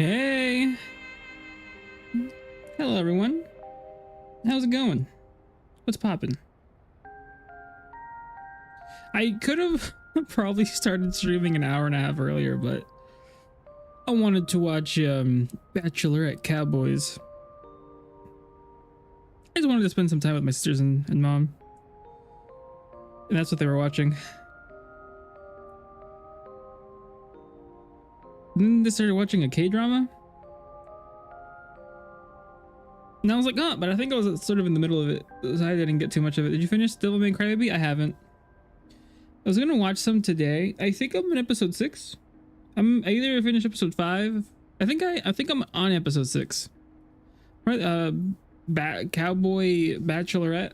Hey, hello everyone. How's it going? What's poppin'? I could have probably started streaming an hour and a half earlier, but I wanted to watch Bachelorette Cowboys. I just wanted to spend some time with my sisters and mom, and that's what they were watching. Then they started watching a K-drama. And I was like, oh, but I think I was sort of in the middle of it, so I didn't get too much of it. Did you finish Devil May Cry Baby? I haven't. I was gonna watch some today. I think I'm in episode 6. I either finished episode 5. I think I'm on episode 6. Right, Cowboy Bachelorette,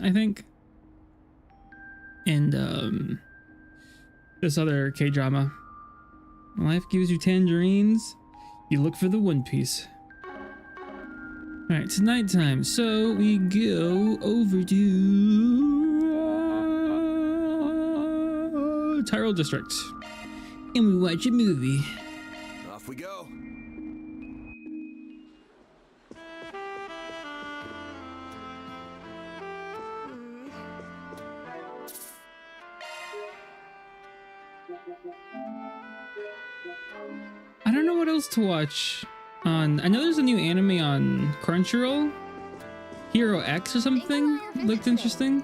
I think. And this other K-drama. Life gives you tangerines. You look for the One Piece. Alright, it's nighttime, so we go over to Tyrell District. And we watch a movie. Off we go. I don't know what else to watch on. I know there's a new anime on Crunchyroll. Hero X or something. Looked interesting.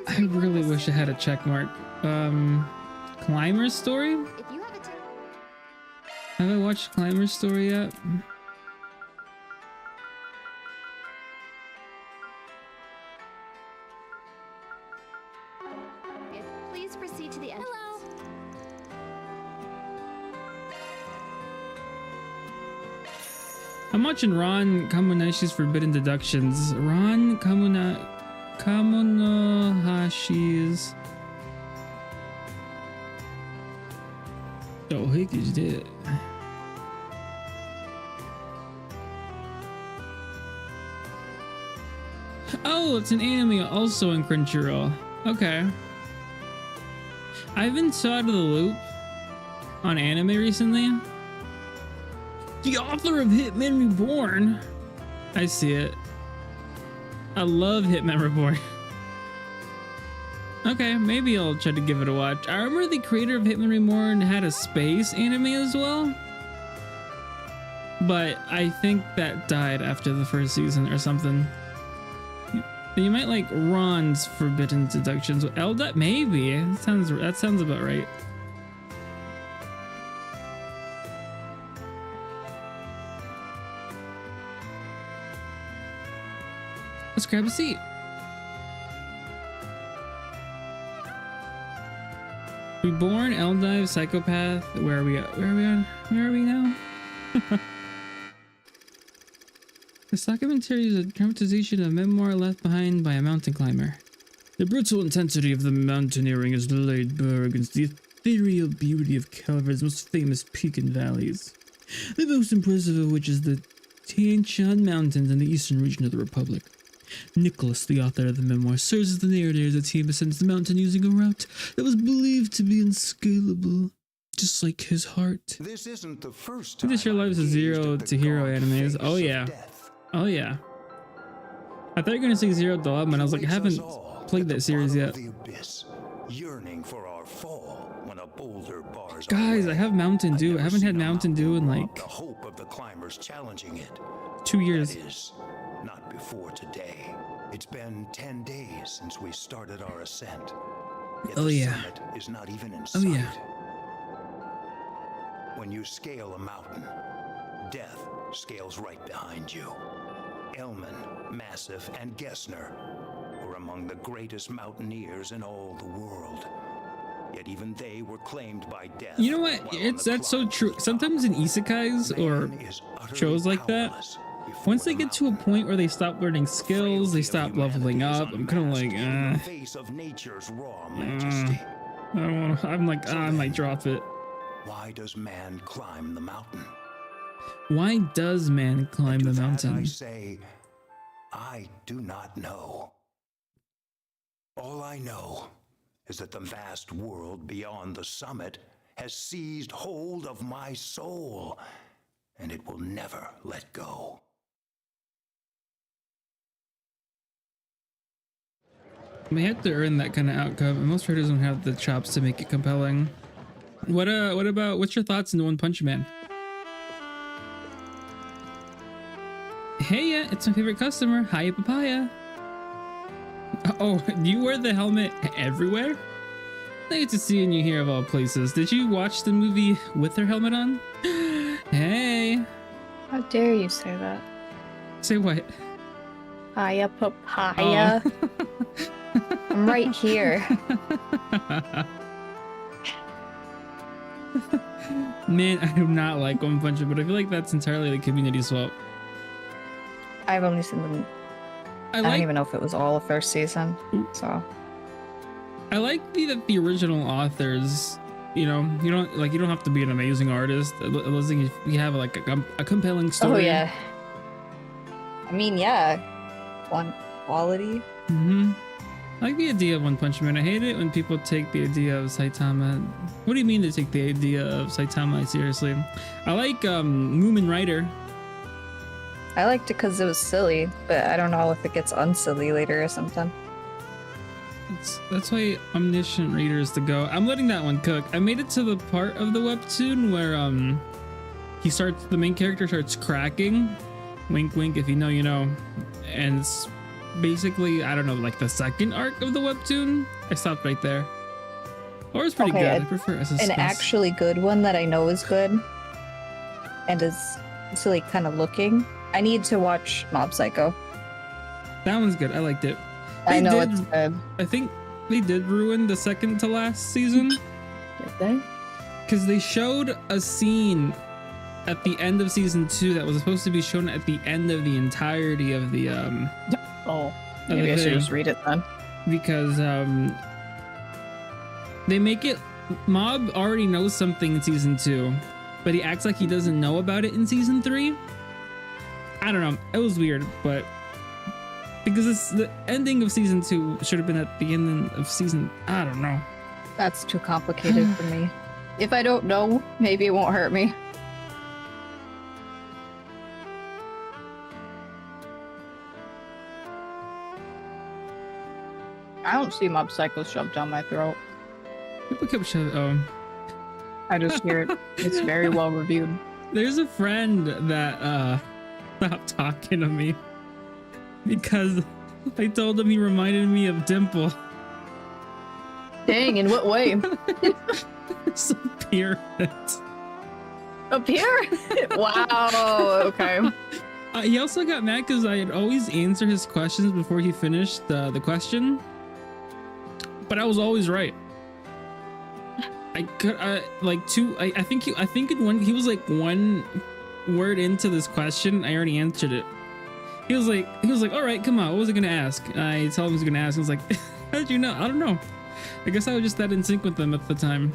I really wish I had a check mark. Climber's Story? Have I watched Climber's Story yet? Please proceed to the entrance. I'm watching Ron Kamunashi's Forbidden Deductions. Ron Kamunahashi's. Oh, Hick is dead. Oh, it's an anime also in Crunchyroll. Okay. I've been so out of the loop on anime recently. The author of Hitman Reborn. I see it. I love Hitman Reborn. Okay, maybe I'll try to give it a watch. I remember the creator of Hitman Reborn had a space anime as well, but I think that died after the first season or something. You might like Ron's Forbidden Deductions. Elda? Maybe. That sounds about right. Let's grab a seat. Reborn, Eldive, Psychopath. Where are we at? Where are we now? This documentary is a dramatization of a memoir left behind by a mountain climber. The brutal intensity of the mountaineering is laid bare against the ethereal beauty of Calaveras' most famous peak and valleys. The most impressive of which is the Tian Shan Mountains in the eastern region of the Republic. Nicholas, the author of the memoir, serves as the narrator as the team ascends the mountain using a route that was believed to be unscalable, just like his heart. This isn't the first time. This your life is a Zero to Hero animes. Oh yeah. Oh yeah. I thought you were gonna say Zero Dilemma, and I was like, I haven't played that series yet. Yearning for our fall when a boulder bars. Guys, I have Mountain Dew. I haven't had Mountain Dew in like the hope of the climbers challenging it. 2 years. That is, not before today. It's been 10 days since we started our ascent. Yet Oh the yeah. summit is not even in Oh sight. yeah. When you scale a mountain, death scales right behind you. Elman, Massif, and Gessner were among the greatest mountaineers in all the world. Yet even they were claimed by death. You know what? That's so true. Sometimes in isekais or shows like that, once they get to a point where they stop learning skills, they stop leveling up. I'm kind of like, I don't want to. I'm like, I might drop it. Why does man climb the mountain? Why does man climb the mountain? I say, I do not know. All I know is that the vast world beyond the summit has seized hold of my soul, and it will never let go. We had to earn that kind of outcome, and most writers don't have the chops to make it compelling. What's your thoughts on One Punch Man? Hey, yeah, it's my favorite customer. Hiya, papaya. Oh, do you wear the helmet everywhere? I get to see you here of all places. Did you watch the movie with her helmet on? Hey. How dare you say that? Say what? Hiya, papaya. Oh. I'm right here. Man, I do not like One Punch Man, but I feel like that's entirely the community's fault. I've only seen them. I don't even know if it was all the first season. So I like that the original authors, you know, you don't have to be an amazing artist unless you have like a compelling story. Oh yeah. I mean, yeah. One quality. Mm-hmm. I like the idea of One Punch Man. I hate it when people take the idea of Saitama. What do you mean they take the idea of Saitama seriously? I like Moomin Rider. I liked it because it was silly, but I don't know if it gets unsilly later or something. That's why omniscient reader is to go. I'm letting that one cook. I made it to the part of the webtoon where the main character starts cracking. Wink wink, if you know, you know. And it's basically, I don't know, like the second arc of the webtoon. I stopped right there. Or it's pretty good. I prefer SS. An actually good one that I know is good and is silly kind of looking. I need to watch Mob Psycho. That one's good. I liked it. I know it's good. I think they did ruin the second to last season. Did they? Because they showed a scene at the end of season 2 that was supposed to be shown at the end of the entirety of the Oh, maybe I should just read it then. Because they make it, Mob already knows something in season 2, but he acts like he doesn't know about it in season 3. I don't know, it was weird, but because it's the ending of season 2 should have been at the end of season, I don't know. That's too complicated for me. If I don't know, maybe it won't hurt me. I don't see Mob Psycho shoved down my throat. People kept shoving. I just hear it. It's very well reviewed. There's a friend that stopped talking to me because I told him he reminded me of Dimple. Dang, in what way? It's a pyramid. A pyramid? Wow, okay. He also got mad because I had always answered his questions before he finished the question, but I was always right. I could I think he was like one word into this question. I already answered it. He was like, all right, come on, what was I gonna ask? I told him I was gonna ask. I was like, how did you know? I don't know. I guess I was just that in sync with them at the time.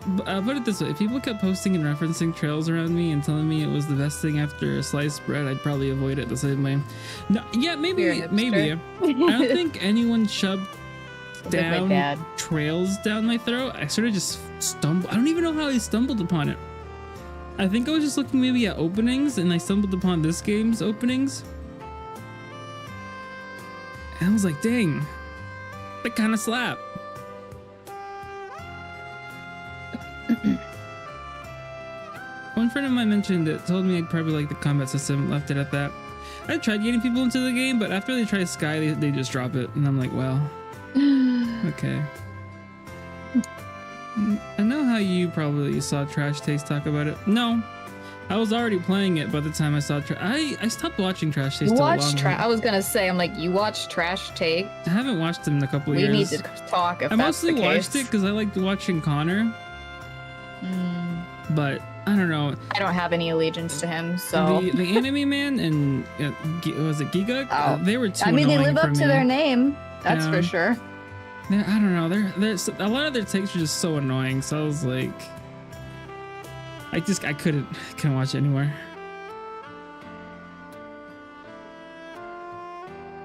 But put it this way, if people kept posting and referencing trails around me and telling me it was the best thing after sliced bread, I'd probably avoid it the same way. No, yeah, maybe. I don't think anyone shoved down trails down my throat. I sort of just stumbled. I don't even know how I stumbled upon it. I think I was just looking maybe at openings and I stumbled upon this game's openings. And I was like, dang, that kind of slap. One friend of mine mentioned it, told me I'd probably like the combat system, left it at that. I tried getting people into the game, but after they try Sky, they just drop it. And I'm like, well, okay. I know how you probably saw Trash Taste talk about it. No, I was already playing it by the time I saw I stopped watching Trash Taste. I was gonna say, I'm like, you watched Trash Taste? I haven't watched them in a couple years. We need to talk if I that's the case. mostly watched it because I liked watching Connor. But I don't know. I don't have any allegiance to him, so the anime man and was it Giga? Oh. They were too. I mean, they annoying live up for to me. their name. That's for sure. I don't know. There's a lot of their takes are just so annoying. So I was like, I couldn't watch it anymore.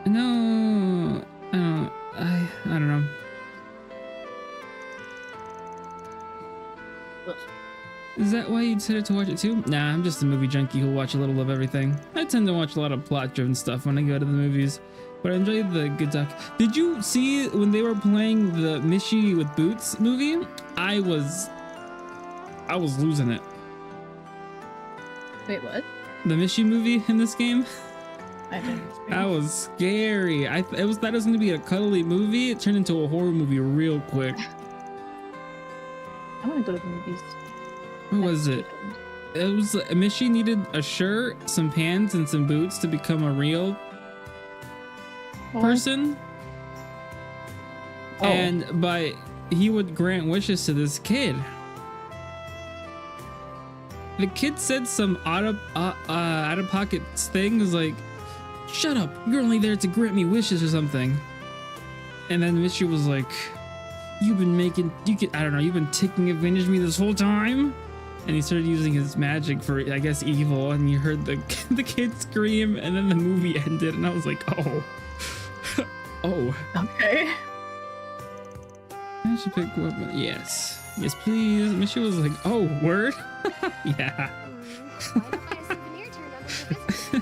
No, I don't know. excited to watch it too? Nah, I'm just a movie junkie who'll watch a little of everything. I tend to watch a lot of plot-driven stuff when I go to the movies, but I enjoy the good doc. Did you see when they were playing the Mishy with Boots movie? I was losing it. Wait, what? The Mishy movie in this game? I didn't. That was scary. Thought it was going to be a cuddly movie. It turned into a horror movie real quick. I want to go to the movies. What was it? It was Mishy needed a shirt, some pants, and some boots to become a real person. Oh. But he would grant wishes to this kid. The kid said some out of pocket things like, "Shut up! You're only there to grant me wishes" or something. And then Mishy was like, "You've been taking advantage of me this whole time." And he started using his magic for, I guess, evil. And you heard the kid scream, and then the movie ended, and I was like, "Oh, oh." Okay. I should pick weapon. Yes, please. Mishy was like, "Oh, word." Yeah. Why not buy a souvenir to remember your visit?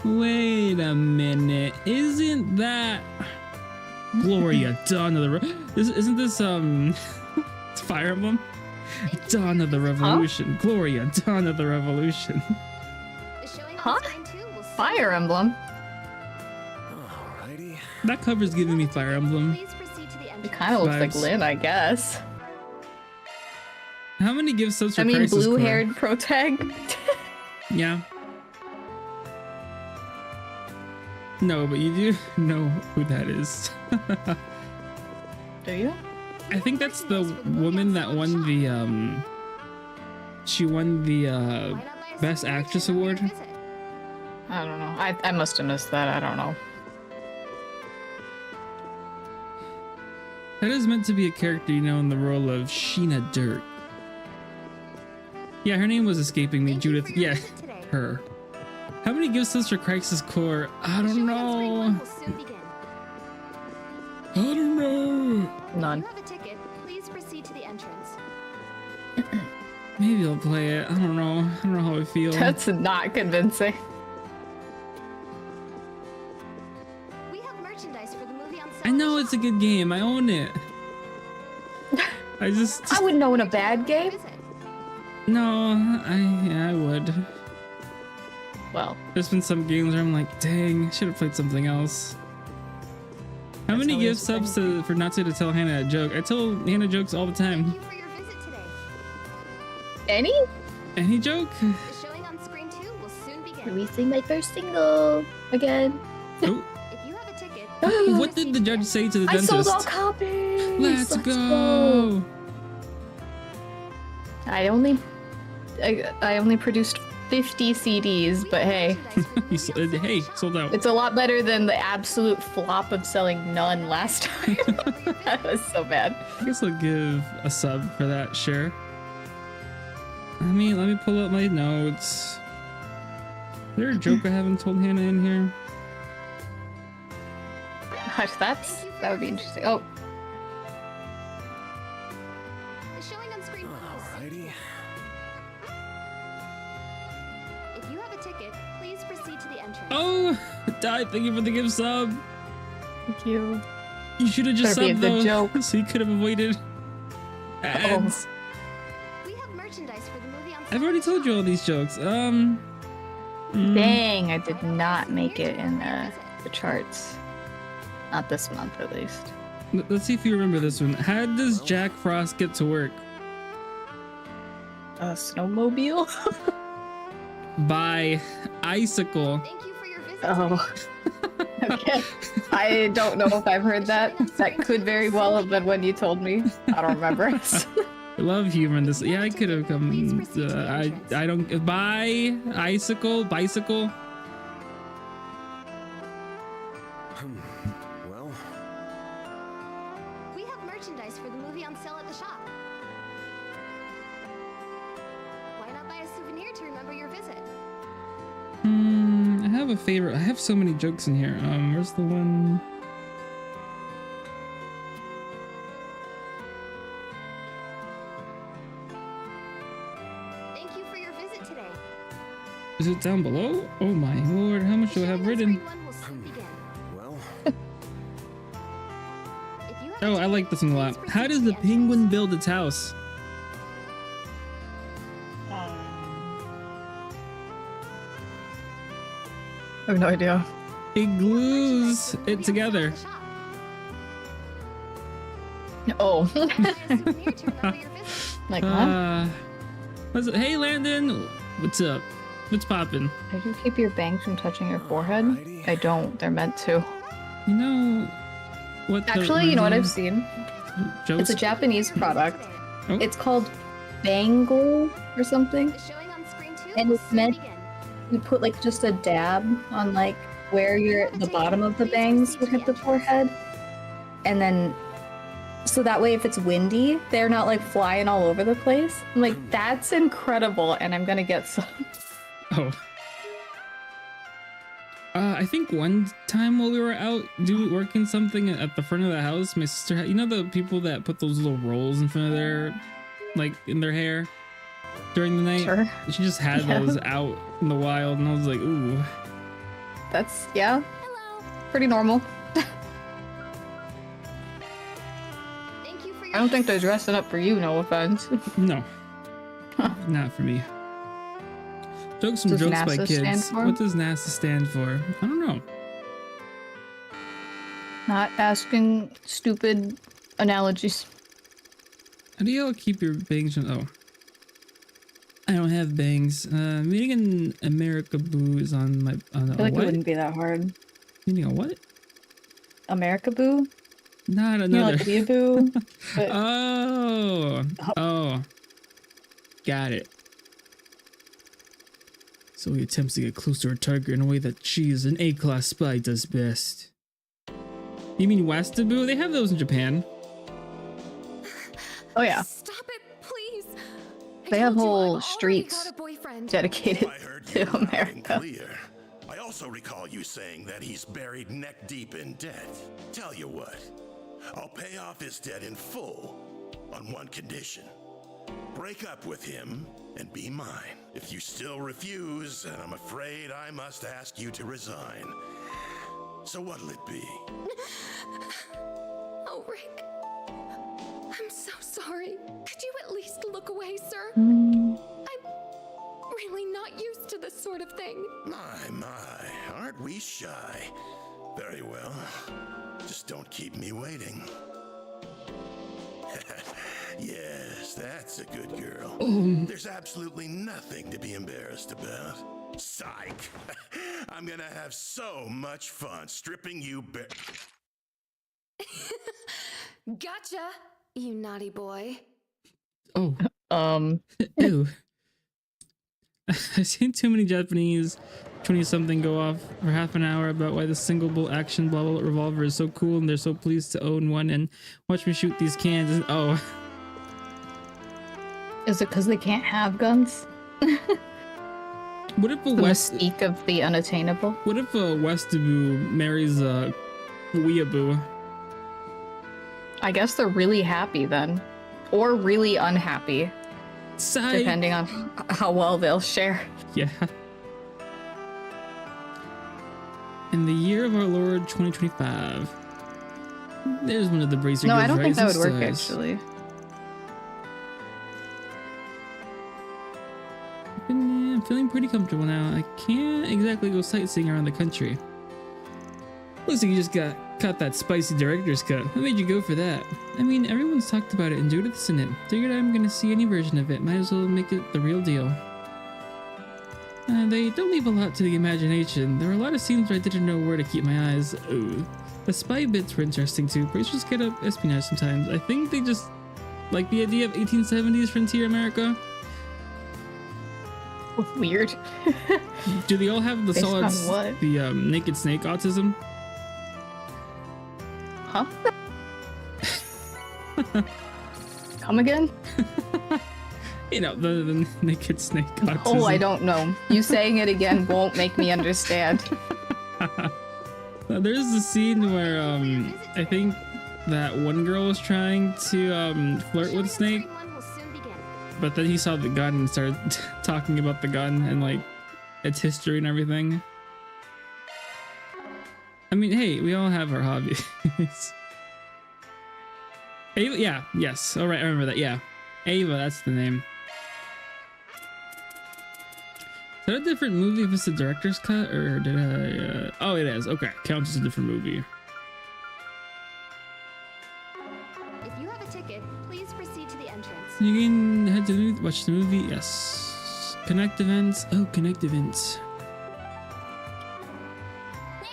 Wait a minute. Isn't that Gloria, Dawn of the Isn't this it's Fire Emblem? Dawn of the Revolution. Huh? Gloria, Dawn of the Revolution. The showing on Huh? screen 2 will soon Fire Emblem. Alrighty. That cover's giving me Fire Emblem. Please proceed to the It entrance. kind of looks like Vibes. Lynn, I guess. How many give subs for I mean, Crisis Core? blue-haired protag. Yeah. No, but you do know who that is. Do you? I think that's the woman that won the she won the Why not buy a Best souvenir to Actress remember Award. your visit? I don't know. I must have missed that. I don't know. That is meant to be a character, you know, in the role of Sheena Dirt. Yeah, her name was escaping me. Thank you Judith. for your Yeah, visit today. her. How many gift subs for Crisis Core? I The don't showing on screen 1 know. will soon begin. I don't know. If None. you have a ticket, please proceed to the entrance. Maybe I'll play it. I don't know. I don't know how I feel. That's not convincing. We have merchandise for the movie on sale. I know it's a good game. I own it. I just I wouldn't know in a bad game. no. I would. Well, There's been some games where I'm like, dang, I should have played something else. How That's many always gift subs for Natsu to tell Hannah a joke? I tell Hannah jokes all the time. Thank you for your visit today. any? Any joke? The showing on screen 2 will soon begin. Releasing my first single again. Oh, If you have a ticket, what did the judge say to the I dentist? sold all copies. Let's go. I only produced 50 CDs, but hey, Hey, sold out. it's a lot better than the absolute flop of selling none last time. That was so bad. I guess I'll give a sub for that, sure. Let me pull up my notes. Is there a joke I haven't told Hannah in here? Gosh, that would be interesting. Oh, the showing on screen 1 will soon Alrighty. begin. If you have a ticket, please proceed to the entrance. Oh, thank you for the gift sub. thank you. You should have just Better be a subbed good though, joke. so you could have avoided ads. We have merchandise for the movie on sale. I've already told you all these jokes. Dang, I did not make it in the charts. Not this month, at least. Let's see if you remember this one. How does Jack Frost get to work? A snowmobile? By icicle. Thank you for your visit. Oh. Okay. I don't know if I've heard that. That could very well have been when you told me. I don't remember. I love humor in this. Yeah, I could have come. I don't. By bicycle. Well, We have merchandise for the movie on sale at the shop. Why not buy a souvenir to remember your visit? I have a favorite. I have so many jokes in here. Where's the one? Thank you for your visit today. Is it down below? Oh my lord, how much do I have written? Well, Oh, I like this one a lot. How does the penguin build its house? I have no idea. It glues it together. Oh. Like what? What's it? Hey Landon, what's up? What's poppin'? Did you keep your bangs from touching your forehead? Alrighty. I don't. They're meant to. You know what? Actually, you know what I've seen? Jokes? It's a Japanese product. Oh. It's called Bangle or something. And it's meant you put like just a dab on like where the bottom of the bangs would hit the forehead, and then so that way if it's windy, they're not like flying all over the place. I'm like, that's incredible, and I'm gonna get some. Oh. I think one time while we were out working something at the front of the house, my sister had, you know, the people that put those little rolls in front of their, like, in their hair during the night? Sure. She just had those out in the wild, and I was like, ooh. That's pretty normal. I don't think they're dressing up for you, no offense. No. Not for me. Jokes from Does jokes by NASA kids. stand for? What does NASA stand for? I don't know. Not asking stupid analogies. How do y'all keep your bangs from... Oh. I don't have bangs. Meeting in America Boo is on my... I feel like it what? wouldn't be that hard. Meeting a what? America Boo? Not You know, another. like Weeaboo? But Oh. Got it. So he attempts to get close to her target in a way that she is an A-class spy does best. You mean Westaboo? They have those in Japan. oh yeah, Stop it, please. They have told you whole I've already streets got a boyfriend. dedicated I heard to you loud and America. clear. I also recall you saying that he's buried neck deep in debt. Tell you what, I'll pay off his debt in full on one condition. Break up with him and be mine. If you still refuse, then I'm afraid I must ask you to resign. So what'll it be? Oh, Rick. I'm so sorry. Could you at least look away, sir? Mm, I'm really not used to this sort of thing. My, aren't we shy? Very well. Just don't keep me waiting. Yes, that's a good girl. There's absolutely nothing to be embarrassed about. Psych! I'm gonna have so much fun stripping you bare. Gotcha, you naughty boy. Oh. Um, Ew. I've seen too many Japanese 20-something go off for half an hour about why the single bolt action blah blah revolver is so cool and they're so pleased to own one, and watch me shoot these cans. And, oh. is it because they can't have guns? What if a The West... mystique of the unattainable? What if a Westaboo marries a Weeaboo? I guess they're really happy then. Or really unhappy, Psych. depending on how well they'll share. Yeah. In the year of our Lord 2025. There's one of the bracer No, I girls' don't think that would rising work, stars. actually. I'm feeling pretty comfortable now. I can't exactly go sightseeing around the country. Looks like you just caught that spicy director's cut. What made you go for that? I mean, everyone's talked about it and Judith's in it. Figured I'm gonna see any version of it. Might as well make it the real deal. They don't leave a lot to the imagination. There were a lot of scenes where I didn't know where to keep my eyes. Ooh. The spy bits were interesting too. Bracers get up espionage sometimes. I think they just like the idea of 1870s frontier America. Weird. Do they all have the Based on solid, what? the naked snake autism? Huh? Come again? You know, the naked snake autism. Oh, I don't know. You saying it again won't make me understand. There's the scene where I think that one girl was trying to flirt with Snake, But then he saw the gun and started talking about the gun and like its history and everything. I mean, hey, we all have our hobbies. Ava, yeah, yes. All right, I remember that. Yeah, Ava, that's the name. Is that a different movie if it's the director's cut, or did I? Oh, it is. Okay, counts as a different movie. If you have a ticket, please proceed to the entrance. You can head to the movie, watch the movie. Yes. Connect events. Oh, connect events.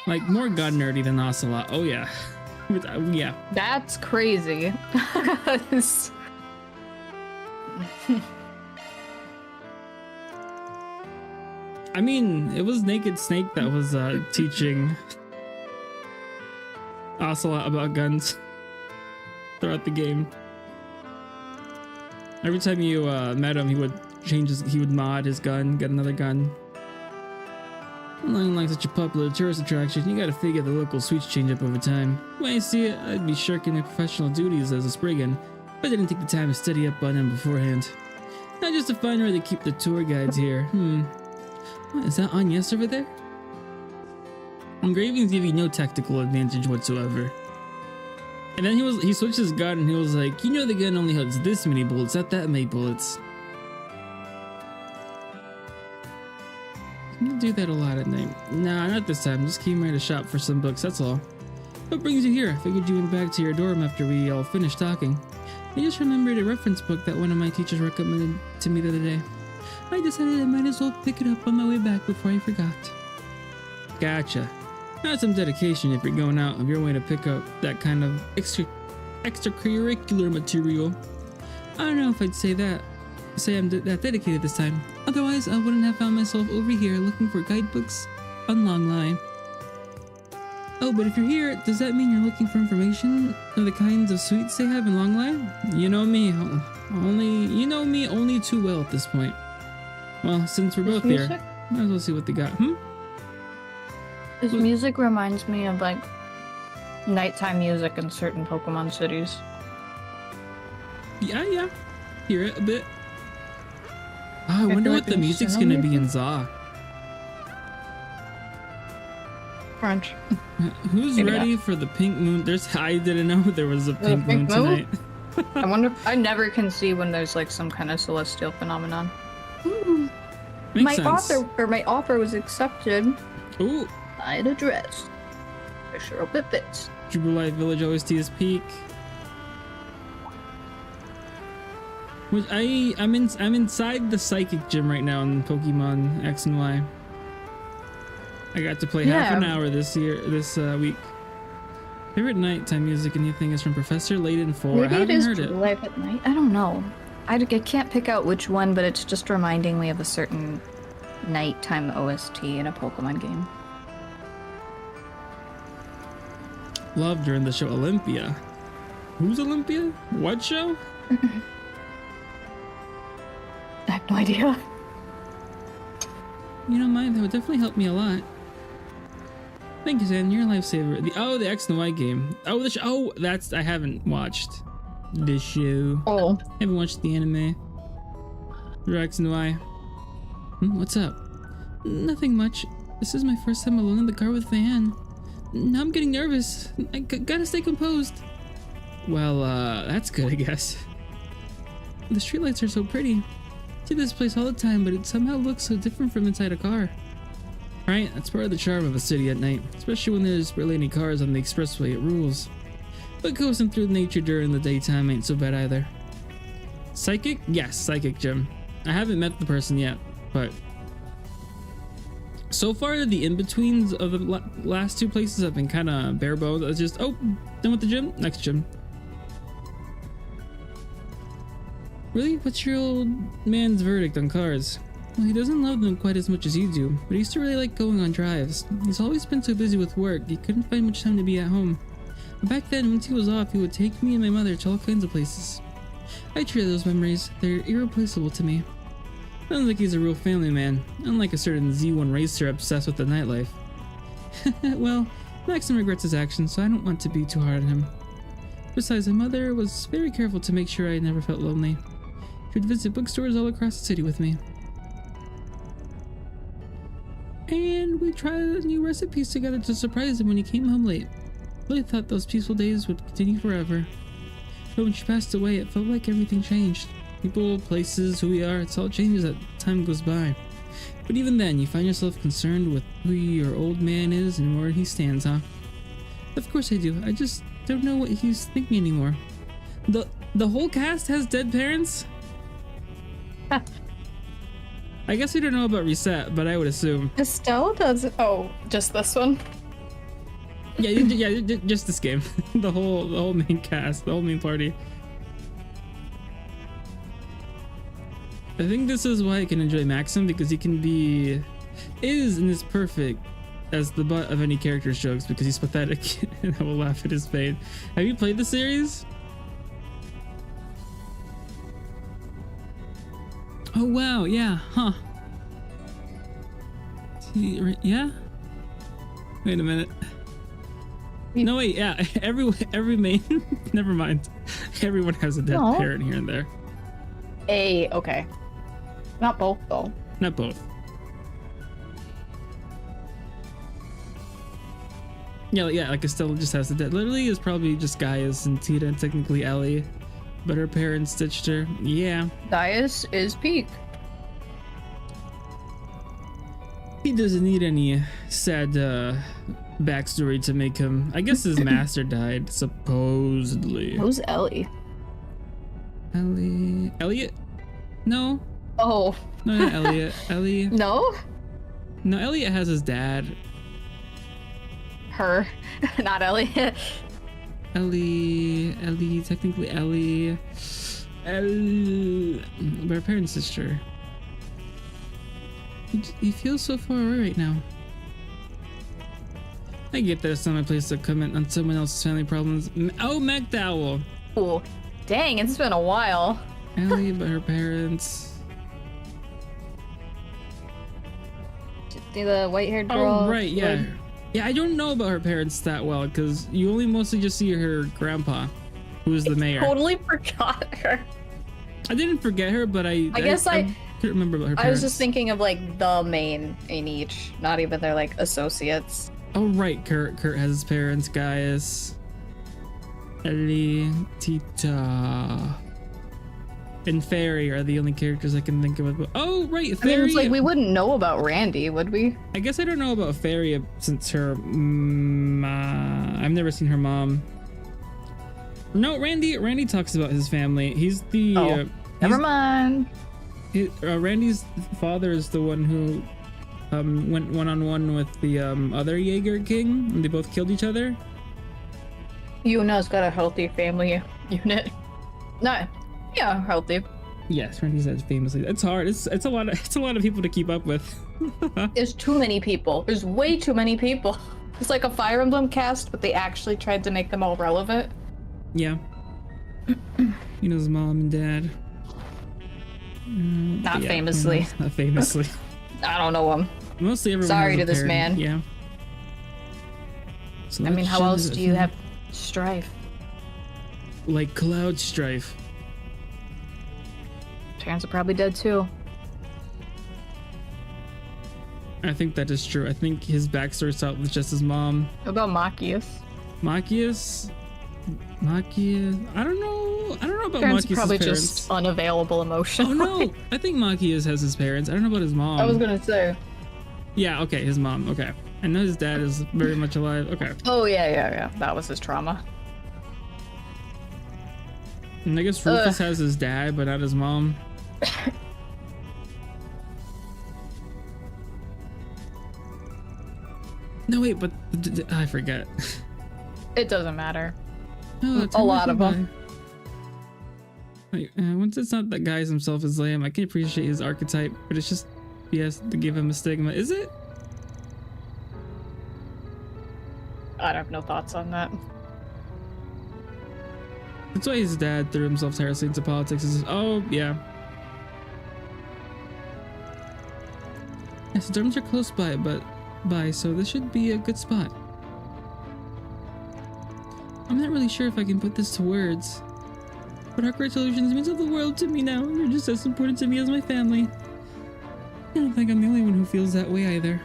Like more gun nerdy than Ocelot. Oh yeah. Yeah. That's crazy. I mean, it was Naked Snake that was teaching Ocelot about guns throughout the game. Every time you met him, he would he would mod his gun, get another gun. Nothing like such a popular tourist attraction, you gotta figure the local suites change up over time. When I see it, I'd be shirking my professional duties as a spriggan, but I didn't take the time to study up on them beforehand. Not just to find where they keep the tour guides here. What, is that Agnes over there? Engravings give you no tactical advantage whatsoever. And then he switched his gun and he was like, you know the gun only holds this many bullets, not that many bullets. You do that a lot at night. Nah, not this time. Just came here to shop for some books, that's all. What brings you here? I figured you went back to your dorm after we all finished talking. I just remembered a reference book that one of my teachers recommended to me the other day. I decided I might as well pick it up on my way back before I forgot. Gotcha. That's some dedication if you're going out of your way to pick up that kind of extracurricular material. I don't know if I'd say I'm that dedicated this time. Otherwise, I wouldn't have found myself over here looking for guidebooks on Long Line. Oh, but if you're here, does that mean you're looking for information of the kinds of suites they have in Long Line? You know me, only too well at this point. Well, since we're both here, might as well see what they got. This music reminds me of like nighttime music in certain Pokemon cities. Yeah. Hear it a bit. Oh, I wonder what the music's gonna be in Za. French. Who's Maybe ready for the pink moon? I didn't know there was a pink moon tonight. I wonder. I never can see when there's like some kind of celestial phenomenon. Makes sense. My offer was accepted. Ooh. I'd address. I sure hope it fits. Jubilife Village OST is peak. Which I'm inside the psychic gym right now in Pokemon X and Y. I got to play half an hour this week. Favorite nighttime music anything is from Professor Layton 4. Maybe I haven't heard it. Life at Night. I don't know. I can't pick out which one, but it's just reminding me of a certain nighttime OST in a Pokemon game. Love during the show Olympia. Who's Olympia? What show? I have no idea. You don't mind? That would definitely help me a lot. Thank you, Zan. You're a lifesaver. The X and Y game. Oh, the show. Oh, I haven't watched this show. Oh. I haven't watched the anime. The X and Y. What's up? Nothing much. This is my first time alone in the car with Van. Now I'm getting nervous. I gotta stay composed. Well, that's good, I guess. The streetlights are so pretty. I see this place all the time, but it somehow looks so different from inside a car. Right? That's part of the charm of a city at night, especially when there's barely any cars on the expressway. It rules. But coasting through nature during the daytime ain't so bad either. Psychic? Yes, Psychic Gym. I haven't met the person yet, but so far the in-betweens of the last two places have been kind of bare bones. It's just, oh, done with the gym? Next gym. Really? What's your old man's verdict on cars? Well, he doesn't love them quite as much as you do, but he used to really like going on drives. He's always been so busy with work, he couldn't find much time to be at home. But back then, once he was off, he would take me and my mother to all kinds of places. I treasure those memories. They're irreplaceable to me. Sounds like he's a real family man, unlike a certain Z1 racer obsessed with the nightlife. Well, Maxim regrets his actions, so I don't want to be too hard on him. Besides, my mother was very careful to make sure I never felt lonely. Should visit bookstores all across the city with me. And we tried new recipes together to surprise him when he came home late. Really thought those peaceful days would continue forever. But when she passed away, it felt like everything changed. People, places, who we are, it's all changes as time goes by. But even then, you find yourself concerned with who your old man is and where he stands, huh? Of course I do. I just don't know what he's thinking anymore. The whole cast has dead parents? I guess we don't know about Reset, but I would assume. Estelle doesn't. Oh, just this one? Yeah, just this game. the whole main cast, the whole main party. I think this is why I can enjoy Maxim, because he can be, is and is perfect as the butt of any character's jokes because he's pathetic and I will laugh at his pain. Have you played the series? Oh wow, yeah, huh. Yeah? Wait a minute. No wait, yeah, every main, never mind. Everyone has a dead parent here and there. Okay. Not both though. Not both. Yeah, like Estella just has the dead. Literally is probably just Gaius and Tita and technically Ellie. But her parents stitched her. Yeah. Gaius is peak. He doesn't need any sad backstory to make him. I guess his master died, supposedly. Who's Ellie? Elliot? No. Oh. No, not Elliot. Ellie. No? No, Elliot has his dad. Her. Not Ellie. Ellie, technically Ellie. But her parents' sister. He feels so far away right now. I get that it's not my place to comment on someone else's family problems. Oh, McDowell. Ooh. Dang, it's been a while. Ellie, but her parents. See the white-haired girl? Oh, right, yeah. Yeah, I don't know about her parents that well because you only mostly just see her grandpa, who is the mayor. Totally forgot her. I didn't forget her, but I can't remember about her parents. I was just thinking of like the main in each, not even their like associates. Oh right, Kurt has his parents, Gaius, Ellie, Tita, and Fairy are the only characters I can think of. Oh right, Fairy. I mean, it's like we wouldn't know about Randy, would we? I guess I don't know about Fairy since her I've never seen her mom. No, Randy talks about his family. He's the Nevermind. Randy's father is the one who went one-on-one with the other Jaeger king and they both killed each other. Yuna's got a healthy family unit. No, yeah, healthy. Yes, Randy says famously. It's hard. It's a lot of people to keep up with. There's too many people. There's way too many people. It's like a Fire Emblem cast, but they actually tried to make them all relevant. Yeah. You know his mom and dad. Not famously. Not famously. I don't know him. Mostly everyone. Sorry has to a this parent. man. Yeah. So I mean, how else do you have strife? Like Cloud Strife. Parents are probably dead too. I think that is true. I think his backstory starts with just his mom. What about Machias? Machias? I don't know about Parents Machias' probably parents. just unavailable emotionally. Oh no, I think Machias has his parents. I don't know about his mom. I was gonna say. Yeah, okay, his mom. Okay, I know his dad is very much alive. Okay. Oh yeah. That was his trauma. And I guess Rufus has his dad, but not his mom. No wait, but I forget. It doesn't matter. No, A lot of them. Like, once it's not that Gaius himself is lame, I can appreciate his archetype, but it's just BS to give him a stigma. Is it? I have no thoughts on that. That's why his dad threw himself tirelessly into politics. Oh, yeah. Yes, the dorms are close by, so this should be a good spot. I'm not really sure if I can put this to words. But Arkwright Solutions means all the world to me now. You're just as important to me as my family. I don't think I'm the only one who feels that way either.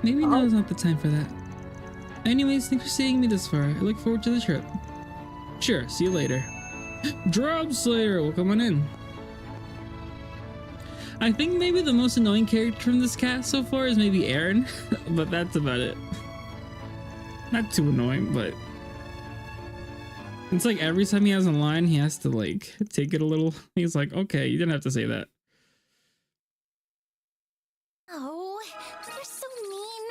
Maybe now is not the time for that. Anyways, thanks for seeing me this far. I look forward to the trip. Sure, see you later. Drop Slayer, well, come on in. I think maybe the most annoying character from this cast so far is maybe Aaron, but that's about it. Not too annoying, but it's like every time he has a line, he has to like take it a little. He's like, okay, you didn't have to say that. Oh, you're so mean,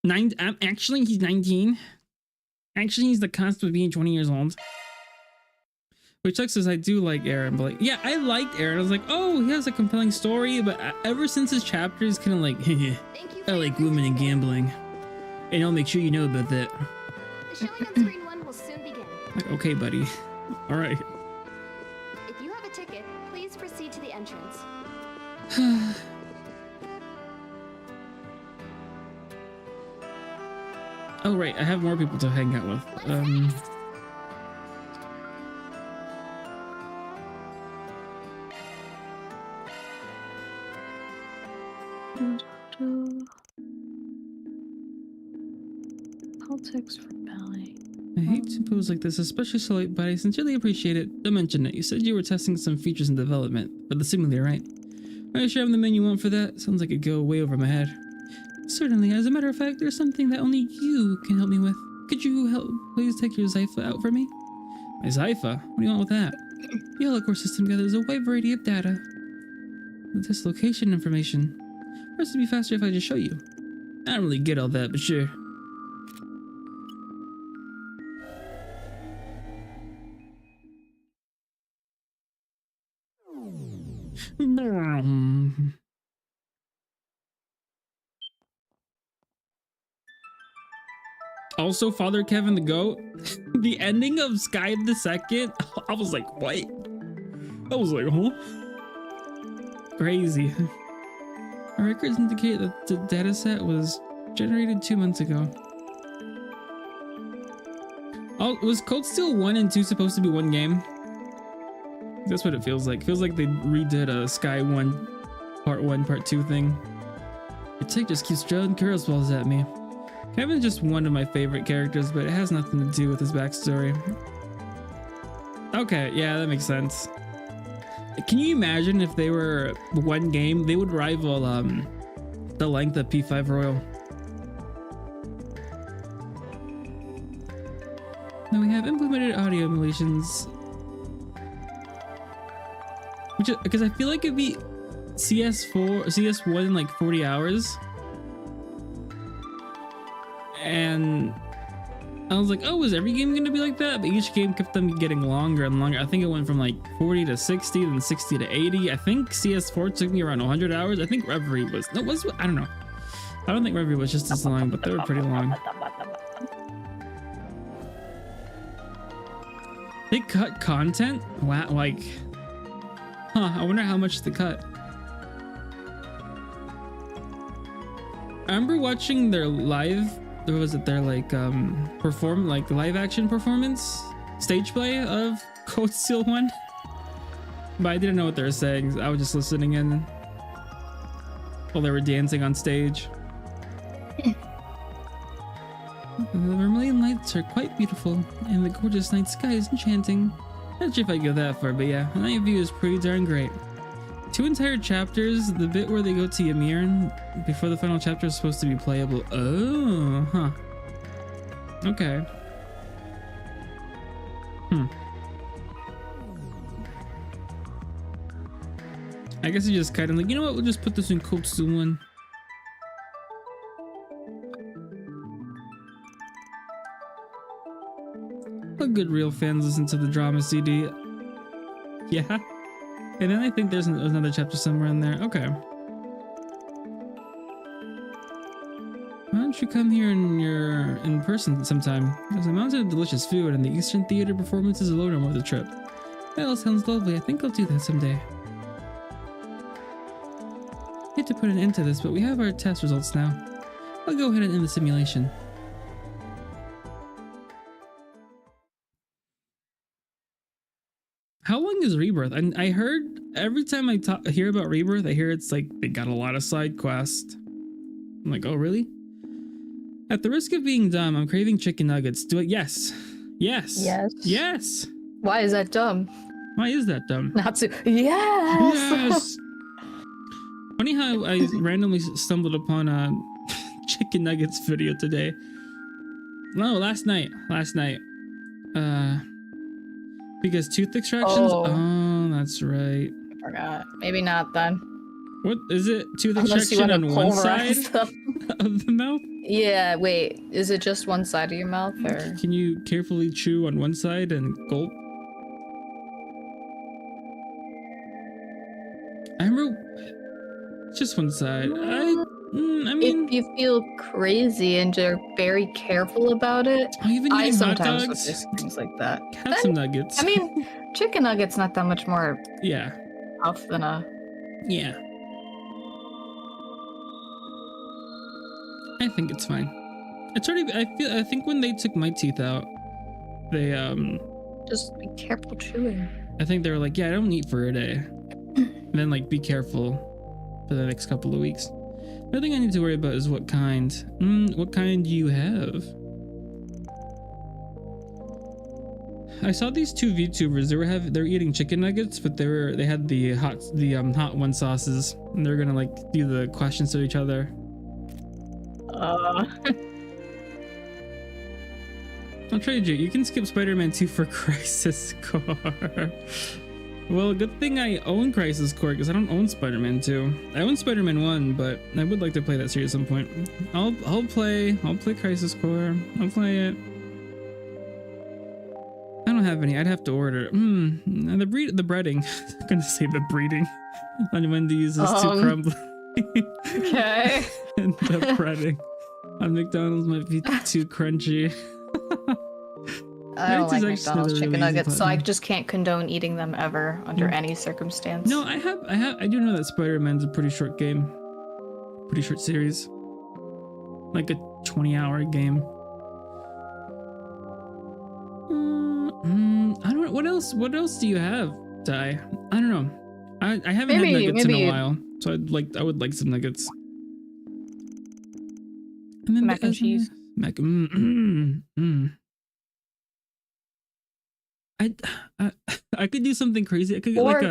Van. Actually, he's 19. Actually, he's the cusp of being 20 years old. Which sucks, is I do like Aaron, but like, yeah, I liked Aaron. I was like, oh, he has a compelling story, but ever since his chapter is kind of like, I like women and gambling. And I'll make sure you know about that. The showing on screen 1 will soon begin. Like, okay, buddy. All right. If you have a ticket, please proceed to the entrance. Oh, right, I have more people to hang out with. Politics for ballet. I hate to pose like this, especially so late, but I sincerely appreciate it. Don't mention it. You said you were testing some features in development for the simulator, right? Are you sure I'm the man you want for that? Sounds like it'd go way over my head. Certainly. As a matter of fact, there's something that only you can help me with. Could you please take your Zypha out for me? My Zypha? What do you want with that? The Holocore system gathers a wide variety of data. This location information. First, it'd be faster if I just show you. I don't really get all that, but sure. Also, Father Kevin the Goat. The ending of Sky the Second. I was like, what? I was like, huh? Crazy. Our records indicate that the dataset was generated 2 months ago. Oh, was Cold Steel 1 and 2 supposed to be one game? That's what it feels like. Feels like they redid a Sky 1, Part 2 thing. Your tick just keeps throwing curveballs at me. Kevin's just one of my favorite characters, but it has nothing to do with his backstory. Okay, yeah, that makes sense. Can you imagine if they were one game? They would rival the length of P5 Royal. Now we have implemented audio emulations, which is because I feel like it'd be CS1 in like 40 hours. And I was like, oh, is every game gonna be like that? But each game kept them getting longer and longer. I think it went from like 40 to 60, then 60 to 80. I think CS4 took me around 100 hours. I think Reverie was, no, I don't know. I don't think Reverie was just as long, but they were pretty long. They cut content? Wow, like, I wonder how much they cut. I remember watching their live, their like live action performance stage play of Code Steel 1, but I didn't know what they were saying. I was just listening in while they were dancing on stage. The Vermilion lights are quite beautiful, and the gorgeous night sky is enchanting. Not sure if I go that far, but yeah, the night view is pretty darn great. 2 entire chapters, the bit where they go to Ymir before the final chapter is supposed to be playable. Oh, huh. Okay. I guess you just kind of like, you know what, we'll just put this in Code Steel 1. What good real fans listen to the drama CD? Yeah. And then I think there's another chapter somewhere in there. Okay. Why don't you come here in person sometime? There's a mountain of delicious food, and the Eastern Theater performances alone are worth the trip. That all sounds lovely. I think I'll do that someday. Hate to put an end to this, but we have our test results now. I'll go ahead and end the simulation. How long is Rebirth? And I heard every time I hear about Rebirth, I hear it's like they got a lot of side quests. I'm like, oh really? At the risk of being dumb, I'm craving chicken nuggets. Do it? Yes. Yes. Yes. Yes. Why is that dumb? Why is that dumb? Not to. Yes. Yes. Funny how I randomly stumbled upon a chicken nuggets video today. No, last night. Because tooth extractions. Oh, that's right. I forgot. Maybe not then. What is it? Tooth Unless you extraction want to on one side pulverize them. of the mouth? Yeah. Wait. Is it just one side of your mouth, or Can you carefully chew on one side and gulp? I remember just one side. I mean, if you feel crazy and you're very careful about it, oh, even I eating hot sometimes would dogs, just things like that. have some nuggets. I mean, chicken nuggets not that much more yeah, tough than a. yeah. I think it's fine. It's already. I think when they took my teeth out, they Just be careful chewing. I think they were like, yeah, I don't eat for a day, and then like be careful for the next couple of weeks. The thing I need to worry about is what kind. What kind do you have? I saw these two VTubers. They're eating chicken nuggets, but they had the hot one sauces, and they're gonna like do the questions to each other. I'll trade you. You can skip Spider-Man 2 for Crisis Core. Well, good thing I own Crisis Core because I don't own Spider-Man 2. I own Spider-Man 1, but I would like to play that series at some point. I'll play Crisis Core. I'll play it. I don't have any. I'd have to order. The breading. I'm gonna say the breeding on Wendy's is too crumbly. Okay. And the breading on McDonald's might be too crunchy. I don't like It's actually McDonald's really chicken easy nuggets, so I button. just can't condone eating them ever under any circumstance. No, I do know that Spider-Man's a pretty short game. Pretty short series. Like a 20-hour game. I don't know. What else do you have, Ty? I don't know. I haven't had nuggets in a while, so I would like some nuggets. And then Mac and cheese. I could do something crazy. I could get like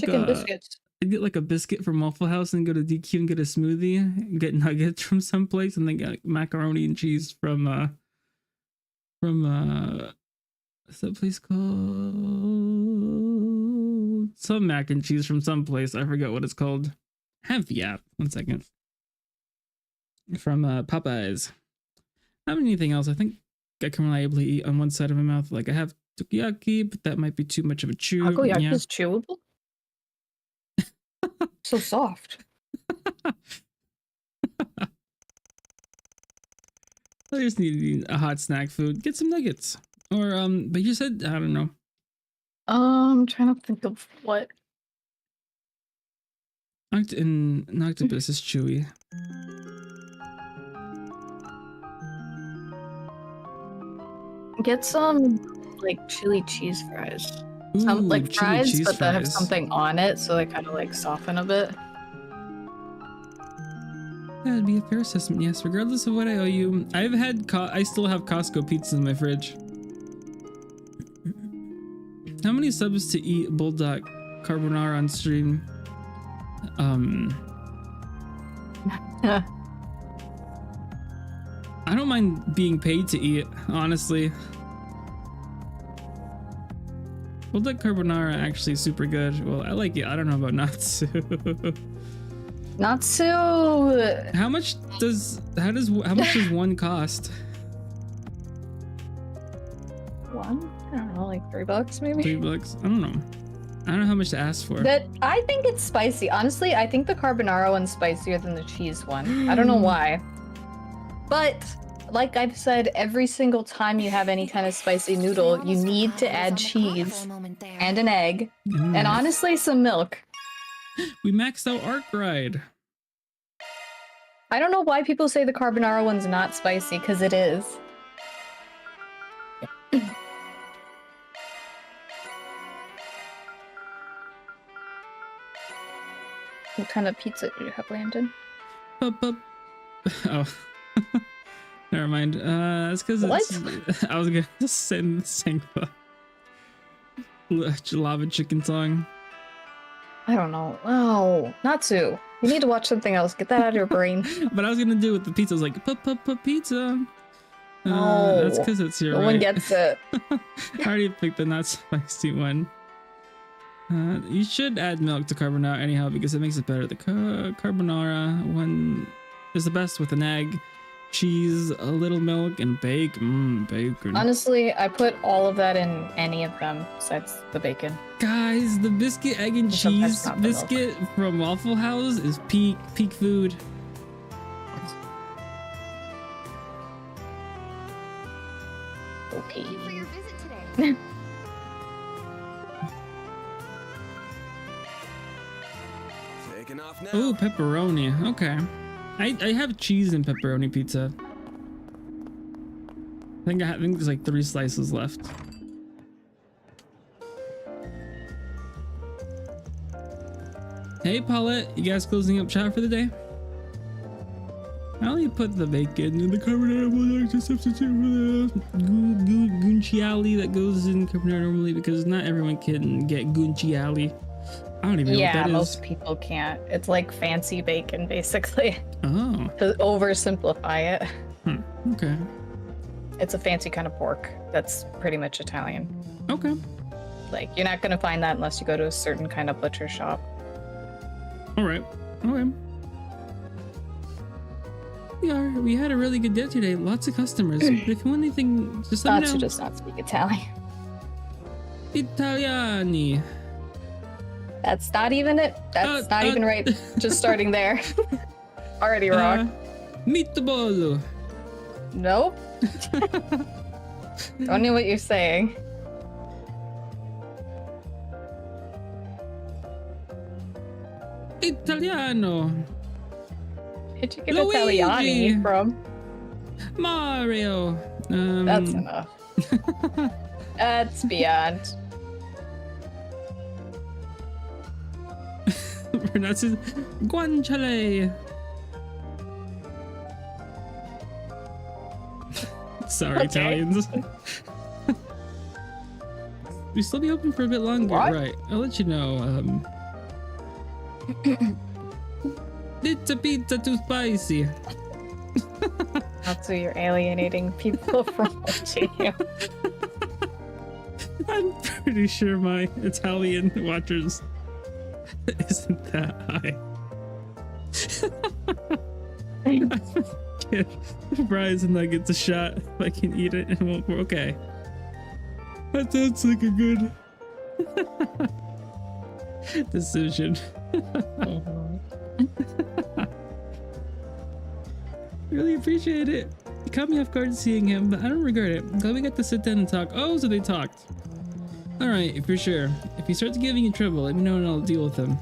chicken biscuits. I'd get like a biscuit from Waffle House and go to DQ and get a smoothie and get nuggets from someplace and then get like macaroni and cheese from what's that place called? Some mac and cheese from someplace. I forget what it's called. Have the app. 1 second. From Popeyes. I don't have anything else. I think I can reliably eat on one side of my mouth. Like I have takoyaki, but that might be too much of a chew. Takoyaki is chewable. So soft. I just need a hot snack food. Get some nuggets. Or but you said I don't know. I'm trying to think of what. An octopus is chewy. Get some like chili cheese fries. Some Ooh, like chili fries, cheese but that have fries. something on it, so they kind of like soften a bit. That'd be a fair assessment, yes. Regardless of what I owe you, I still have Costco pizza in my fridge. How many subs to eat Bulldog carbonara on stream? I don't mind being paid to eat, honestly. Bulldog carbonara actually super good. Well, I like it. I don't know about Natsu. Natsu. How much does one cost? One? I don't know, like $3 maybe. $3? I don't know. I don't know how much to ask for. That I think it's spicy. Honestly, I think the carbonara one's spicier than the cheese one. I don't know why. But like I've said, every single time you have any kind of spicy noodle, you need to add cheese and an egg and honestly some milk. We maxed out Arc Ride. I don't know why people say the carbonara one's not spicy, because it is. What kind of pizza do you have, Landon? Oh. Never mind. It's because it's... I was gonna sing the lava chicken song. I don't know. Oh, Natsu. You need to watch something else. Get that out of your brain. But I was gonna do with the pizza. I was like, pizza. No. That's because it's your No one gets it. I already picked the not spicy one. You should add milk to carbonara anyhow because it makes it better. The carbonara one is the best with an egg, cheese, a little milk, and bacon. Bacon. Honestly, I put all of that in any of them besides the bacon. Guys, the biscuit, egg, and cheese biscuit from Waffle House is peak food. Okay. Thank you for your visit today. Taking off now. Oh, pepperoni. Okay. I have cheese and pepperoni pizza. I think there's like 3 slices left. Hey Paulette, you guys closing up shop for the day? I only put the bacon in the carbonara will to substitute for the guanciale that goes in carbonara normally because not everyone can get guanciale. I don't even know what that is. Yeah, most people can't. It's like fancy bacon, basically. Oh. To oversimplify it. Okay. It's a fancy kind of pork that's pretty much Italian. Okay. Like, you're not going to find that unless you go to a certain kind of butcher shop. All right. Okay. We had a really good day today. Lots of customers. If you want anything, just let me know. Does not speak Italian. Italiani. That's not even it. That's not even right. Just starting there. Already wrong. Meatball. Nope. Don't know what you're saying. Italiano. Where'd you get Luigi. Italiani from? Mario. That's enough. That's beyond. Pronounces guanciale. Sorry, Okay. Italians. We still be open for a bit longer, What? right? I'll let you know. It's a pizza too spicy. That's who you're alienating people from watching you. I'm pretty sure my Italian watchers isn't that high. Give fries and nuggets a shot if I can eat it and won't. Okay. That sounds like a good decision. Really appreciate it. It caught me off guard seeing him, but I don't regret it. I'm glad we got to sit down and talk. Oh, so they talked. Alright, for sure. If he starts giving you trouble, let me know and I'll deal with him.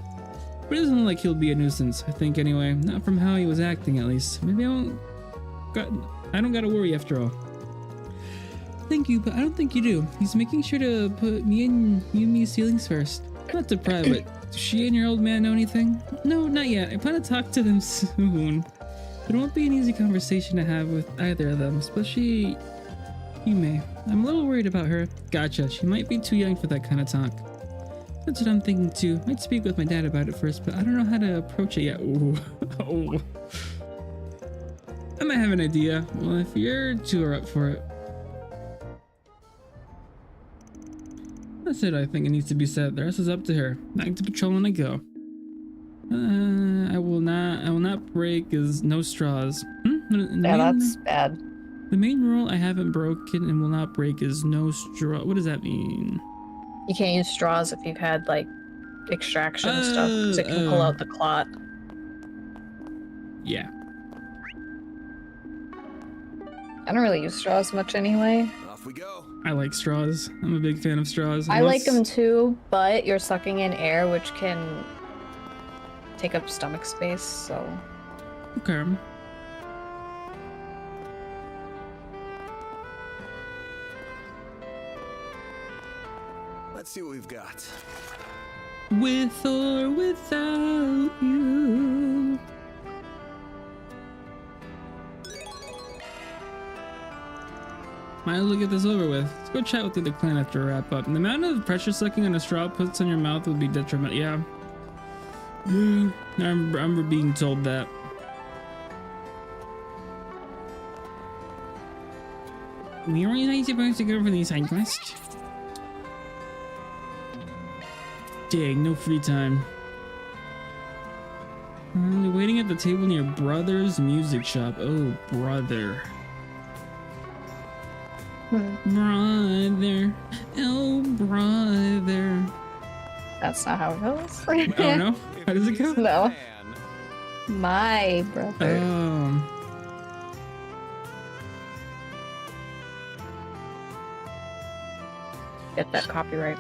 But it doesn't look like he'll be a nuisance, I think anyway. Not from how he was acting, at least. Maybe I don't gotta worry after all. Thank you, but I don't think you do. He's making sure to put me and Yumi's feelings first. Not to pry, but does she and your old man know anything? No, not yet. I plan to talk to them soon. It won't be an easy conversation to have with either of them, especially Yume. I'm a little worried about her. Gotcha. She might be too young for that kind of talk. That's what I'm thinking too. Might speak with my dad about it first, but I don't know how to approach it yet. Ooh. Oh. I might have an idea. Well, if you're two are up for it. That's it, I think it needs to be said. The rest is up to her. Back to patrol when I go. I will not break is no straws. Yeah, that's bad. The main rule I haven't broken and will not break is no straw. What does that mean? You can't use straws if you've had like extraction stuff, because it can pull out the clot. Yeah. I don't really use straws much anyway. Off we go. I like straws. I'm a big fan of straws. I like them too, but you're sucking in air, which can take up stomach space, so... Okay. Let's see what we've got. With or without you. Might as well get this over with. Let's go chat with the other clan after we wrap up. And the amount of pressure sucking on a straw puts on your mouth would be detrimental. Yeah. I remember being told that. We are not supposed to go for these side quests. Dang, no free time. Waiting at the table near Brother's music shop. Oh, brother. Brother. Oh, brother. That's not how it goes. Oh, no? How does it go? No. My brother. Oh. Get that copyright.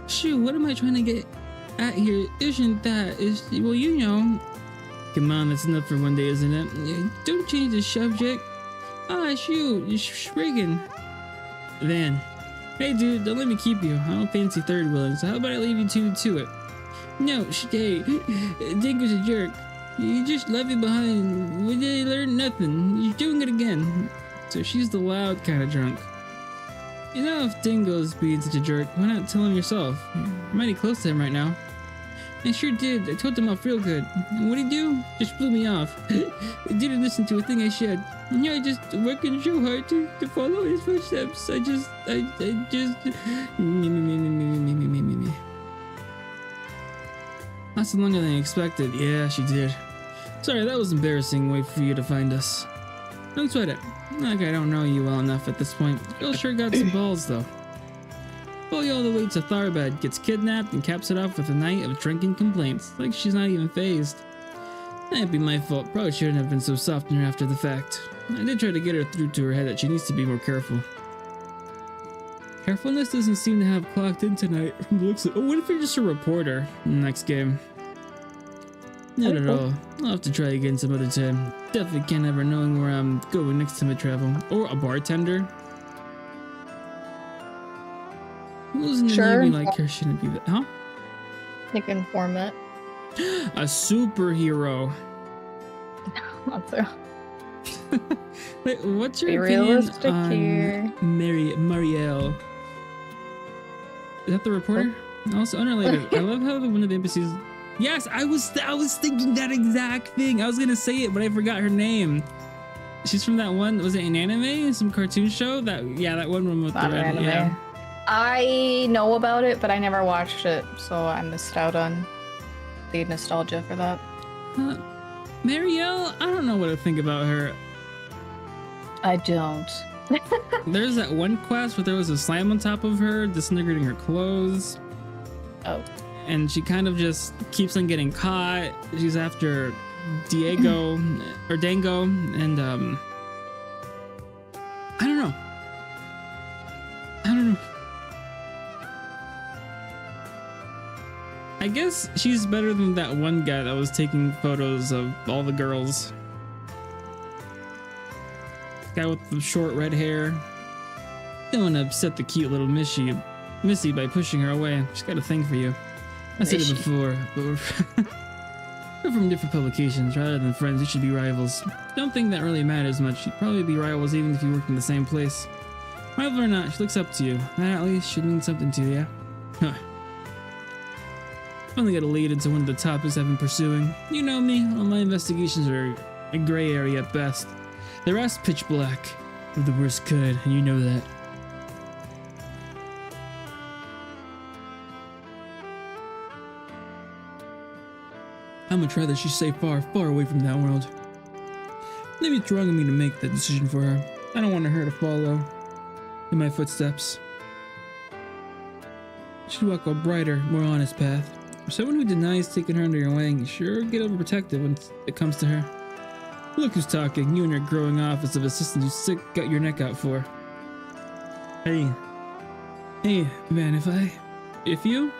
Shoot, what am I trying to get at here? Isn't that well, you know. Come on, that's enough for one day, isn't it? Don't change the subject. Ah, shoot, you're friggin'. Van. Hey, dude, don't let me keep you. I don't fancy third wheeling, so how about I leave you two to it? No, stay. Dingo's a jerk. You just left me behind. We didn't learn nothing. You're doing it again. So she's the loud kind of drunk. You know, if Dingo's being such a jerk, why not tell him yourself? You're mighty close to him right now. I sure did. I told him off real good. And what'd he do? Just blew me off. I didn't listen to a thing I said. Yeah, I just working so hard to follow his footsteps. I just me. Lasted longer than I expected. Yeah, she did. Sorry, that was embarrassing. Wait for you to find us. Don't sweat it. Like I don't know you well enough at this point. Girl sure got some balls though. Follow you all the way to Tharbad, gets kidnapped, and caps it off with a night of drinking complaints. Like she's not even phased. That'd be my fault. Probably shouldn't have been so soft on her after the fact. I did try to get her through to her head that she needs to be more careful. Carefulness doesn't seem to have clocked in tonight from the looks of— oh, what if you're just a reporter in the next game? Not at all. I'll have to try again some other time. Definitely can't ever knowing where I'm going next time I travel. Or a bartender. Who's in the Navy like her shouldn't be that? Huh? Like informant. A superhero. Not so. Wait, what's your Be opinion realistic on here. Marielle? Is that the reporter? Also unrelated. I love how one of the embassies— yes, I was thinking that exact thing. I was gonna say it, but I forgot her name. She's from that one. Was it an anime? Some cartoon show? That one one with Not the red. anime. Yeah. I know about it, but I never watched it, so I missed out on the nostalgia for that. Marielle, I don't know what to think about her. I don't. There's that one quest where there was a slam on top of her, disintegrating her clothes. Oh. And she kind of just keeps on getting caught. She's after Dango, and I don't know. I guess she's better than that one guy that was taking photos of all the girls. Guy with the short red hair. Don't want to upset the cute little Missy by pushing her away. She's got a thing for you. I said it before, but we're from different publications. Rather than friends, we should be rivals. Don't think that really matters much. You'd probably be rivals even if you worked in the same place. Rival or not, she looks up to you. That at least should mean something to you, yeah? Huh. Finally got a lead into one of the topics I've been pursuing. You know me, all my investigations are a gray area at best. The rest pitch black, of the worst kind, and you know that. I'm gonna try that she's safe far, far away from that world. Maybe it's wrong of me to make that decision for her. I don't want her to follow in my footsteps. She'd walk a brighter, more honest path. For someone who denies taking her under your wing, you sure get overprotective when it comes to her. Look who's talking, you and your growing office of assistant you sick got your neck out for. Hey, man, if you?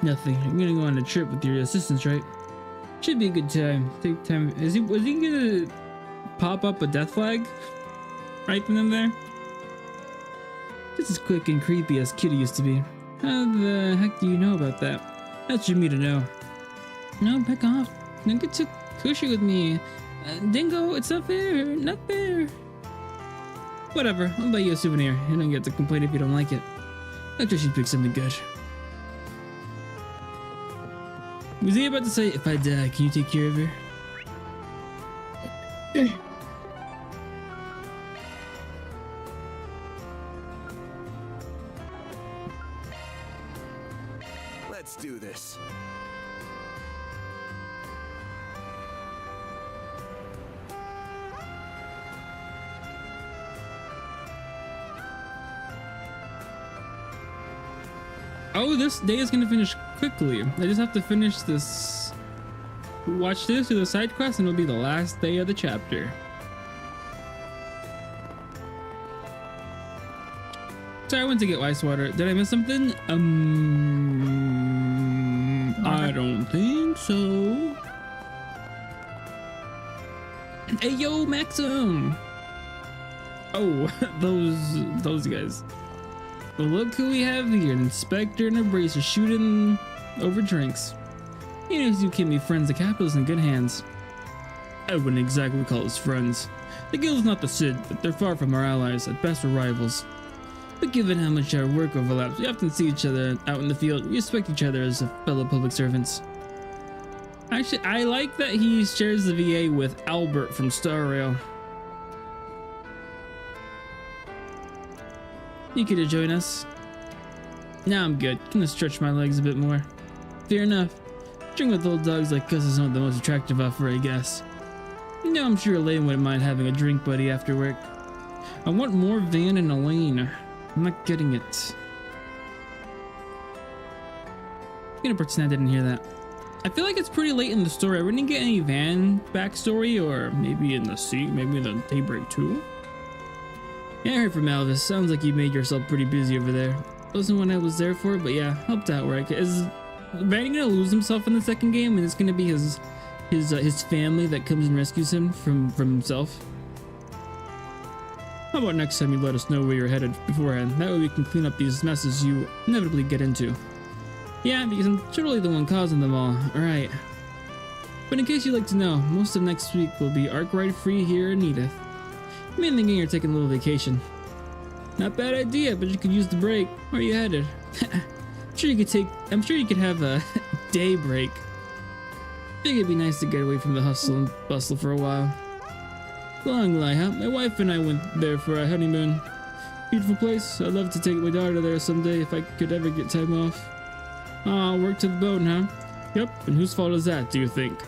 Nothing. You're gonna go on a trip with your assistants, right? Should be a good time. Take time. Was he gonna pop up a death flag? Right from them there? Just as quick and creepy as Kitty used to be. How the heck do you know about that? That's for me to know. No, back off. Don't get too cushy with me. Dingo, it's not fair. Not fair. Whatever, I'll buy you a souvenir. You don't get to complain if you don't like it. After she picked something good. Was he about to say, if I die, can you take care of her? Let's do this. Oh, this day is gonna finish quickly. I just have to finish this. Watch this, do the side quest, and it'll be the last day of the chapter. Sorry, I went to get ice water. Did I miss something? I don't think so. Hey, yo, Maxim! Oh, those guys. But look who we have here, an inspector and a bracer shooting over drinks. You know, you can be friends, the capital is in good hands. I wouldn't exactly call us friends. The guild's not the Cid, but they're far from our allies, at best we're rivals. But given how much our work overlaps, we often see each other out in the field. We respect each other as fellow public servants. Actually, I like that he shares the VA with Albert from Star Rail. You could join us. Nah, I'm good. Gonna stretch my legs a bit more. Fair enough. Drink with old dogs like us is not the most attractive offer, I guess. You know, I'm sure Elaine wouldn't mind having a drink buddy after work. I want more Van and Elaine. I'm not getting it. I'm gonna pretend I didn't hear that. I feel like it's pretty late in the story. I didn't get any Van backstory, or maybe in the sea, maybe in the Daybreak 2. Yeah, I heard from Alvis. Sounds like you made yourself pretty busy over there. Wasn't what I was there for, but yeah, helped out where I could. Is Vanny gonna lose himself in the second game, and it's gonna be his family that comes and rescues him from himself? How about next time you let us know where you're headed beforehand? That way we can clean up these messes you inevitably get into. Yeah, because I'm totally the one causing them all. Alright. But in case you'd like to know, most of next week will be arc ride free here in Edith. I'm thinking you're taking a little vacation. Not bad idea, but you could use the break. Where are you headed? I'm sure you could have a day break. I think it'd be nice to get away from the hustle and bustle for a while. Long lie, huh? My wife and I went there for a honeymoon. Beautiful place. I'd love to take my daughter there someday if I could ever get time off. Aw, work to the bone, huh? Yep, and whose fault is that, do you think?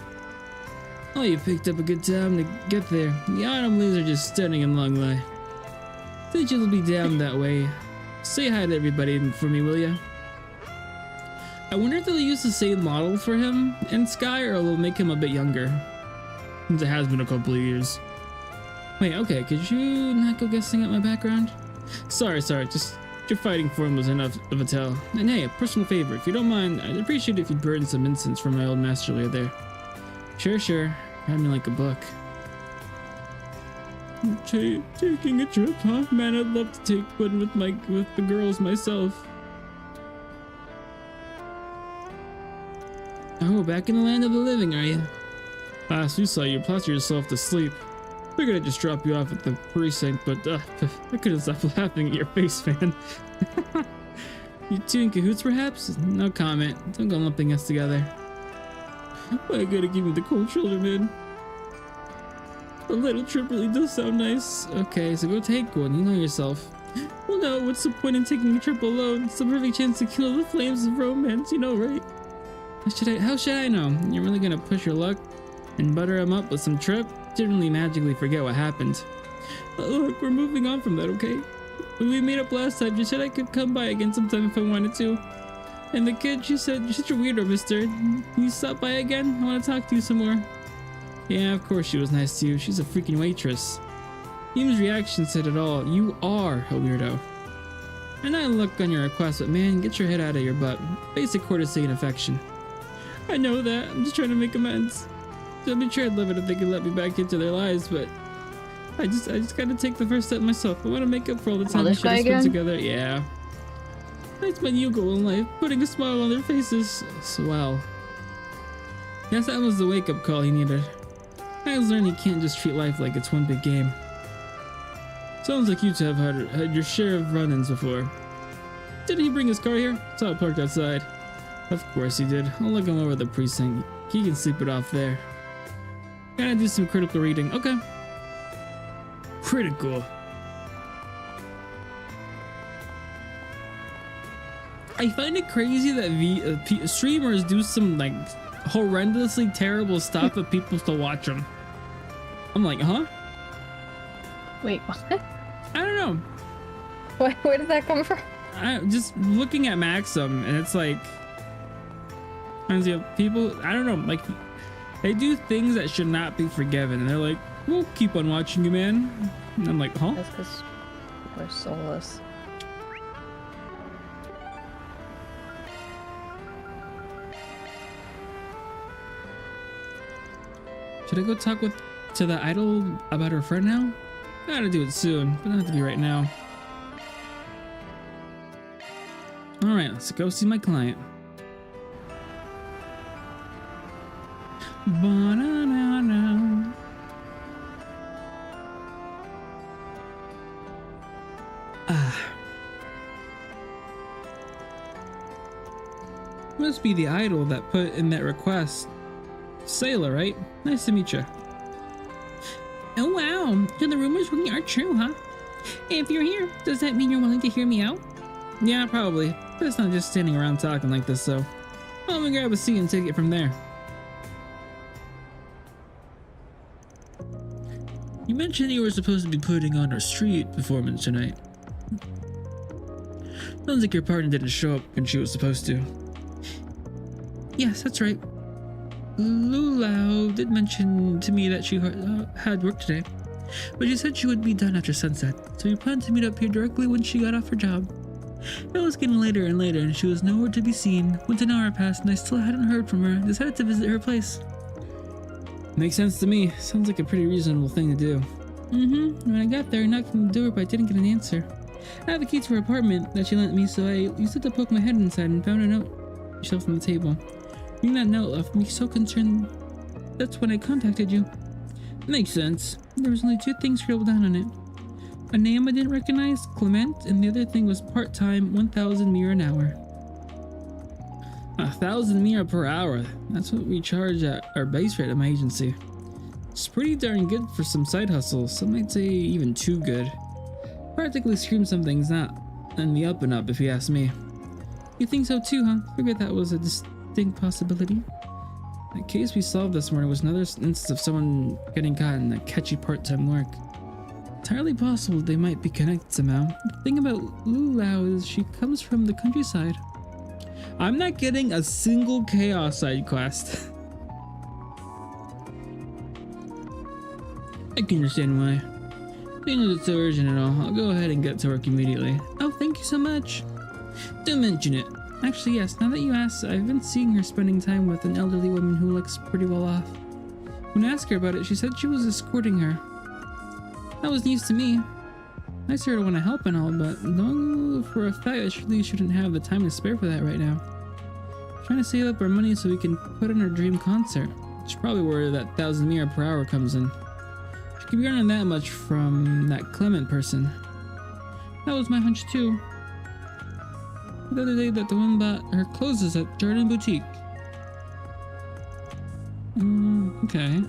Oh, you picked up a good time to get there. The autumn leaves are just stunning in Long Lie. Think you'll be down that way. Say hi to everybody for me, will ya? I wonder if they'll use the same model for him in Sky, or they'll make him a bit younger. Since it has been a couple of years. Wait, okay, could you not go guessing at my background? Sorry, just your fighting form was enough of a tell. And hey, a personal favor, if you don't mind, I'd appreciate it if you'd burn some incense from my old master layer there. Sure. Read me like a book. Taking a trip, huh? Man, I'd love to take one with the girls myself. Oh, back in the land of the living, are you? Last we saw you plaster yourself to sleep. Figured I'd just drop you off at the precinct, but I couldn't stop laughing at your face, man. You two in cahoots, perhaps? No comment. Don't go lumping us together. Why you gotta give me the cold shoulder, man? A little trip really does sound nice. Okay, so go take one. You know yourself. Well, no, what's the point in taking a trip alone? It's the perfect chance to kill the flames of romance, you know, right? How should I know? You're really gonna push your luck and butter him up with some trip? Didn't really magically forget what happened. Look, we're moving on from that, okay? When we made up last time, you said I could come by again sometime if I wanted to. And the kid, she said, you're such a weirdo, mister. Can you stop by again? I want to talk to you some more. Yeah, of course she was nice to you. She's a freaking waitress. Yim's reaction said it all. You are a weirdo. And I look on your request, but man, get your head out of your butt. Basic courtesy and affection. I know that. I'm just trying to make amends. I'd be sure I'd love it if they could let me back into their lives, but I just gotta take the first step myself. I want to make up for all the time we this should have guy spent again? together. Yeah. That's my new goal in life, putting a smile on their faces. Swell. Guess that was the wake-up call he needed. I was learning you can't just treat life like it's one big game. Sounds like you two have had your share of run-ins before. Didn't he bring his car here? Saw it parked outside. Of course he did. I'll look him over the precinct. He can sleep it off there. Gotta do some critical reading. Okay. Critical. I find it crazy that streamers do some like horrendously terrible stuff but people still watch them. I'm like, huh? Wait, what? I don't know. Where did that come from? I'm just looking at Maxim and it's like, people, I don't know, like they do things that should not be forgiven and they're like, we'll keep on watching you, man. And I'm like, huh? That's because people are soulless. Should I go talk to the idol about her friend now? Gotta do it soon, but not have to be right now. Alright, let's go see my client. Ba-na-na-na. Must be the idol that put in that request. Sailor, right? Nice to meet you. Oh wow, so the rumors really are true, huh? If you're here, does that mean you're willing to hear me out? Yeah, probably. But it's not just standing around talking like this, so let me grab a seat and take it from there. You mentioned you were supposed to be putting on a street performance tonight. Sounds like your partner didn't show up when she was supposed to. Yes, that's right. Lulau did mention to me that she had work today, but she said she would be done after sunset, so we planned to meet up here directly when she got off her job. It was getting later and later, and she was nowhere to be seen. Once an hour passed and I still hadn't heard from her, decided to visit her place. Makes sense to me. Sounds like a pretty reasonable thing to do. When I got there, I knocked on the door, but I didn't get an answer. I have a key to her apartment that she lent me, so I used it to poke my head inside and found a note shelf on the table. Reading that note left me so concerned. That's when I contacted you. Makes sense. There was only two things scribbled down on it. A name I didn't recognize, Clement, and the other thing was part-time, 1,000 mira an hour. 1,000 mira per hour. That's what we charge at our base rate at my agency. It's pretty darn good for some side hustles. Some might say even too good. Practically screams something's not on the up and up if you ask me. You think so too, huh? Figured that was a distinct possibility. The case we solved this morning was another instance of someone getting caught in a catchy part-time work. Entirely possible they might be connected somehow. The thing about Lulau is she comes from the countryside. I'm not getting a single chaos side quest. I can understand why. Being that it's so urgent and all, I'll go ahead and get to work immediately. Oh, thank you so much. Don't mention it. Actually, yes, now that you ask, I've been seeing her spending time with an elderly woman who looks pretty well off. When I asked her about it, she said she was escorting her. That was news to me. I sort of want to help and all, but knowing for a fact that she really shouldn't have the time to spare for that right now. Trying to save up our money so we can put on our dream concert. Which is probably where that 1,000 mira per hour comes in. She could be earning that much from that Clement person. That was my hunch too. The other day that the one bought her clothes at Jardin Boutique. Okay.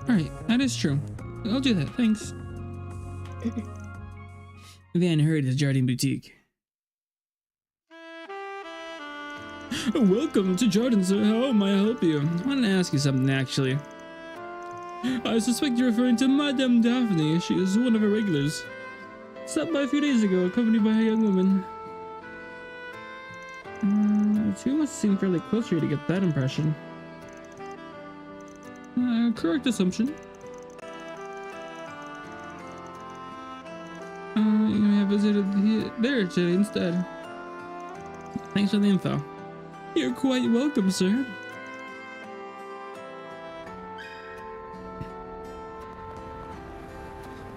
Alright, that is true. I'll do that, thanks. Van hurried to Jardin Boutique. Welcome to Jardin, sir. How may I help you? I wanted to ask you something, actually. I suspect you're referring to Madame Daphne. She is one of our regulars. Stopped by a few days ago, accompanied by a young woman. The two must seem fairly close here to get that impression. Correct assumption. You may have visited there today instead. Thanks for the info. You're quite welcome, sir.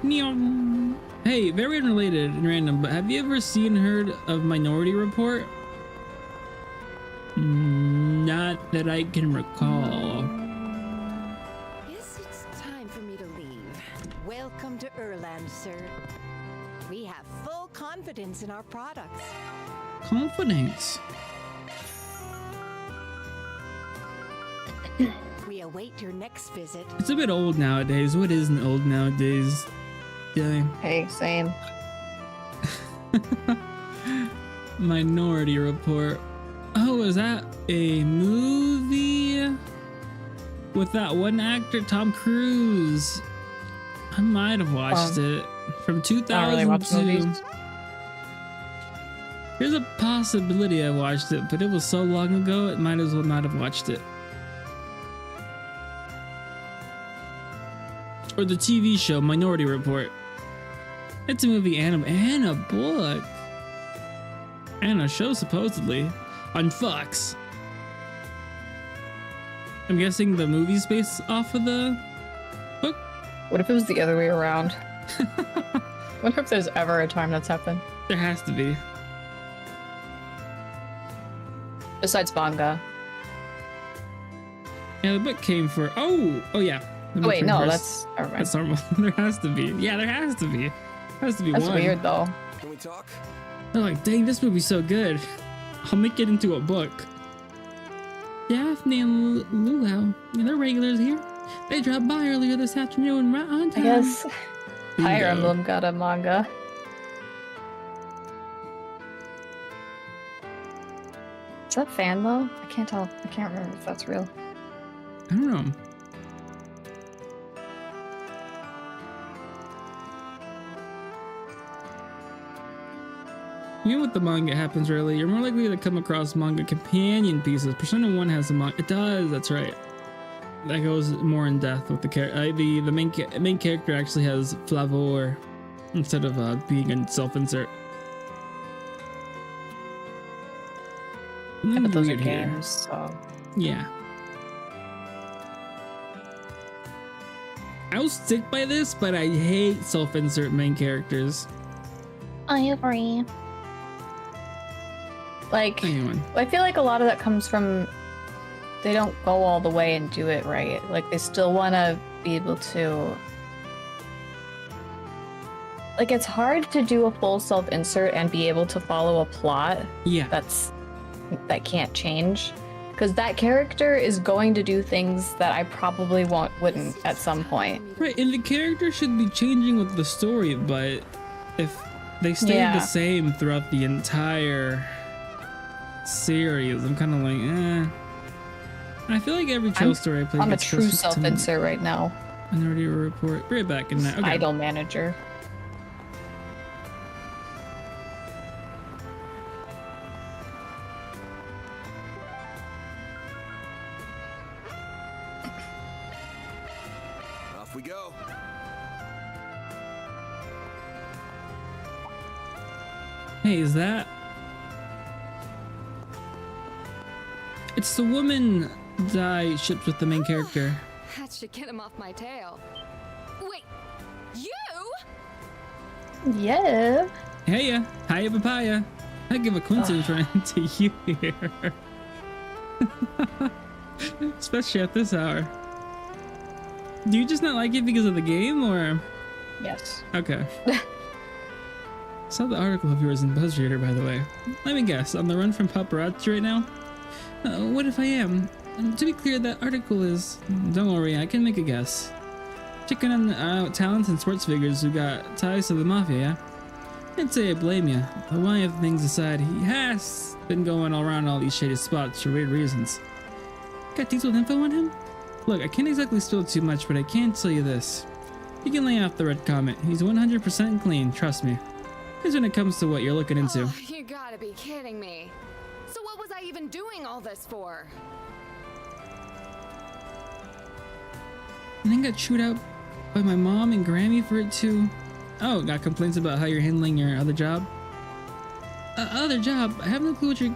Neon. Hey, very unrelated and random, but have you ever seen and heard of Minority Report? Not that I can recall. Guess it's time for me to leave. Welcome to Erland, sir. We have full confidence in our products. Confidence. We await your next visit. It's a bit old nowadays. What isn't old nowadays? Yeah. Hey, same. Minority Report. Oh, is that a movie with that one actor, Tom Cruise? I might have watched it from 2002. There's a possibility I watched it, but it was so long ago, it might as well not have watched it. Or the TV show Minority Report. It's a movie and a book. And a show, supposedly. On Fox. I'm guessing the movie's based off of the book? What if it was the other way around? Wonder if there's ever a time that's happened. There has to be. Besides manga. Yeah, the book came for... Oh yeah. The Oh book wait, came no, first. that's... Never mind. That's normal. There has to be. Yeah, there has to be. Has to be That's one. weird, though. Can we talk? They're like, dang, this movie's so good. I'll make it into a book. Daphne and Lulau, they're regulars here. They dropped by earlier this afternoon right on I time. guess Fire Bingo. Emblem got a manga. Is that fan, though? I can't tell. I can't remember if that's real. I don't know. Even with the manga happens rarely, you're more likely to come across manga companion pieces. Persona 1 has a manga. It does, that's right. That goes more in depth with the character. The main character actually has flavor instead of being a self-insert. Yeah, but those are Weird here. games, so... Yeah. I'll stick by this, but I hate self-insert main characters. I agree. Like, Anyone. I feel like a lot of that comes from they don't go all the way and do it right. Like, they still want to be able to... Like, it's hard to do a full self-insert and be able to follow a plot Yeah. that can't change. Because that character is going to do things that I probably wouldn't at some point. Right, and the character should be changing with the story, but if they stay Yeah. the same throughout the entire series, I'm kind of like, eh. I feel like every chill story I play I'm a gets true closer to self-insert right now. Minority Report. Be right back in that. Okay. Idol manager. Off we go. Hey, is that? It's the woman Dai ships with the main character. That should get him off my tail. Wait, you? Yeah. Heya, hiya papaya. I give a coincidence run into you here. Especially at this hour. Do you just not like it because of the game, or? Yes. Okay. Saw the article of yours in BuzzReader, by the way. Let me guess, on the run from paparazzi right now? What if I am? To be clear, that article is... Don't worry, I can make a guess. Checking on talents and sports figures who got ties to the mafia, yeah? I'd say I blame you. But why have things aside, he has been going all around all these shady spots for weird reasons. Got detailed info on him? Look, I can't exactly spill too much, but I can tell you this. You can lay off the red comment. He's 100% clean, trust me. Here's when it comes to what you're looking into. Oh, you gotta be kidding me. So what was I even doing all this for? And then got chewed out by my mom and Grammy for it too. Oh, got complaints about how you're handling your other job? other job. I have no clue what you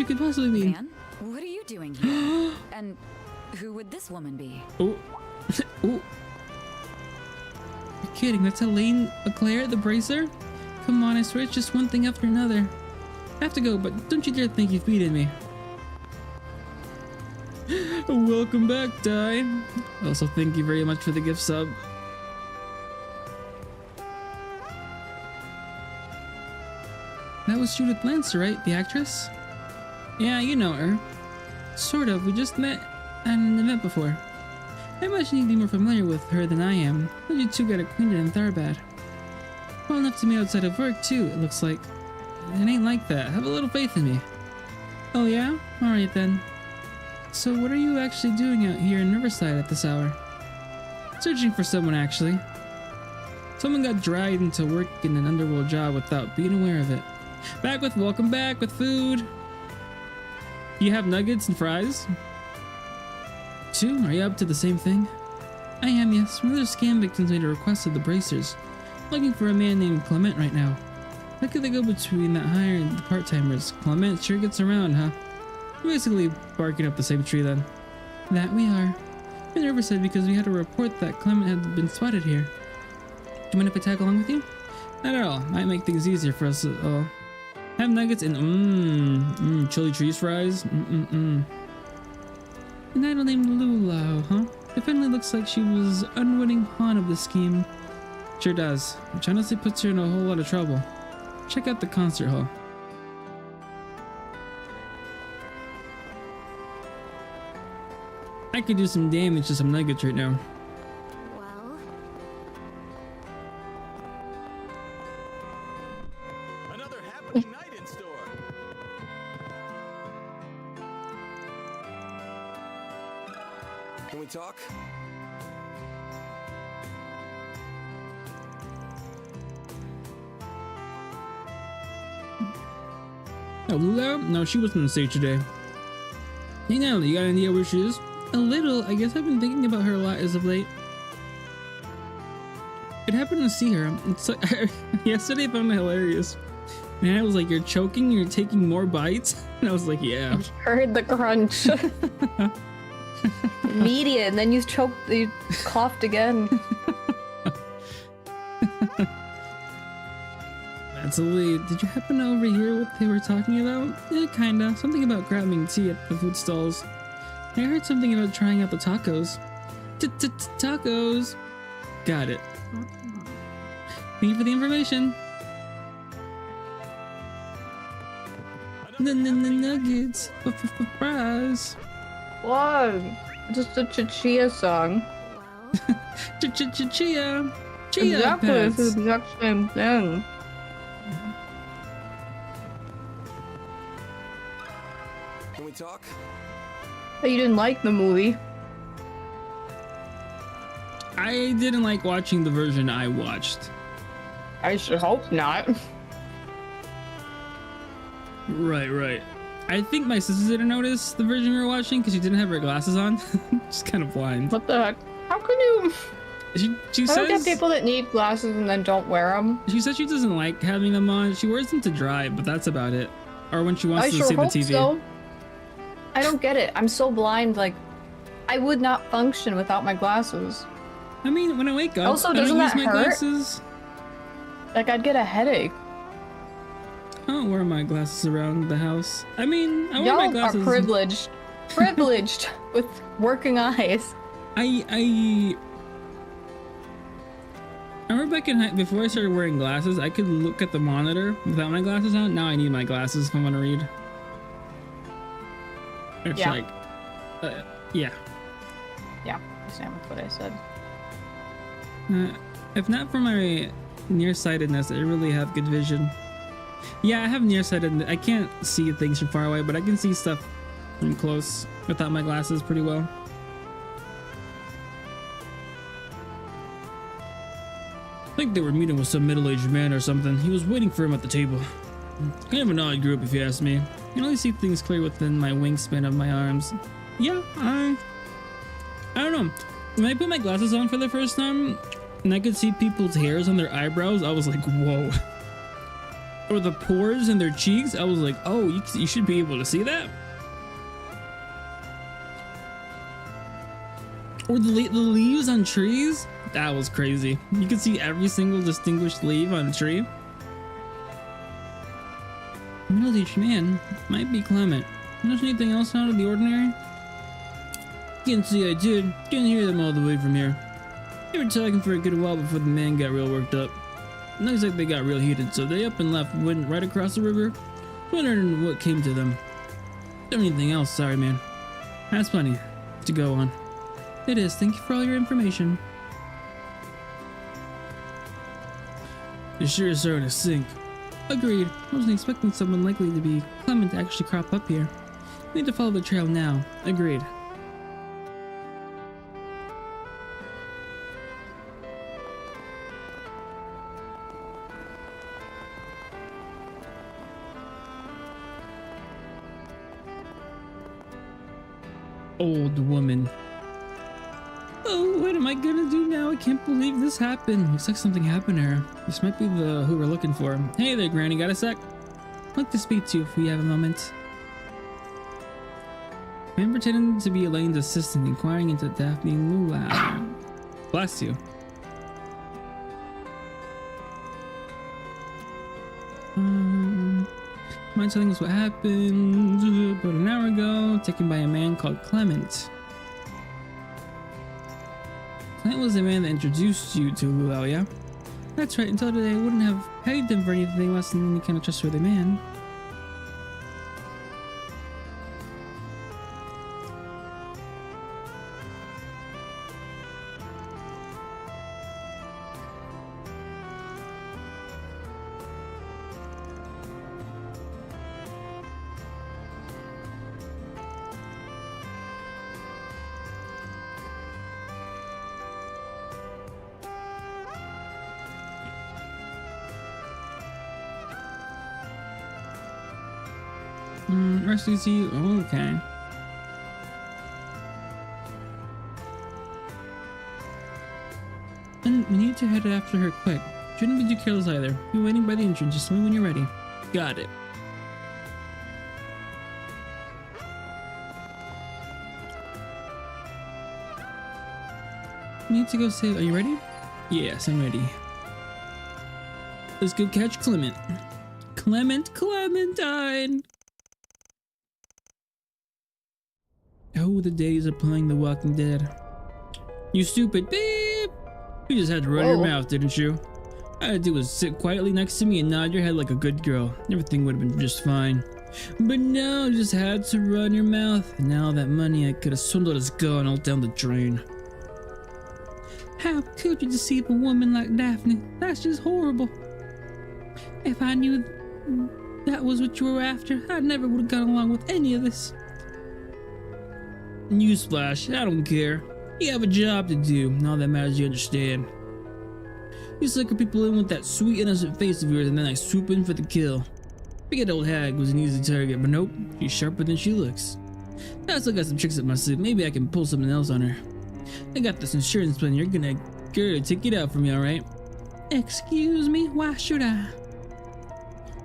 could possibly mean. Man, what are you doing here? And who would this woman be? Oh. Oh. You're kidding. That's Elaine Eclair, the bracer? Come on, I swear it's just one thing after another. I have to go, but don't you dare think you've beaten me. Welcome back, Di. Also, thank you very much for the gift sub. That was Judith Lancer, right? The actress? Yeah, you know her. Sort of. We just met at an event before. I imagine you'd be more familiar with her than I am. But you two got acquainted in Tharbad. Well enough to me outside of work, too, it looks like. It ain't like that. Have a little faith in me. Oh, yeah? Alright then. So what are you actually doing out here in Riverside at this hour? Searching for someone, actually. Someone got dragged into work in an underworld job without being aware of it. Welcome back with food. You have nuggets and fries? 2? Are you up to the same thing? I am, yes. One of their scam victims made a request of the bracers. Looking for a man named Clement right now. How could they go between that hire and the part-timers? Clement sure gets around, huh? We're basically barking up the same tree then. That we are. We're in Riverside because we had a report that Clement had been spotted here. Do you mind if I tag along with you? Not at all. Might make things easier for us all. Have nuggets and chili cheese fries. An idol named Lulao, huh? It finally looks like she was unwitting pawn of the scheme. Sure does, which honestly puts her in a whole lot of trouble. Check out the concert hall. I could do some damage to some nuggets right now. Well, Another happening night in store. Can we talk? Oh, Lula? No, she wasn't on stage today. Hey Natalie, you got any idea where she is? A little. I guess I've been thinking about her a lot as of late. It happened to see her. It's like, yesterday I found it hilarious. And I was like, you're choking, you're taking more bites? And I was like, yeah. Heard the crunch. Immediate, and then you coughed again. That's a lead. Did you happen to overhear what they were talking about? Yeah, kinda. Something about grabbing tea at the food stalls. I heard something about trying out the tacos. Tacos! Got it. Thank you for the information. Nuggets. Fries. Whoa! Just a Chia song. well, Chia. Exactly, Pets. it's the exact same thing. Can we talk? But you didn't like the movie. I didn't like watching the version I watched. I should hope not. Right. I think my sister didn't notice the version we were watching because she didn't have her glasses on. She's kind of blind. What the heck? How can you? She I don't get says people that need glasses and then don't wear them. she says she doesn't like having them on. She wears them to drive, but that's about it. Or when she wants I to sure see the hope TV. so. I don't get it. I'm so blind. Like, I would not function without my glasses. I mean, when I wake up, Also, I don't doesn't use that my hurt? glasses. Like, I'd get a headache. I don't wear my glasses around the house. I mean, I wear Y'all my are glasses. privileged with working eyes. I remember back in before I started wearing glasses, I could look at the monitor without my glasses on. Now I need my glasses if I want to read. It's Yeah. like, yeah. Yeah, I stand with what I said. If not for my nearsightedness, I really have good vision. Yeah, I have nearsightedness. I can't see things from far away, but I can see stuff from close without my glasses pretty well. I think they were meeting with some middle-aged man or something. He was waiting for him at the table. Kind of an odd group, if you ask me. I can only see things clear within my wingspan of my arms. Yeah, I don't know. When I put my glasses on for the first time, and I could see people's hairs on their eyebrows, I was like, whoa. or the pores in their cheeks. I was like, oh, you should be able to see that. Or the leaves on trees. That was crazy. You could see every single distinguished leaf on a tree. Middle-aged man might be Clement. Notice anything else out of the ordinary? Can't see I did. Can't hear them all the way from here. They were talking for a good while before the man got real worked up. Looks like they got real heated, so they up and left, went right across the river, wondering what came to them. Don't anything else, sorry man. That's plenty to go on. It is. Thank you for all your information. It sure is starting to sink. Agreed. I wasn't expecting someone likely to be Clement to actually crop up here. We need to follow the trail now. Agreed. Old woman. Oh, what am I gonna do now? I can't believe this happened. Looks like something happened to her. This might be the who we're looking for. Hey there, Granny. Got a sec? I'd like to speak to you if we have a moment. Man pretending to be Elaine's assistant, inquiring into Daphne Lulau. Bless you. Mind telling us what happened about an hour ago, taken by a man called Clement. Clement was the man that introduced you to Lulau, yeah? That's right, until today I wouldn't have paid him for anything less than any kind of trustworthy man. RCC, okay. And we need to head after her quick. Shouldn't be too careless either. Be waiting by the entrance, just swing when you're ready. Got it. We need to go save. Are you ready? Yes, I'm ready. Let's go catch Clement. Clementine! Oh, the days of playing The Walking Dead. You stupid beep! You just had to run your mouth, didn't you? All I had to do was sit quietly next to me and nod your head like a good girl. Everything would have been just fine. But no, you just had to run your mouth. And now that money I could have swindled is gone all down the drain. How could you deceive a woman like Daphne? That's just horrible. If I knew that was what you were after, I never would have gone along with any of this. Newsflash, I don't care. You have a job to do, and all that matters you understand. You sucker people in with that sweet innocent face of yours and then I swoop in for the kill. Big old hag was an easy target, but nope, she's sharper than she looks. I still got some tricks up my sleeve, maybe I can pull something else on her. I got this insurance plan, you're gonna take it out for me, alright? Excuse me, why should I?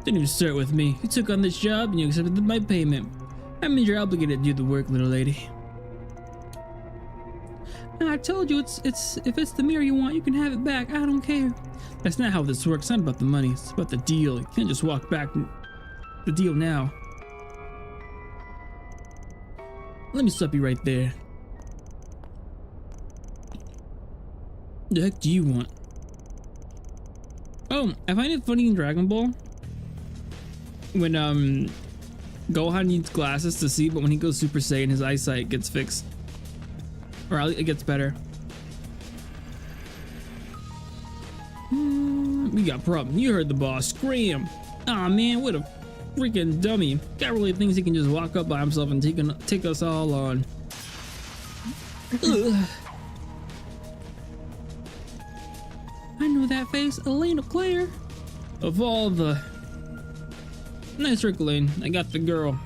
Didn't even start with me. You took on this job and you accepted my payment. That means you're obligated to do the work, little lady. I told you if it's the mirror you want, you can have it back. I don't care. That's not how this works. It's not about the money. It's about the deal. You can't just walk back the deal now. Let me stop you right there. The heck do you want? Oh, I find it funny in Dragon Ball when Gohan needs glasses to see, but when he goes Super Saiyan, his eyesight gets fixed. Or it gets better. We got a problem. You heard the boss. Scram! Aw man, what a freaking dummy. Guy really thinks he can just walk up by himself and take us all on. Ugh. I know that face. Elena Claire. Of all the... Nice trick, Elaine. I got the girl.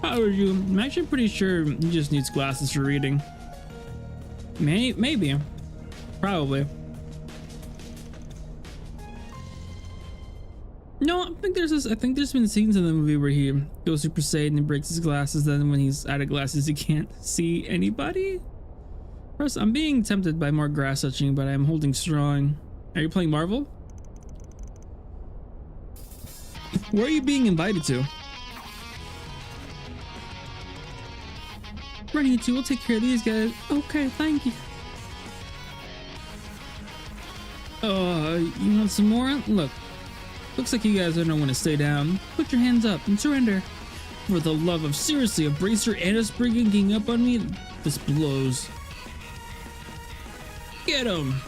How are you? I'm actually pretty sure he just needs glasses for reading. Maybe. Probably. I think there's been scenes in the movie where he goes Super Saiyan and breaks his glasses. Then when he's out of glasses, he can't see anybody. First, I'm being tempted by more grass touching, but I'm holding strong. Are you playing Marvel? Where are you being invited to? Running into, we'll take care of these guys. Okay, thank you. You want some more? Look, looks like you guys don't want to stay down. Put your hands up and surrender. For the love of seriously, a bracer and a spring gang up on me? This blows. Get him!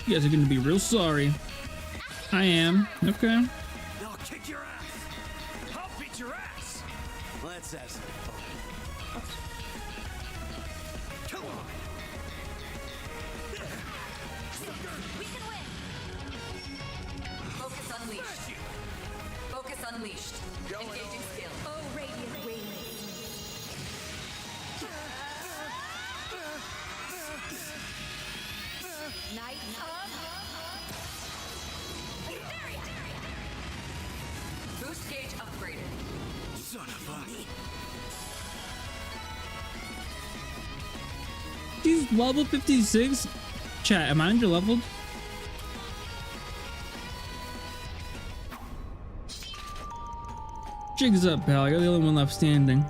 You guys are gonna be real sorry. I am. Okay. I'll kick your ass. I'll beat your ass. Let's have some fun. Come on. We can win. Focus unleashed. Focus unleashed. Engaging skill. Oh, radiant wings. Night up. Boost gauge upgraded. Son of a... He's level 56? Chat, am I under leveled? Jigs up, pal. You're the only one left standing.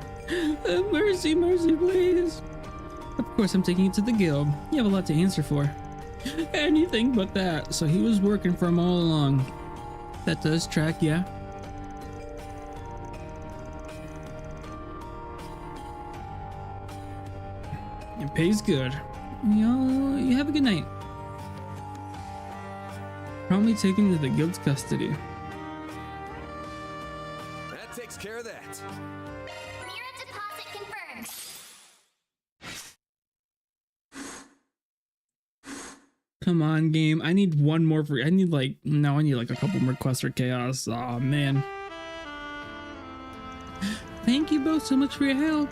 Mercy, mercy, please. Of course, I'm taking you to the guild. You have a lot to answer for. Anything but that. So he was working for him all along. That does track, yeah. It pays good. You have a good night. Probably taken to the guild's custody. That takes care of that. Mirror deposit confirmed. Come on, game. I need one more for. I need like a couple more quests for chaos. Oh man. Thank you both so much for your help.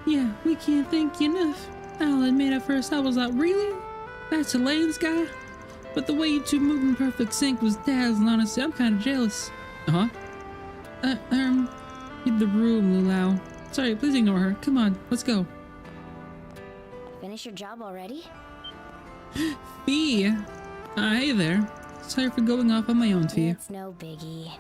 Yeah, we can't thank you enough. I'll admit at first I was like, really? That's Elaine's guy? But the way you two moved in perfect sync was dazzling, honestly. I'm kind of jealous. Huh? Read the room, Lulau. Sorry, please ignore her. Come on, let's go. Finish your job already? Fee! Hey there. Sorry for going off on my own, Fee. It's no biggie.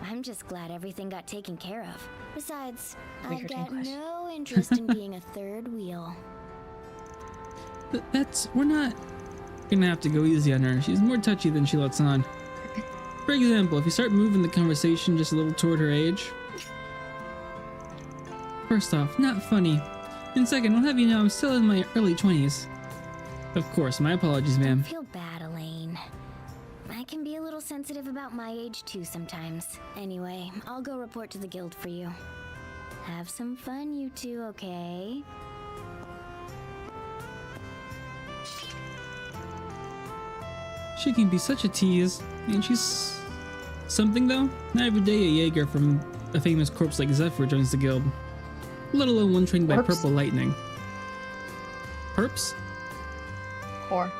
I'm just glad everything got taken care of. Besides, I've got no interest in being a third wheel. We're not gonna have to go easy on her. She's more touchy than she lets on. For example, if you start moving the conversation just a little toward her age. First off, not funny. And second, I'll have you know I'm still in my early 20s. Of course, my apologies, ma'am. I feel bad, Elaine. I can be a little sensitive about my age too sometimes. Anyway, I'll go report to the guild for you. Have some fun, you two, okay? She can be such a tease. And she's something though. Not every day a Jaeger from a famous corpse like Zephyr joins the guild. Let alone one trained by purple lightning. Perps? Core.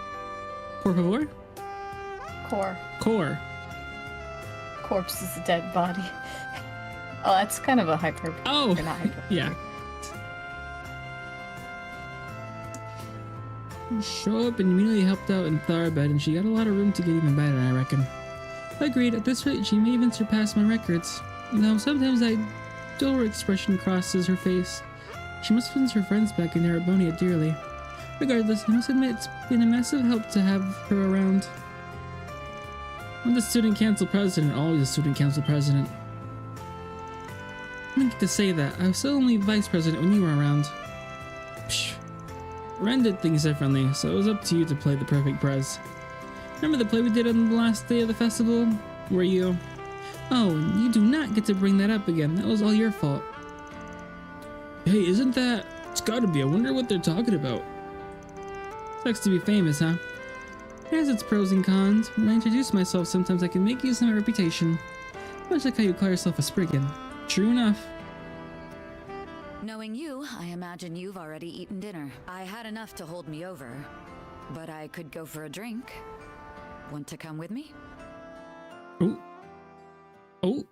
Por favor? Core. Core. Corpse is a dead body. Oh, that's kind of a hyperbole. Oh, Or not hyperbole. yeah. Show up and immediately helped out in Tharbed, and she got a lot of room to get even better, I reckon. Agreed, at this rate, she may even surpass my records. Though sometimes a dull expression crosses her face. She must miss her friends back in Erebonian dearly. Regardless, I must admit it's been a massive help to have her around. I'm the student council president, always a student council president. I didn't get to say that. I was still only vice president when you were around. Psh. Ren did things differently, so it was up to you to play the perfect prez. Remember the play we did on the last day of the festival? Where you... Oh, and you do not get to bring that up again. That was all your fault. Hey, isn't that... It's gotta be. I wonder what they're talking about. Sucks to be famous, huh? It has its pros and cons. When I introduce myself, sometimes I can make use of my reputation. Much like how you call yourself a Spriggan. True enough. Knowing you, I imagine you've already eaten dinner. I had enough to hold me over, but I could go for a drink. Want to come with me? Oh. Oh.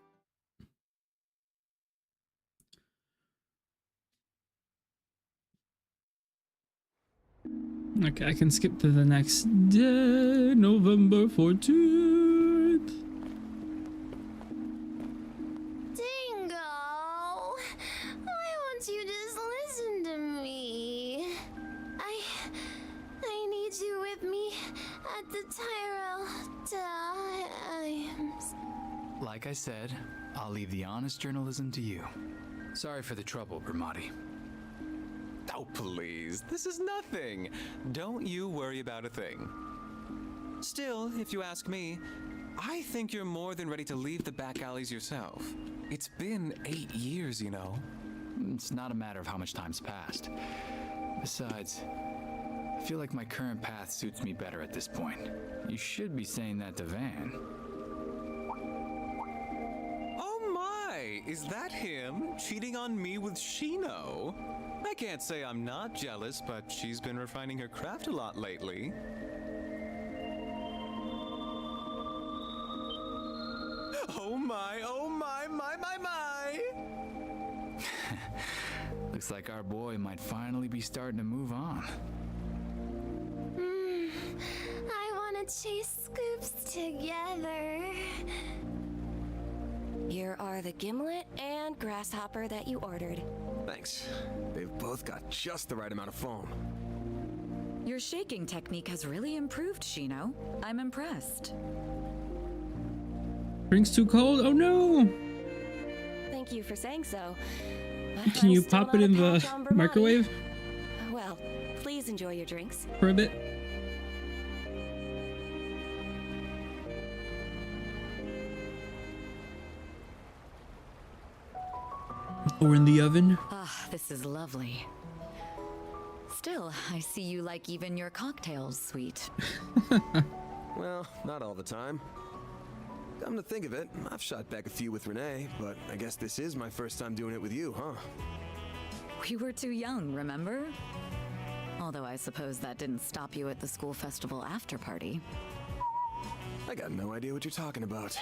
Okay, I can skip to the next day, November 14th. Dingo! Why won't you just listen to me? I need you with me at the Tyrell times. Like I said, I'll leave the honest journalism to you. Sorry for the trouble, Bramati. Oh, please. This is nothing. Don't you worry about a thing. Still, if you ask me, I think you're more than ready to leave the back alleys yourself. It's been 8 years, you know. It's not a matter of how much time's passed. Besides, I feel like my current path suits me better at this point. You should be saying that to Van. Oh my! Is that him? Cheating on me with Shino? I can't say I'm not jealous, but she's been refining her craft a lot lately. Oh my, my! Looks like our boy might finally be starting to move on. I want to chase Scoops together. Here are the gimlet and grasshopper that you ordered. Thanks. They've both got just the right amount of foam. Your shaking technique has really improved, Shino. I'm impressed. Drink's too cold? Oh no! Thank you for saying so. But Can I'm you still pop it not in a the patch on Bramati. microwave Well, please enjoy your drinks. for a bit? Or in the oven? Ah, this is lovely. Still, I see you like even your cocktails sweet. Well, not all the time. Come to think of it, I've shot back a few with Renee, but I guess this is my first time doing it with you, huh? We were too young, remember? Although I suppose that didn't stop you at the school festival after party. I got no idea what you're talking about.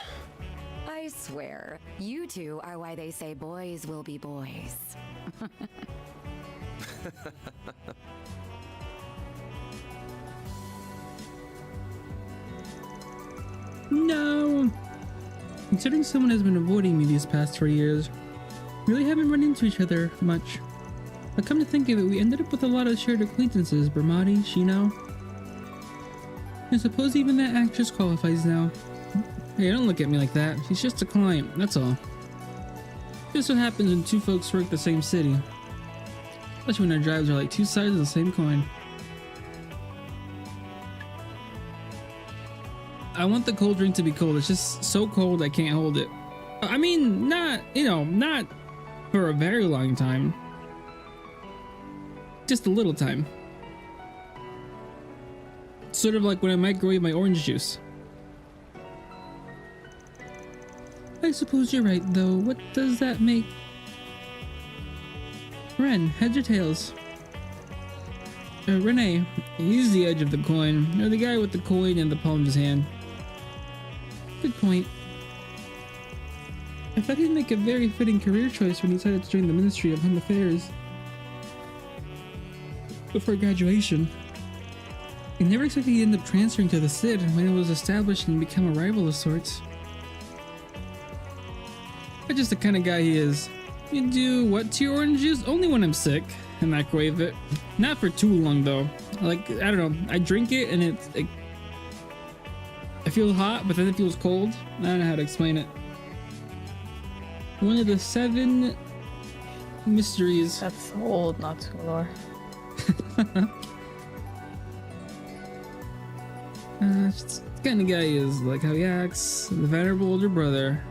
I swear, you two are why they say boys will be boys. No! Considering someone has been avoiding me these past 3 years, we really haven't run into each other much. But come to think of it, we ended up with a lot of shared acquaintances, Bramati, Shino. I suppose even that actress qualifies now. Hey, don't look at me like that. She's just a client, that's all. Just what happens when two folks work the same city. Especially when our drives are like two sides of the same coin. I want the cold drink to be cold. It's just so cold I can't hold it. I mean, not for a very long time. Just a little time. Sort of like when I microwave my orange juice. I suppose you're right, though. What does that make? Ren, heads or tails? Renee, he's the edge of the coin, or the guy with the coin in the palm of his hand. Good point. I thought he'd make a very fitting career choice when he decided to join the Ministry of Home Affairs before graduation. I never expected he'd end up transferring to the Cid when it was established and become a rival of sorts. But just the kind of guy he is. You do what to your orange juice? Only when I'm sick and microwave it. Not for too long though. Like, I don't know. I drink it and it feels hot, but then it feels cold. I don't know how to explain it. One of the 7 mysteries. That's old, not too lore. It's the kind of guy he is, like how he acts, the venerable older brother.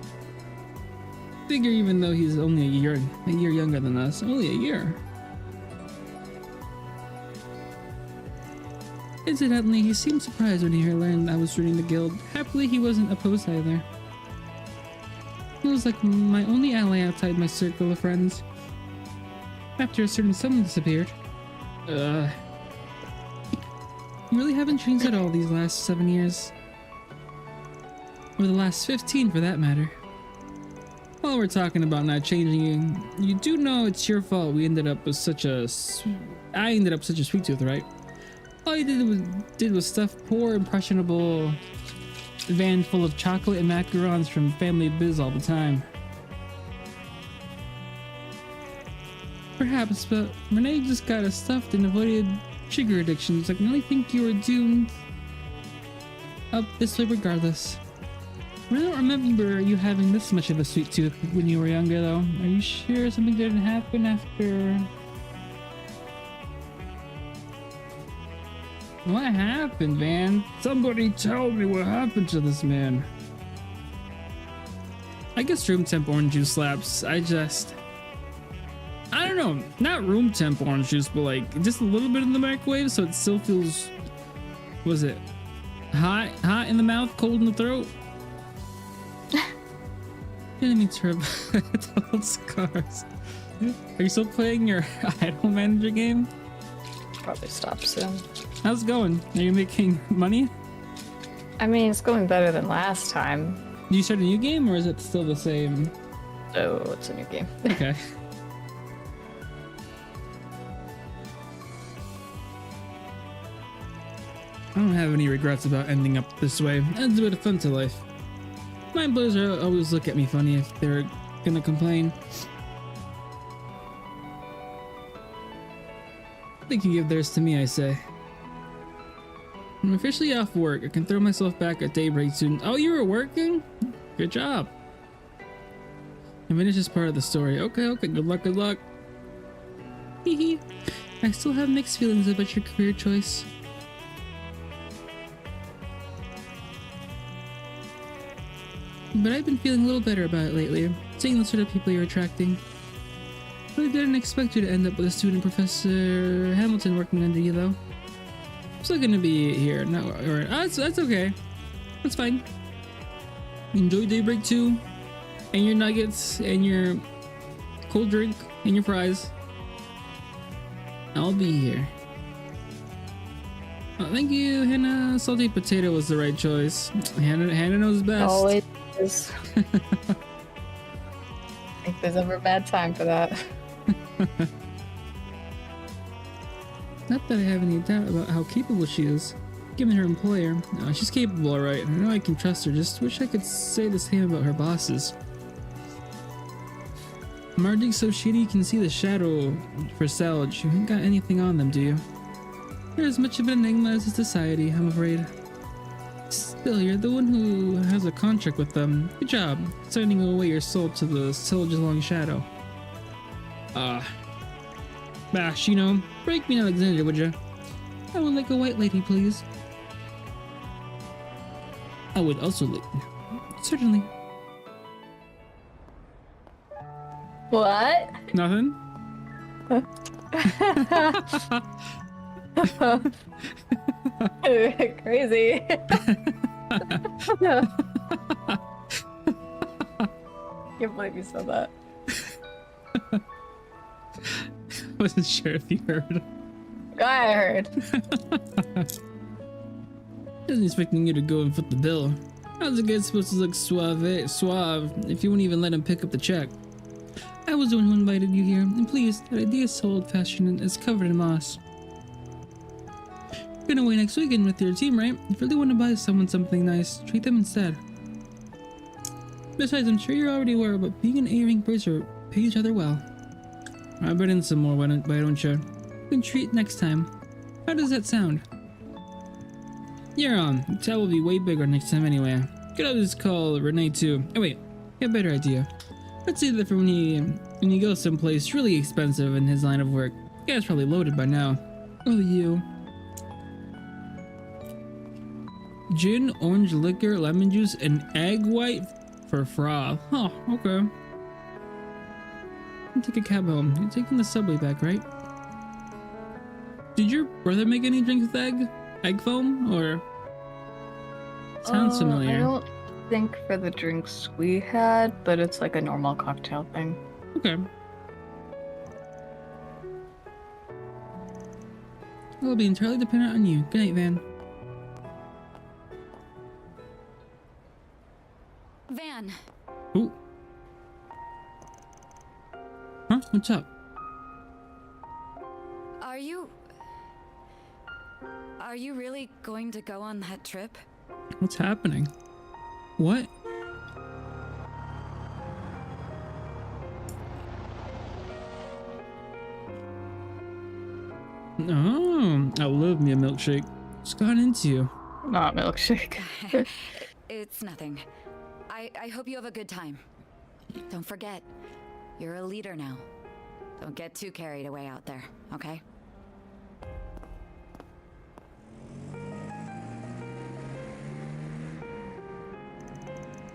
Figure even though he's only a year younger than us, only a year. Incidentally, he seemed surprised when he learned I was joining the guild. Happily, he wasn't opposed either. He was like my only ally outside my circle of friends. After a certain someone disappeared. You really haven't changed at all these last 7 years. Or the last 15 for that matter. While we're talking about not changing you, you do know it's your fault we ended up with such a... I ended up such a sweet tooth, right? All you did was stuff poor, impressionable van full of chocolate and macarons from Family Biz all the time. Perhaps, but Renee just got us stuffed and avoided sugar addictions. I can really think you were doomed up this way regardless. I don't remember you having this much of a sweet tooth when you were younger, though. Are you sure something didn't happen after... What happened, Van? Somebody tell me what happened to this man. I guess room temp orange juice slaps. I don't know. Not room temp orange juice, but like just a little bit in the microwave so it still feels... Was it hot in the mouth, cold in the throat? Enemy turbo total scars. Are you still playing your idle manager game? Probably stop soon. How's it going? Are you making money? I mean, it's going better than last time. Do you start a new game or is it still the same? Oh, it's a new game. Okay. I don't have any regrets about ending up this way. Adds a bit of fun to life. Mind blowers always look at me funny if they're gonna complain. They can give theirs to me, I say. I'm officially off work. I can throw myself back at daybreak soon. Oh, you were working? Good job. And finish this part of the story. Okay, good luck, good luck. Hee. I still have mixed feelings about your career choice. But I've been feeling a little better about it lately, seeing the sort of people you're attracting. Really didn't expect you to end up with a student Professor Hamilton working under you, though. I'm still gonna be here. No, or that's okay. That's fine. Enjoy Daybreak 2, and your nuggets, and your cold drink, and your fries. I'll be here. Oh, thank you, Hannah. Salty potato was the right choice. Hannah knows best. Always is. I think there's ever a bad time for that. Not that I have any doubt about how capable she is. Given her employer, she's capable, alright. I know I can trust her. Just wish I could say the same about her bosses. Mardig's so shitty you can see the shadow for Salge. You ain't got anything on them, do you? You're as much of an enigma as a society, I'm afraid. Still, you're the one who has a contract with them. Good job, signing away your soul to the Salge long shadow. Bash, you know, break me Alexandria, would ya? I would like a white lady, please. I would also like... Certainly. What? Nothing? Crazy. Can't believe you said that. Wasn't sure if you heard. I heard. Isn't expecting you to go and foot the bill. How's a guy supposed to look suave if you won't even let him pick up the check? I was the one who invited you here, and please, that idea is so old-fashioned and it's covered in moss. You're going away next weekend with your team, right? If you really want to buy someone something nice, treat them instead. Besides, I'm sure you're already aware, but being an A-rank bracer pays each other well. I bet in some more, why don't you? You can treat next time. How does that sound? You're on. The tab will be way bigger next time anyway. Could always call Renee too. Oh wait, got a better idea. Let's say that for when you go someplace really expensive in his line of work. The guy's probably loaded by now. Oh, you. Gin, orange liquor, lemon juice, and egg white for froth. Huh, okay. I'll take a cab home. You're taking the subway back, right? Did your brother make any drinks with egg? Egg foam? Or... Sounds familiar. I don't think for the drinks we had, but it's like a normal cocktail thing. Okay. It'll be entirely dependent on you. Good night, Van. Van. Ooh. Are you really going to go on that trip? What's happening? What? Oh, I love me a milkshake. What's got into you? Not milkshake. It's nothing. I hope you have a good time. Don't forget, you're a leader now. Don't get too carried away out there, okay?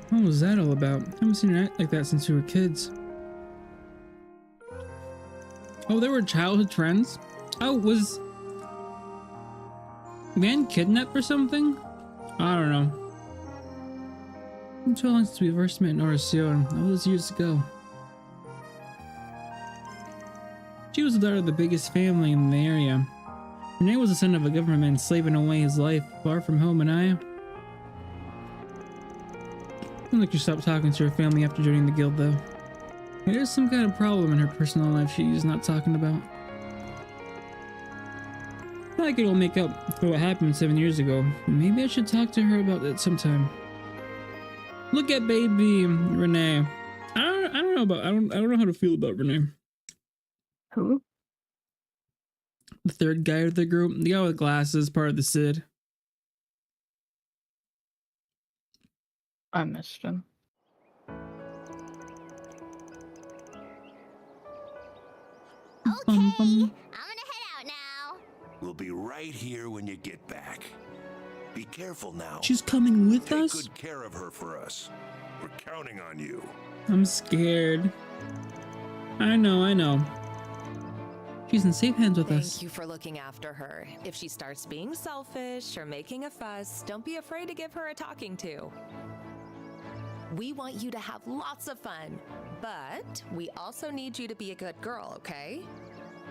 What was that all about? I haven't seen her act like that since we were kids. Oh, they were childhood friends? Oh, was man kidnapped or something? I don't know. It's so long since we first met in Oracion. All those years ago. She was the daughter of the biggest family in the area. Renee was the son of a government man slaving away his life far from home, and I... Seems like you stopped talking to her family after joining the guild, though. There's some kind of problem in her personal life she's not talking about. I could all make up for what happened 7 years ago. Maybe I should talk to her about it sometime. Look at baby Renee. I don't know how to feel about Renee. Who? The third guy of the group, the guy with glasses, part of the Sid. I missed him. Okay, I'm gonna head out now. We'll be right here when you get back. Be careful now. She's coming with us? Take good care of her for us. We're counting on you. I'm scared. I know. She's in safe hands with us. Thank you for looking after her. If she starts being selfish or making a fuss, don't be afraid to give her a talking to. We want you to have lots of fun, but we also need you to be a good girl, okay?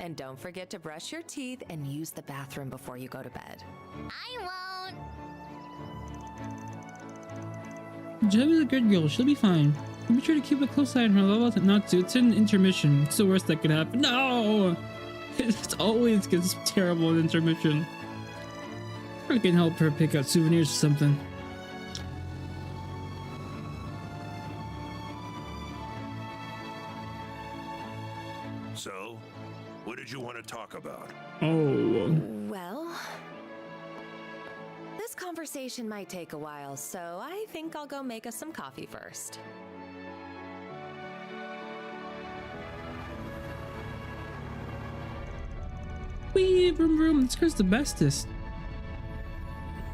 And don't forget to brush your teeth and use the bathroom before you go to bed. I won't. Jeb's a good girl. She'll be fine. Be sure to keep a close eye on her level. Not to. It's an intermission. It's the worst that could happen. No! It always gets terrible in intermission. I can help her pick out souvenirs or something. So, what did you want to talk about? Oh. Well, this conversation might take a while, so I think I'll go make us some coffee first. Wee, vroom vroom. This girl's the bestest.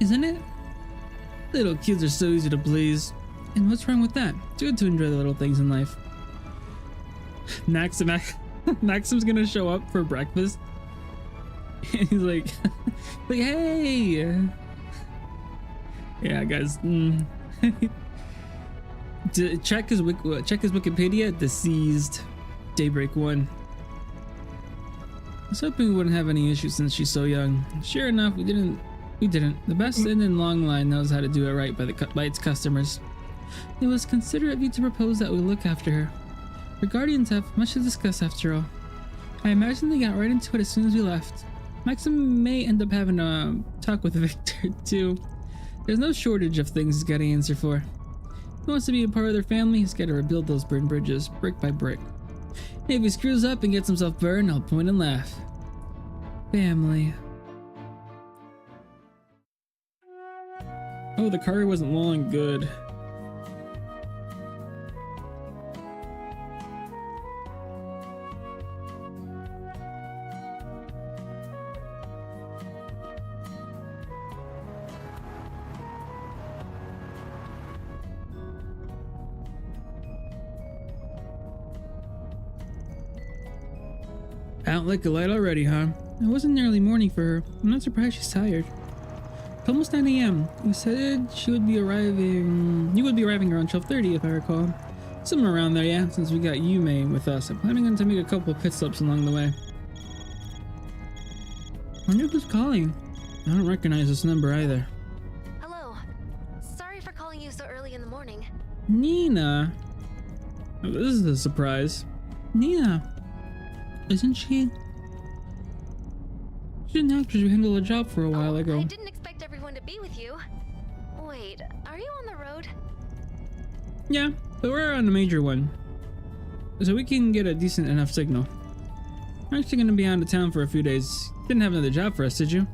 Isn't it? Little kids are so easy to please. And what's wrong with that? It's good to enjoy the little things in life. Maxim's gonna show up for breakfast. And he's like, hey. Yeah, guys. Check his Wikipedia. Deceased. Daybreak 1. I was hoping we wouldn't have any issues since she's so young. Sure enough, we didn't. The best inn in Long Line knows how to do it right by its customers. It was considerate of you to propose that we look after her. Her guardians have much to discuss after all. I imagine they got right into it as soon as we left. Maxim may end up having a talk with Victor too. There's no shortage of things he's got to answer for. If he wants to be a part of their family, he's got to rebuild those burned bridges, brick by brick. And if he screws up and gets himself burned, I'll point and laugh. Family. Oh, the car wasn't long good. Out like a light already, huh? It wasn't nearly morning for her. I'm not surprised she's tired. It's almost 9 a.m. You said you would be arriving around 12:30 if I recall. Somewhere around there, yeah, since we got Yume with us. I'm planning on to make a couple of pit stops along the way. I wonder who's calling. I don't recognize this number either. Hello. Sorry for calling you so early in the morning. Nina. Oh, this is a surprise. Nina. Isn't she? She didn't have to handle a job for a while ago. I didn't expect everyone to be with you. Wait, are you on the road? Yeah, but we're on a major one, so we can get a decent enough signal. I'm actually gonna be out of town for a few days. Didn't have another job for us, did you?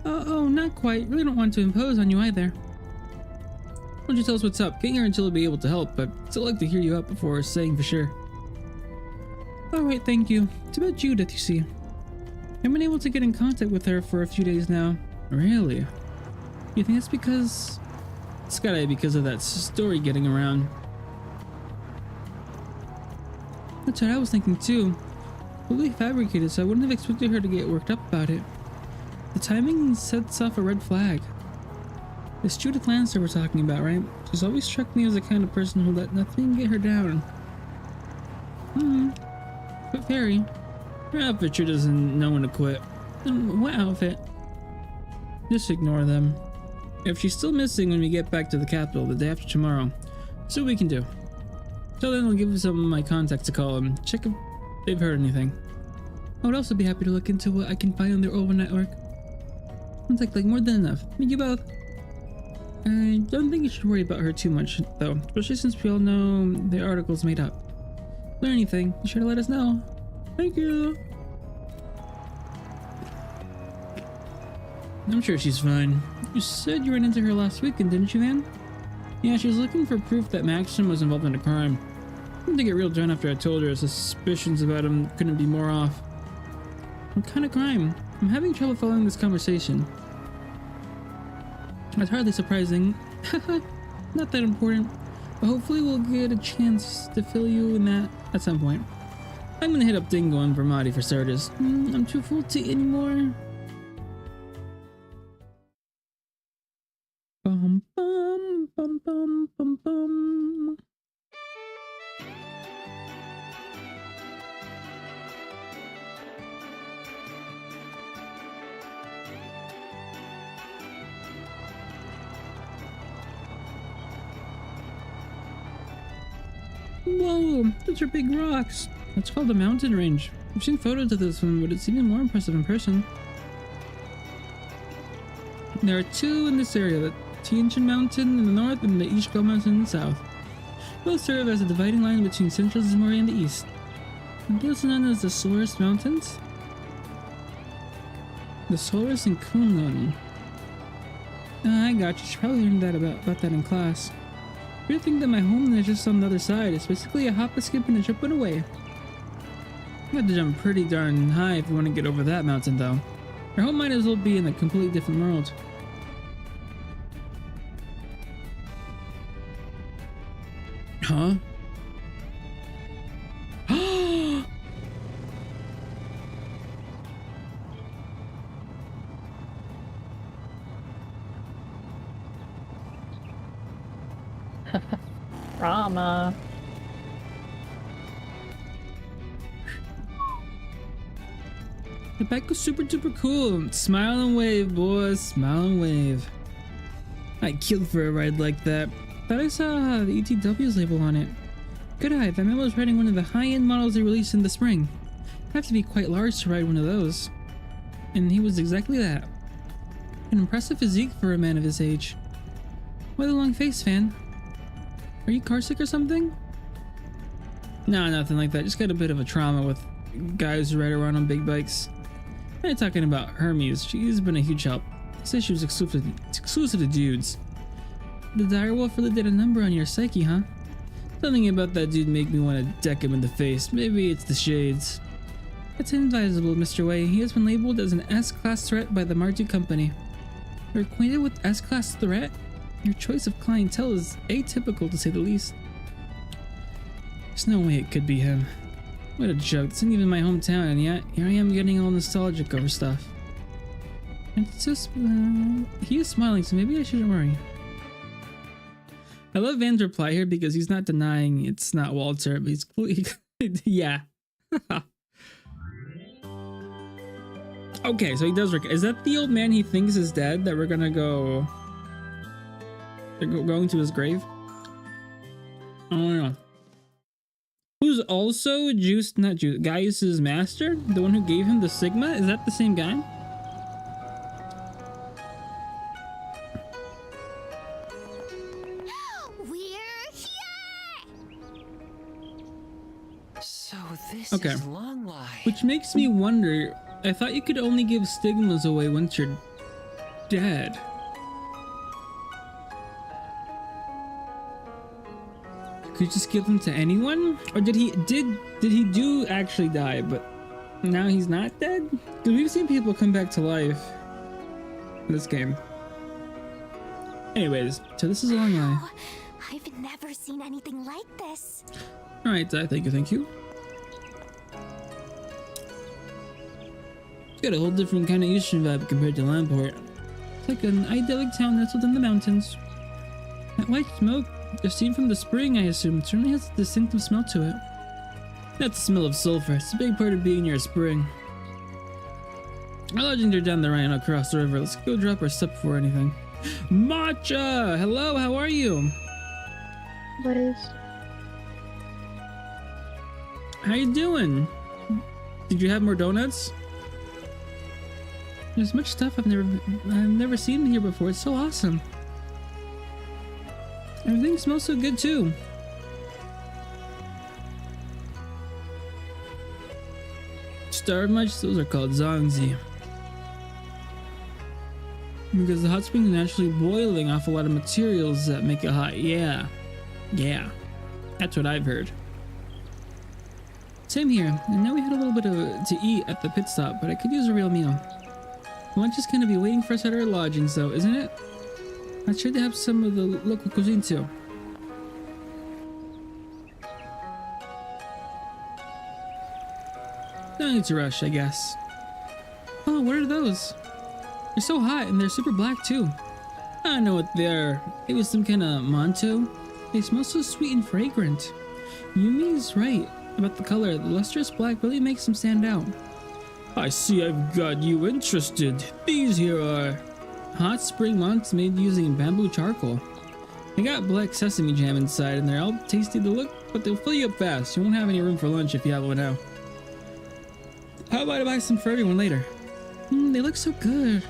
Oh, not quite. Really don't want to impose on you either. Why don't you tell us what's up? Getting here until we'll be able to help, but still like to hear you out before saying for sure. Alright, thank you. It's about Judith, you see. I've been able to get in contact with her for a few days now. Really? You think that's because... It's gotta be because of that story getting around. That's what I was thinking too. Completely fabricated, so I wouldn't have expected her to get worked up about it. The timing sets off a red flag. It's Judith Lancer we're talking about, right? She's always struck me as the kind of person who let nothing get her down. But Fairy, her outfit sure doesn't know when to quit. What outfit? Just ignore them. If she's still missing when we get back to the capital the day after tomorrow, see what we can do. So then I'll give some of my contacts a call and check if they've heard anything. I would also be happy to look into what I can find on their oval network. Contact like more than enough. Thank you both. I don't think you should worry about her too much though, especially since we all know the article's made up. If there's anything, be sure to let us know. Thank you. I'm sure she's fine. You said you ran into her last weekend, didn't you, Van? Yeah, she was looking for proof that Maxim was involved in a crime. I didn't get real done after I told her suspicions about him couldn't be more off. What kind of crime? I'm having trouble following this conversation. That's hardly surprising. Not that important, but hopefully we'll get a chance to fill you in that at some point. I'm gonna hit up Dingo and Vermati for starters. I'm too full to eat anymore. Bum bum bum bum bum bum. Whoa, those are big rocks. That's called a mountain range. I've seen photos of this one, but it's even more impressive in person. There are two in this area, the Tianjin Mountain in the north and the Ishiko Mountain in the south. Both serve as a dividing line between central Zemuria and the east. And those are known as the Solaris Mountains. The Solaris and Kunlun. I got you. You should probably learn that about that in class. You think that my homeland is just on the other side. It's basically a hop, a skip, and a jump away. You have to jump pretty darn high if you want to get over that mountain, though. Your home might as well be in a completely different world. Huh? Drama. The bike was super duper cool. Smile and wave, boys. Smile and wave. I'd kill for a ride like that. Thought I saw the ETW's label on it. Good eye, that man was riding one of the high-end models they released in the spring. Have to be quite large to ride one of those. And he was exactly that. An impressive physique for a man of his age. Why the long face, Fan? Are you carsick or something? No, nothing like that. Just got a bit of a trauma with guys who ride around on big bikes. I'm not talking about Hermes. She's been a huge help. They said she was exclusive to dudes. The direwolf really did a number on your psyche, huh? Something about that dude made me want to deck him in the face. Maybe it's the shades. It's inadvisable, Mr. Wei. He has been labeled as an S-Class threat by the Mardu Company. You're acquainted with S-Class threat? Your choice of clientele is atypical, to say the least. There's no way it could be him. What a joke. This isn't even my hometown, and yet here I am getting all nostalgic over stuff. It's just... he is smiling, so maybe I shouldn't worry. I love Van's reply here because he's not denying it's not Walter, but he's... yeah. Okay, so he does... Is that the old man he thinks is dead that we're gonna go... They're going to his grave? I don't know. Who's also Gaius's master? The one who gave him the Sigma? Is that the same guy? Okay. is long life. Which makes me wonder, I thought you could only give stigmas away once you're dead. Could you just give them to anyone? Or did he do actually die, but now he's not dead? Because we've seen people come back to life in this game. Anyways, so this is a long line. I've never seen anything like this. Alright, thank you. It's got a whole different kind of Eastern vibe compared to Lamport. It's like an idyllic town nestled in the mountains. That white smoke, the steam from the spring, I assume, certainly has a distinctive smell to it. That's the smell of sulfur. It's a big part of being near a spring. Our lodgings are down the Rhino across the river. Let's go drop our stuff before anything. Matcha! Hello, how are you? What is? How you doing? Did you have more donuts? There's much stuff I've never seen here before. It's so awesome. Everything smells so good too. Starved much? Those are called zongzi. Because the hot spring is naturally boiling off a lot of materials that make it hot. Yeah. That's what I've heard. Same here. And now we had a little bit to eat at the pit stop, but I could use a real meal. Lunch is gonna be waiting for us at our lodgings though, isn't it? I'm sure they have some of the local cuisine too. No need to rush, I guess. Oh, what are those? They're so hot and they're super black too. I know what they are. Maybe some kind of manto. They smell so sweet and fragrant. Yumi's right about the color. The lustrous black really makes them stand out. I see I've got you interested. These here are hot spring monts made using bamboo charcoal. They got black sesame jam inside and they're all tasty to look, but they'll fill you up fast. You won't have any room for lunch if you have one now. How about I buy some for everyone later? They look so good.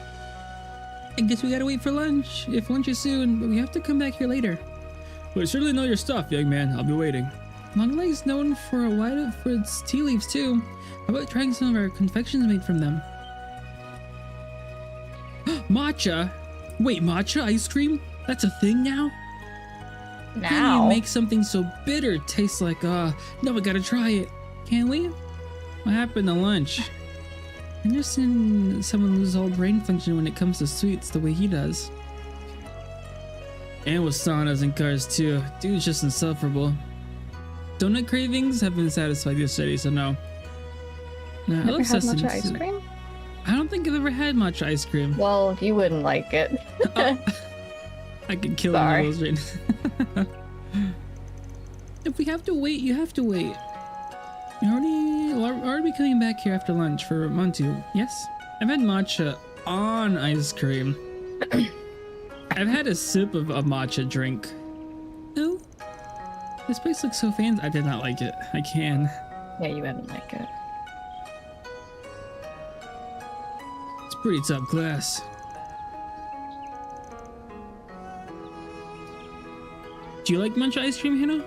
I guess we gotta wait for lunch. If lunch is soon, but we have to come back here later. Well, I certainly know your stuff, young man. I'll be waiting. Longleg's known for its tea leaves too. How about trying some of our confections made from them? Matcha? Wait, matcha ice cream? That's a thing now? Now? How do you make something so bitter taste like, now we gotta try it. Can we? What happened to lunch? I've never seen someone lose all brain function when it comes to sweets the way he does. And with saunas and cars too. Dude's just insufferable. Donut cravings have been satisfied yesterday, so no. No, I love sesame. Matcha ice cream? I don't think I've ever had matcha ice cream. Well, you wouldn't like it. I could kill one of those right now. If we have to wait, you have to wait. Are we coming back here after lunch for Montu? Yes? I've had matcha on ice cream. I've had a sip of a matcha drink. No? This place looks so fancy. I did not like it. I can. Yeah, you wouldn't like it. It's pretty top class. Do you like matcha ice cream, Hannah?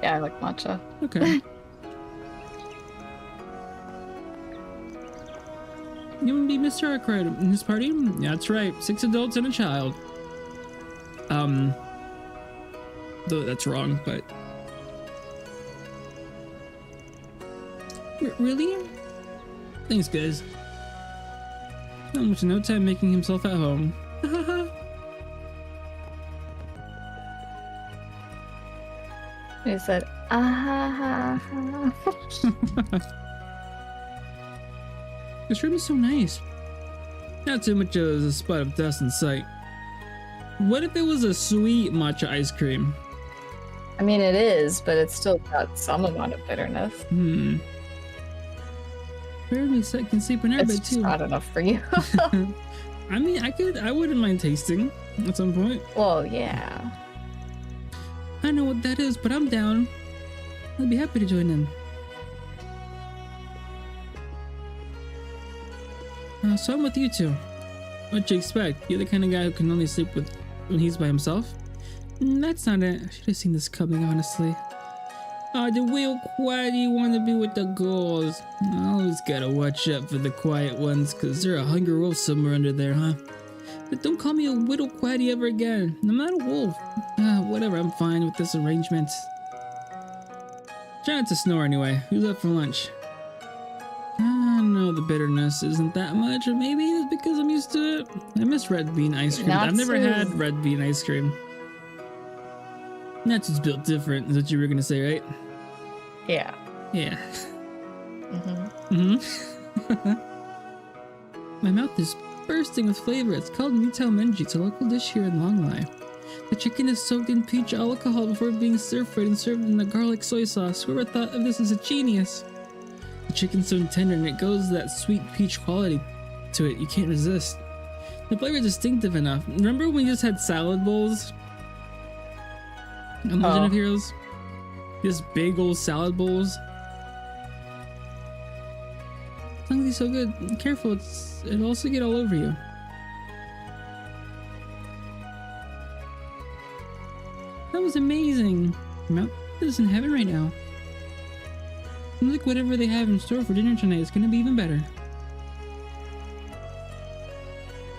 Yeah, I like matcha. Okay. You would be Mr. Arkwright in this party? Yeah, that's right. 6 adults and a child. Though that's wrong, but... Really? Thanks, guys. No time making himself at home. He said, ah. This room is so nice. Not too much as a spot of dust in sight. What if it was a sweet matcha ice cream? I mean, it is, but it's still got some amount of bitterness. Barely can sleep in our bed too. It's not enough for you. I mean, I wouldn't mind tasting at some point. Well, yeah. I know what that is, but I'm down. I'd be happy to join in. So I'm with you two. What'd you expect? You're the kind of guy who can only sleep with when he's by himself? That's not it. I should have seen this coming, honestly. Oh, the real quiety want to be with the girls. I always gotta watch out for the quiet ones, cause they're a hungry wolf somewhere under there, huh? But don't call me a widow quiety ever again. I'm not a wolf. Whatever, I'm fine with this arrangement. Try not to snore anyway. Who's up for lunch? I know the bitterness isn't that much, or maybe it's because I'm used to it. I miss red bean ice cream. I've never had red bean ice cream. Natsu's built different, is what you were gonna say, right? Yeah. Yeah. My mouth is bursting with flavor. It's called Mitao Menji. It's a local dish here in Longlai. The chicken is soaked in peach alcohol before being stir-fried and served in the garlic soy sauce. Whoever thought of this is a genius? The chicken's so tender and it goes that sweet peach quality to it. You can't resist. The flavor is distinctive enough. Remember when we just had salad bowls on Legend of Heroes? Just big old salad bowls. It's so good. Careful, it'll also get all over you. That was amazing. Mount is in heaven right now. And look, whatever they have in store for dinner tonight is gonna be even better.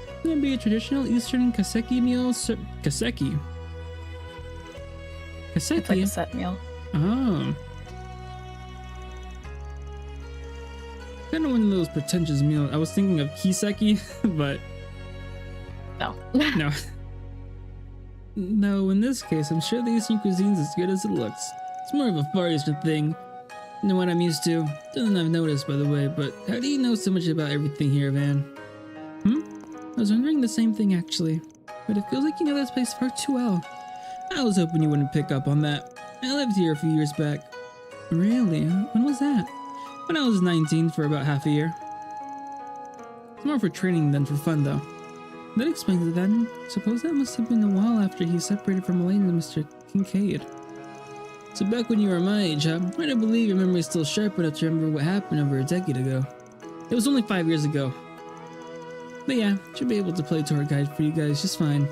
It's gonna be a traditional Eastern kaseki meal. Kaseki? Kaseki? It's like a set meal. Oh. Kind of one of those pretentious meals. I was thinking of kiseki, but no. No. No, in this case, I'm sure the Eastern cuisine's as good as it looks. It's more of a Far Eastern thing than what I'm used to. Doesn't I've noticed, by the way, but how do you know so much about everything here, Van? I was wondering the same thing, actually. But it feels like you know this place far too well. I was hoping you wouldn't pick up on that. I lived here a few years back. Really? When was that? When I was 19 for about half a year. It's more for training than for fun, though. That explains it then. Suppose that must have been a while after he separated from Elaine and Mr. Kincaid. So back when you were my age, huh? I don't believe your memory's still sharp enough to remember what happened over a decade ago. It was only 5 years ago. But yeah, should be able to play tour guide for you guys just fine.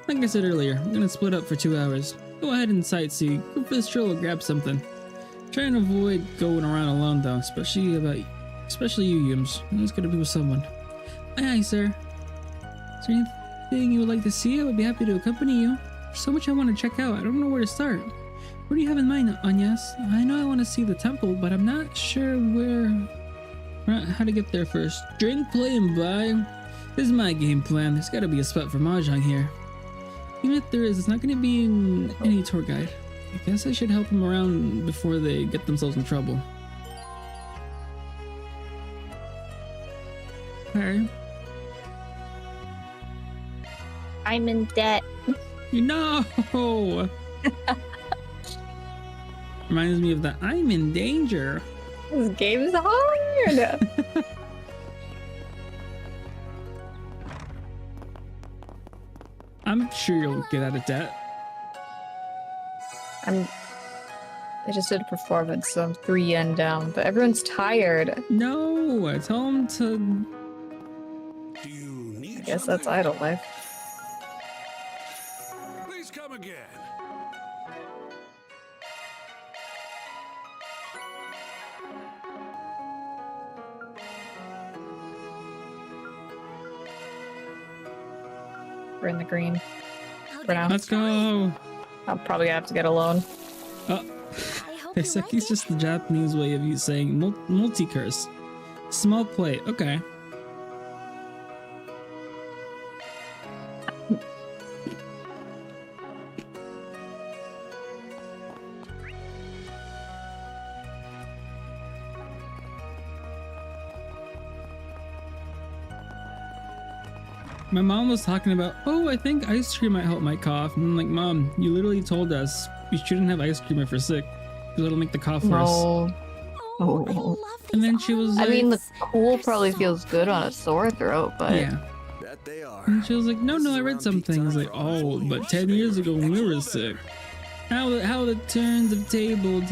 Like I said earlier, I'm gonna split up for 2 hours. Go ahead and sightsee, go for the stroll or grab something. Try and avoid going around alone though, especially you, Yums. It's gotta be with someone. Aye, sir. Is there anything you would like to see? I would be happy to accompany you. There's so much I want to check out. I don't know where to start. What do you have in mind, Anyas? I know I want to see the temple, but I'm not sure how to get there first. Drink, play, and buy. This is my game plan. There's got to be a spot for Mahjong here. Even if there is, it's not going to be in any tour guide. I guess I should help them around before they get themselves in trouble. Alright. I'm in debt. No! Reminds me of the I'm in danger. This game's hard. I'm sure you'll get out of debt. I just did a performance, so I'm 3 yen down, but everyone's tired. No, I tell them to. I guess that's idle life. Please come again. We're in the green for now. Let's go. I'm probably gonna have to get a loan. Oh, Kaiseki's just the Japanese way of you saying multi-curse. Small plate, okay. My mom was talking about, oh, I think ice cream might help my cough. And I'm like, Mom, you literally told us you shouldn't have ice cream if we're sick, because it'll make the cough worse. Oh. And then she was like, I mean, the cool probably feels good on a sore throat, but yeah. That they are. And she was like, no, I read something. I was like, oh, but 10 years ago when we were sick. How the turns have tabled.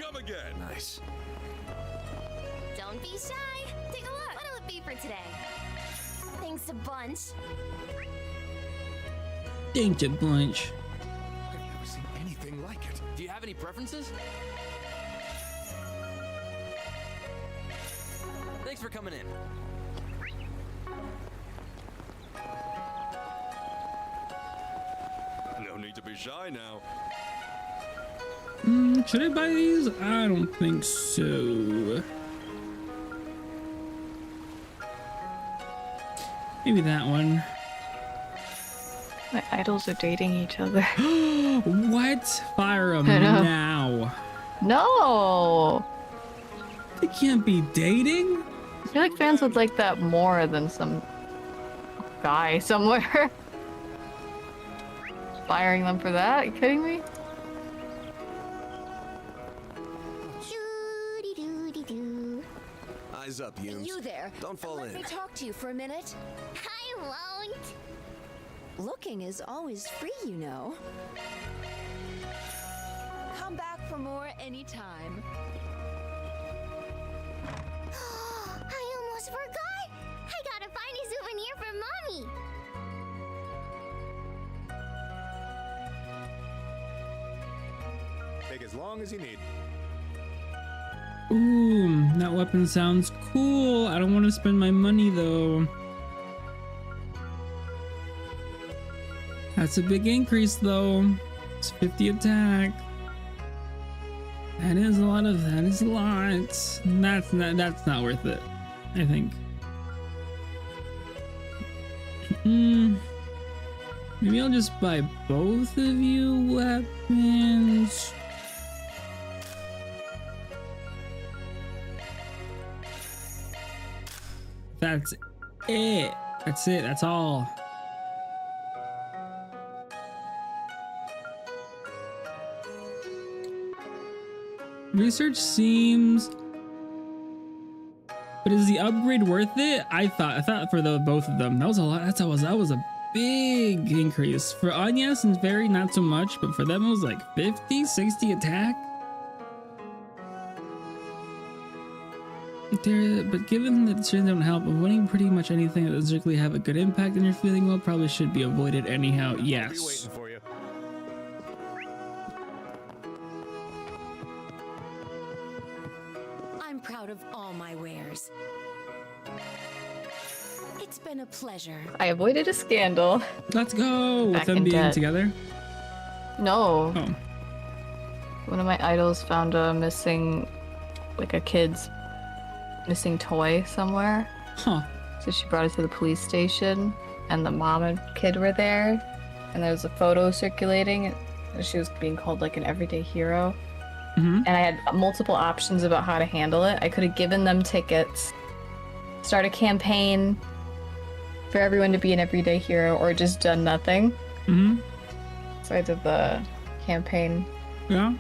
Come again. Nice. Don't be shy. Take a look. What'll it be for today? Thanks a bunch. Thank you, bunch. I've never seen anything like it. Do you have any preferences? Thanks for coming in. No need to be shy now. Should I buy these? I don't think so. Maybe that one. My idols are dating each other. What? Fire them now. No! They can't be dating? I feel like fans would like that more than some guy somewhere. Firing them for that? Are you kidding me? Eyes up, Yumes. You there. Don't fall Let in. me talk to you for a minute. I won't. Looking is always free, you know. Come back for more anytime. I almost forgot. I gotta find a souvenir for Mommy. Take as long as you need. Ooh, that weapon sounds cool. I don't want to spend my money though. That's a big increase though. It's 50 attack. That is a lot. That's not worth it, I think. Maybe I'll just buy both of you weapons. That's it. That's it. That's all. Research seems, but is the upgrade worth it? I thought for the both of them that was a lot. That was a big increase for Agnes and Fairy, not so much, but for them it was like 50, 60 attack. But given that the don't help, avoiding pretty much anything that doesn't strictly have a good impact on your feeling well probably should be avoided anyhow. Yes. I'll be waiting for you. I'm proud of all my wares. It's been a pleasure. I avoided a scandal. Let's go. With Back them in being debt. together. No. Oh. One of my idols found a missing, like a kid's missing toy somewhere. Huh. So she brought it to the police station, and the mom and kid were there, and there was a photo circulating, and she was being called like an everyday hero. And I had multiple options about how to handle it. I could have given them tickets, start a campaign for everyone to be an everyday hero, or just done nothing. So I did the campaign. Yeah.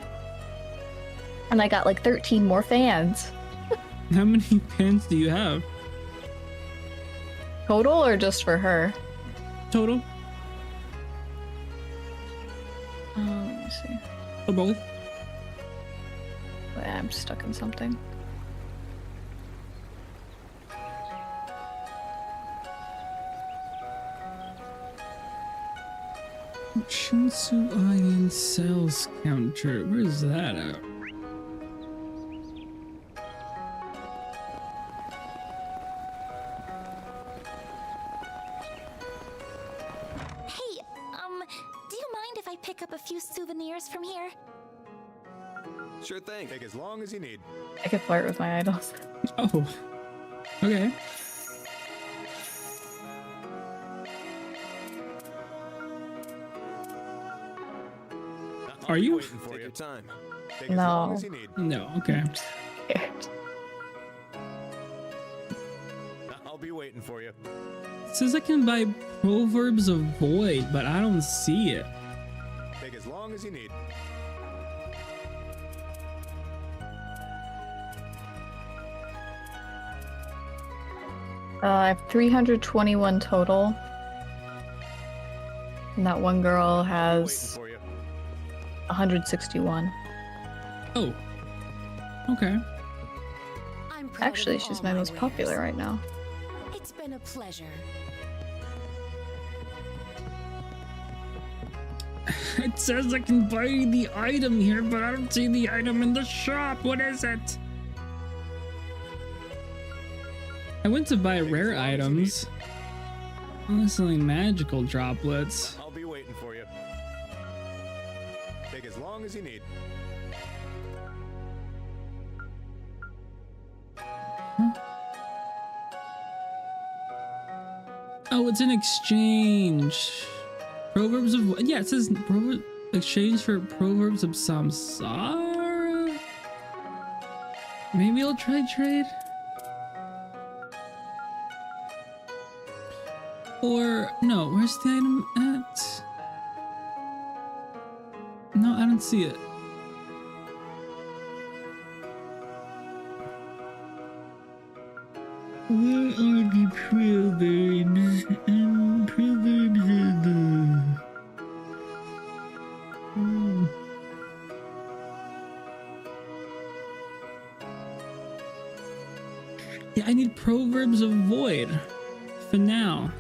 And I got like 13 more fans. How many fans do you have? Total or just for her? Total. Let me see. Or both? Wait, I'm stuck in something. Shinsu Iron Cells counter. Where's that at? Hey, do you mind if I pick up a few souvenirs from here? Sure thing. Take as long as you need. I could flirt with my idols. Oh. Okay. Are you? Waiting for Take you. your time. Take as long No. as you need. No, okay. Scared. I'll be waiting for you. It says I can buy Proverbs of Void, but I don't see it. Take as long as you need. I have 321 total. And that one girl Waiting has for you. 161. Oh. Okay. I'm proud Actually, of she's all my my most popular wares. right now. It's been a pleasure. It says I can buy the item here, but I don't see the item in the shop. What is it? I went to buy rare items. I'm selling magical droplets. I'll be waiting for you. Take as long as you need. Oh, it's an exchange. Proverbs of... Yeah, it says exchange for Proverbs of Samsara. Maybe I'll try trade. Or... No, where's the item at? No, I don't see it. Where are the proverbs and proverbs of the... Yeah, I need Proverbs of Void for now.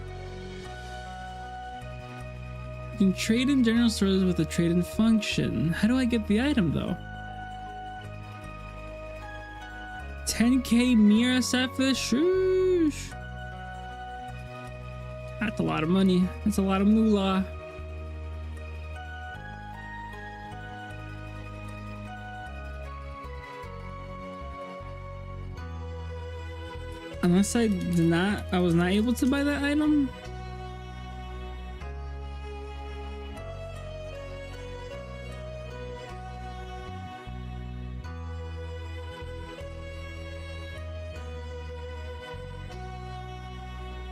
You can trade in general stores with a trade-in function. How do I get the item though? 10k Mira Sapphire? Shoosh. That's a lot of money. That's a lot of moolah. Unless I was not able to buy that item.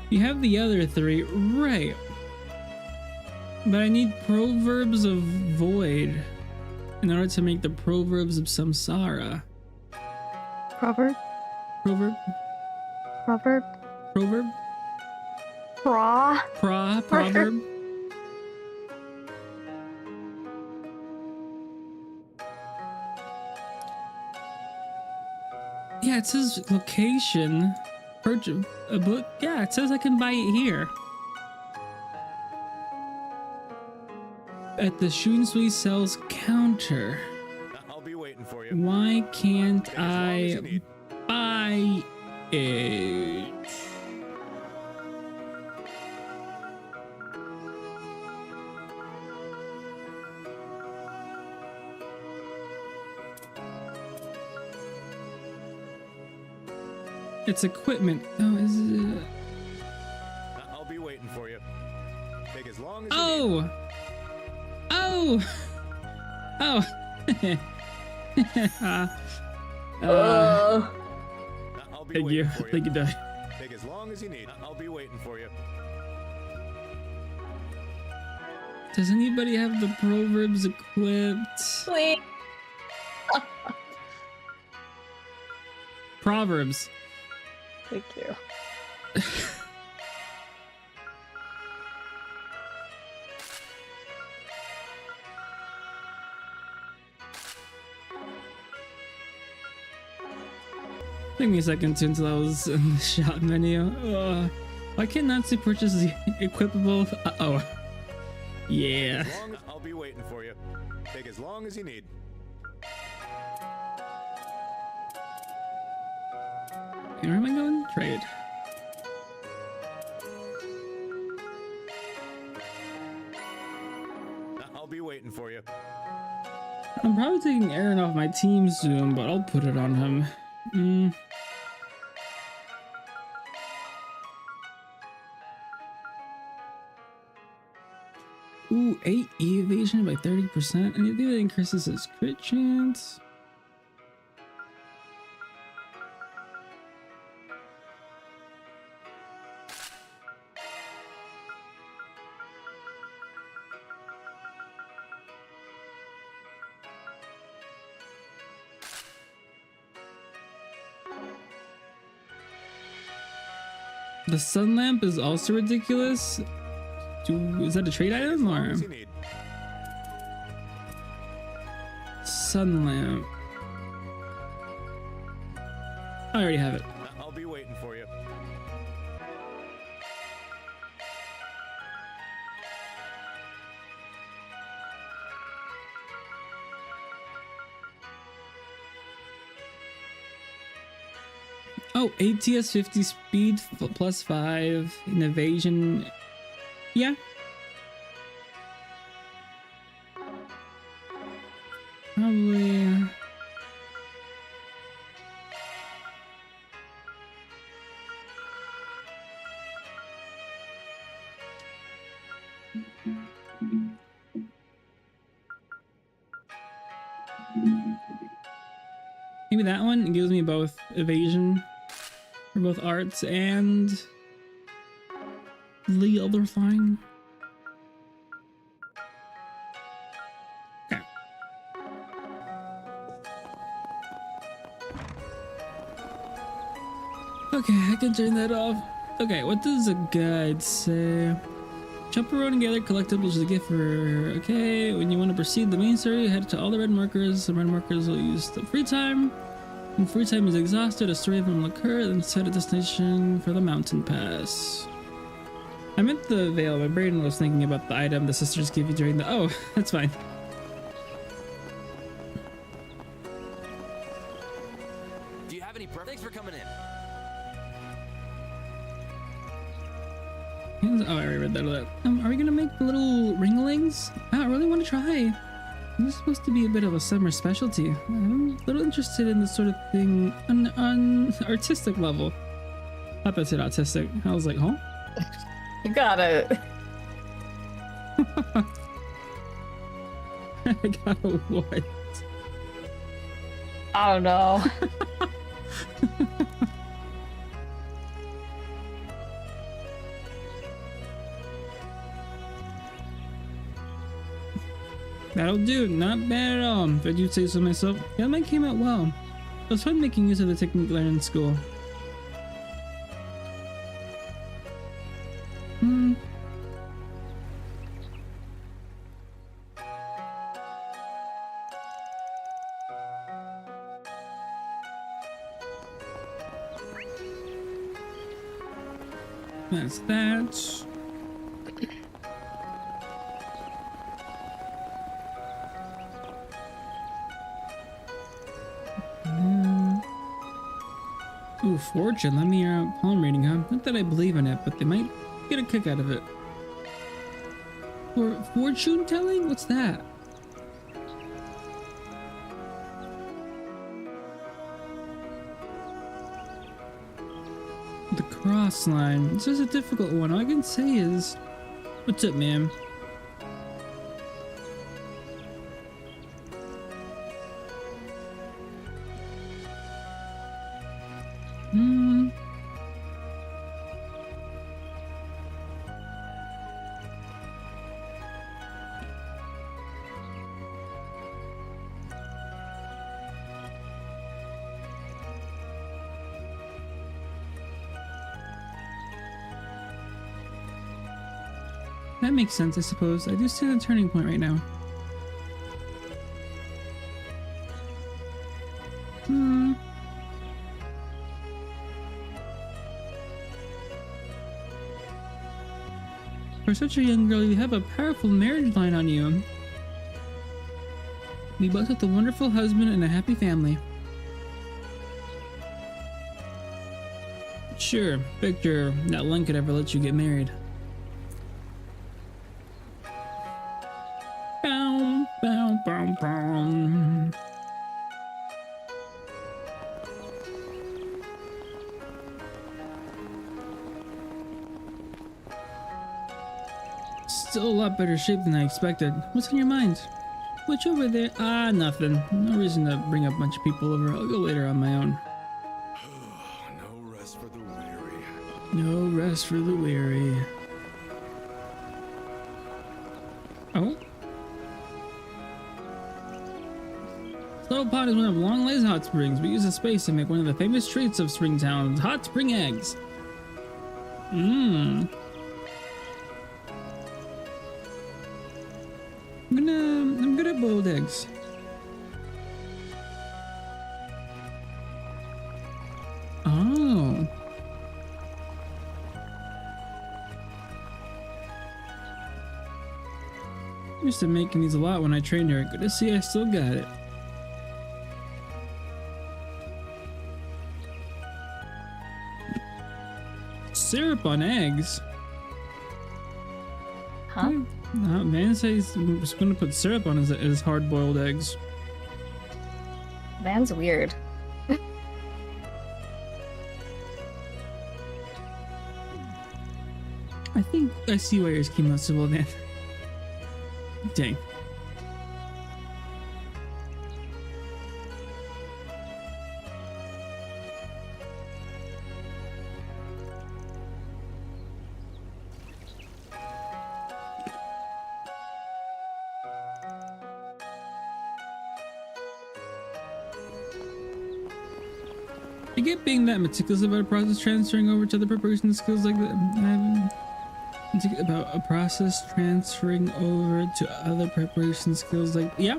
You have the other three, right? But I need Proverbs of Void in order to make the Proverbs of Samsara. Proverb? Proverb? Proverb? Proverb? Proverb? Yeah, it says location. Purchase a book. Yeah, it says I can buy it here. At the Shunsui Sells counter. I'll be waiting for you. Why can't I buy it? It's equipment. Oh, is it? I'll be waiting for you. Take as long as Oh! Oh! Oh! I'll be Thank you. waiting for you. Thank you, Doug. Take as long as you need. I'll be waiting for you. Does anybody have the Proverbs equipped? Please. Proverbs. Thank you. Took me a second too until I was in the shop menu. Why can't Natsu purchase the equipable? Uh-oh. Yeah. I'll be waiting for you. Take as long as you need. Where am I going? Trade. I'll be waiting for you. I'm probably taking Aaron off my team soon, but I'll put it on him. Ooh, 8 evasion by 30%. Anything that increases his crit chance. The sun lamp is also ridiculous. Is that a trade item or? Sun lamp. I already have it. I'll be waiting for you. Oh, ATS 50 speed plus 5 in evasion. Yeah. Probably. Maybe that one. It gives me both evasion for both arts and the other thing. Okay. Okay, I can turn that off. Okay, what does the guide say? Jump around and gather collectibles as a gift for... Okay, when you want to proceed the main story, head to all the red markers. The red markers will use the free time. When free time is exhausted, a story event will occur, then set a destination for the mountain pass. I meant the veil. My brain was thinking about the item the sisters give you during the... Oh, that's fine. Do you have any preference? Thanks for coming in. Oh, I already read that. Are we gonna make the little ringlings? I really want to try. This is supposed to be a bit of a summer specialty. I'm a little interested in this sort of thing on artistic level. I thought I said autistic. I was like, huh? You got it. I got a what? I don't know. That'll do. Not bad at all, if I do say so myself. Yeah, mine came out well. It was fun making use of the technique learned in school. That's that. Ooh, fortune. Let me palm reading, huh? Not that I believe in it, but they might get a kick out of it. Fortune telling? What's that? The cross line. This is a difficult one. All I can say is, what's up, man? That makes sense, I suppose. I do see the turning point right now. For such a young girl, you have a powerful marriage line on you. We both with a wonderful husband and a happy family. Sure, picture that Len could ever let you get married. Bow, bow, bow, bow. Still a lot better shape than I expected. What's on your mind? Which over there? Ah, nothing. No reason to bring a bunch of people over. I'll go later on my own. No rest for the weary. No rest for the weary. Oh? Snow Pond is one of Long Lay's hot springs. We use the space to make one of the famous treats of Springtown, hot spring eggs. I'm good at boiled eggs. Oh. I used to making these a lot when I trained here. Good to see I still got it. Syrup on eggs? Huh? No, man says he's gonna put syrup on his hard-boiled eggs. Van's weird. I think I see why yours came out so well, man. Dang. I get being that meticulous about a process transferring over to the preparation skills like that. About a process transferring over to other preparation skills like, yeah.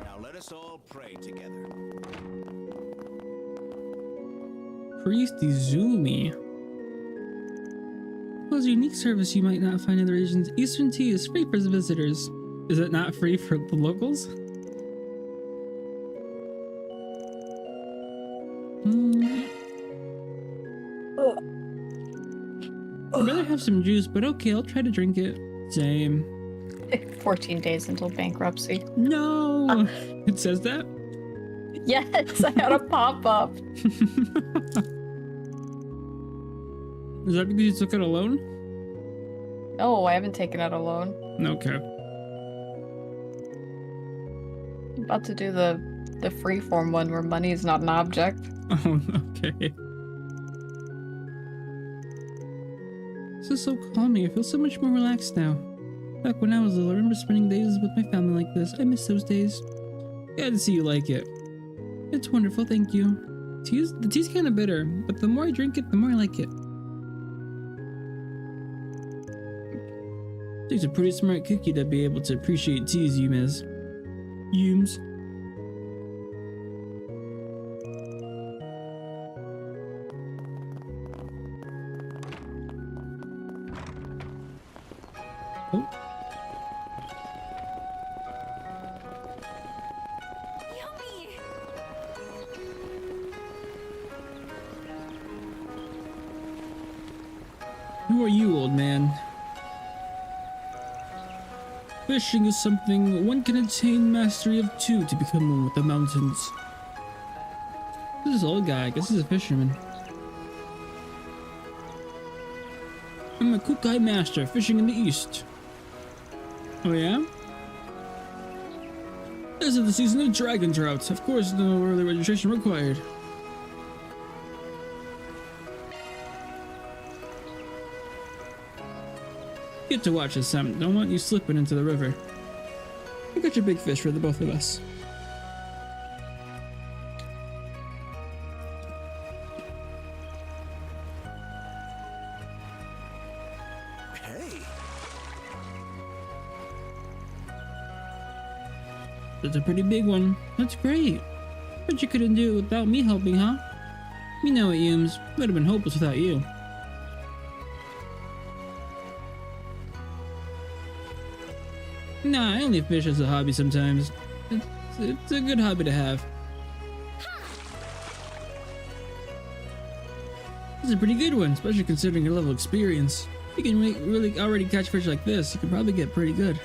Now let us all pray together. Priest Izumi. Was a unique service you might not find in the regions. Eastern tea is free for visitors. Is it not free for the locals? I'd rather have some juice, but okay, I'll try to drink it. Same. 14 days until bankruptcy. No! It says that? Yes, I had a pop-up. Is that because you took it alone? No, I haven't taken out a loan. Okay. I'm about to do the freeform one where money is not an object. Oh, okay. This is so calming. I feel so much more relaxed now. Back when I was little, I remember spending days with my family like this. I miss those days. Glad to see you like it. It's wonderful, thank you. The tea's kind of bitter, but the more I drink it, the more I like it. Takes a pretty smart cookie to be able to appreciate teas, Yumes. Oh. Yummy! Who are you, old man? Fishing is something one can attain mastery of too to become one with the mountains. This old guy, I guess he's a fisherman. I'm a Kukai master fishing in the east. Oh yeah? This is the season of dragon droughts. Of course, no early registration required. Get to watch this, Sam. Don't want you slipping into the river. I got your big fish for the both of us. Hey, That's a pretty big one. That's great. But you couldn't do it without me helping, huh? You know it, Yumes. Would have been hopeless without you. Nah, I only fish as a hobby sometimes. It's a good hobby to have. This is a pretty good one, especially considering your level of experience. You can really already catch fish like this. You can probably get pretty good.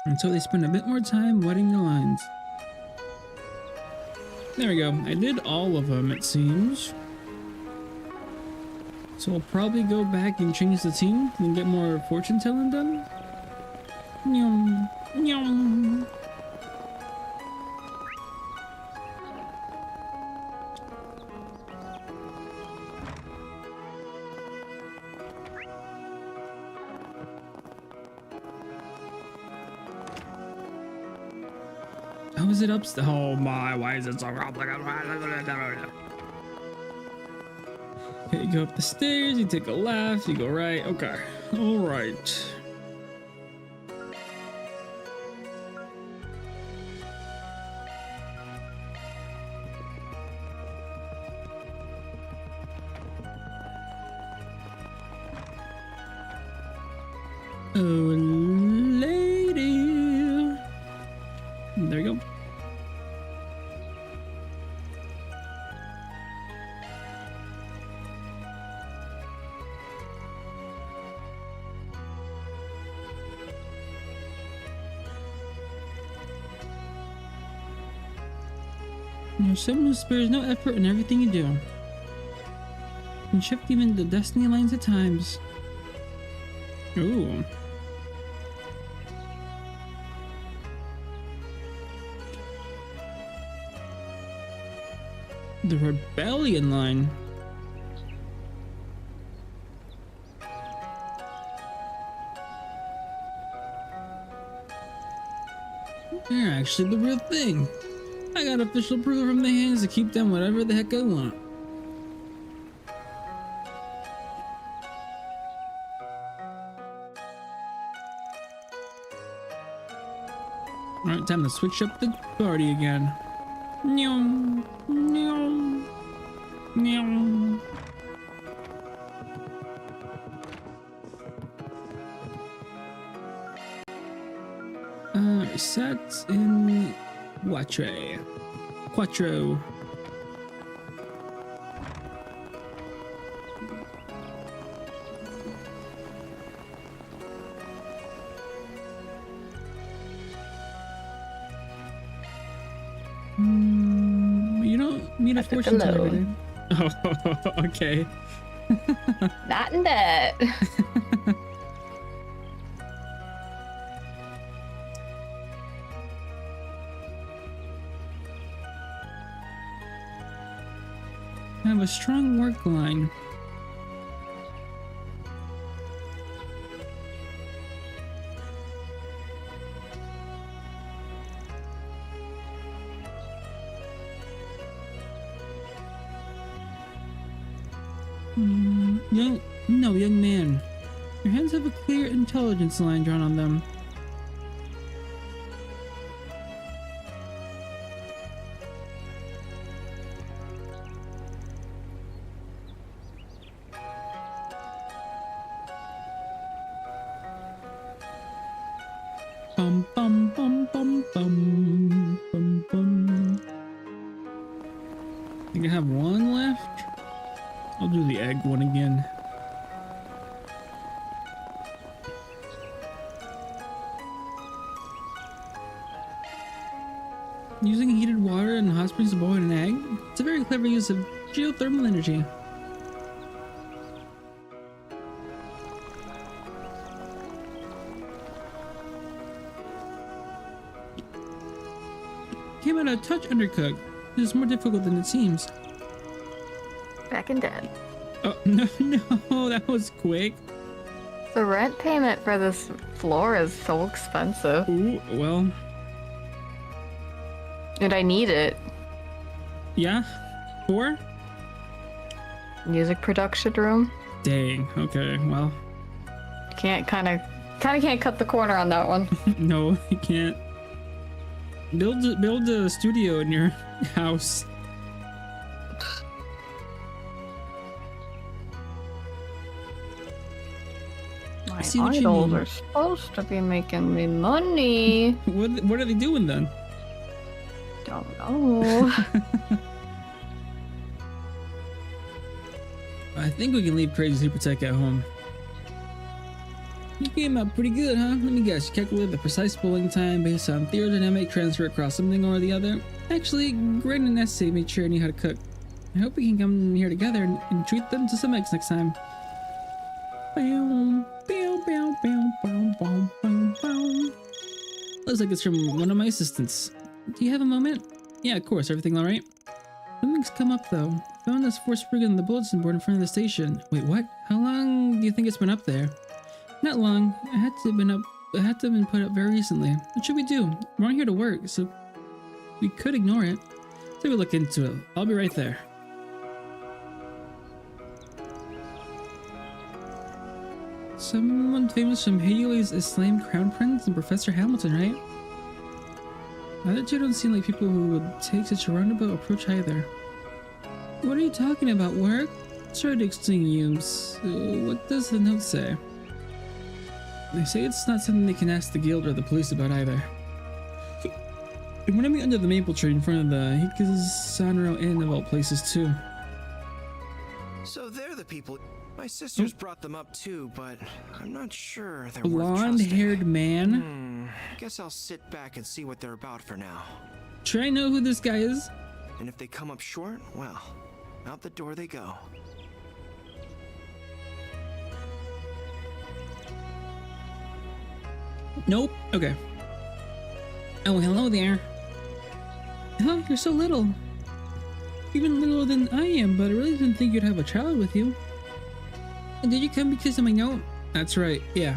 Until they spend a bit more time wetting their lines. There we go. I did all of them, it seems. So I'll probably go back and change the team and get more fortune telling done. Nyum, nyum. How is it upstairs? Oh my, why is it so complicated? Okay, You go up the stairs, you take a left, you go right. Okay. All right. Oh, lady. There you go. You're someone who spares no effort in everything you do. You can shift even the destiny lines at times. Ooh. The rebellion line. They're actually the real thing. I got official approval from the hands to keep them whatever the heck I want. Alright, time to switch up the party again. Nyum, nyum, nyum. Reset in Quattro. You don't meet a fortune teller every day. Oh, okay. Not in debt. I have a strong work line. Young man. Your hands have a clear intelligence line drawn on them. Bum bum bum bum bum bum bum. I think I have one left. I'll do the egg one again. Using heated water and hot springs to boil an egg? It's a very clever use of geothermal energy. Came out a touch undercooked. This is more difficult than it seems. Back in debt. Oh, no, that was quick. The rent payment for this floor is so expensive. Ooh, well. And I need it. Yeah? For? Music production room. Dang, okay, well. Can't kind of can't cut the corner on that one. No, you can't. Build a studio in your house. My idols are supposed to be making me money. What are they doing then? Don't know. I think we can leave Crazy Super Tech at home. You came out pretty good, huh? Let me guess, you calculated the precise bowling time based on theodynamic transfer across something or the other. Actually, Grin and Essay made sure I knew how to cook. I hope we can come here together and treat them to some eggs next time. Looks like it's from one of my assistants. Do you have a moment? Yeah, of course. Everything alright? Something's come up though. Found this force sprig on the bulletin board in front of the station. Wait, what? How long do you think it's been up there? Not long. It had to have been put up very recently. What should we do? We're on here to work, so we could ignore it. Take a look into it. I'll be right there. Someone famous from Haley's Islam Crown Prince and Professor Hamilton, right? The other two don't seem like people who would take such a roundabout approach either. What are you talking about, work? Try to explain, Yums. What does the note say? They say it's not something they can ask the guild or the police about either. When I meet under the maple tree in front of the Hikasanro Inn of all places too. So they're the people. My sisters brought them up too, but I'm not sure they're blonde-haired man. Guess I'll sit back and see what they're about for now. Try know who this guy is. And if they come up short, well, out the door they go. Nope. Okay. Oh, hello there. Oh, you're so little. Even littler than I am, but I really didn't think you'd have a child with you. And did you come because of my note? That's right, yeah.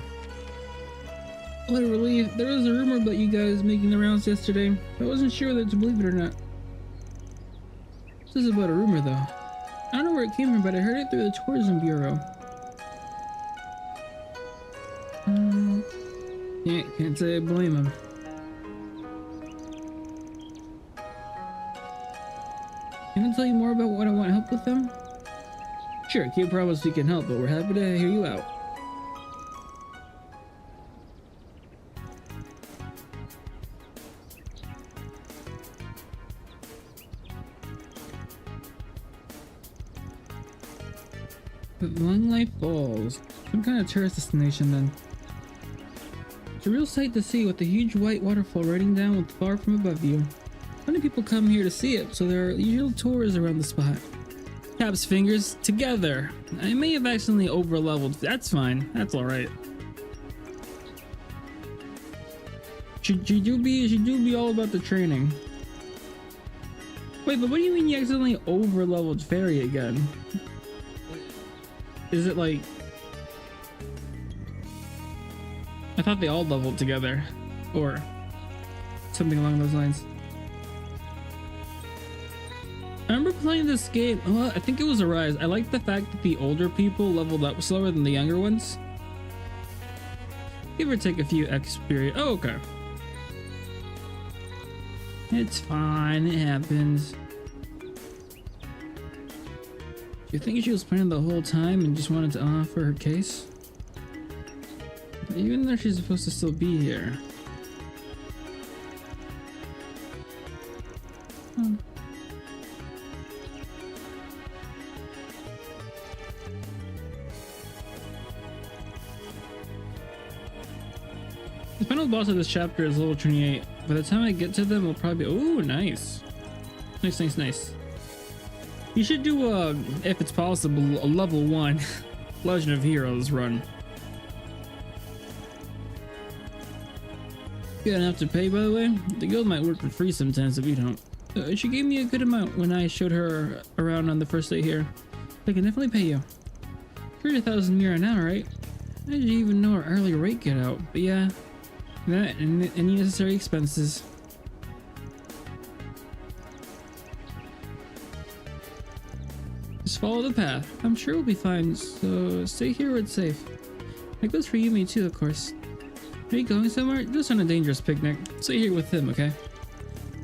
What a relief. There was a rumor about you guys making the rounds yesterday. I wasn't sure whether to believe it or not. This is about a rumor, though. I don't know where it came from, but I heard it through the Tourism Bureau. Yeah, can't say I blame him. Can I tell you more about what I want help with them? Sure, can't promise we can help, but we're happy to hear you out. But Long Life Falls. Some kind of tourist destination then. It's a real sight to see with the huge white waterfall riding down with far from above you. Many people come here to see it, so there are usual tours around the spot. Cap's fingers together. I may have accidentally over-leveled. That's fine. That's alright. She do be all about the training. Wait, but what do you mean you accidentally over-leveled Fairy again? Is it like... I thought they all leveled together. Or something along those lines. I remember playing this game, well, I think it was a Rise. I like the fact that the older people leveled up slower than the younger ones. Give or take a few experience. Oh, okay. It's fine, it happens. Do you think she was planning the whole time and just wanted to offer her case? Even though she's supposed to still be here. The final boss of this chapter is level 28. By the time I get to them, we'll probably be... Ooh, nice. Nice. You should do, if it's possible, a level 1 Legend of Heroes run. You don't have to pay, by the way. The guild might work for free sometimes if you don't. She gave me a good amount when I showed her around on the first day here. I can definitely pay you. 30,000 Mira now, right? I didn't even know our early rate get out, but yeah. That and any necessary expenses. Just follow the path. I'm sure we'll be fine, so stay here where it's safe. That goes for Yumi too, of course. Are you going somewhere? Just on a dangerous picnic. Stay here with him, okay?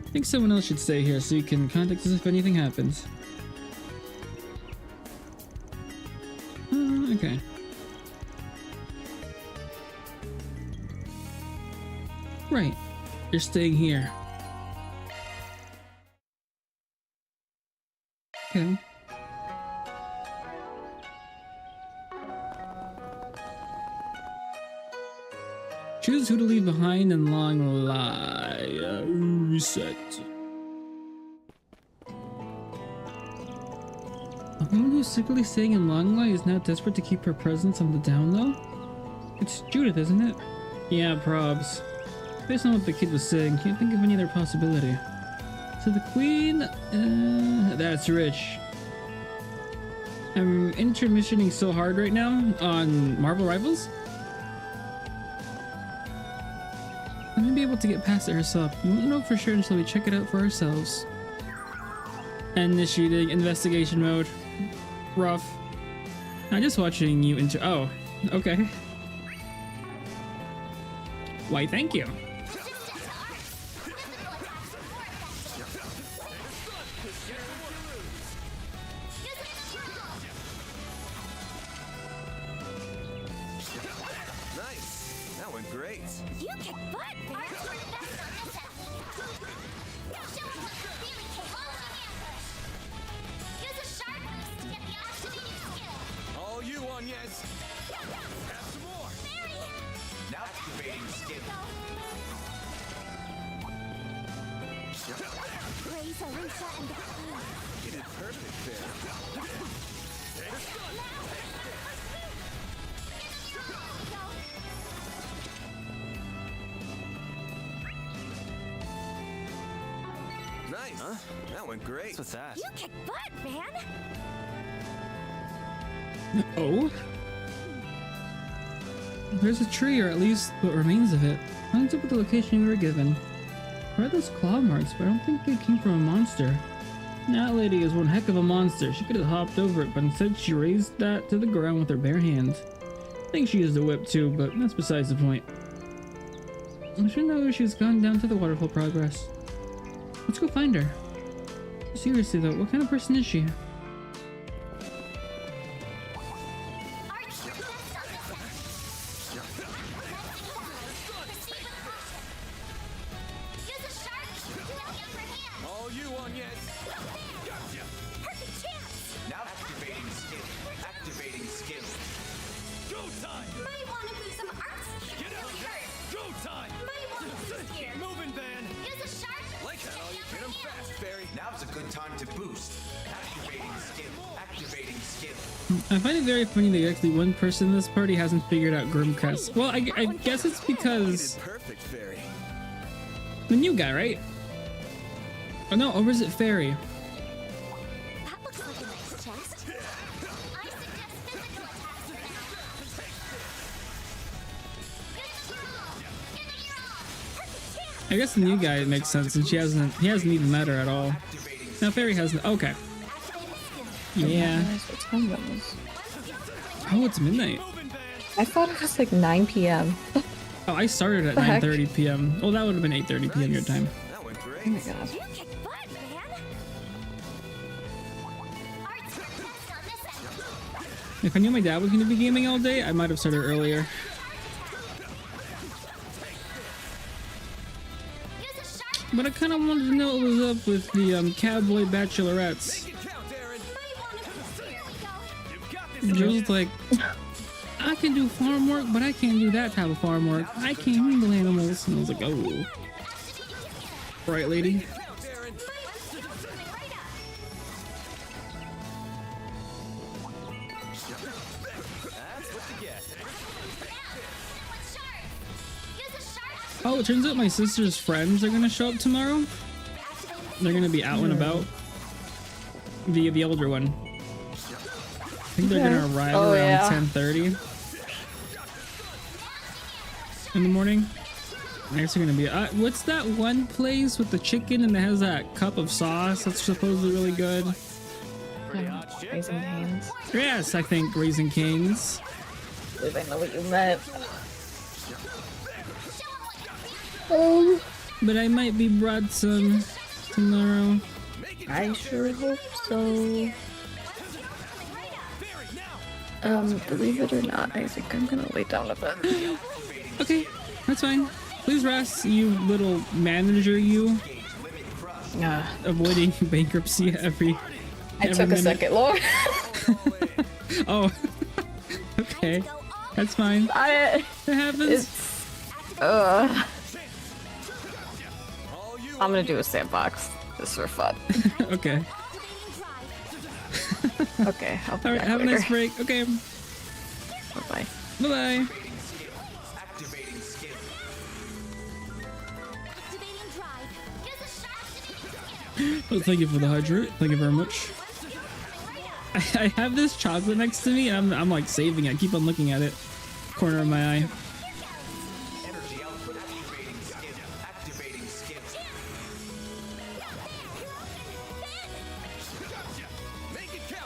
I think someone else should stay here so you can contact us if anything happens. Okay. Right. You're staying here. Okay. Choose who to leave behind and long lie. Reset. A woman who's secretly staying in Long Lie is now desperate to keep her presence on the down low? It's Judith, isn't it? Yeah, probs. Based on what the kid was saying, can't think of any other possibility. So the queen... that's rich. I'm intermissioning so hard right now on Marvel Rivals. I may be able to get past it herself. We won't know for sure until we check it out for ourselves. Initiating investigation mode. Rough. I'm just watching you into... Oh, okay. Why, thank you. Nice. That went great. You kick butt, man. Arts work best on this end. Now show us what you really capable of. Use a sharp boost to get the activating skill. All you on, yes. Have some more. Mary! Now activating skill. Raise Alicia and the queen. You did perfect there. Nice. Huh? That went great. What's that? You kick butt, man. Oh? There's a tree, or at least what remains of it. Lines up with the location we were given. I read those claw marks, but I don't think they came from a monster. That lady is one heck of a monster. She could have hopped over it, but instead she raised that to the ground with her bare hands. I think she used a whip too, but that's besides the point. I should know she's gone down to the waterfall progress. Let's go find her. Seriously though, what kind of person is she? All you on, yes. Now activating skill. Activating skill. Go time. Might want to do some arts. Get out here. Go time. Might want to boost here. Keep moving, Van. Use a sharp boost. Like that, all you get 'em fast, Barry. Now's a good time to boost. Activating skill. Activating skill. I find it very funny that actually one person in this party hasn't figured out Grimcrest. Well, I guess it's because Perfect, Barry. the new guy, right? Oh no, or was it Fairy? That looks like a nice chest. I suggest physical attacks for now. I guess the new guy makes sense since he hasn't even met her at all. Now Fairy hasn't. Okay. Yeah. What time that was? Oh, it's midnight. I thought it was like 9 p.m. Oh, I started at The heck? 9:30 p.m. Well, that would have been 8:30 p.m. your time. That went great. Oh my god. You kick butt, man. Arts work best on this end. If I knew my dad was going to be gaming all day, I might have started earlier. Use a sharp But I kind of wanted to know what was up with the cowboy bachelorettes. Make it count, Aaron. might want to boost here. You've got this. Joe's like, I can do farm work, but I can't do that type of farm work. I can't handle animals. And I was like, oh. Right, lady? Count, Aaron. That's what you get. Oh, it turns out my sister's friends are gonna show up tomorrow. They're gonna be out and about. The older one. I think they're gonna arrive around 10:30 in the morning. They're actually gonna be. What's that one place with the chicken and it has that cup of sauce that's supposedly really good? Raising Cane's. Yes, I think Raising Cane's. I believe I know what you meant. Oh, But I might be brought some tomorrow. I sure hope so. Believe it or not, I think I'm gonna lay down a bit. Okay, that's fine. Please rest, you little manager, you. Avoiding bankruptcy every I took a minute. second, Lord. Oh, okay, that's fine. It happens. I'm gonna do a sandbox just for fun. Okay. Okay, I'll be All right, back have a later. nice break. Okay. Bye-bye. Bye-bye. Activating skill. activating drive. Use a sharp Oh, thank you for the hydrate. Thank you very much. I have this chocolate next to me, and I'm like saving it. I keep on looking at it. Corner of my eye. Energy output. Activating skill. Activating skill.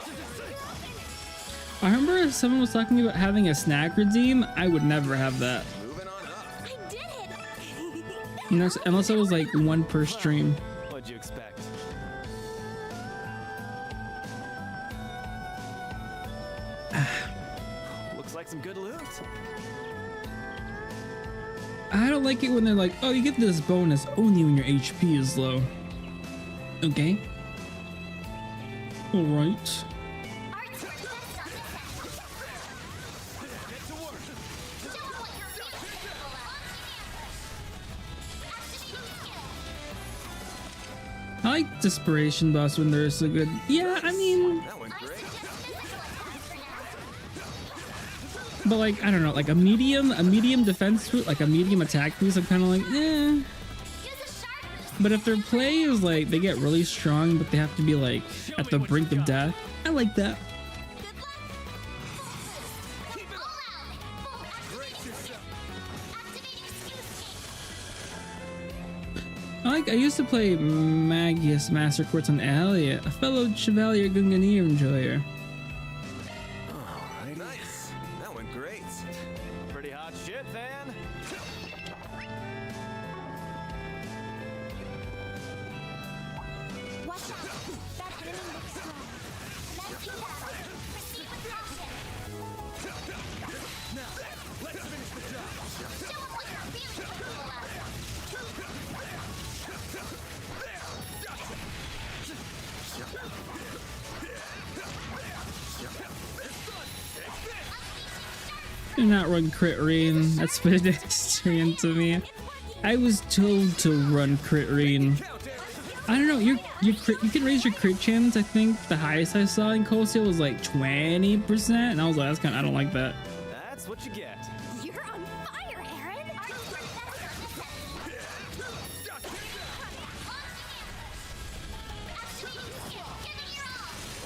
I remember someone was talking about having a snack redeem. I would never have that. Moving on up. I did it! Unless it was like one per stream. What'd you expect? Looks like some good loot. I don't like it when they're like, oh, you get this bonus only when your HP is low. Okay. Alright. I like Desperation Boss when they're so good. Yeah, I mean... But like, I don't know, like a medium defense route, like a medium attack boost, I'm kind of like, eh. But if their play is like, they get really strong, but they have to be like at the brink of death, I like that. I used to play Magius Master Quartz on Elliot, a fellow Chevalier Gunganir enjoyer. Alright, nice. That went great. Pretty hot shit, Van. Watch out! That enemy looks strong. Let's keep that. Proceed with caution. Now, let's finish the job. Show them what you're really capable of. Do not run crit rain. That's pedestrian to me. I was told to run crit rain. I don't know. You can raise your crit chance. I think the highest I saw in Cold Steel was like 20%, and I was like, that's kind of, I don't like that. That's what you get. You're on fire, Aaron.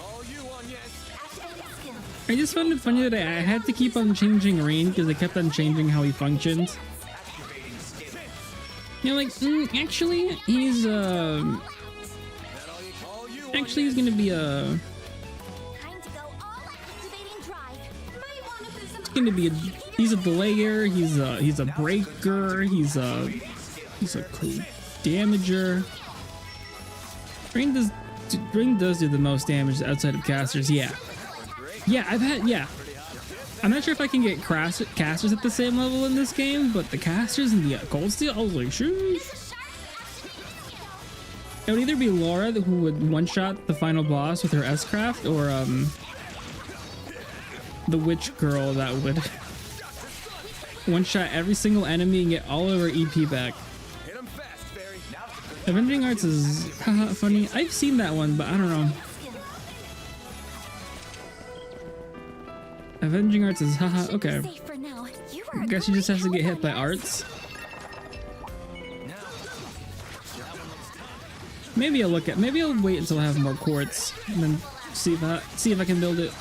All you on, yes. I just found it funny that I had to keep on changing Rain because they kept on changing how he functions. You know, like, actually, he's gonna be he's a delayer, he's a breaker, he's a cool damager. Rain does do the most damage outside of casters, yeah. Yeah, I'm not sure if I can get casters at the same level in this game, but the casters in the Cold Steel, I was like, shoot. It would either be Laura who would one-shot the final boss with her S-Craft, or the witch girl that would one-shot every single enemy and get all of her EP back. Avenging Arts is haha funny. I've seen that one, but I don't know. Avenging Arts is haha okay. I guess she just has to get hit by arts. Maybe I'll wait until I have more quartz and then see if I can build it.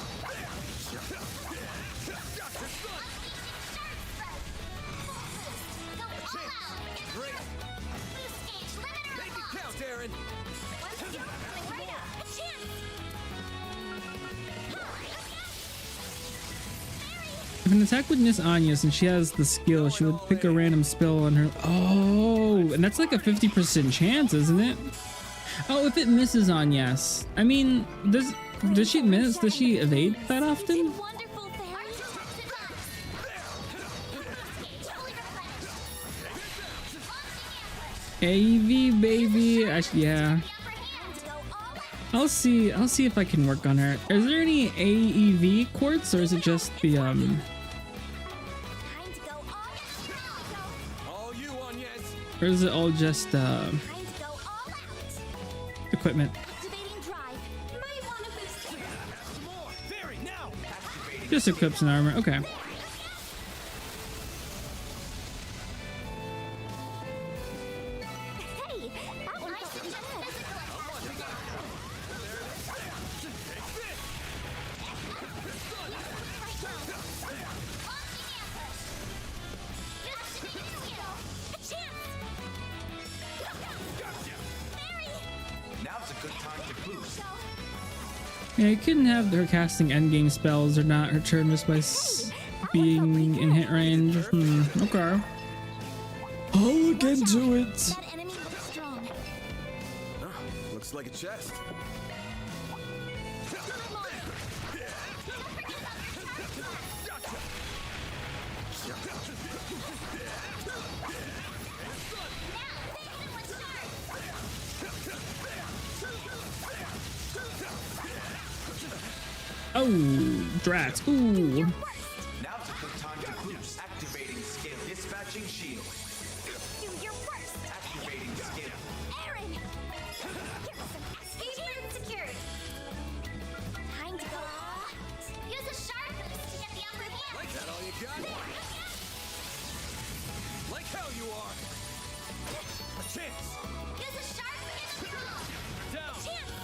If an attack would miss Anya's and she has the skill, she would pick a random spell on her. Oh, and that's like a 50% chance, isn't it? Oh, if it misses Anya's. I mean, does she miss? Does she evade that often? AV baby. Actually, yeah. I'll see if I can work on her. Is there any AEV quartz, or is it just the or is it all just equipment? Just equips and armor. Okay. Yeah, you couldn't have her casting endgame spells or not her turn just by being in hit range. Okay. I'll look into it. That enemy looks strong. Looks like a chest. Oh, drats. Ooh. Now's a good time to boost. Activating skill. Dispatching shield. Do your worst. Activating skill. Aaron! Agent secured. Time to go. Use a sharp boost to get the upper hand. Like that all you got? Like how you are. A chance. Use a sharp boost. Down. Chance.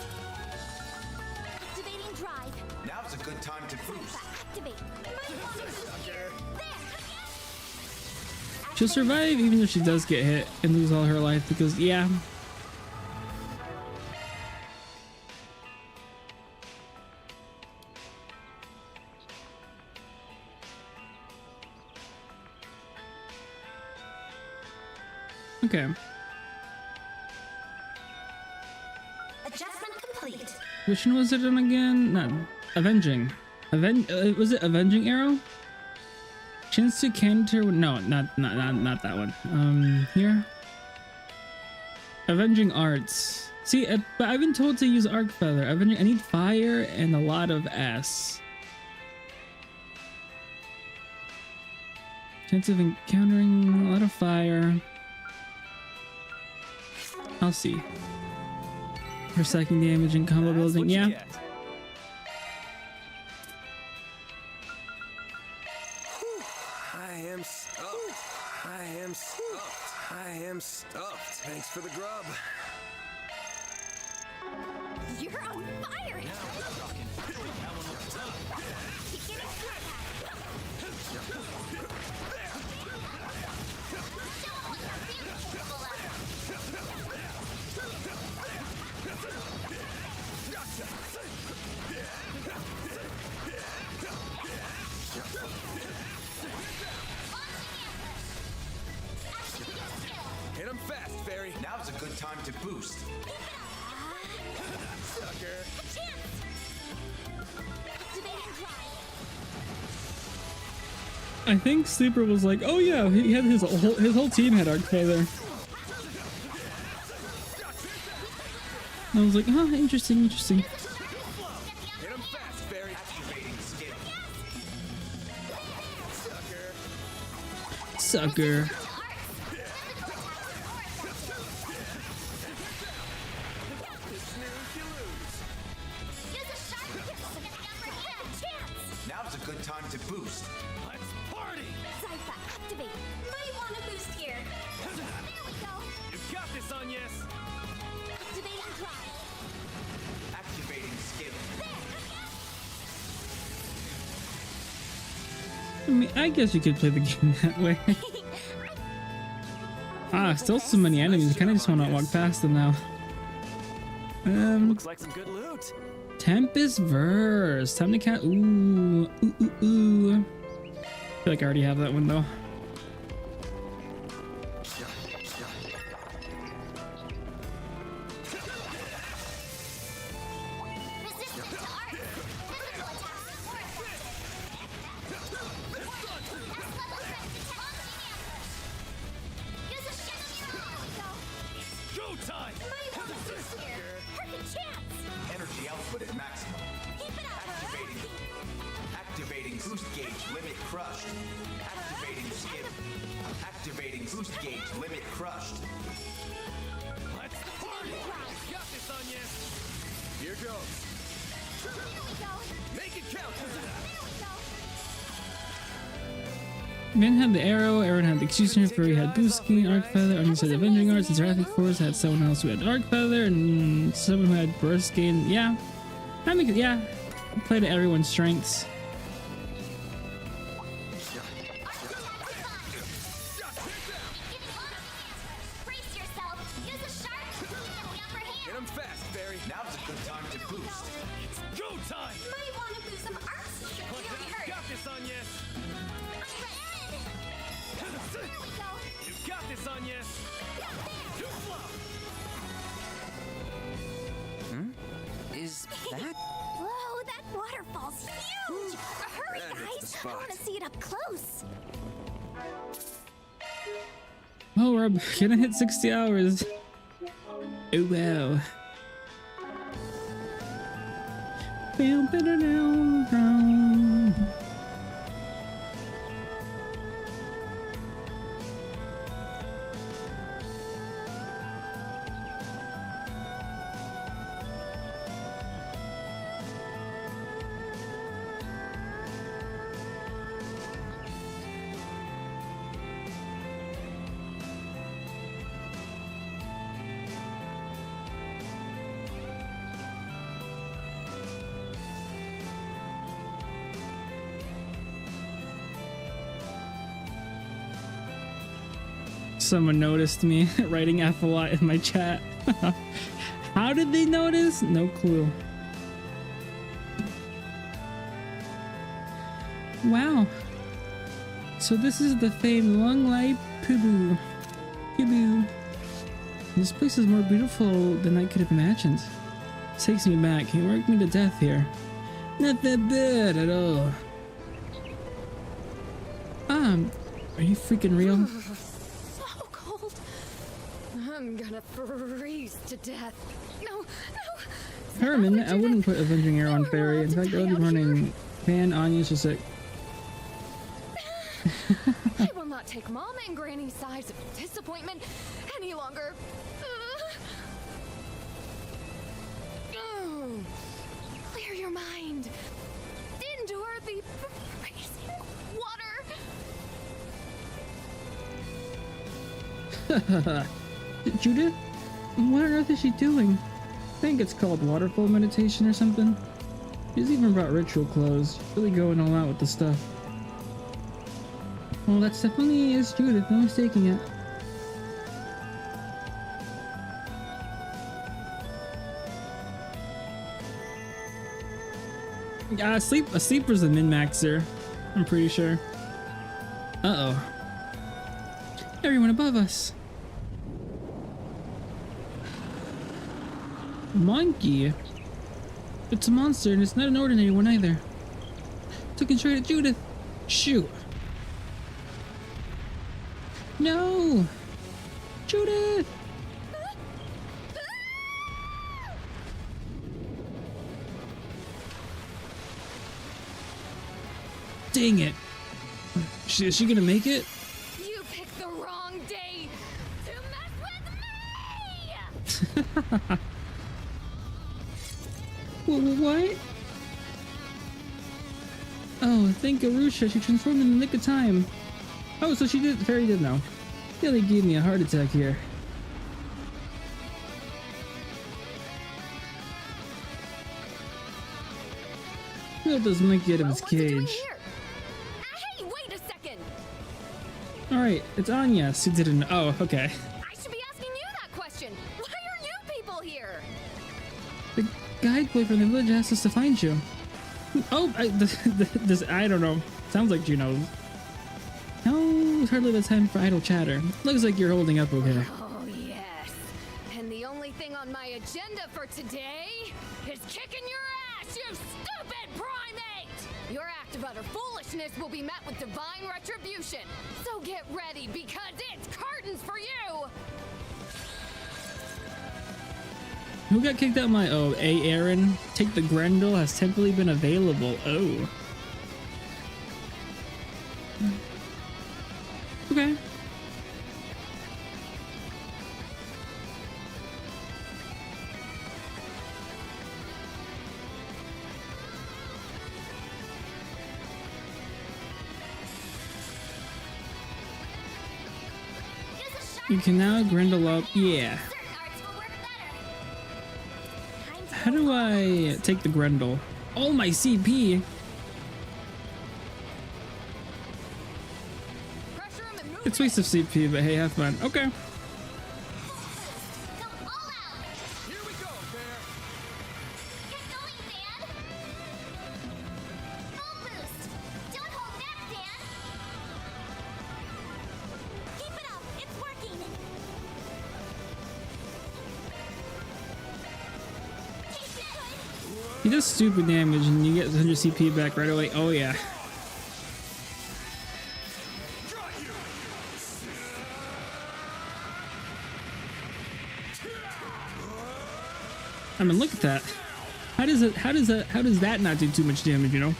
Activating drive. Now's a good time to boost. Activate. Might want to boost here. There. She'll survive even if she does get hit and lose all her life because, yeah. Okay. Adjustment complete. Which one was it on again? Not avenging. Was it avenging arrow? Chance to counter. No, not that one. Here. Avenging arts. See, but I've been told to use arc feather. I need fire and a lot of S. Chance of encountering a lot of fire. I'll see. For second damage and combo building, yeah. I am stuffed. I am stuffed. I am stuffed. Thanks for the grub. You're on fire! Hit him fast, Fairy. Now's a good time to boost. Sucker. I think Sleeper was like, oh yeah, he had his whole team had arc feather. I was like, huh, interesting. Hit him fast, Fairy. Activating skill. Sucker. Now's a good time to boost. Let's party. Zypha, activate. Might want to boost here. There we go. You got this, Agnes. Activating drive. Activating skill. I mean, I guess you could play the game that way. Still so many enemies. I kind of just want to walk past them now. Looks like some good loot. Tempest Verse. Time to count. Ooh. I feel like I already have that one though. Go time. Energy output at maximum. Activating boost gauge limit crushed. Activating skill. Activating boost gauge limit crushed. Let's party. Got this, Agnes. Here goes. Make it count. Man had the arrow, Aaron had the executioner, Furry had boost gain, arc feather, Onion had avenging arts, and Seraphic Force had someone else who had arc feather, and someone who had burst gain. Yeah, I played to everyone's strengths. Hit him fast, Fairy. Now's a good time to boost. Go time. Might want to boost some arcs. Got this, Agnes. You got this, Agnes. spot. I want to see it up close. Oh, we're gonna hit 60 hours. Oh wow. Feel better now. Someone noticed me writing F a lot in my chat. How did they notice? No clue. Wow. So this is the famed Long Light Pubu. Pubu. This place is more beautiful than I could have imagined. It takes me back. He worked me to death here. Not that bad at all. Are you freaking real? I'm gonna freeze to death. No, no. Herman, I wouldn't put Avenging Air on Fairy. In fact, I would be running Pan, Anya, Shasek. I will not take Mom and Granny's size of disappointment any longer. Clear your mind. Endure the freezing water. Judith? What on earth is she doing? I think it's called waterfall meditation or something. She's even brought ritual clothes. She's really going all out with the stuff. Well, that's definitely is Judith, no mistaking it. Yeah, a sleeper's a min-maxer. I'm pretty sure. Uh-oh. Everyone above us. Monkey? It's a monster and it's not an ordinary one either. Took it straight at Judith. Shoot. No! Judith! Dang it. Is she gonna make it? You picked the wrong day to mess with me! What? Oh, thank Arusha. She transformed in the nick of time. Oh, so she did. Fairy did know. Nearly gave me a heart attack here. Let this monkey out of his cage. Hey, wait a second! Alright, it's Anya. She didn't. Oh, okay. I should be asking you that question. Why are you people here? The guide boy from the village asked us to find you. Oh, I don't know. Sounds like Juno. No, it's hardly the time for idle chatter. Looks like you're holding up okay. Oh, yes. And the only thing on my agenda for today is kicking your ass, you stupid primate! Your act of utter foolishness will be met with divine retribution. So get ready, because it's curtains for you! Who got kicked out? My Aaron. Take the Grendel has temporarily been available. Oh. Okay. You can now Grendel up. Yeah. How do I take the Grendel? Oh, my CP. It's waste of CP, but hey, have fun. Okay. He does stupid damage and you get 100 CP back right away. Oh yeah. I mean, look at that. How does that not do too much damage, you know?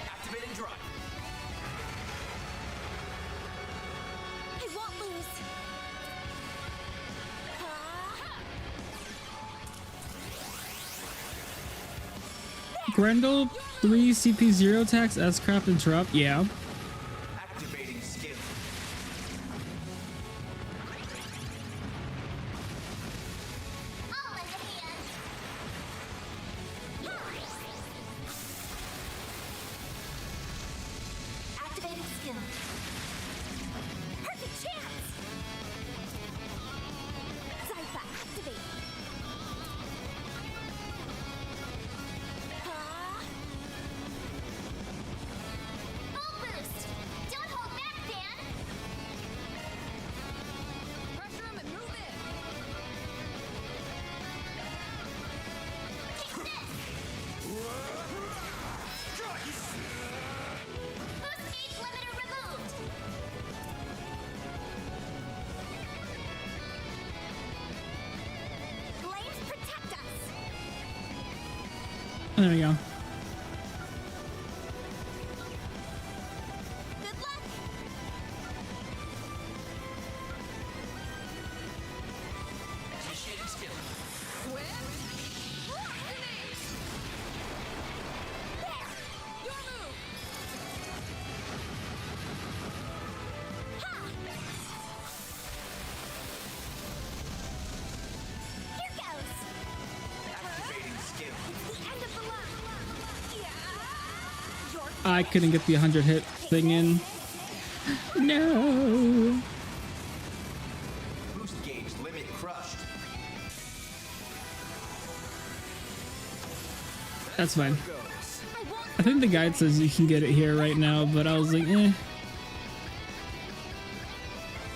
Activating drive. I won't lose. Grendel 3 CP0 attacks, S-Craft interrupt. Yeah. Activating skill. Activating skill. Perfect chance. Zypha, activate. Full boost. Don't hold back, Dan. Pressure him and move in. Take this. Boost gauge limiter removed. Flames protect us. There we go. Good luck. Initiating skill. Finish. There. Your move. Ha. Here goes. Activating skill. The end of the line. Your I couldn't get the 100 hit thing in. No. Boost gauge limit crushed. That's fine. Goes. I think the guide says you can get it here right now, but I was like, eh.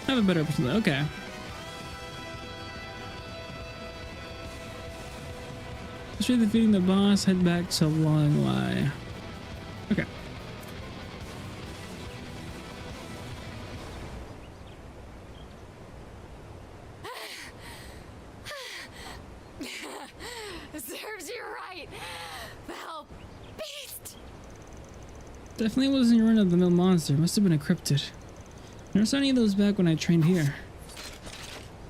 I have a better option. Okay. After defeating the boss, head back to Long Lie. Okay. Serves you right. Foul beast. Definitely wasn't your run-of-the-mill monster. Must have been a cryptid. Never saw any of those back when I trained here.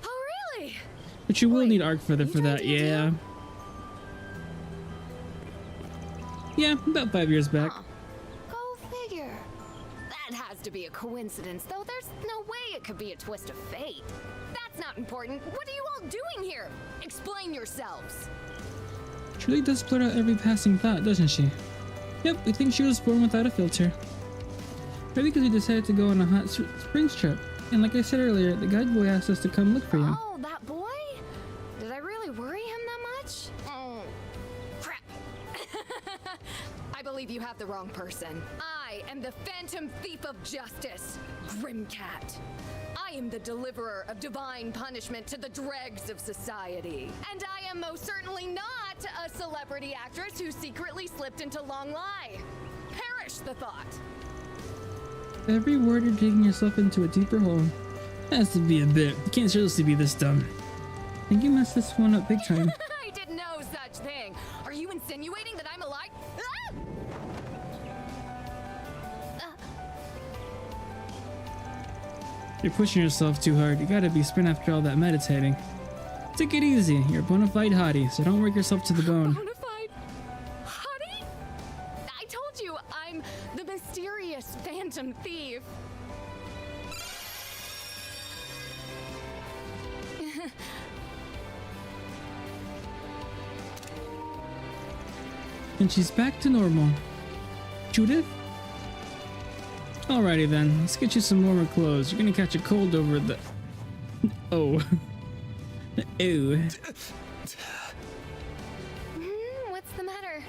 Oh, really? But you will Wait, need Arc Feather for that, yeah. Yeah, about 5 years back. Huh. Go figure. That has to be a coincidence, though. There's no way it could be a twist of fate. That's not important. What are you all doing here? Explain yourselves. She really does blurt out every passing thought, doesn't she? Yep, we think she was born without a filter. Maybe because we decided to go on a hot springs trip. And like I said earlier, the guide boy asked us to come look for you. Oh, that boy? Did I really worry him that much? Oh, crap. I believe you have the wrong person. I am the Phantom Thief of Justice, Grimcat. I am the deliverer of divine punishment to the dregs of society. And I am most certainly not a celebrity actress who secretly slipped into Long Lie. Perish the thought. Every word you're digging yourself into a deeper hole. Has to be a bit. You can't seriously be this dumb. I think you messed this one up big time. I did no such thing. Are you insinuating that I'm a lie? Ah! You're pushing yourself too hard. You gotta be sprint after all that meditating. Take it easy. You're a bona fide hottie, so don't work yourself to the bone. Bonafide hottie? I told you I'm the mysterious Phantom Thief. And she's back to normal. Judith? Alrighty then, let's get you some warmer clothes. You're gonna catch a cold over the... Oh. Ew. What's the matter?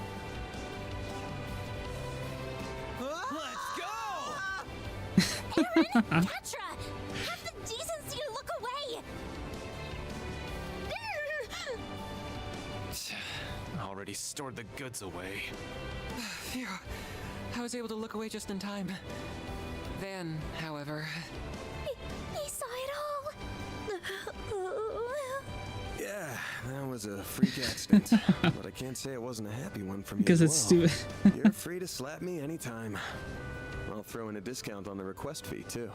Petra! Have the decency to look away! Already stored the goods away. Phew. I was able to look away just in time. Van, however... He saw it all! Yeah, that was a freak accident. But I can't say it wasn't a happy one for me. Because as it's well. stupid. You're free to slap me anytime. I'll throw in a discount on the request fee, too.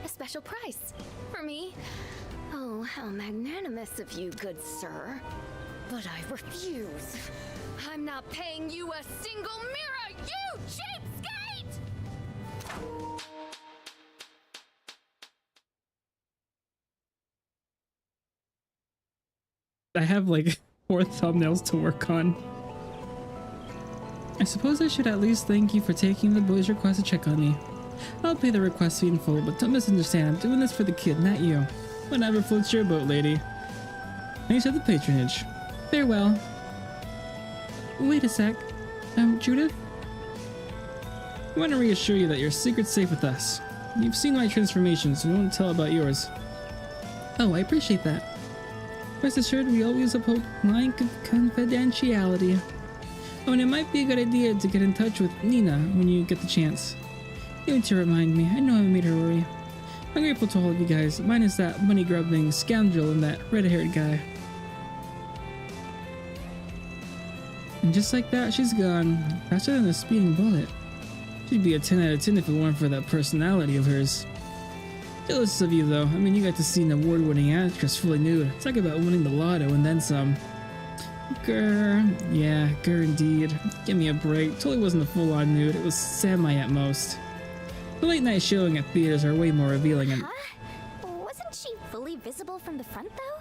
A special price for me. Oh, how magnanimous of you, good sir. But I refuse. I'm not paying you a single mirror, you cheapskate! I have like 4 thumbnails to work on. I suppose I should at least thank you for taking the boy's request to check on me. I'll pay the request fee in full, but don't misunderstand, I'm doing this for the kid, not you. Whatever floats your boat, lady. Thanks for the patronage. Farewell. Wait a sec. Judith? I want to reassure you that your secret's safe with us. You've seen my transformation, so we won't tell about yours. Oh, I appreciate that. Rest assured, we always uphold line confidentiality. Oh, and it might be a good idea to get in touch with Nina when you get the chance. You need to remind me. I know I made her worry. I'm grateful to all of you guys, minus that money-grubbing scoundrel and that red-haired guy. And just like that, she's gone. Faster than a speeding bullet. She'd be a 10 out of 10 if it weren't for that personality of hers. Jealous of you, though. I mean, you got to see an award-winning actress fully nude. Talk about winning the lotto and then some. Grr. Yeah, grr indeed. Give me a break. Totally wasn't a full-on nude. It was semi at most. The late-night showing at theaters are way more revealing and... Huh? Wasn't she fully visible from the front, though?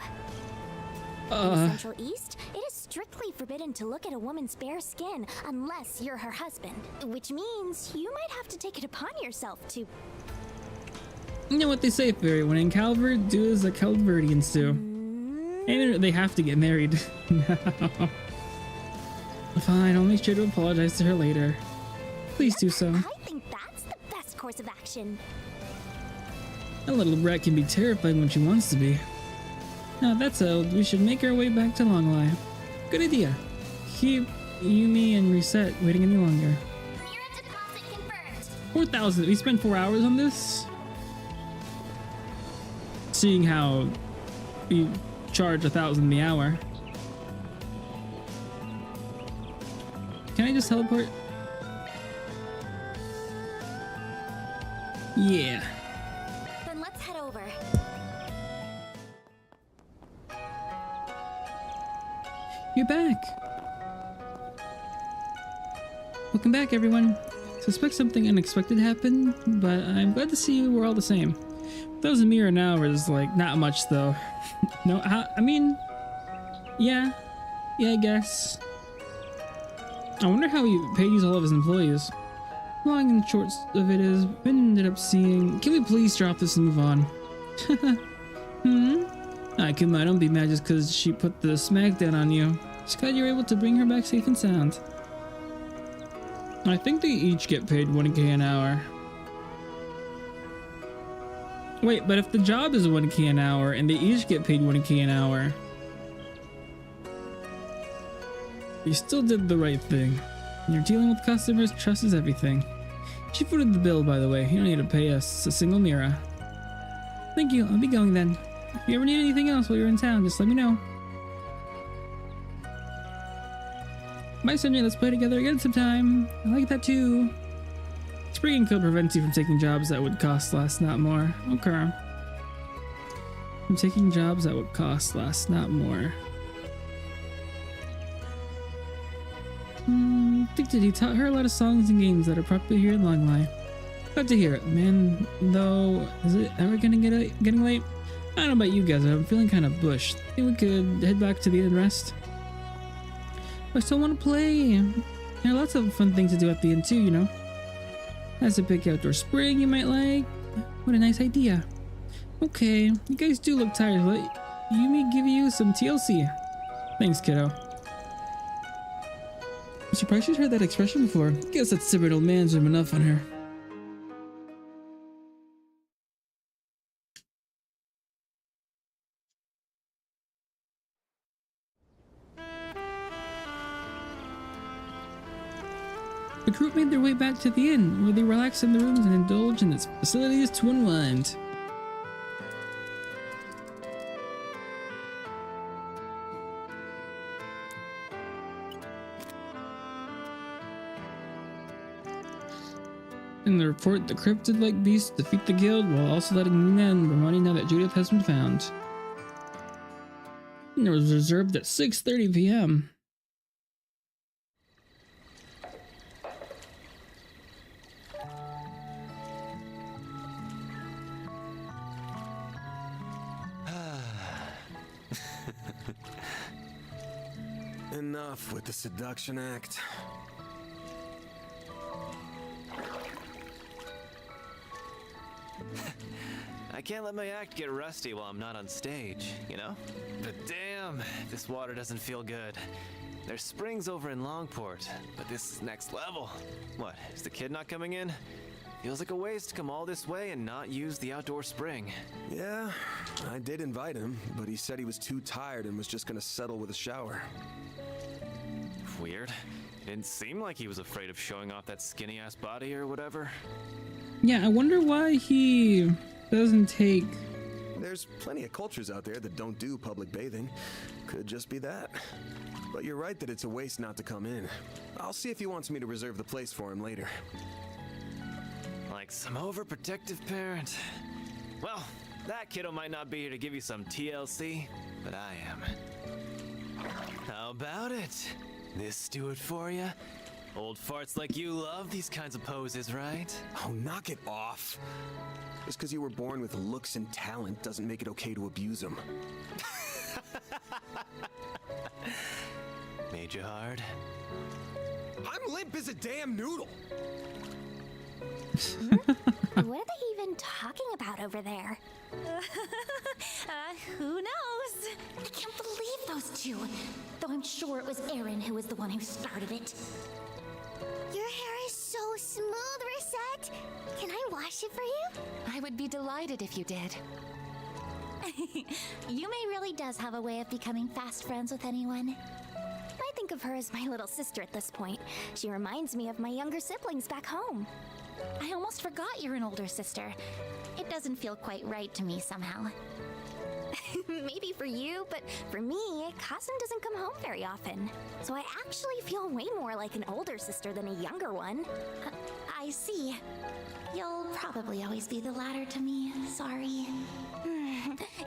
In Central East, it is strictly forbidden to look at a woman's bare skin unless you're her husband. Which means you might have to take it upon yourself to... You know what they say, Fairy, when in Calvert, do as the Calverdians do. And they have to get married now. Fine, I'll make sure to apologize to her later. Please do so. I think that's the best course of action. That little brat can be terrifying when she wants to be. Now that's settled, we should make our way back to Longlai. Good idea. Keep Yumi and Reset waiting any longer. Mirror deposit confirmed. 4,000. We spent 4 hours on this? Seeing how we charge 1,000 the hour. Can I just teleport? Yeah. Then let's head over. You're back. Welcome back, everyone. Suspect something unexpected happened, but I'm glad to see we're all the same. 1,000 mirror an hour is like not much though. No, I mean, yeah, I guess. I wonder how he pays all of his employees. Long and short of it is, Ben ended up seeing. Can we please drop this and move on? Come on, don't be mad just because she put the smackdown on you. Just glad you were able to bring her back safe and sound. I think they each get paid 1K an hour. Wait, but if the job is 1K an hour and they each get paid 1K an hour, you still did the right thing. When you're dealing with customers, trust is everything. She footed the bill, by the way. You don't need to pay us a single mirror. Thank you. I'll be going then. If you ever need anything else while you're in town, just let me know. Bye, Sonia. Let's play together again sometime. I like that too. Springing code prevents you from taking jobs that would cost less, not more. Okay. From taking jobs that would cost less, not more. He taught her a lot of songs and games that are popular here in Longlai. Glad to hear it, man. Though, is it ever getting late? I don't know about you guys, but I'm feeling kind of bushed. Think we could head back to the inn and rest? I still want to play. There are lots of fun things to do at the inn too, you know. That's a big outdoor spring you might like. What a nice idea. Okay, you guys do look tired. Let Yumi give you some TLC. Thanks, kiddo. I'm surprised she's heard that expression before. Guess that stubborn old man's room enough on her. The group made their way back to the inn, where they relaxed in the rooms and indulged in its facilities to unwind. In the report, the cryptid-like beasts defeat the guild while also letting Nina and Ramoni know that Judith has been found. And it was reserved at 6:30 p.m. Enough with the seduction act. I can't let my act get rusty while I'm not on stage, you know? But damn, this water doesn't feel good. There's springs over in Longport, but this is next level. What, is the kid not coming in? Feels like a waste to come all this way and not use the outdoor spring. Yeah, I did invite him, but he said he was too tired and was just gonna settle with a shower. Weird. It didn't seem like he was afraid of showing off that skinny-ass body or whatever. Yeah, I wonder why he doesn't take... There's plenty of cultures out there that don't do public bathing. Could just be that. But you're right that it's a waste not to come in. I'll see if he wants me to reserve the place for him later. Like some overprotective parent. Well, that kiddo might not be here to give you some TLC, but I am. How about it? This do it for you? Old farts like you love these kinds of poses, right? Oh, knock it off. Just because you were born with looks and talent doesn't make it okay to abuse them. Made you hard? I'm limp as a damn noodle! What are they even talking about over there? Who knows? I can't believe those two. Though I'm sure it was Aaron who was the one who started it. Your hair is so smooth, Reset. Can I wash it for you? I would be delighted if you did. Yume really does have a way of becoming fast friends with anyone. I think of her as my little sister at this point. She reminds me of my younger siblings back home. I almost forgot you're an older sister. It doesn't feel quite right to me somehow. Maybe for you, but for me, Kazen doesn't come home very often. So I actually feel way more like an older sister than a younger one. I see. You'll probably always be the latter to me. Sorry.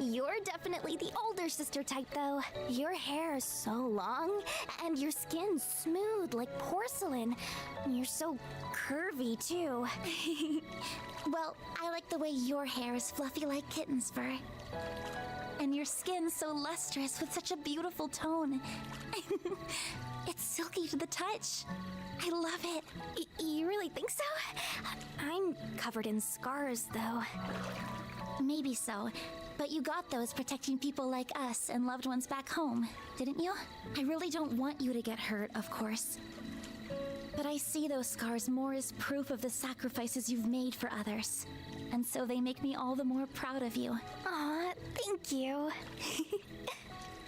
You're definitely the older sister type, though. Your hair is so long, and your skin's smooth like porcelain. And you're so curvy, too. Well, I like the way your hair is fluffy like kitten's fur. And your skin so lustrous with such a beautiful tone. It's silky to the touch. I love it. You really think so? I'm covered in scars, though. Maybe so, but you got those protecting people like us and loved ones back home, didn't you? I really don't want you to get hurt, of course. But I see those scars more as proof of the sacrifices you've made for others. And so they make me all the more proud of you. Aw, thank you.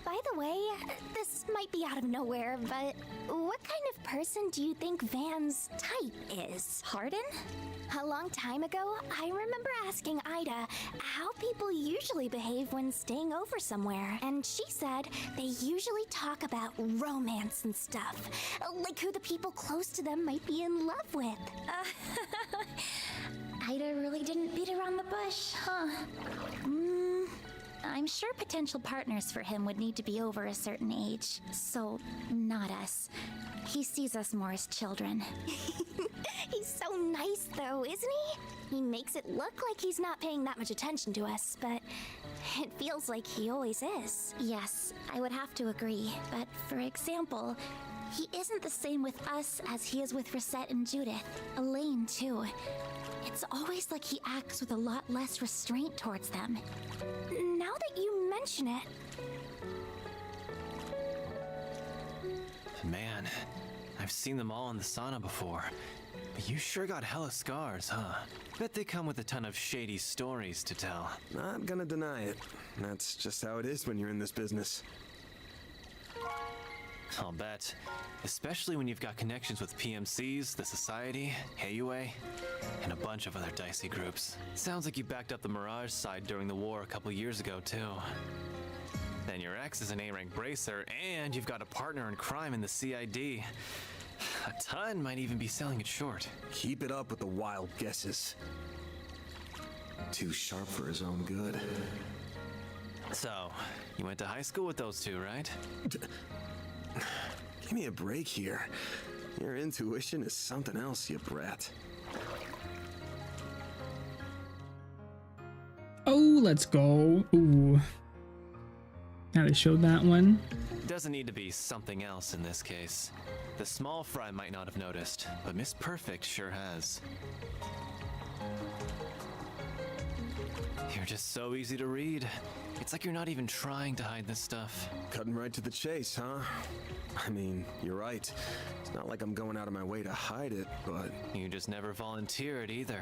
By the way, this might be out of nowhere, but what kind of person do you think Van's type is? Pardon? A long time ago, I remember asking Ida how people usually behave when staying over somewhere, and she said they usually talk about romance and stuff, like who the people close to them might be in love with. Ida really didn't beat around the bush, huh? I'm sure potential partners for him would need to be over a certain age, so not us. He sees us more as children. He's so nice, though, isn't he? He makes it look like he's not paying that much attention to us, but it feels like he always is. Yes, I would have to agree, but for example, he isn't the same with us as he is with Reset and Judith. Elaine, too. It's always like he acts with a lot less restraint towards them. Now that you mention it... Man, I've seen them all in the sauna before. But you sure got hella scars, huh? Bet they come with a ton of shady stories to tell. Not gonna deny it. That's just how it is when you're in this business. I'll bet. Especially when you've got connections with PMCs, the Society, AUA, and a bunch of other dicey groups. Sounds like you backed up the Mirage side during the war a couple years ago, too. Then your ex is an A-rank bracer, and you've got a partner in crime in the CID. A ton might even be selling it short. Keep it up with the wild guesses. Too sharp for his own good. So, you went to high school with those two, right? Give me a break here. Your intuition is something else, you brat. Oh, let's go. Ooh. Now they showed that one. Doesn't need to be something else in this case. The small fry might not have noticed, but Miss Perfect sure has. You're just so easy to read. It's like you're not even trying to hide this stuff. Cutting right to the chase, huh? I mean, you're right. It's not like I'm going out of my way to hide it, but... You just never volunteer it either.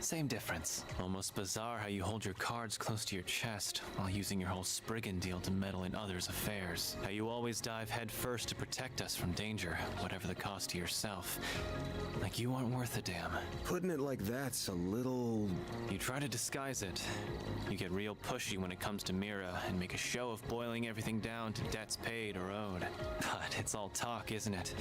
Same difference. Almost bizarre how you hold your cards close to your chest while using your whole Spriggan deal to meddle in others' affairs. How you always dive head first to protect us from danger, whatever the cost to yourself. Like you aren't worth a damn. Putting it like that's a little... You try to disguise it. You get real pushy when it comes to Mira and make a show of boiling everything down to debts paid or owed. But it's all talk, isn't it?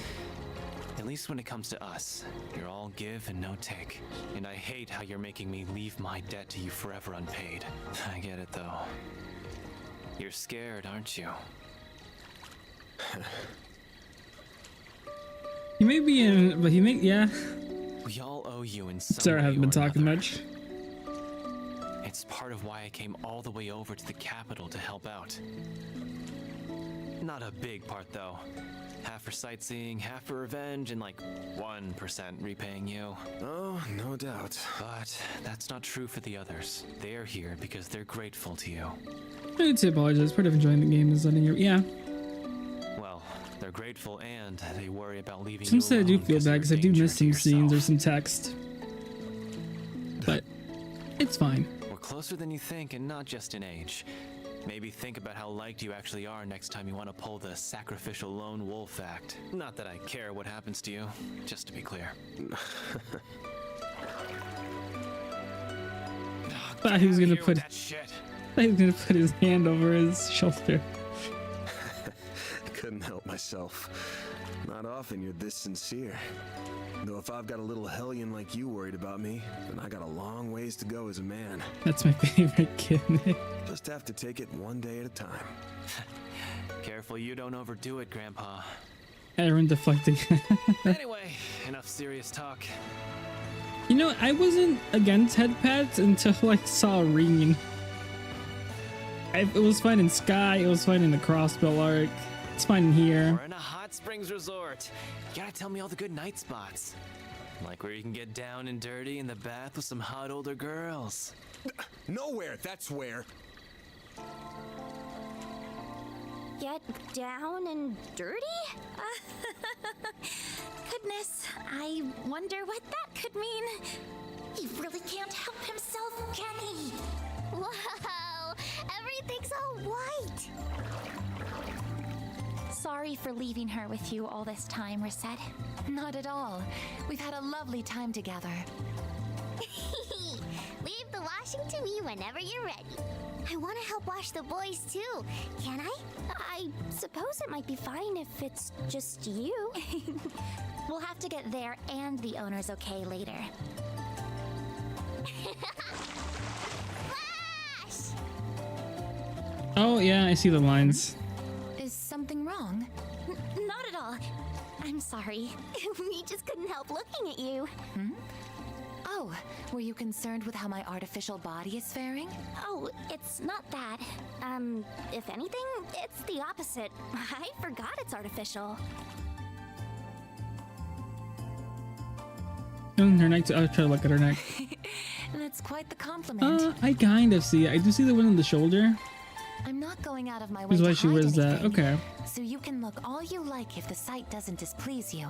At least when it comes to us, you're all give and no take. And I hate how you're making me leave my debt to you forever unpaid. I get it though. You're scared, aren't you? He may be in, but he may, yeah. We all owe you in some Sorry, I way haven't been or talking another. much. It's part of why I came all the way over to the capital to help out. Not a big part though. Half for sightseeing, half for revenge, and like 1% repaying you. Oh, no doubt. But that's not true for the others. They're here because they're grateful to you. I need to apologize. Part of enjoying the game is letting you. Yeah. Well, they're grateful and they worry about leaving Some you say I do alone feel bad because I do you're a miss some danger to scenes or yourself. some text. But it's fine. We're closer than you think, and not just in age. Maybe think about how liked you actually are next time you want to pull the sacrificial lone wolf act. Not that I care what happens to you, just to be clear. Thought he was gonna put. That shit. Thought he was gonna put his hand over his shoulder. Couldn't help myself. Not often you're this sincere. Though if I've got a little hellion like you worried about me, then I got a long ways to go as a man. That's my favorite kid. Just have to take it one day at a time. Careful you don't overdo it, Grandpa. Everyone deflecting. Anyway, enough serious talk. You know, I wasn't against head pads until I saw Ring. It was fine in Sky. It was fine in the Crossbell arc. It's fine in here. We're in a hot springs resort. You gotta tell me all the good night spots. Like where you can get down and dirty in the bath with some hot older girls. Nowhere, that's where. Get down and dirty? Goodness, I wonder what that could mean. He really can't help himself, can he? Whoa, everything's all white. Sorry for leaving her with you all this time, Reset. Not at all. We've had a lovely time together. Leave the washing to me whenever you're ready. I want to help wash the boys too. Can I? I suppose it might be fine if it's just you. We'll have to get there and the owner's okay later. Flash! Oh yeah, I see the lines. Is something wrong? Not at all. I'm sorry. We just couldn't help looking at you. Oh, were you concerned with how my artificial body is faring? Oh, it's not that. If anything, it's the opposite. I forgot it's artificial. And her neck too. I'll try to look at her neck. That's quite the compliment. I kind of see it. I do see the one on the shoulder. I'm not going out of my way That's to why she hide wears that. anything, Okay. So you can look all you like if the sight doesn't displease you.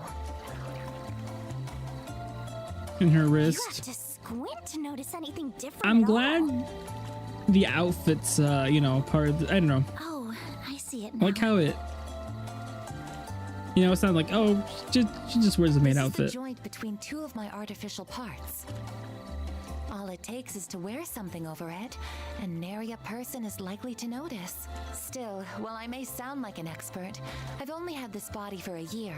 In her You have wrist. to squint to notice anything different. I'm at all. glad the outfit's, you know, part of the, I don't know. Oh, I see it I now. like how it You know, it's not like, oh, she just wears the main outfit. This is the joint between two of my artificial parts. All it takes is to wear something over it, and nary a person is likely to notice. Still, while I may sound like an expert, I've only had this body for a year.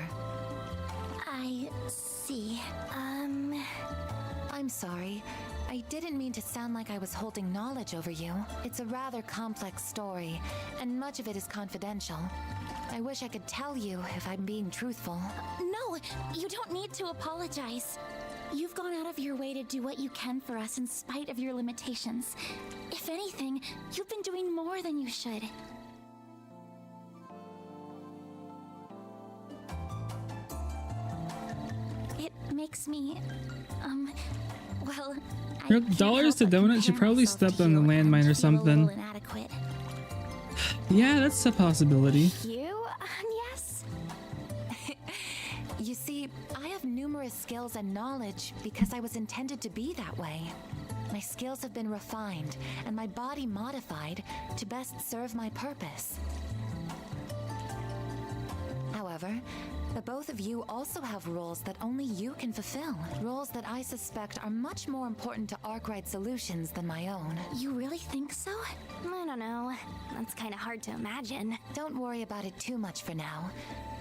I see. I'm sorry. I didn't mean to sound like I was holding knowledge over you. It's a rather complex story, and much of it is confidential. I wish I could tell you if I'm being truthful. No, you don't need to apologize. You've gone out of your way to do what you can for us in spite of your limitations. If anything, you've been doing more than you should. It makes me, well, Her dollars to donut, she probably stepped on the landmine or something. Yeah, that's a possibility. You? Yes? You see, I have numerous skills and knowledge because I was intended to be that way. My skills have been refined and my body modified to best serve my purpose. However, the both of you also have roles that only you can fulfill. Roles that I suspect are much more important to Arkwright Solutions than my own. You really think so? I don't know. That's kind of hard to imagine. Don't worry about it too much for now.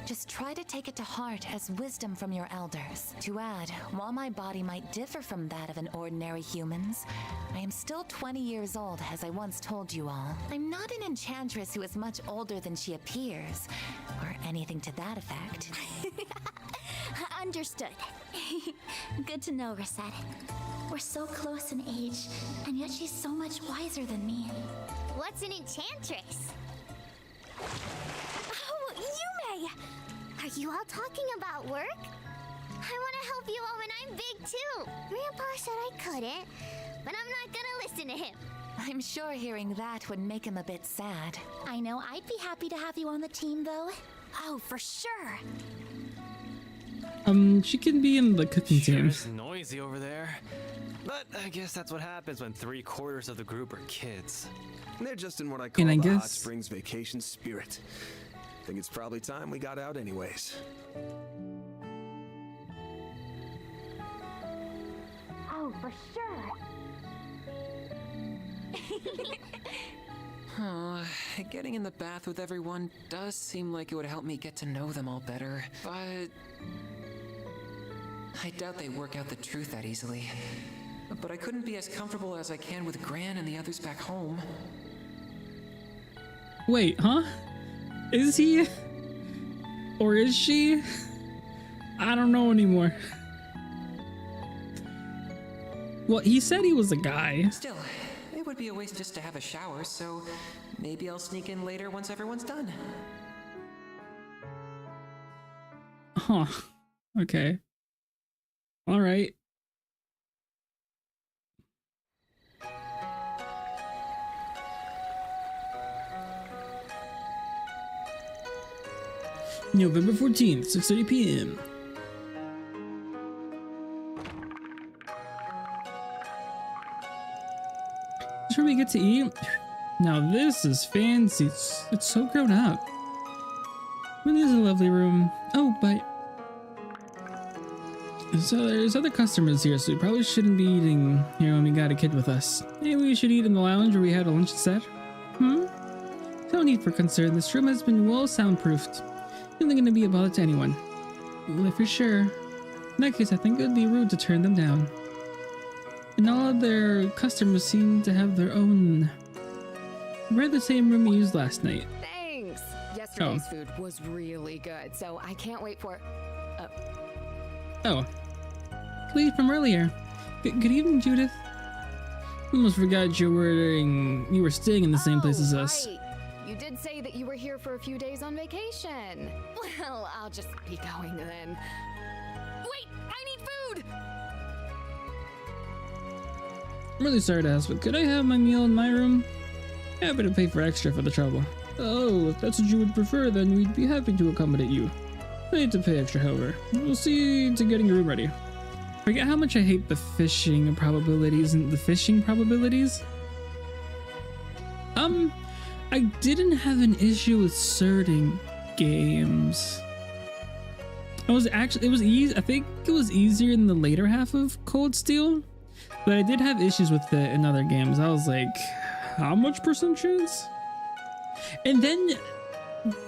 Just try to take it to heart as wisdom from your elders. To add, while my body might differ from that of an ordinary human's, I am still 20 years old, as I once told you all. I'm not an enchantress who is much older than she appears, or anything to that effect. Understood. Good to know, Rosette. We're so close in age, and yet she's so much wiser than me. What's an enchantress? Oh, Yume! Are you all talking about work? I want to help you all when I'm big, too. Grandpa said I couldn't, but I'm not gonna listen to him. I'm sure hearing that would make him a bit sad. I know I'd be happy to have you on the team, though. Oh, for sure. She can be in the cooking team. It's noisy over there. But I guess that's what happens when 3/4 of the group are kids. They're just in what I call the Hot Springs vacation spirit. Think it's probably time we got out anyways. Oh, for sure. Oh, getting in the bath with everyone does seem like it would help me get to know them all better, but I doubt they work out the truth that easily. But I couldn't be as comfortable as I can with Gran and the others back home. Wait, huh? Is he? Or is she? I don't know anymore. Well, he said he was a guy. Still, it would be a waste just to have a shower, so maybe I'll sneak in later once everyone's done. Huh. Okay. All right. November 14th, 6:30 p.m. Sure we get to eat? Now this is fancy. It's so grown up. Really is a lovely room. Oh, but so there's other customers here, so we probably shouldn't be eating here when we got a kid with us. Maybe we should eat in the lounge where we had a lunch set. No need for concern. This room has been well soundproofed. Isn't going to be a bother to anyone. Well, if you're sure. In that case, I think it would be rude to turn them down. And all of their customers seem to have their own. We're at the same room we used last night. Thanks. Yesterday's food was really good, so I can't wait for. Oh, lead from earlier. Good evening, Judith. Almost forgot you were staying in the same place as us. Right. You did say that you were here for a few days on vacation. Well, I'll just be going then. Wait, I need food! I'm really sorry to ask, but could I have my meal in my room? Happy to pay for extra for the trouble. Oh, if that's what you would prefer, then we'd be happy to accommodate you. No need to pay extra, however. We'll see to getting your room ready. Forget how much I hate the fishing probabilities and the fishing probabilities. I didn't have an issue with certain games. It was easy. I think it was easier in the later half of Cold Steel, but I did have issues with it in other games. I was like, how much percent chance? And then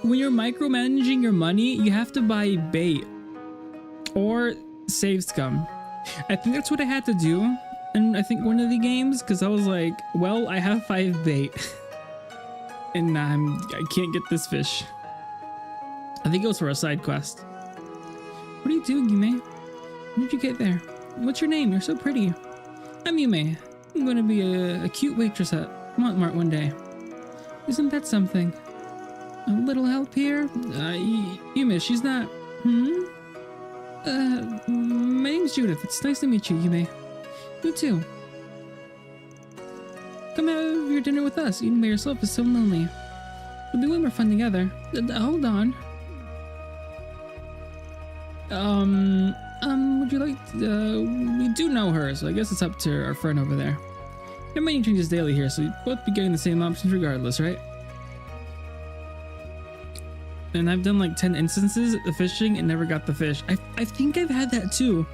when you're micromanaging your money, you have to buy bait or save scum. I think that's what I had to do. And I think one of the games, because I was like, well, I have 5 bait and I can't get this fish. I think it was for a side quest. What are you doing, Yume? When did you get there? What's your name? You're so pretty. I'm Yume. I'm going to be a cute waitress at Montmart one day. Isn't that something? A little help here? Yume, she's not... my name's Judith. It's nice to meet you, Yume. You too. Come have your dinner with us. Eating by yourself is so lonely. It'll be way more fun together. Hold on. Would you like we do know her, so I guess it's up to our friend over there. Your menu changes daily here, so you'd both be getting the same options regardless, right? And I've done like 10 instances of fishing and never got the fish. I think I've had that too.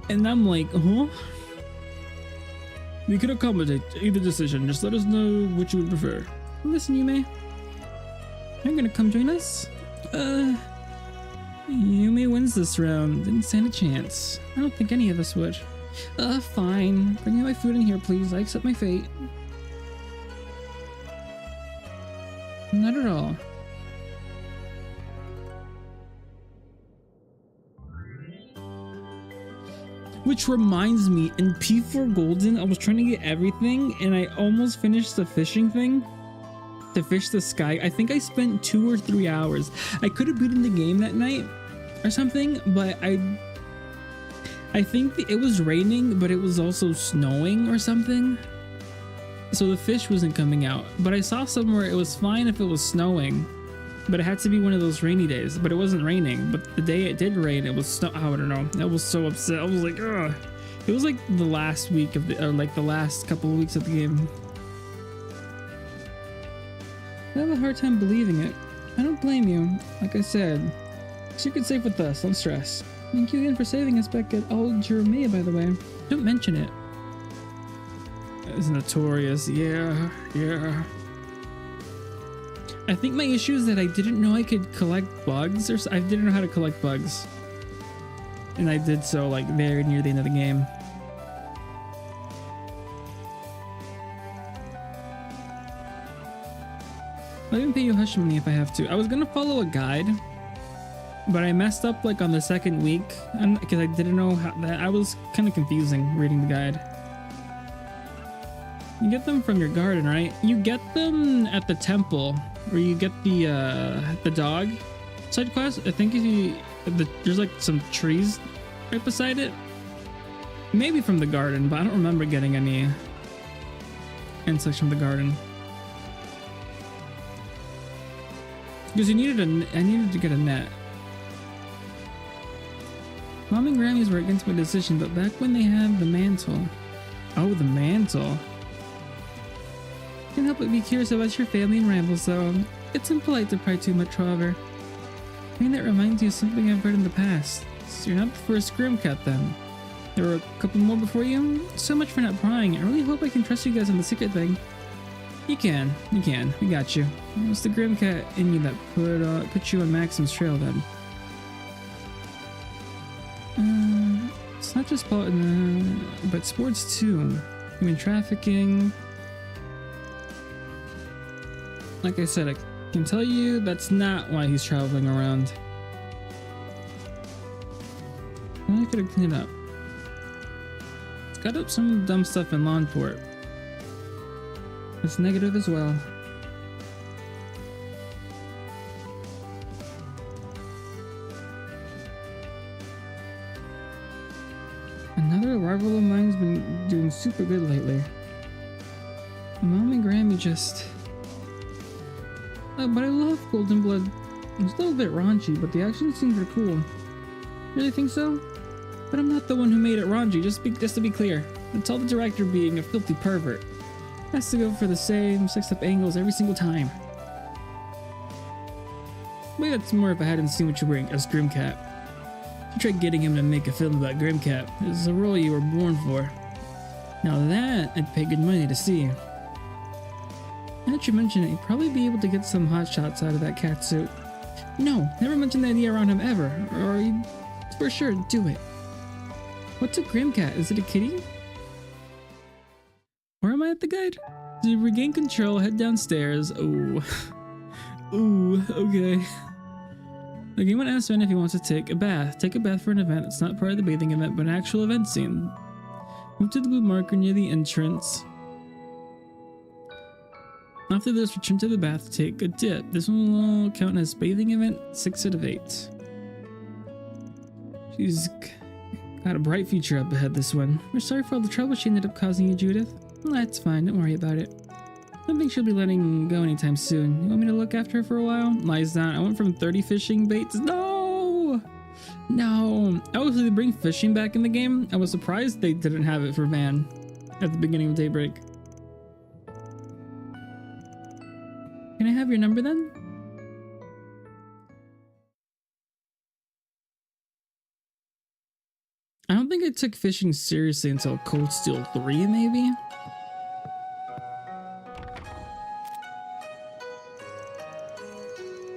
And I'm like, huh? We could accommodate either decision. Just let us know what you would prefer. Listen, Yume. You're gonna come join us? Yume wins this round. Didn't stand a chance. I don't think any of us would. Fine. Bring me my food in here, please. I accept my fate. Not at all. Which reminds me, in P4 Golden, I was trying to get everything, and I almost finished the fishing thing to fish the sky. I think I spent 2 or 3 hours. I could have beaten the game that night or something, but I think it was raining, but it was also snowing or something. So the fish wasn't coming out. But I saw somewhere it was fine if it was snowing, but it had to be one of those rainy days. But it wasn't raining. But the day it did rain, it was snow. I don't know. I was so upset. I was like, ugh. It was like the last week of the, or like the last couple of weeks of the game. I have a hard time believing it. I don't blame you. Like I said, secret safe with us. Don't stress. Thank you again for saving us back at Old Jeremia, by the way. Don't mention it. It's notorious. Yeah. I think my issue is that I didn't know I could collect bugs, or I didn't know how to collect bugs. And I did so like very near the end of the game. I'll even pay you hush money if I have to. I was gonna follow a guide, but I messed up like on the second week because I didn't know how that. I was kind of confusing reading the guide. You get them from your garden, right? You get them at the temple, where you get the dog side quest. I think if there's like some trees right beside it. Maybe from the garden, but I don't remember getting any insects from the garden. Because I needed to get a net. Mom and Grammys were against my decision, but back when they had the mantle. Oh, the mantle. Can't help but be curious about your family and rambles, though. It's impolite to pry too much, however. Maybe that reminds you of something I've read in the past. So you're not the first Grimcat, then. There were a couple more before you? So much for not prying. I really hope I can trust you guys on the secret thing. You can. We got you. It was the Grimcat in you that put you on Maxim's trail, then. It's not just but sports, too. Human trafficking. Like I said, I can tell you that's not why he's traveling around. Well, I could have cleaned it up. It's got up some dumb stuff in Lawnport. It's negative as well. Another rival of mine's been doing super good lately. Mom and Grammy just... but I love Golden Blood. It's a little bit raunchy, but the action scenes are cool. Really think so? But I'm not the one who made it raunchy, just to be clear. It's all the director being a filthy pervert. Has to go for the same sexed up angles every single time. Maybe that's more if I hadn't seen what you were wearing as Grimcat. You tried getting him to make a film about Grimcat. This is a role you were born for. Now that I'd pay good money to see. Now that you mention it, you'd probably be able to get some hot shots out of that cat suit. No, never mention the idea around him ever, or you'd for sure do it. What's a Grimcat? Is it a kitty? Where am I at the guide? To regain control, head downstairs. Oh. Ooh, okay. The game would ask Sven if he wants to take a bath. Take a bath for an event that's not part of the bathing event, but an actual event scene. Move to the blue marker near the entrance. After this, return to the bath, take a dip. This one will count as bathing event 6 out of 8. She's got a bright future up ahead, this one. We're sorry for all the trouble she ended up causing you, Judith. Well, that's fine, don't worry about it. I don't think she'll be letting go anytime soon. You want me to look after her for a while? Lies down. I went from 30 fishing baits. No! No. Oh, so they bring fishing back in the game? I was surprised they didn't have it for Van at the beginning of Daybreak. Can I have your number then? I don't think I took fishing seriously until Cold Steel 3, maybe?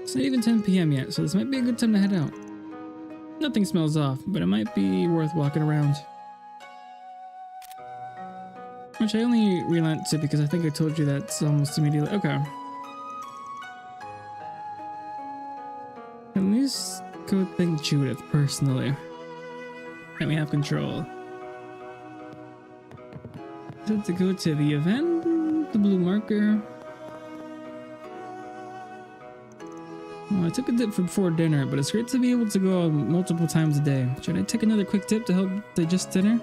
It's not even 10 PM yet, so this might be a good time to head out. Nothing smells off, but it might be worth walking around. Which I only relent to because I think I told you that almost immediately. Okay. At least go thank Judith personally. Let me have control. So to go to the event, the blue marker. Well, I took a dip before dinner, but it's great to be able to go multiple times a day. Should I take another quick dip to help digest dinner?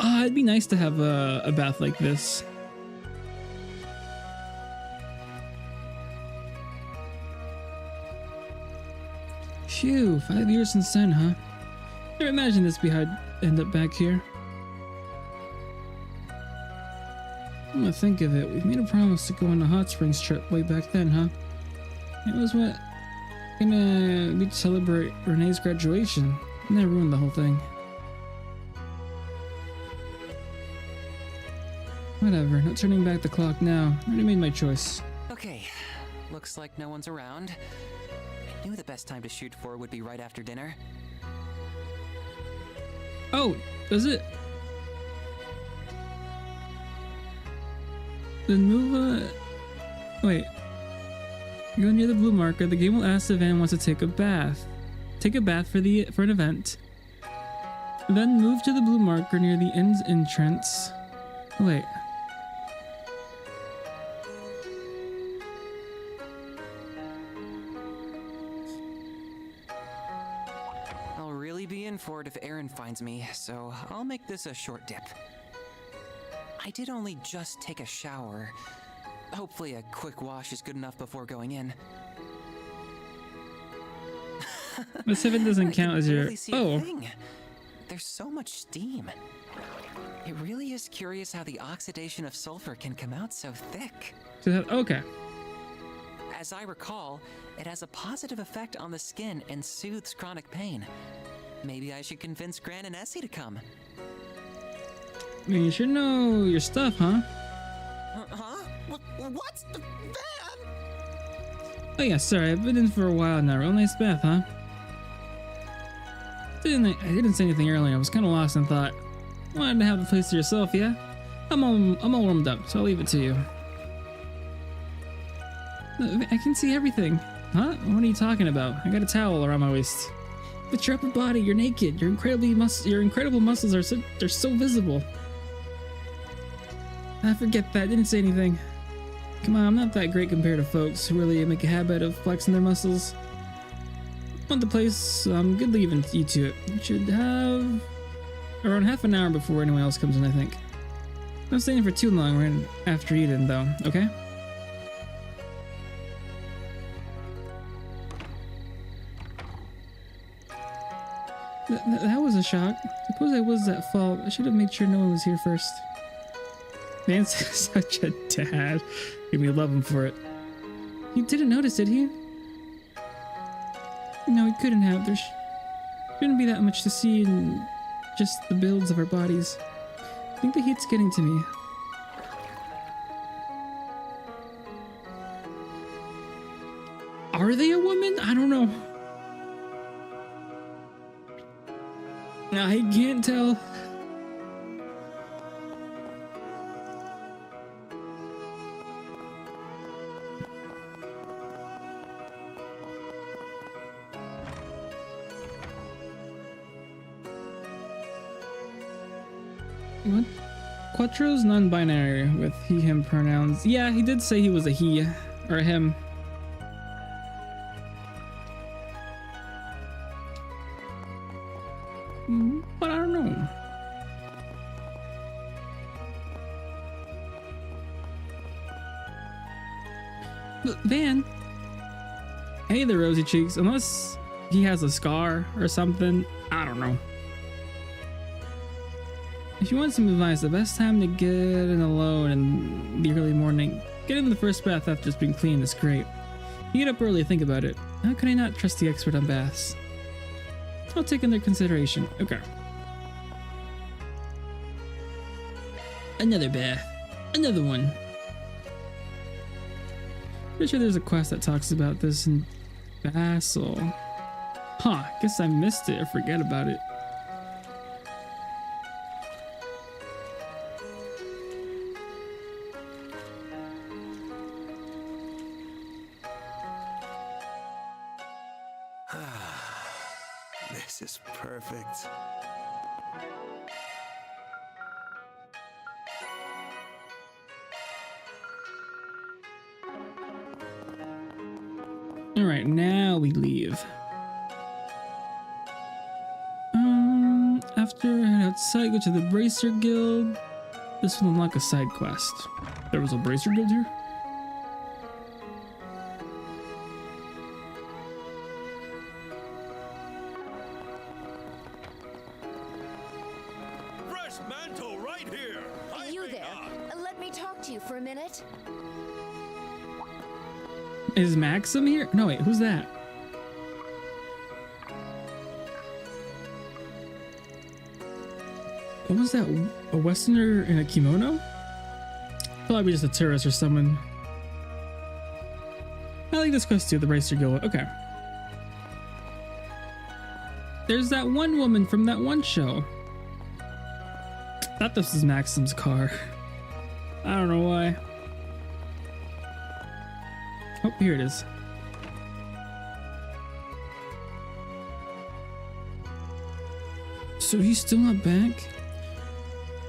It'd be nice to have a bath like this. Phew, 5 years since then, huh? Never imagined this behind end up back here. I'm gonna think of it. We've made a promise to go on a hot springs trip way back then, huh? It was what gonna be to celebrate Renee's graduation, and that ruined the whole thing. Whatever, no turning back the clock now. I already made my choice. Okay, looks like no one's around. I knew the best time to shoot for would be right after dinner. Oh, does it? Then move, wait. Go near the blue marker. The game will ask if Van wants to take a bath. Take a bath for an event. Then move to the blue marker near the end's entrance. Wait. I'll really be in for it if Aaron finds me, so I'll make this a short dip. I did only just take a shower. Hopefully a quick wash is good enough before going in. The 7 doesn't count as your... Oh. There's so much steam. It really is curious how the oxidation of sulfur can come out so thick. Okay. As I recall, it has a positive effect on the skin and soothes chronic pain. Maybe I should convince Gran and Essie to come. I mean, you should know your stuff, huh? Huh? What's the Van? Oh yeah, sorry, I've been in for a while now. Real nice bath, huh? I didn't say anything earlier. I was kind of lost and thought, wanted to have the place to yourself, yeah? I'm all warmed up, so I'll leave it to you. I can see everything. Huh? What are you talking about? I got a towel around my waist. But your upper body, you're naked. Your incredible muscles are so visible. I forget that. I didn't say anything. Come on, I'm not that great compared to folks who really make a habit of flexing their muscles. Want the place, so I'm good leaving you to it. You should have around half an hour before anyone else comes in, I think. Not staying for too long right after eating, though, okay? That was a shock. Suppose I was at fault. I should have made sure no one was here first. Man's such a dad. Made me love him for it. He didn't notice, did he? No, it couldn't have. There shouldn't be that much to see in just the builds of our bodies. I think the heat's getting to me. Are they a woman? I don't know. I can't tell. What? Quattro's non-binary with he, him pronouns. Yeah, he did say he was a he or a him. But I don't know. Look, Van. Hey there, rosy cheeks. Unless he has a scar or something. I don't know. If you want some advice, the best time to get in alone in the early morning, getting the first bath after it's been cleaned is great. You get up early, think about it. How can I not trust the expert on baths? I'll take into consideration. Okay. Another bath. Another one. Pretty sure there's a quest that talks about this in Basel. Huh, guess I missed it or forget about it. This is perfect. All right, now we leave. After head outside, go to the Bracer Guild. This will unlock a side quest. There was a Bracer Guild here? Is Maxim here? No, wait, who's that? What was that? A Westerner in a kimono? Probably just a tourist or someone. I like this quest too, the Bracer Guild. Okay. There's that one woman from that one show. Thought this was Maxim's car. I don't know why. Oh, here it is. So he's still not back?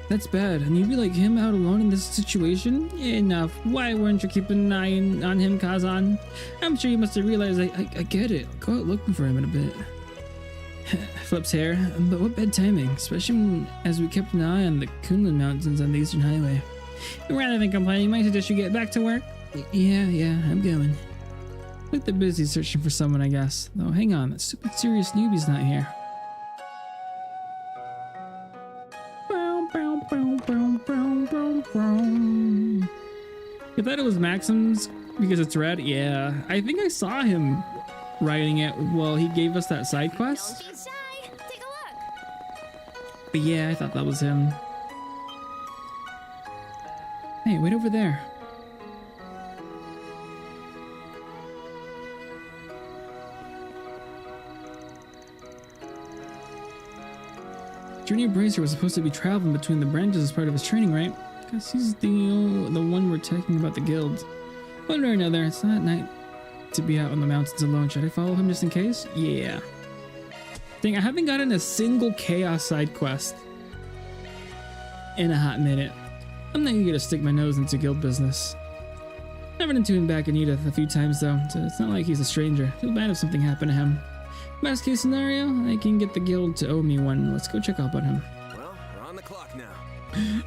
That's bad. And you'd be like him out alone in this situation? Enough. Why weren't you keeping an eye on him, Kazan? I'm sure you must have realized I get it. I'll go out looking for him in a bit. Flips hair. But what bad timing, especially as we kept an eye on the Kunlun Mountains on the Eastern Highway. Rather than complaining, might suggest you get back to work. Yeah, I'm going. Look, they're busy searching for someone, I guess. Though, hang on, that stupid serious newbie's not here. You thought it was Maxim's because it's red? Yeah, I think I saw him riding it while he gave us that side quest. Don't be shy. Take a look. But yeah, I thought that was him. Hey, wait over there. Junior Bracer was supposed to be traveling between the branches as part of his training, right? Because he's the one we're talking about the guild. One way or another, it's not night to be out on the mountains alone. Should I follow him just in case? Yeah. Dang, I haven't gotten a single chaos side quest in a hot minute. I'm not gonna stick my nose into guild business. I've run into him back in Edith a few times though, so it's not like he's a stranger. Feel bad if something happened to him. Best case scenario, I can get the guild to owe me one. Let's go check up on him. Well, we're on the clock now.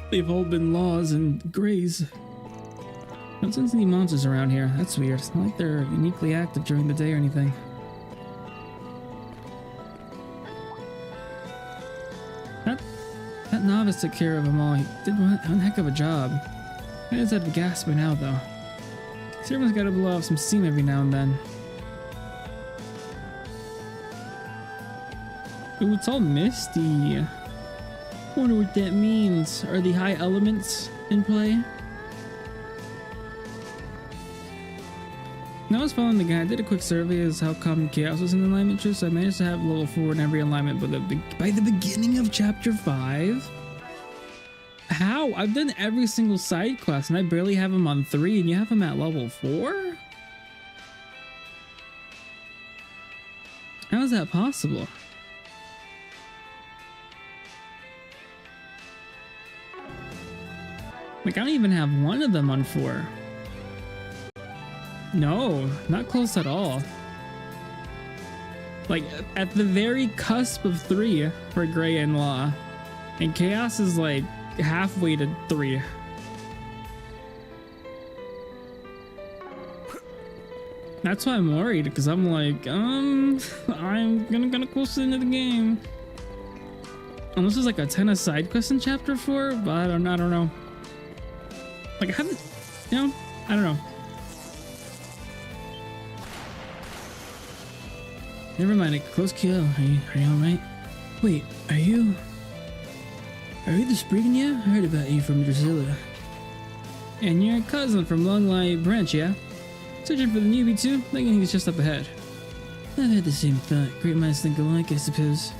They've all been laws and grays. Don't sense any monsters around here. That's weird. It's not like they're uniquely active during the day or anything. That novice took care of them all. He did one heck of a job. I just have gas by now, though. Everyone's got to blow off some steam every now and then. Ooh, it's all misty. Wonder what that means. Are the high elements in play? When I was following the guy, I did a quick survey as how common chaos was in the alignment tree, so I managed to have level 4 in every alignment by the beginning of chapter 5. How? I've done every single side quest and I barely have him on 3 and you have him at level 4? How is that possible? Like, I don't even have one of them on 4. No, not close at all. Like, at the very cusp of 3 for Gray and Law. And Chaos is like halfway to 3. That's why I'm worried, because I'm like, I'm gonna close into the game. Unless there's like a ton of side quests in chapter 4, but I don't know. Like, I haven't, you know, I don't know. Never mind, a close kill. Are you alright? Wait, are you the Spriggan? I heard about you from Drusilla. And you're a cousin from Longlight Branch, yeah? Searching for the newbie too? Thinking he's just up ahead. I've had the same thought. Great minds think alike, I suppose.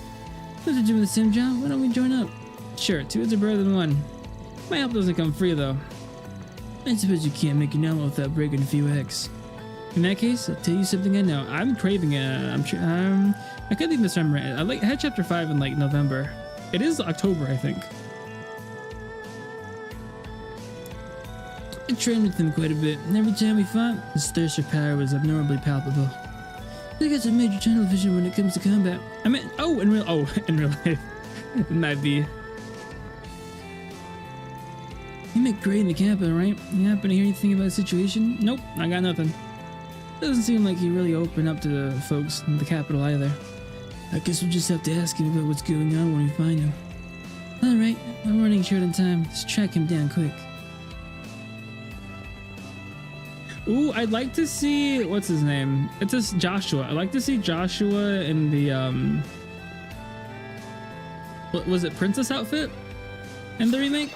If you're doing the same job, why don't we join up? Sure, 2 heads are better than 1. My help doesn't come free though. I suppose you can't make an omelet without breaking a few eggs. In that case, I'll tell you something I know. I'm craving it. I could think this time right. I had chapter 5 in like November. It is October, I think. I trained with him quite a bit, and every time we fought, his thirst for power was abnormally palpable. He got some major tunnel vision when it comes to combat. I mean, in real life. It might be. You met Gray in the capital, right? You happen to hear anything about the situation? Nope, I got nothing. Doesn't seem like he really opened up to the folks in the capital either. I guess we'll just have to ask him about what's going on when we find him. Alright, I'm running short on time. Let's track him down quick. Ooh, I'd like to see, what's his name? It's just Joshua. I'd like to see Joshua in the, what was it, princess outfit? In the remake?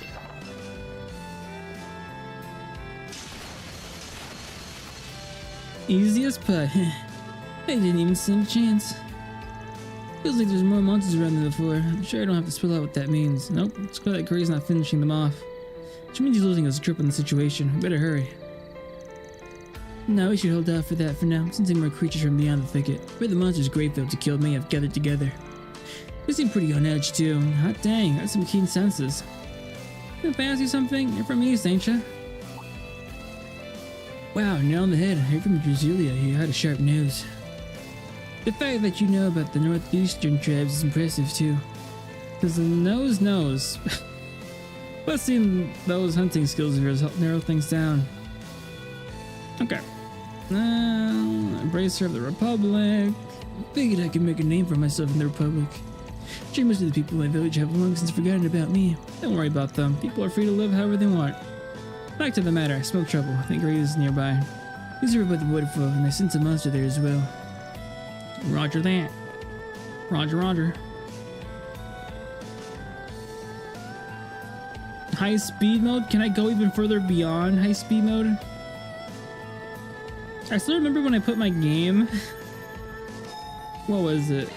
Easiest pie. I didn't even stand a chance. Feels like there's more monsters around than before. I'm sure I don't have to spell out what that means. Nope, it's quite like Gray's not finishing them off. Which means he's losing his grip on the situation. We better hurry. No, we should hold out for that for now. Sensing more creatures from beyond the thicket. Where the monsters Greyfield to kill may have gathered together. They seem pretty on edge too. Hot dang, got some keen senses. If I ask you something, you're from East, ain't ya? Wow, nail on the head. You're from Drusilla. You had a sharp nose. The fact that you know about the northeastern tribes is impressive too. Because the nose knows. Let's see those hunting skills of yours help narrow things down. Okay. Embracer of the Republic. Figured I could make a name for myself in the Republic. Sure, most of the people in my village have long since forgotten about me. Don't worry about them. People are free to live however they want. Back to the matter. I smell trouble. I think Gray is nearby. He's over by the waterfall, and I sense a monster there as well. Roger that. Roger, roger. High speed mode? Can I go even further beyond high speed mode? I still remember when I put my game, what was it?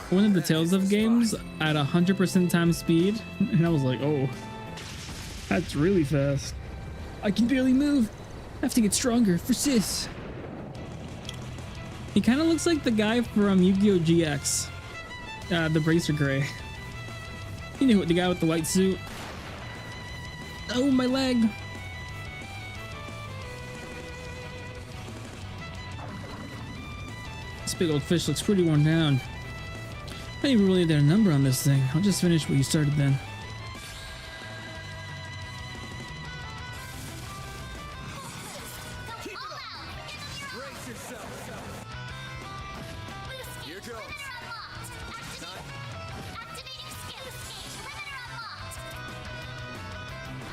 One of the Tales of games at 100% time speed. And I was like, oh, that's really fast. I can barely move. I have to get stronger for sis. He kind of looks like the guy from Yu-Gi-Oh! GX. The Bracer Gray. You know, the guy with the white suit. Oh, my leg. This big old fish looks pretty worn down. I didn't even really get a number on this thing. I'll just finish what you started then.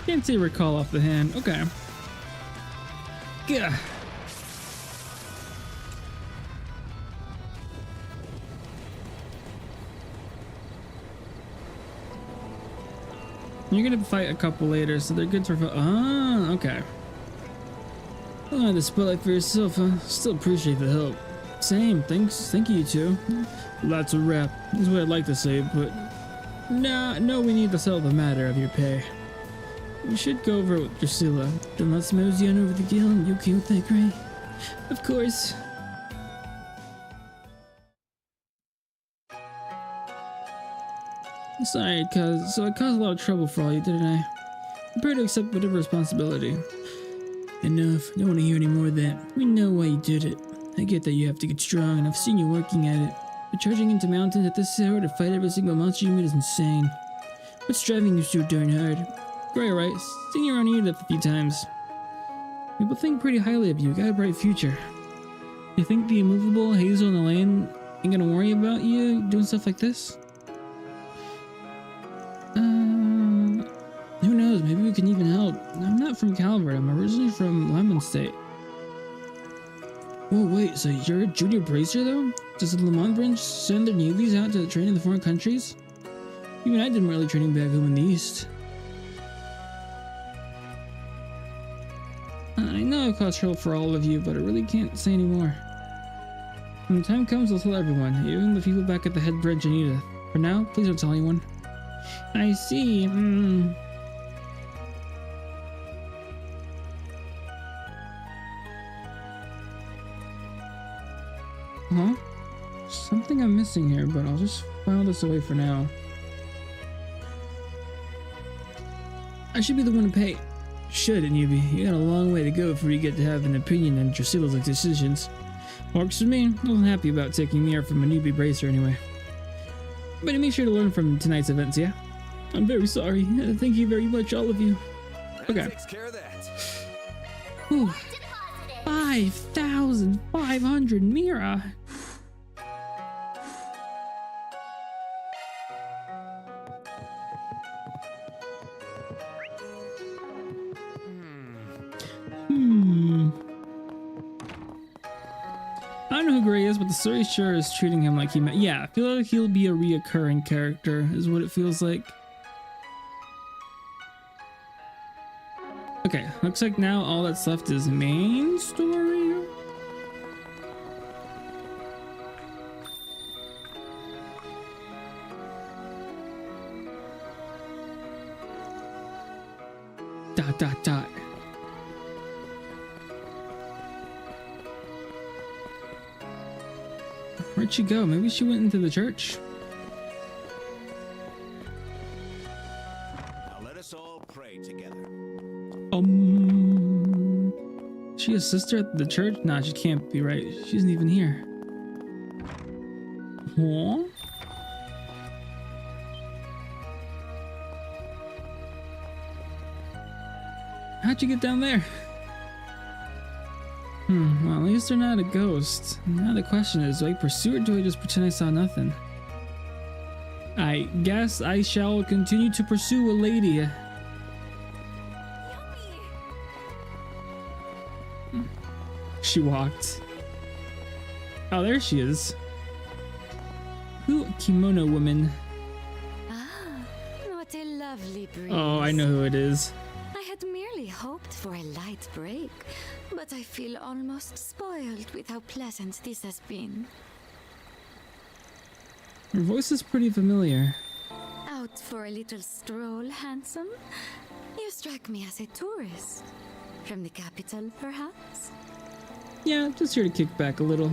Can't say recall off the hand. Okay. Gah. You're gonna fight a couple later, so they're good for. Ah, okay. Oh, the spotlight for yourself, huh? Still appreciate the help. Same, thanks. Thank you too. Well, that's a wrap. Is what I'd like to say, but no, we need to settle the matter of your pay. We should go over it with Drusilla. Then let's mosey on over the guild. You okay with that, Gray? Of course. Sorry, I caused a lot of trouble for all you, didn't I? I'm prepared to accept whatever responsibility. Enough. Don't want to hear any more of that. We know why you did it. I get that you have to get strong, and I've seen you working at it. But charging into mountains at this hour to fight every single monster you meet is insane. What's driving you so darn hard? Gray, right? Seen you around here a few times. People think pretty highly of you. Got a bright future. You think the immovable Hazel and Elaine ain't gonna worry about you doing stuff like this? Who knows? Maybe we can even help. I'm not from Calvert. I'm originally from Lemon State. Whoa, wait. So you're a junior bracer, though? Does the Lemon branch send their newbies out to train in the foreign countries? Even I did my early training back home in the East. I know I've caused trouble for all of you, but I really can't say anymore. When the time comes, I'll tell everyone, even the people back at the head branch in Edith. For now, please don't tell anyone. I see. Huh? Something I'm missing here, but I'll just file this away for now. I should be the one to pay. Shouldn't you be? You got a long way to go before you get to have an opinion on Drusilla's decisions. Works for me. I wasn't happy about taking me out from a newbie bracer anyway. But make sure to learn from tonight's events, yeah? I'm very sorry. Thank you very much, all of you. Okay. That takes care of that. Whew. 5,500 Mira. I don't know who Gray is, but the story sure is treating him like he met. Yeah, I feel like he'll be a reoccurring character, is what it feels like. Okay, looks like now all that's left is main story. Dot dot dot. Where'd she go? Maybe she went into the church. Now let us all pray together. She a sister at the church? Nah, she can't be, right? She isn't even here. Huh? How'd you get down there? Well, at least they're not a ghost. Now the question is, do I pursue or do I just pretend I saw nothing? I guess I shall continue to pursue a lady. She walked. Oh, there she is. Ooh, kimono woman. Ah, what a lovely breeze. Oh, I know who it is. I had merely hoped for a light break, but I feel almost spoiled with how pleasant this has been. Her voice is pretty familiar. Out for a little stroll, handsome? You strike me as a tourist. From the capital, perhaps? Yeah, just here to kick back a little.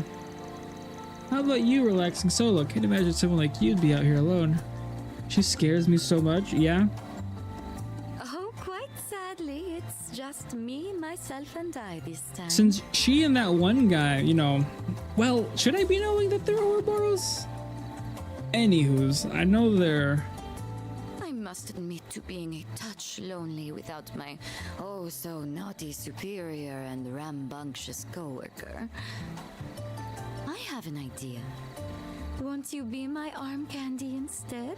How about you relaxing solo? Can't imagine someone like you'd be out here alone. She scares me so much, yeah? Oh, quite sadly, it's just me, myself, and I this time. Since she and that one guy, you know... Well, should I be knowing that they're Ouroboros? Anywho's, I know they're... I must admit to being a touch lonely without my oh-so-naughty superior and rambunctious co-worker. I have an idea. Won't you be my arm candy instead?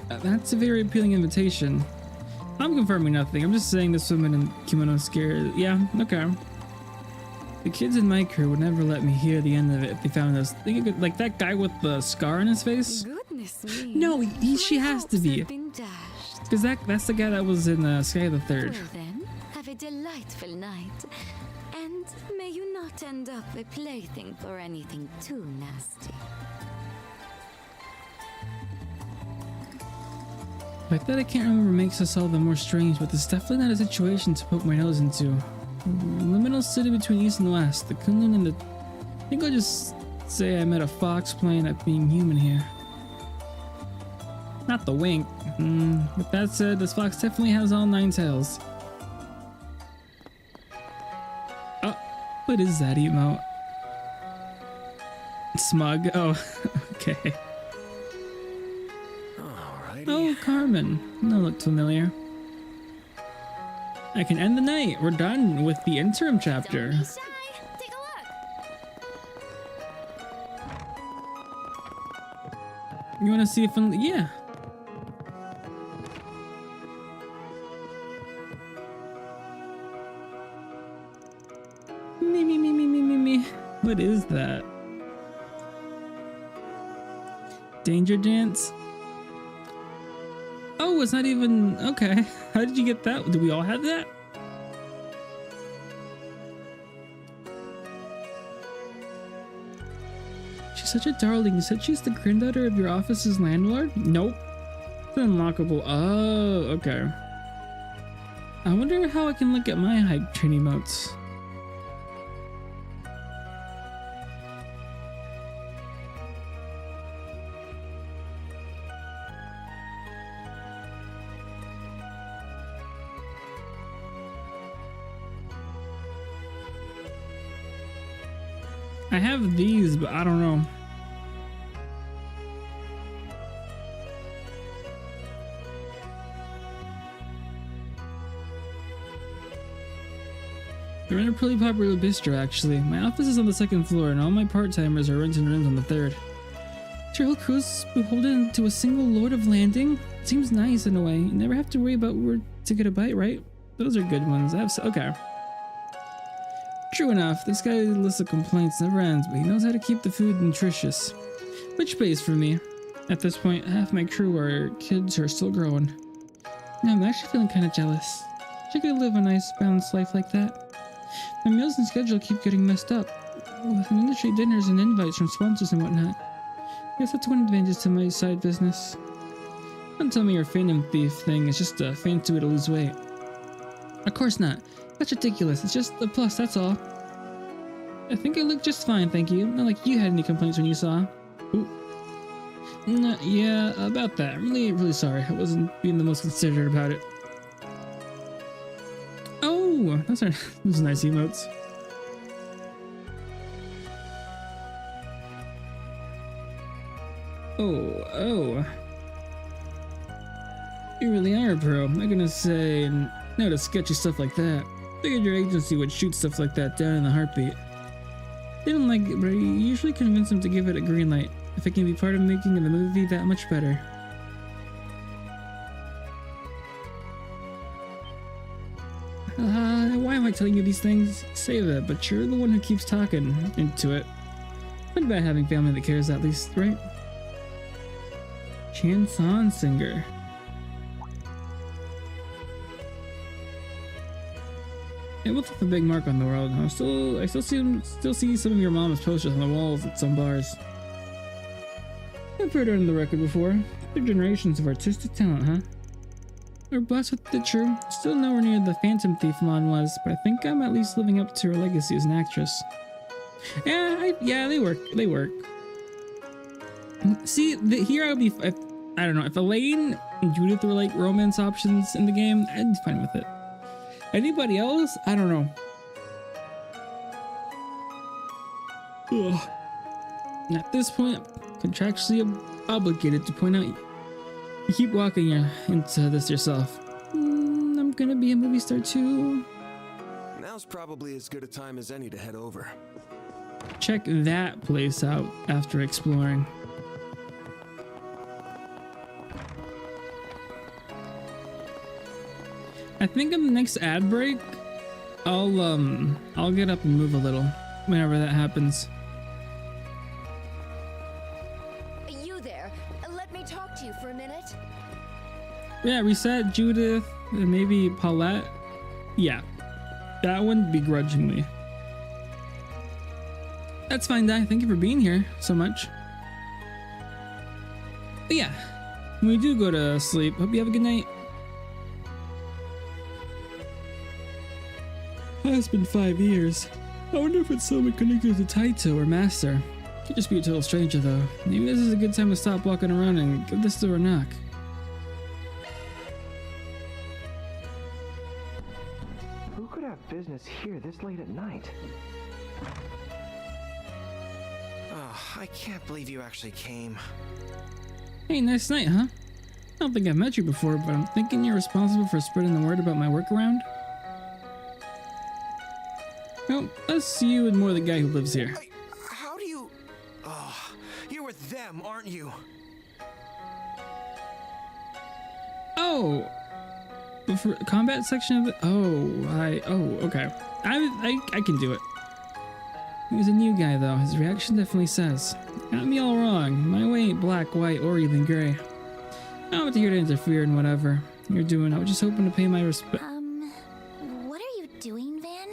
That's a very appealing invitation. I'm confirming nothing. I'm just saying this woman in kimono scared. Yeah, okay. The kids in my crew would never let me hear the end of it if they found us. Like that guy with the scar on his face? Goodness Goodness me. No, she has to be. Because that's the guy that was in Sky the Third. Well then, have a delightful night. And may you not end up a plaything for anything too nasty. The fact that I can't remember makes us all the more strange, but it's definitely not a situation to poke my nose into. Liminal city between East and West. The Kunlun and the... I think I'll just say I met a fox playing at being human here. Not the wink. With that said, this fox definitely has all 9 tails. Oh, what is that emote? Smug. Oh, okay. Alrighty. Oh, Carmen. That looked familiar. I can end the night. We're done with the interim chapter. Don't be shy. Take a look. You want to see if... Yeah. Me. What is that? Danger dance? Oh, it's not even... Okay. How did you get that? Do we all have that? She's such a darling. You said she's the granddaughter of your office's landlord? Nope. It's unlockable. Oh, okay. I wonder how I can look at my hype train emotes. I have these, but I don't know. They're in a pretty popular bistro, actually. My office is on the 2nd floor, and all my part-timers are renting rooms on the 3rd. Is your whole crew's beholden to a single Lord of Landing? Seems nice in a way. You never have to worry about where to get a bite, right? Those are good ones. Okay. True enough, this guy's list of complaints never ends, but he knows how to keep the food nutritious. Which pays for me. At this point, half my crew are kids who are still growing. Now I'm actually feeling kind of jealous. I could live a nice, balanced life like that. My meals and schedule keep getting messed up. With industry dinners and invites from sponsors and whatnot. I guess that's one advantage to my side business. Don't tell me your Phantom Thief thing is just a fancy way to lose weight. Of course not. That's ridiculous. It's just a plus, that's all. I think I look just fine, thank you. Not like you had any complaints when you saw. Ooh. No, yeah, about that. I'm really sorry. I wasn't being the most considerate about it. Oh, those nice emotes. Oh. You really are a pro. I'm not gonna say no to sketchy stuff like that. Figured your agency would shoot stuff like that down in a heartbeat. They don't like it, but I usually convince them to give it a green light if it can be part of making the movie that much better. Why am I telling you these things? Say that, but you're the one who keeps talking into it. Not bad having family that cares at least, right? Chanson singer. It looks like a big mark on the world. I still see some of your mom's posters on the walls at some bars. I've heard her on the record before. They're generations of artistic talent, huh? We're blessed with the true. Still nowhere near the Phantom Thief Mon was, but I think I'm at least living up to her legacy as an actress. Yeah, they work. See, here I would be. I don't know if Elaine and Judith were like romance options in the game. I'd be fine with it. Anybody else? I don't know. Ugh. At this point, contractually obligated to point out you keep walking into this yourself. I'm gonna be a movie star too. Now's probably as good a time as any to head over. Check that place out after exploring. I think in the next ad break, I'll get up and move a little whenever that happens. You there. Let me Yeah, reset Judith and maybe Paulette. Yeah, that one begrudgingly. That's fine, Di. Thank you for being here so much. But yeah, when we do go to sleep, hope you have a good night. It's been 5 years. I wonder if it's someone connected to Taito or Master. Could just be a total stranger though. Maybe this is a good time to stop walking around and give this door a knock. Who could have business here this late at night? Oh, I can't believe you actually came. Hey, nice night, huh? I don't think I've met you before, but I'm thinking you're responsible for spreading the word about my work around. Well, that's you and more the guy who lives here. How do you... Oh, you're with them, aren't you? Oh! But for combat section of it? Oh, okay. I can do it. He was a new guy, though. His reaction definitely says. Got me all wrong. My way ain't black, white, or even gray. I'm not here to interfere in whatever you're doing. I was just hoping to pay my respect. What are you doing, Van?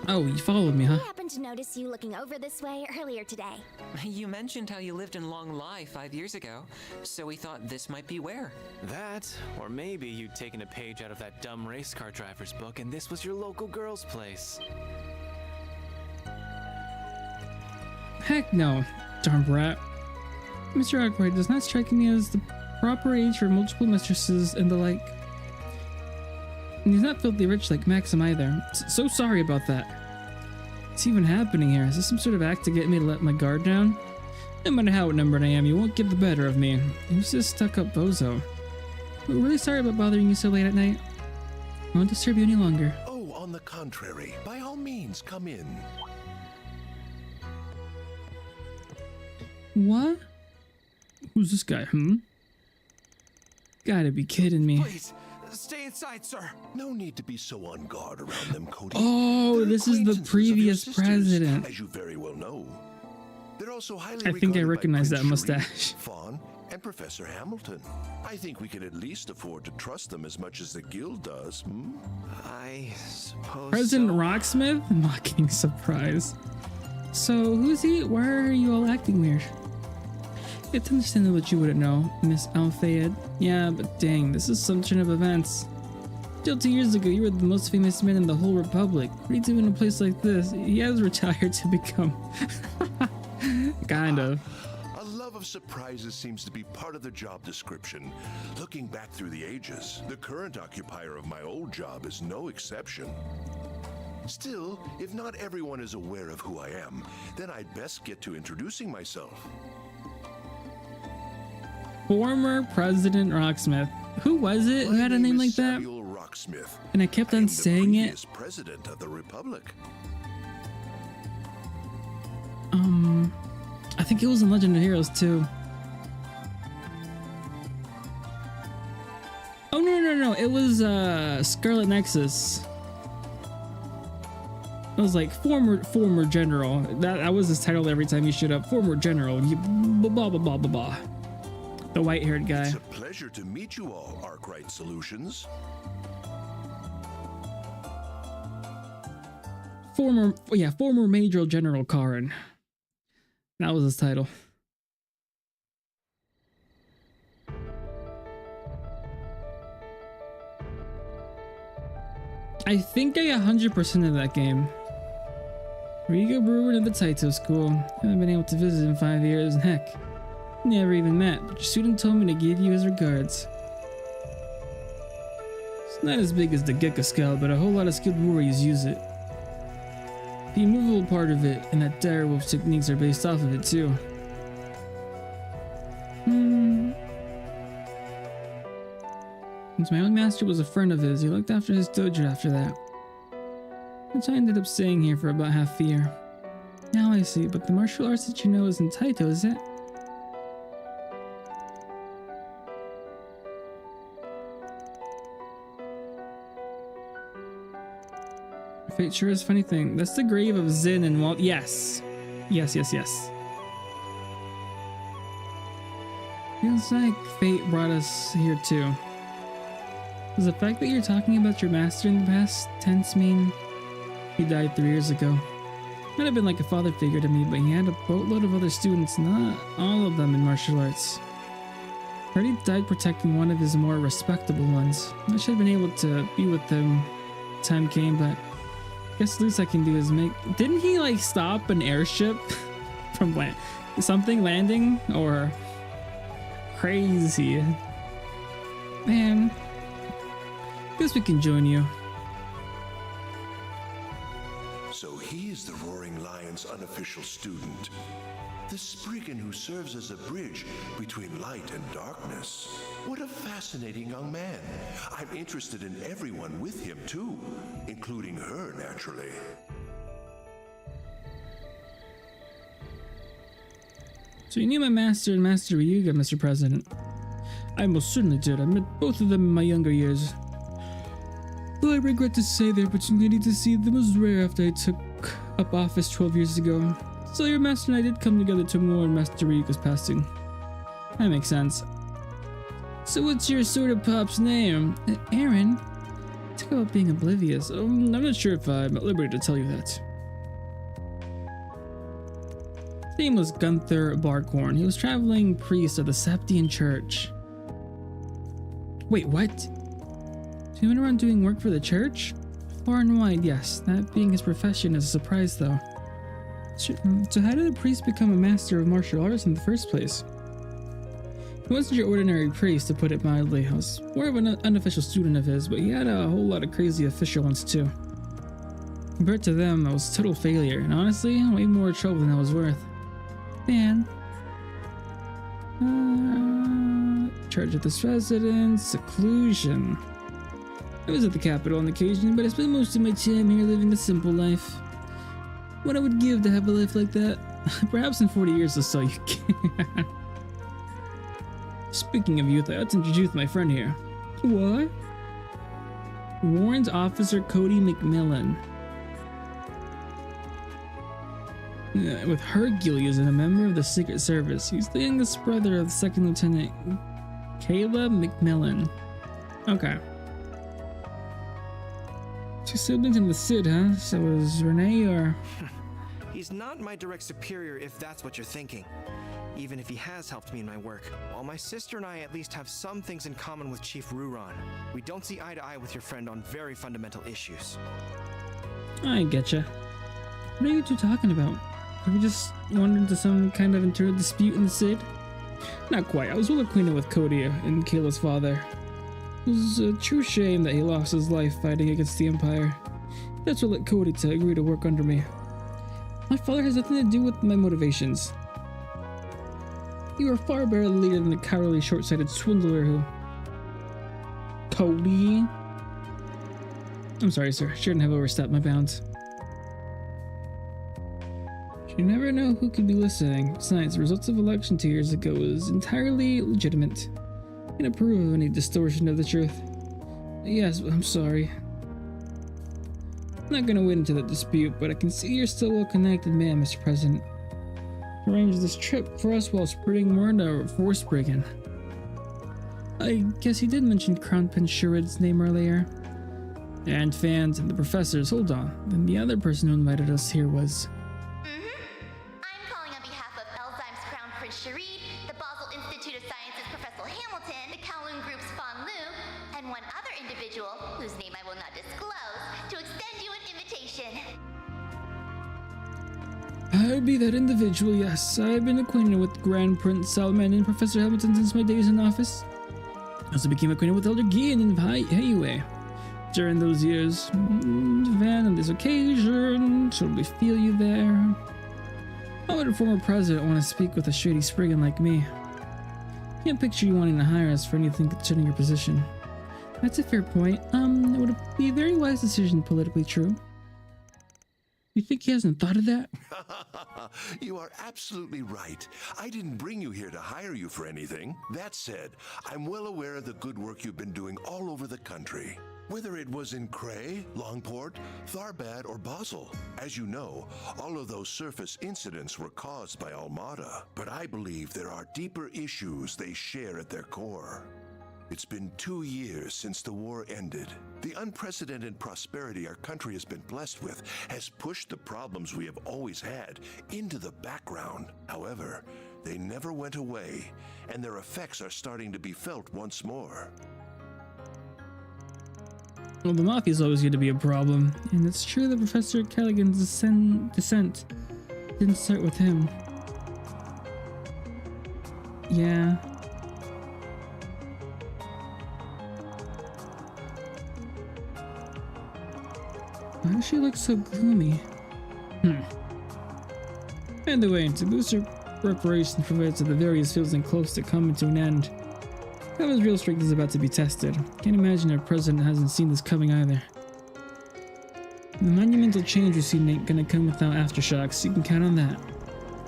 Oh, you followed me, huh? I happened to notice you looking over this way earlier today. You mentioned how you lived in Long Lai 5 years ago, so we thought this might be where. That, or maybe you'd taken a page out of that dumb race car driver's book and this was your local girl's place. Heck no, darn brat. Mr. Arkwright does not strike me as the proper age for multiple mistresses and the like. And he's not filthy rich like Maxim either. So sorry about that. What's even happening here? Is this some sort of act to get me to let my guard down? No matter how outnumbered I am, you won't get the better of me. Who's this stuck-up bozo? We're really sorry about bothering you so late at night. I won't disturb you any longer. Oh, on the contrary, by all means, come in. What? Who's this guy, Gotta be kidding me. Please, stay inside, sir. No need to be so on guard around them, Cody. Oh, this is the previous president. As you very well know. They're also highly I think I regarded by recognize that Prince mustache. Sharif, Fawn, and Professor Hamilton. I think we can at least afford to trust them as much as the guild does, I suppose President so. Rocksmith? Mocking surprise. So, who's he? Why are you all acting weird? It's understandable that you wouldn't know, Miss Al-Fayed. Yeah, but dang, this is some turn of events. Still 2 years ago, you were the most famous man in the whole Republic. What are you doing in a place like this? He has retired to become... kind of. A love of surprises seems to be part of the job description. Looking back through the ages, the current occupier of my old job is no exception. Still, if not everyone is aware of who I am, then I'd best get to introducing myself. Former President Rocksmith. Who was it who had a name like that? Samuel Rocksmith. And I kept on saying it. President of the Republic. I think it was in Legend of Heroes too. Oh no, it was Scarlet Nexus. It was like former general. That was his title every time he showed up. Former general. Blah blah blah blah blah. The white-haired guy. It's a pleasure to meet you all, Arkwright Solutions. Former Major General Karin. That was his title. I think I 100% of that game. Riga Brewer at the Taito School. Haven't been able to visit in 5 years, and heck, never even met, but your student told me to give you his regards. It's not as big as the Gekka skull, but a whole lot of skilled warriors use it. The immovable part of it and that direwolf techniques are based off of it too. Since my own master was a friend of his, he looked after his dojo after that. Which I ended up staying here for about half a year. Now I see, but the martial arts that you know is in Taito, is it? Fate sure is a funny thing. That's the grave of Zin and Walt. Yes. Yes. Sounds like fate brought us here too. Does the fact that you're talking about your master in the past tense mean he died 3 years ago? Might have been like a father figure to me, but he had a boatload of other students, not all of them in martial arts. Heard he died protecting one of his more respectable ones. I should have been able to be with them when time came, but I guess the least I can do is make... Didn't he like stop an airship from something landing? Or... Crazy. Man. Guess we can join you. So he is the Roaring Lion's unofficial student. The Spriggan who serves as a bridge between light and darkness. What a fascinating young man. I'm interested in everyone with him too, including her, naturally. So you knew my master and Master Ryuga, Mr. President. I most certainly did. I met both of them in my younger years. Though I regret to say the opportunity to see them was rare after I took up office 12 years ago. So your master and I did come together to mourn Master Ryuga's passing. That makes sense. So what's your sort of pop's name? Aaron? Talk about being oblivious. I'm not sure if I'm at liberty to tell you that. His name was Gunther Barkhorn. He was traveling priest of the Septian Church. Wait, what? So he went around doing work for the church? Far and wide, yes. That being his profession is a surprise, though. So how did a priest become a master of martial arts in the first place? He wasn't your ordinary priest, to put it mildly. I was more of an unofficial student of his, but he had a whole lot of crazy official ones too. Compared to them, I was a total failure, and honestly, way more trouble than I was worth. Man. Charge of this residence, seclusion. I was at the capital on occasion, but I spent most of my time here living a simple life. What I would give to have a life like that. Perhaps in 40 years or so you can. Speaking of youth, I ought to introduce my friend here. What? Warren's Officer Cody McMillan. With Hercules and a member of the Secret Service. He's the youngest brother of the Second Lieutenant Caleb McMillan. Okay. Two siblings in the Cid, huh? So is Renee or... He's not my direct superior if that's what you're thinking. Even if he has helped me in my work. While my sister and I at least have some things in common with Chief Ruron, we don't see eye to eye with your friend on very fundamental issues. I getcha. What are you two talking about? Have we just wandered into some kind of internal dispute in the Cid? Not quite. I was well acquainted with Cody and Kayla's father. It was a true shame that he lost his life fighting against the Empire. That's what led Cody to agree to work under me. My father has nothing to do with my motivations. You are a far better leader than the cowardly, short-sighted swindler who... Cody? I'm sorry, sir. Shouldn't have overstepped my bounds. You never know who could be listening. Besides, the results of election 2 years ago was entirely legitimate. I can't approve of any distortion of the truth. Yes, I'm sorry. I'm not gonna wade into that dispute, but I can see you're still a well-connected man, Mr. President. Arranged this trip for us while spreading word of Force Brigand. I guess he did mention Crown Prince Sherrod's name earlier. And fans and the professors, hold on. Then the other person who invited us here was... I'm calling on behalf of Elzheim's Crown Prince Sherrod, the Basel Institute of Sciences Professor Hamilton, the Kowloon Group's Fan Lu, and one other individual, whose name I will not disclose, to extend you an invitation. I'd be that individual, yes. I've been acquainted with Grand Prince Salman and Professor Hamilton since my days in office. I also became acquainted with Elder Gian and Heiwei. During those years, Van, on this occasion, totally feel you there. How would a former president want to speak with a shady Spriggan like me? Can't picture you wanting to hire us for anything concerning your position. That's a fair point. It would be a very wise decision, politically true. You think he hasn't thought of that? You are absolutely right. I didn't bring you here to hire you for anything. That said, I'm well aware of the good work you've been doing all over the country. Whether it was in Cray, Longport, Tharbad, or Basel. As you know, all of those surface incidents were caused by Almada, but I believe there are deeper issues they share at their core. It's been 2 years since the war ended. The unprecedented prosperity our country has been blessed with has pushed the problems we have always had into the background. However, they never went away, and their effects are starting to be felt once more. Well, the mafia is always going to be a problem, and it's true that Professor Callaghan's descent didn't start with him. Yeah. Why does she look so gloomy? Either way, to boost her preparation for it to the various fields and close to coming to an end, Eva's real strength is about to be tested. Can't imagine our president hasn't seen this coming either. The monumental change we see ain't gonna come without aftershocks, you can count on that.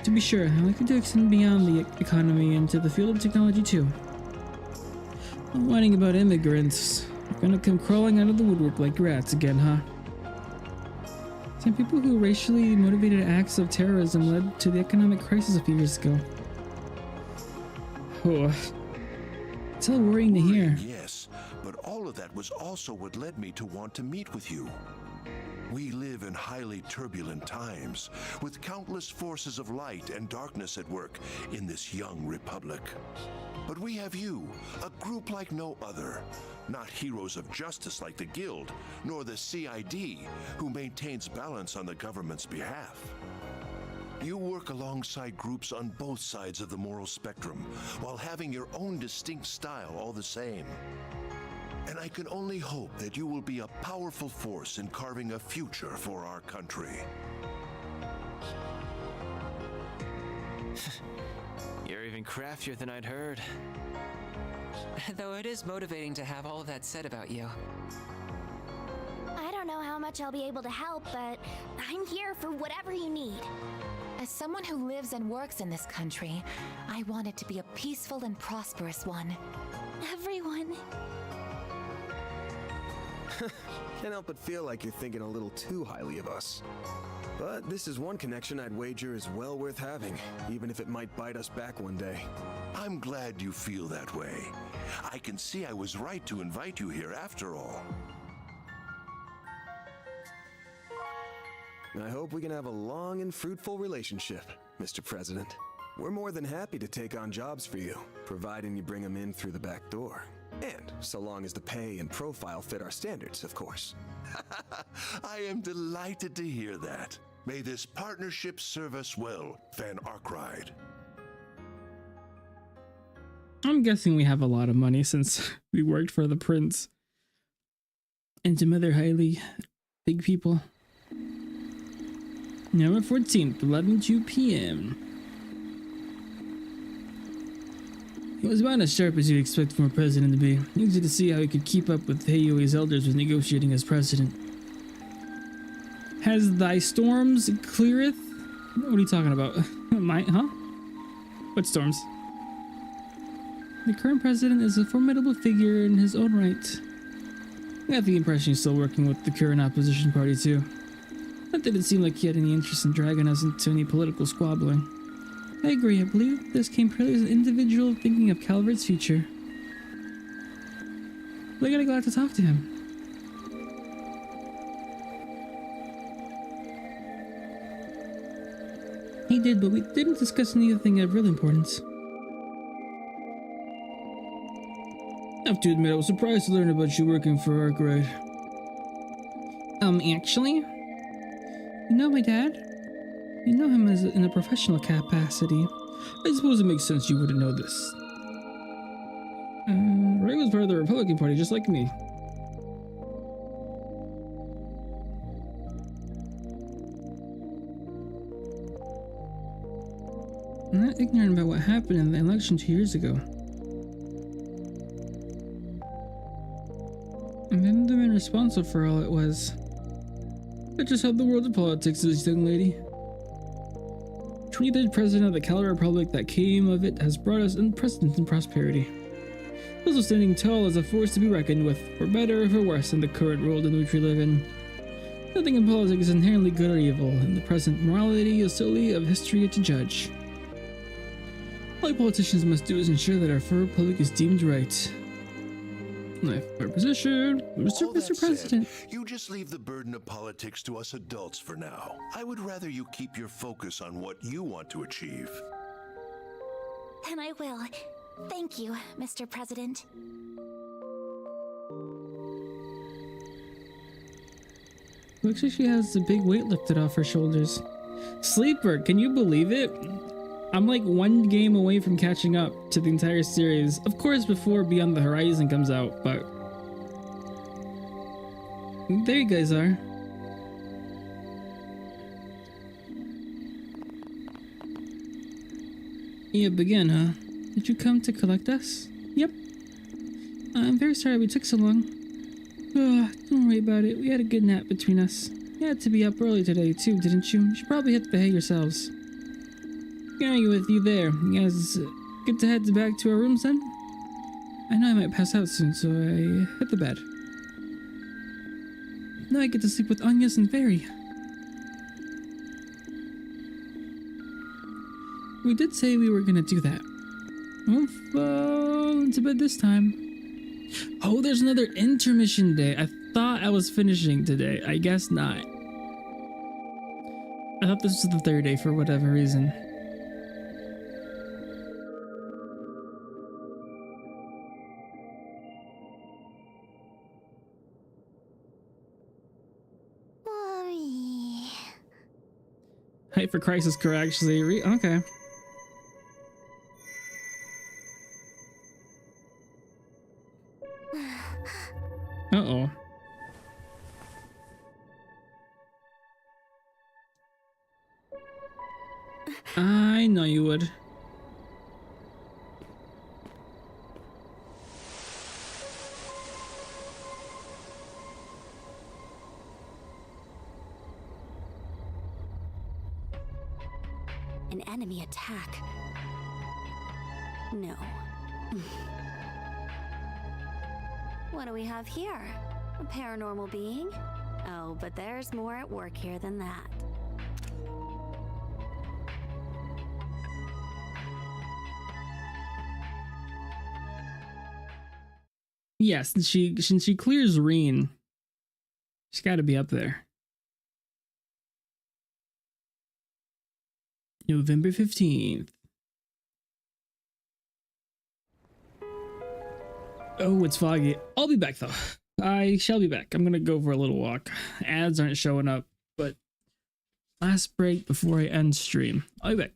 To be sure, I like to extend beyond the economy into the field of technology too. I'm whining about immigrants. They're gonna come crawling out of the woodwork like rats again, huh? Some people who racially motivated acts of terrorism led to the economic crisis a few years ago. Oh. It's all worrying to hear. Yes, but all of that was also what led me to want to meet with you. We live in highly turbulent times, with countless forces of light and darkness at work in this young republic. But we have you, a group like no other. Not heroes of justice like the Guild, nor the CID, who maintains balance on the government's behalf. You work alongside groups on both sides of the moral spectrum, while having your own distinct style all the same. And I can only hope that you will be a powerful force in carving a future for our country. You're even craftier than I'd heard. Though it is motivating to have all of that said about you. I don't know how much I'll be able to help, but I'm here for whatever you need. As someone who lives and works in this country, I want it to be a peaceful and prosperous one. Everyone. Can't help but feel like you're thinking a little too highly of us. But this is one connection I'd wager is well worth having, even if it might bite us back one day. I'm glad you feel that way. I can see I was right to invite you here after all. I hope we can have a long and fruitful relationship, Mr. President. We're more than happy to take on jobs for you, providing you bring them in through the back door. And so long as the pay and profile fit our standards, of course. I am delighted to hear that. May this partnership serve us well, Van Arkride. I'm guessing we have a lot of money since we worked for the prince and some other highly big people. November 14th, 11:02 p.m. It was about as sharp as you'd expect from a president to be. Easy to see how he could keep up with Heyoi's elders with negotiating as president. Has thy storms cleareth? What are you talking about? What storms? The current president is a formidable figure in his own right. I got the impression he's still working with the current opposition party too. Not that it seemed like he had any interest in dragging us into any political squabbling. I agree, I believe this came purely as an individual thinking of Calvert's future. We're gonna glad to talk to him. He did, but we didn't discuss anything of real importance. I have to admit, I was surprised to learn about you working for Arkwright. Actually? You know my dad? You know him as in a professional capacity. I suppose it makes sense you wouldn't know this. Ray was part of the Republican Party, just like me. I'm not ignorant about what happened in the election 2 years ago. And then the man responsible for all it was. That's just how the world of politics is, young lady. 23rd president of the Cal Republic that came of it has brought us unprecedented prosperity. also standing tall as a force to be reckoned with, for better or for worse in the current world in which we live in. Nothing in politics is inherently good or evil, and the present morality is solely of history to judge. All politicians must do is ensure that our republic is deemed right. For position, Mr. President. Said, you just leave the burden of politics to us adults for now. I would rather you keep your focus on what you want to achieve. And I will. Thank you, Mr. President. Looks like she has a big weight lifted off her shoulders. Sleeper, can you believe it? I'm like one game away from catching up to the entire series. Of course, before Beyond the Horizon comes out, but there you guys are. You begin, huh? Did you come to collect us? Yep. I'm very sorry we took so long. Don't worry about it. We had a good nap between us. You had to be up early today too, didn't you? You should probably hit the hay yourselves. Going with you there. You guys get to head back to our rooms then? I know I might pass out soon, so I hit the bed. Now I get to sleep with Agnes and Fairy. We did say we were gonna do that. Well, fall into bed this time. Oh, there's another intermission day. I thought I was finishing today. I guess not. I thought this was the third day for whatever reason. Mommy. Hype for Crisis Core actually. Okay. Uh-oh. I know you would. An enemy attack. No. What do we have here? A paranormal being? Oh, but there's more at work here than that. Yes, since she clears Reen, she's got to be up there. November 15th. Oh, it's foggy. I'll be back though. I shall be back. I'm gonna go for a little walk. Ads aren't showing up, but last break before I end stream. I'll be back.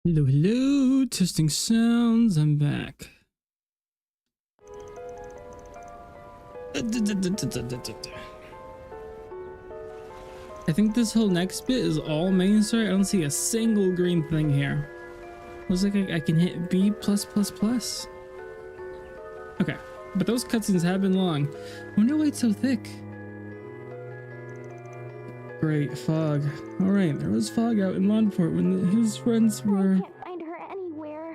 Hello, hello, testing sounds, I'm back. I think this whole next bit is all main story. I don't see a single green thing here. Looks like I can hit B+++. Okay, but those cutscenes have been long. I wonder why it's so thick. Great, fog. Alright, there was fog out in Lawnport when his friends were... I can't find her anywhere.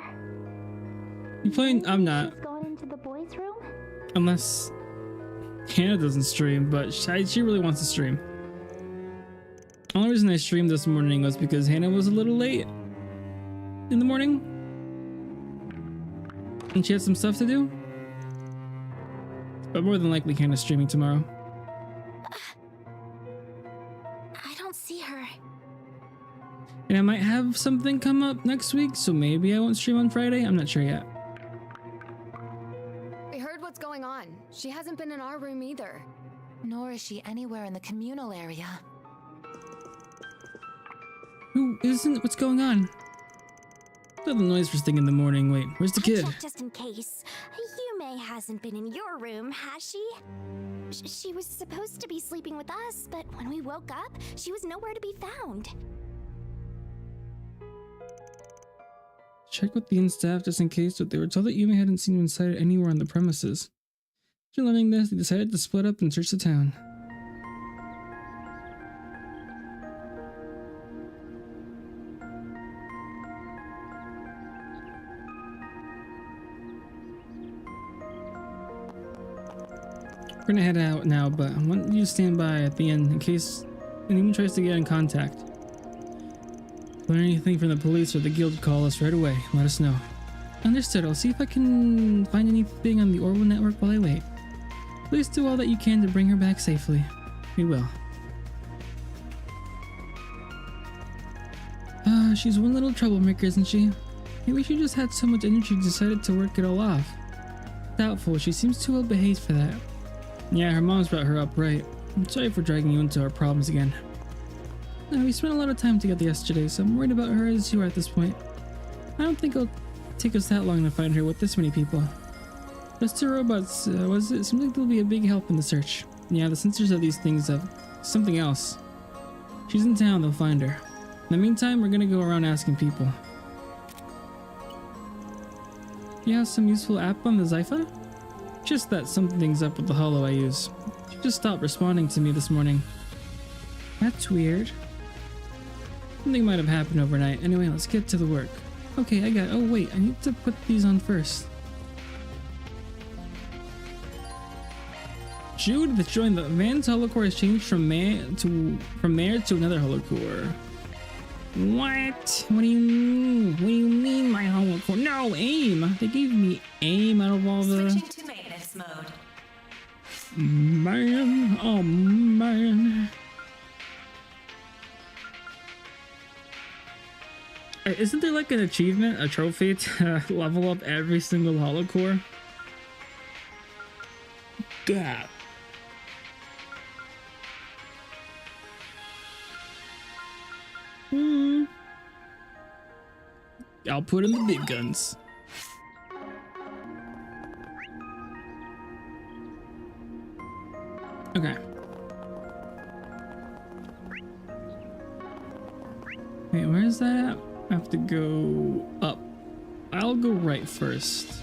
You playing? I'm not. She's gone into the boys' room? Unless Hannah doesn't stream, but she really wants to stream. The only reason I streamed this morning was because Hannah was a little late in the morning. And she had some stuff to do. But more than likely Hannah's streaming tomorrow. I don't see her. And I might have something come up next week, so maybe I won't stream on Friday. I'm not sure yet. We heard what's going on. She hasn't been in our room either. Nor is she anywhere in the communal area. Who isn't? What's going on? Not the noise first thing in the morning. Wait, where's the kid? Just in case. Yume hasn't been in your room, has she? She was supposed to be sleeping with us, but when we woke up, she was nowhere to be found. Check with the inn staff just in case, but they were told that Yume hadn't seen him inside anywhere on the premises. After learning this, they decided to split up and search the town. We're gonna head out now, but I want you to stand by at the end in case anyone tries to get in contact. If you learn anything from the police or the guild, call us right away. Let us know. Understood. I'll see if I can find anything on the Orwell network while I wait. Please do all that you can to bring her back safely. We will. She's one little troublemaker, isn't she? Maybe she just had so much energy and decided to work it all off. Doubtful. She seems too well behaved for that. Yeah, her mom's brought her up right. I'm sorry for dragging you into our problems again. No, we spent a lot of time together yesterday, so I'm worried about her as you are at this point. I don't think it'll take us that long to find her with this many people. Those two robots, it seems like they'll be a big help in the search. Yeah, the sensors of these things have something else. She's in town, they'll find her. In the meantime, we're gonna go around asking people. You have some useful app on the Zypha? Just that something's up with the holo I use. She just stopped responding to me this morning. That's weird. Something might have happened overnight. Anyway, let's get to the work. Okay, I got it. Oh wait, I need to put these on first. Jude that joined the man's holocore has changed from mayor to another holocore. What? What do you mean? What do you mean my holocore? No, aim! They gave me aim out of all the... Switching to maintenance mode. Man, oh man. Isn't there like an achievement, a trophy to level up every single holocore? God. I'll put in the big guns. Okay. Wait, where is that at? I have to go up. I'll go right first.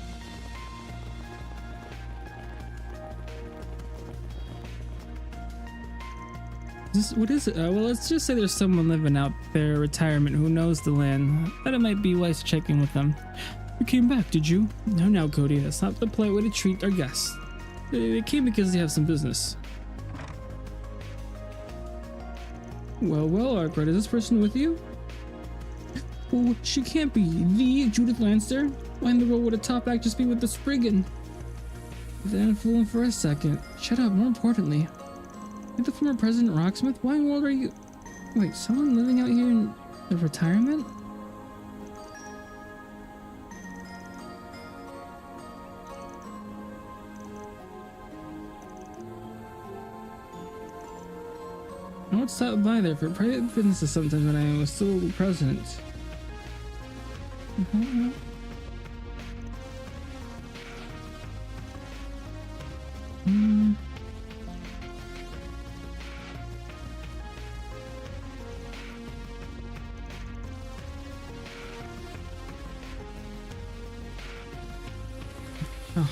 What is it? Well, let's just say there's someone living out there, retirement, who knows the land. Thought it might be wise to check in with them. You came back, did you? No, Cody, that's not the polite way to treat our guests. They came because they have some business. Well, Arkwright, is this person with you? Oh, she can't be. The Judith Lancer? Why in the world would a top actress be with the Spriggan? Then fooling for a second. Shut up, more importantly. You're the former President Rocksmith? Why in the world are you... Wait, someone living out here in the retirement? I would stop by there for private businesses sometimes when I was still president.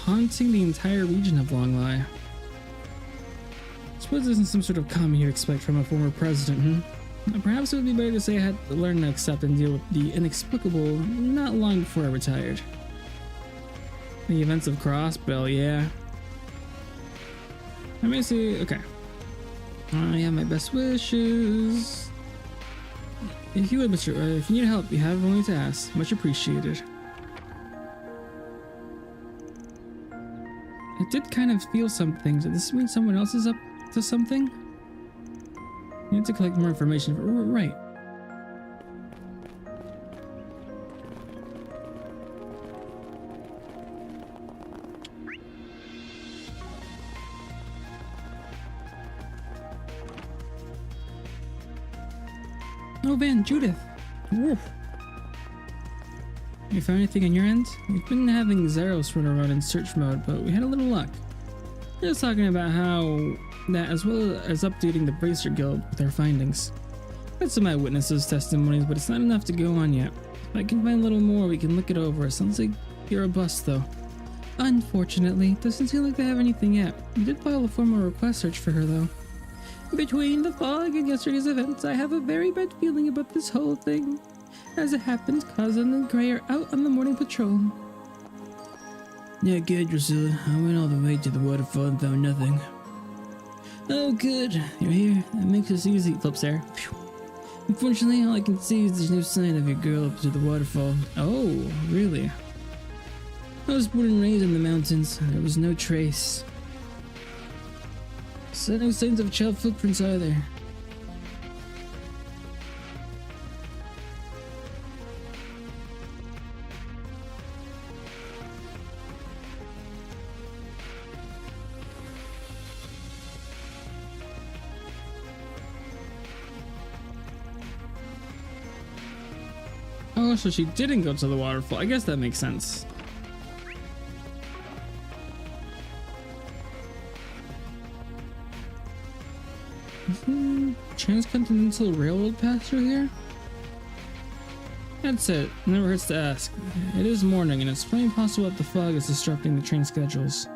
Haunting the entire region of Longlai. I suppose this isn't some sort of comment you'd expect from a former president, Perhaps it would be better to say I had to learn to accept and deal with the inexplicable not long before I retired. The events of Crossbell, yeah. Let me see, okay. I have my best wishes. If you would, if you need help, you have only to ask. Much appreciated. I did kind of feel some things. Does this mean someone else is up to something? You need to collect more information. Right. Oh, Van, Judith. Woof. You found anything on your end? We've been having Zeros run around in search mode, but we had a little luck. They're just talking about how that, as well as updating the Bracer Guild with our findings. Got some eyewitnesses' testimonies, but it's not enough to go on yet. If I can find a little more, we can look it over. It sounds like you're a bust, though. Unfortunately, it doesn't seem like they have anything yet. We did file a formal request search for her, though. Between the fog and yesterday's events, I have a very bad feeling about this whole thing. As it happens, Cousin and Gray are out on the morning patrol. Yeah, good, Drusilla. I went all the way to the waterfall and found nothing. Oh, good. You're here. That makes us easy. Flips there. Phew. Unfortunately, all I can see is there's no sign of your girl up to the waterfall. Oh, really? I was born and raised in the mountains. There was no trace. So no signs of child footprints either. Oh, so she didn't go to the waterfall. I guess that makes sense. Transcontinental Railroad pass through here? That's it. Never hurts to ask. It is morning, and it's plain possible that the fog is disrupting the train schedules.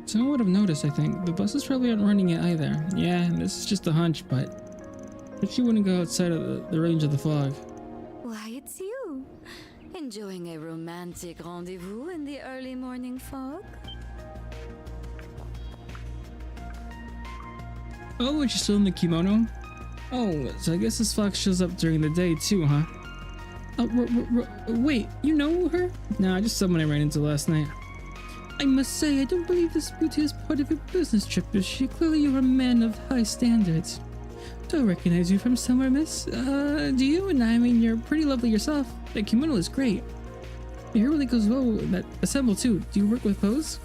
Someone would have noticed, I think. The buses probably aren't running it either. Yeah, this is just a hunch, but she wouldn't go outside of the range of the fog. Why, it's you. Enjoying a romantic rendezvous in the early morning fog? Oh, and she's still in the kimono? Oh, so I guess this fox shows up during the day too, huh? Wait, you know her? Nah, just someone I ran into last night. I must say, I don't believe this beauty is part of your business trip, is she? Clearly you're a man of high standards. Do I recognize you from somewhere, miss? Do you? And I mean, you're pretty lovely yourself. That kimono is great. Your hair really goes well with that assemble too. Do you work with pose?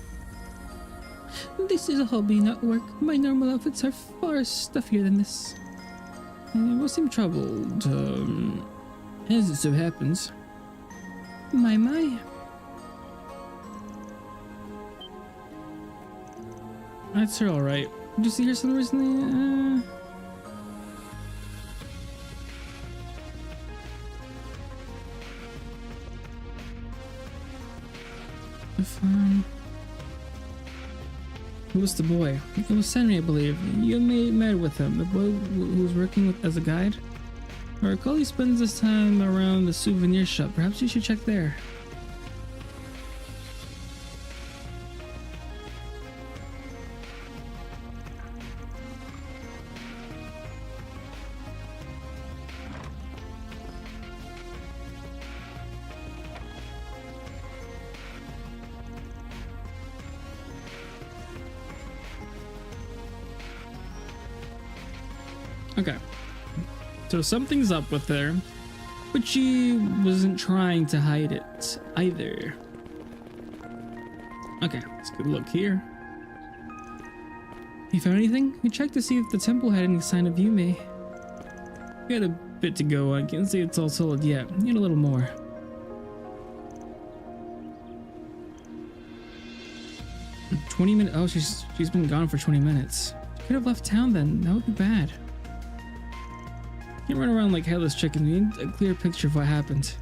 This is a hobby, not work. My normal outfits are far stuffier than this. You both seem troubled, as it so happens. My. That's her alright. Did you see her son recently? Who was the boy? It was Henry, I believe. You met with him, the boy who was working as a guide? I recall he spends his time around the souvenir shop. Perhaps you should check there. Okay, so something's up with her, but she wasn't trying to hide it either. Okay, let's get a look here. You found anything? We checked to see if the temple had any sign of Yume. We had a bit to go. I can't say it's all solid yet. Need a little more. Oh, she's been gone for 20 minutes. She could have left town then. That would be bad. Can't run around like headless chickens. We need a clear picture of what happened.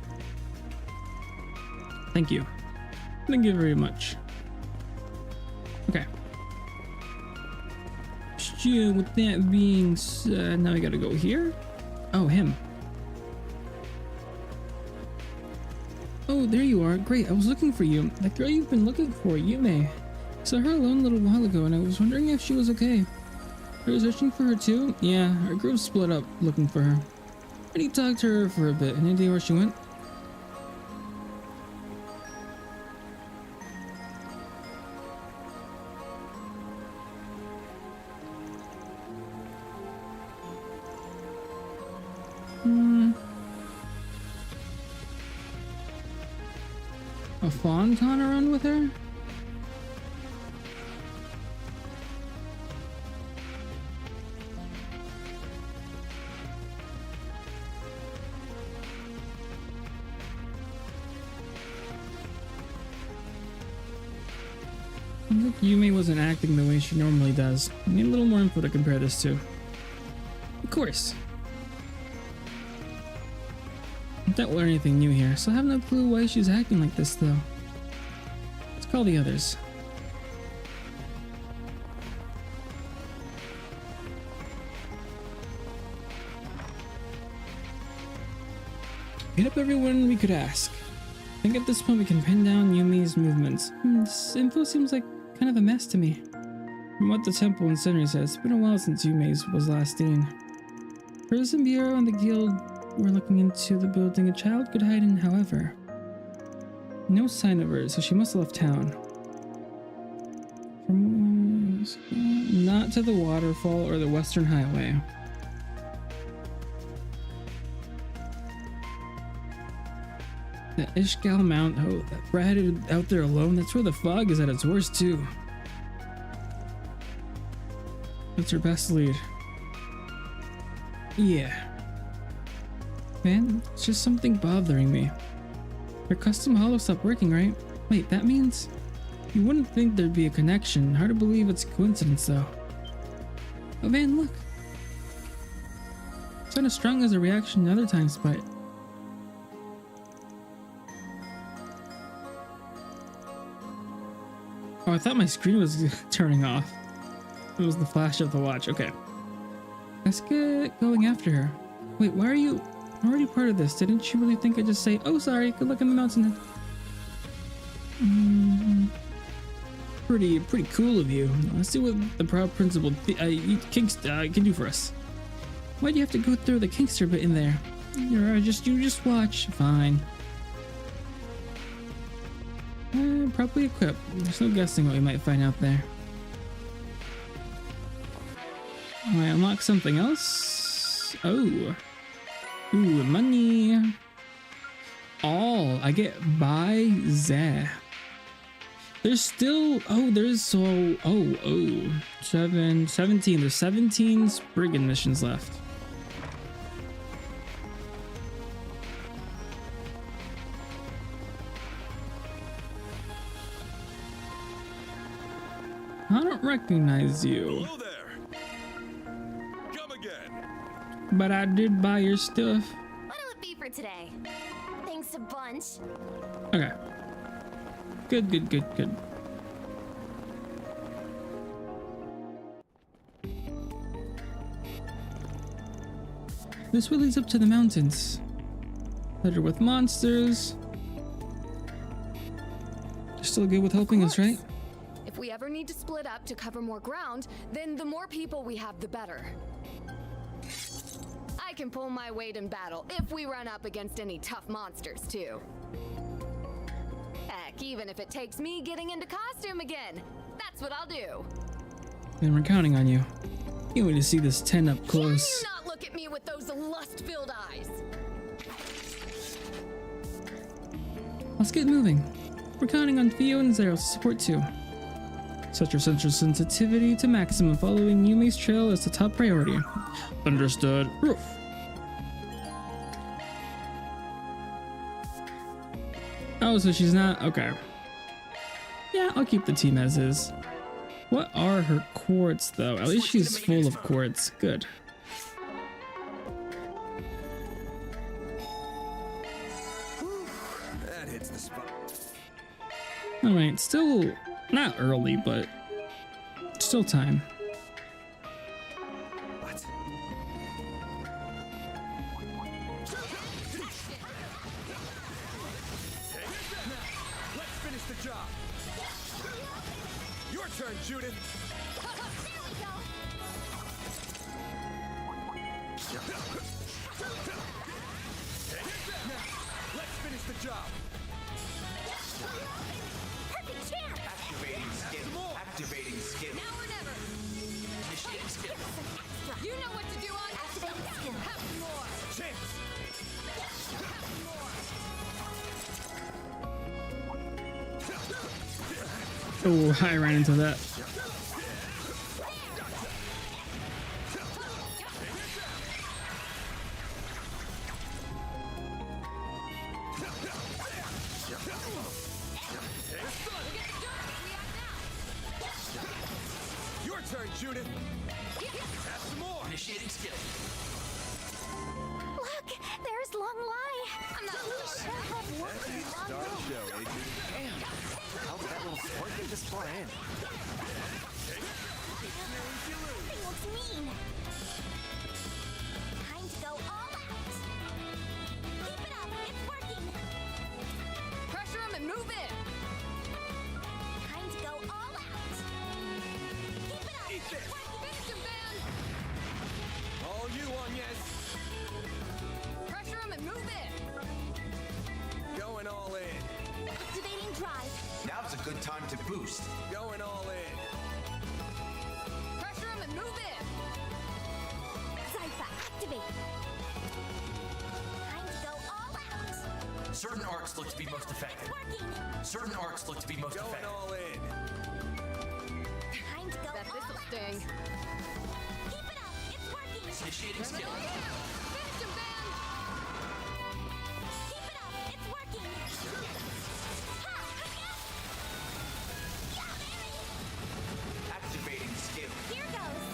Thank you. Thank you very much. Okay. So with that being said, now we gotta go here. Oh, him. Oh, there you are. Great, I was looking for you. That girl you've been looking for, Yume. I saw her alone a little while ago and I was wondering if she was okay. Are you searching for her too? Yeah, our group split up looking for her. I need to talk to her for a bit. Any idea where she went? A Fawn around with her? Yume wasn't acting the way she normally does. I need a little more info to compare this to. Of course. I don't learn anything new here, so I have no clue why she's acting like this though. Let's call the others. Hit up everyone we could ask. I think at this point we can pin down Yumi's movements. This info seems like kind of a mess to me. From what the temple and Senri says, it's been a while since Yumi's was last seen. Prison Bureau and the guild were looking into the building a child could hide in, however. No sign of her, so she must have left town. Not to the waterfall or the Western Highway. The Ishgal Mount, oh, we're headed out there alone. That's where the fog is at its worst too. That's her best lead. Yeah. Man, it's just something bothering me. Your custom holo stopped working, right? Wait, that means? You wouldn't think there'd be a connection. Hard to believe it's a coincidence though. Oh man, look. It's not as strong as a reaction other times, but oh, I thought my screen was turning off. It was the flash of the watch. Okay. Let's get going after her. Wait, why are you already part of this? Didn't you really think I'd just say, oh, sorry, good luck in the mountain? Pretty cool of you. Let's see what the proud principal can do for us. Why do you have to go through the Kingster bit in there? You just watch. Fine. Probably equipped. There's no guessing what we might find out there. I unlock something else. Oh. Ooh, money. All I get by Zeh. There's still, there's 17. There's 17 Spriggan missions left. I don't recognize you. Hello there. Come again. But I did buy your stuff. What'll it be for today? Thanks a bunch. Okay. Good. This way leads up to the mountains. Better with monsters. You're still good with helping us, right? If we ever need to split up to cover more ground, then the more people we have, the better. I can pull my weight in battle if we run up against any tough monsters, too. Heck, even if it takes me getting into costume again, that's what I'll do. And we're counting on you. You want to see this 10 up close. Can you not look at me with those lust-filled eyes? Let's get moving. We're counting on Theo and Zero's support too. Set your central sensitivity to maximum. Following Yumi's trail is the top priority. Understood. Roof. Oh, so she's not... Okay. Yeah, I'll keep the team as is. What are her quartz, though? At least she's full of quartz. Good. That hits the spot. Alright, still not early, but still time. What? Let's finish the job. Your turn, Judith. Let's finish the job. Perfect chance! Activating skill. Activating skill. Now or never. Initiating skill. You know what to do on Activating skill. Have more. Chance. Oh, I ran into that. Your turn, Judith. Have some more. Initiating skill. Look, there's Long Lai. I'm not We sure have worked a long Start way. the show, Adrian. Damn. How did that little sport get this far in? Thing looks mean. Time to go all out. Keep it up, it's working. Pressure him and move in. Time to go all out. Keep it up, it's working. Finish him, Ben. All you on, yes. Pressure him and move in. Going all in. Activating drive. Now's a good time to boost. Going all in. Pressure him and move in. Zypha, activate. Time to go all out. Certain arcs look to be most effective. Working. Certain arcs look to be most Going effective. all in. Time to go Bet all this'll out. sting. Keep it up, it's working. Initiating skill. Finish him, Ben. Keep it up, it's working. Ha, yeah. Yeah, baby. Activating skill. Here goes.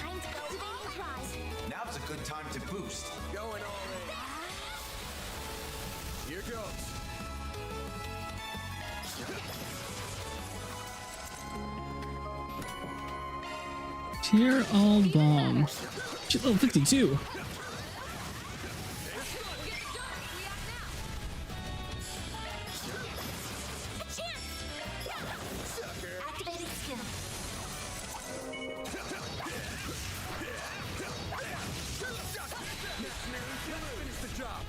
Time to go all out. Now's a good time to boost. Going all in. Here goes. Tear all bomb. She's level 52. Activating skill. Finish the job.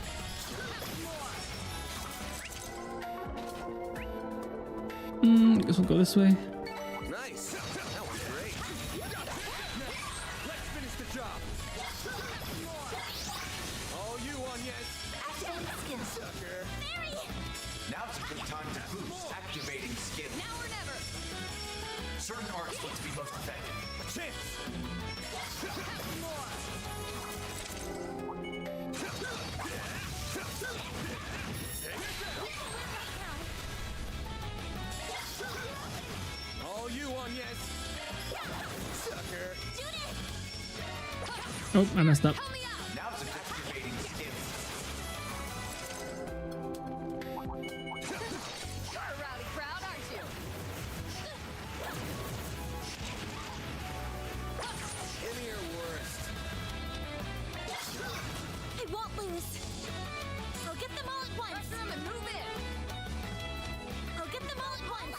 Guess we'll go this way. Nice. That was great. Let's finish the job. All you on, yes. Activating skill. Sucker. Mary! Now's a good time to boost. Activating skill. Now or never. Certain arcs look to be most effective. A chance. All you on, yes. Sucker. Oh, I messed up. Now's a good activating skill. You're a rowdy crowd, aren't you? Give me your worst. I won't lose. I'll get them all at once. Pressure him and move in. I'll get them all at once.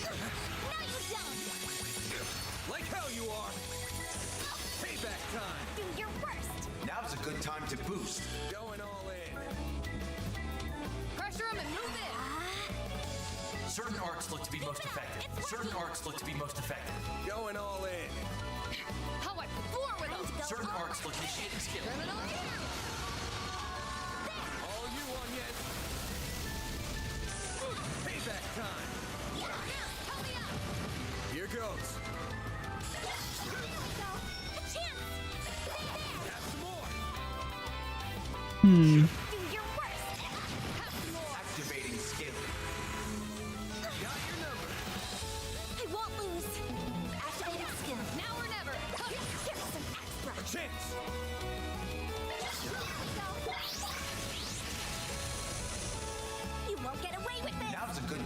Now you're done. Like hell you are. Payback time. Do your worst. Now's a good time to boost. Going all in. Pressure him and move in. Certain arcs look to be most effective. Certain arcs look to be most effective. Going all in. How I floor with him. Certain arcs look initiating skill. All you on, yes.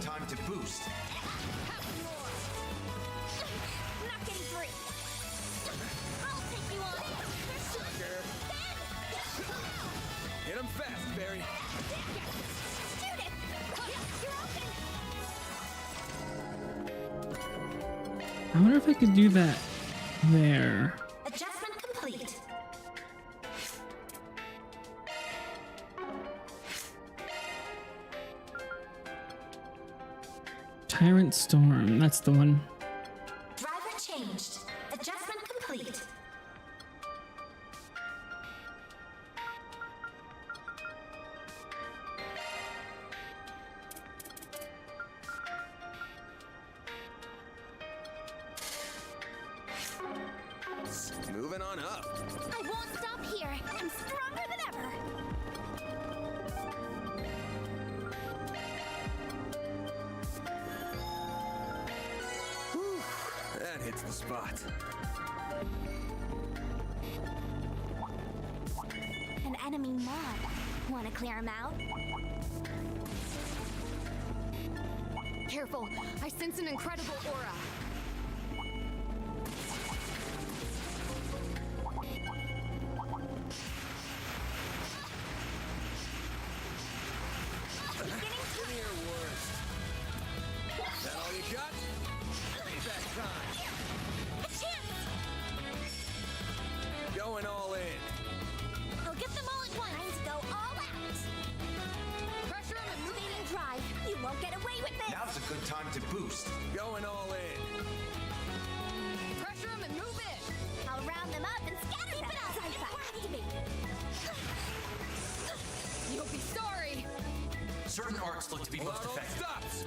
time to boost. Not getting free. I'll take you on. Hit him fast, Barry. Shoot it. You're open. I wonder if I could do that there. Adjustment complete. Tyrant Storm, that's the one. Driver changed. Adjustment complete. Moving on up. I won't stop here. I'm stronger than ever. Whew, that hits the spot. An enemy mob. Want to clear him out? Careful, I sense an incredible aura. Is that all you got? Payback time. A chance! Going all in. I'll get them all at once. Time to go all out. Pressure him and move Moving drive. You won't get away with this. Now's a good time to boost. Going all in. Pressure him and move it. I'll round them up and scatter them. Keep it up. Activate. You'll be sorry. Certain arts look to be most effective. Stops.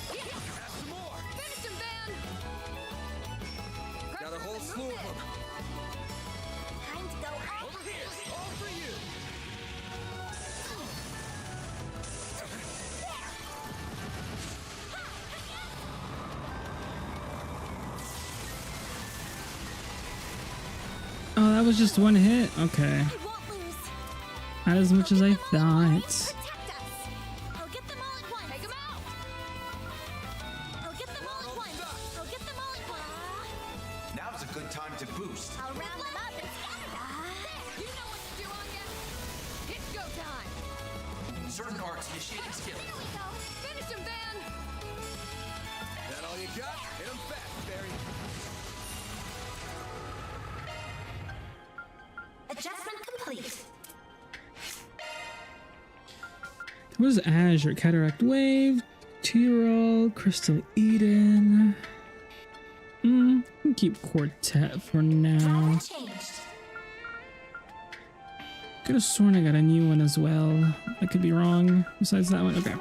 Have some more. Finish him, Van. Got a whole slew of them. Time to go all Over here. All for you. Oh, that was just one hit? Okay. I won't lose. Not as much as I thought. Protect us. I'll get them all at once. Take him out. I'll get them all at once. I'll get them all at once. Now's a good time to boost. I'll round them up and scatter them. You know what to do, Anya. It's go time. Certain arts initiating skill. Here we go. Finish him, Van. That all you got? Hit him fast, Barry. Adjustment complete. What is Azure? Cataract Wave, Tyrol, Crystal Eden. We can keep Quartet for now. Driver changed. Could have sworn I got a new one as well. I could be wrong. Besides that one, okay.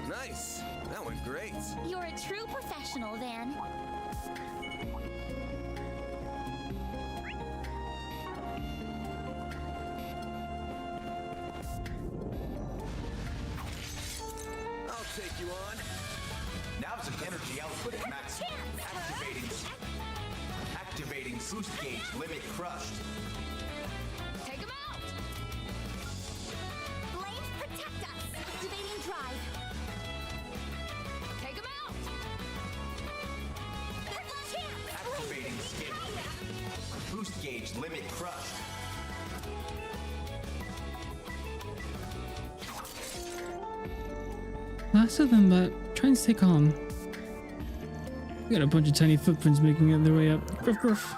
Nice. That went great. You're a true professional, Van. I'll take you on. Now's a energy output at max. Activating boost gauge limit crushed. Take him out. Blades protect us. Activating drive. Take him out. There's a chance. Activating skin. Boost gauge limit crushed. Last of them, but try and stay calm. We got a bunch of tiny footprints making their way up. Gruff, gruff.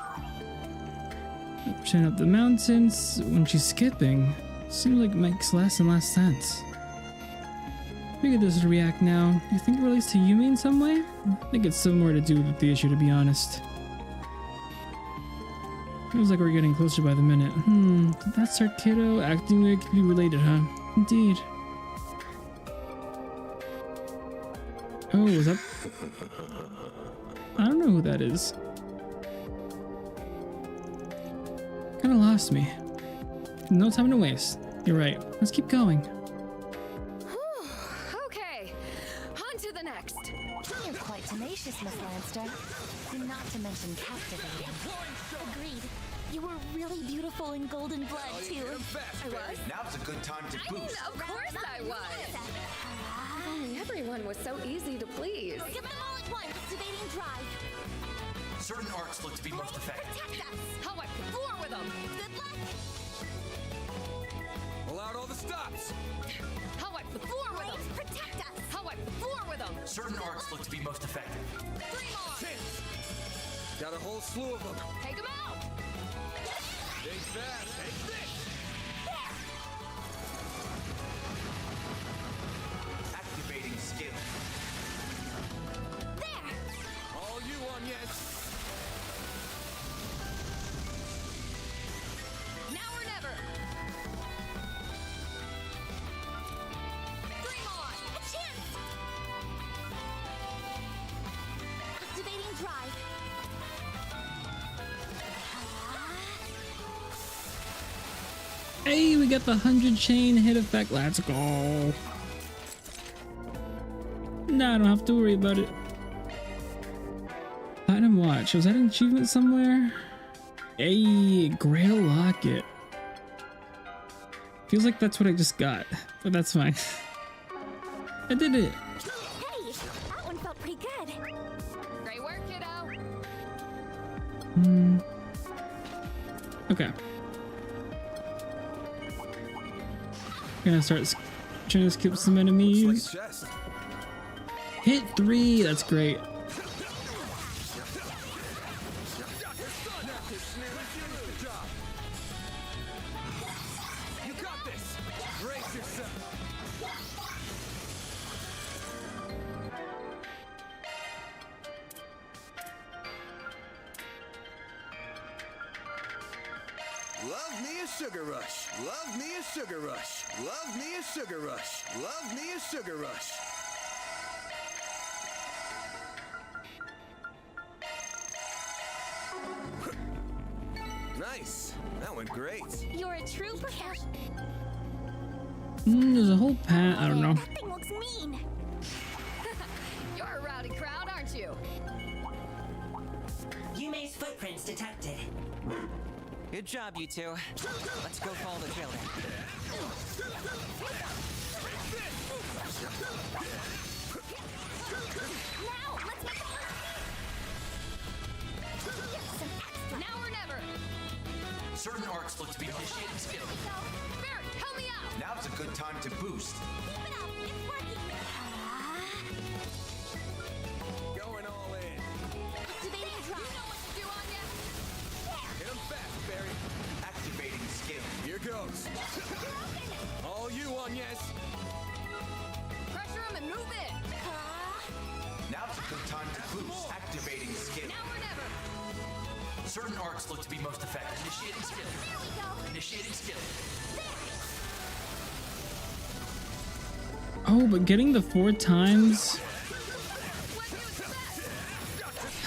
Pushing up the mountains when she's skipping. Seems like it makes less and less sense. Figured this would react now. You think it relates to Yumi in some way? I think it's somewhere to do with the issue, to be honest. Feels like we're getting closer by the minute. Did that start kiddo? Acting like it could be related, huh? Indeed. Oh, was that? I don't know who that is. Kinda lost me. No time to waste. You're right. Let's keep going. Okay, on to the next. You're quite tenacious, Miss Lanster. Not to mention captivating. Agreed. You were really beautiful in golden blood, too. I was? Now's a good time to boost. Of course I was. was so easy to please. Get them all at once. Activating drive. Certain arts look to be most effective. Protect us. How I could floor with them. Good luck. Pull out all the stops. How I could floor with them. Protect us. How I could floor with them. Certain arts look to be most effective. 3 more. Got a whole slew of them. Take them out. Take that. Take this. Activating skill. There. All you on, yes. Now or never. 3 more. A chance. Activating drive. Hey, we got the 100 chain hit effect. Let's go. Nah, I don't have to worry about it. Platinum watch. Was that an achievement somewhere? Hey, Grail locket. Feels like that's what I just got, but that's fine. I did it. Hey, that one felt pretty good. Great work, kiddo. Okay. Gonna start trying to skip some enemies. Hit 3. That's great. You got this. Brace yourself. Love me a sugar rush. Love me a sugar rush. Love me a sugar rush. Love me a sugar rush. Nice. That went great. You're a true professional. There's a whole pat. I don't know. That thing looks mean. You're a rowdy crowd, aren't you? Yume's footprints detected. Good job, you two. Let's go follow the trail then. Now, let's make Now or never. Certain arts look to be initiating skill. Barry, help me out. Now's a good time to boost. Keep it up. It's working. Going all in. Activating drive. You know what to do on ya? Hit him fast, Barry. Activating skill. Here goes. All you on, yes. Pressure him and move in. Now's a good time to boost. Activating skill. Now or never. Certain arts look to be most effective. Initiating skill. There we go. Initiating skill. Oh, but getting the 4 times.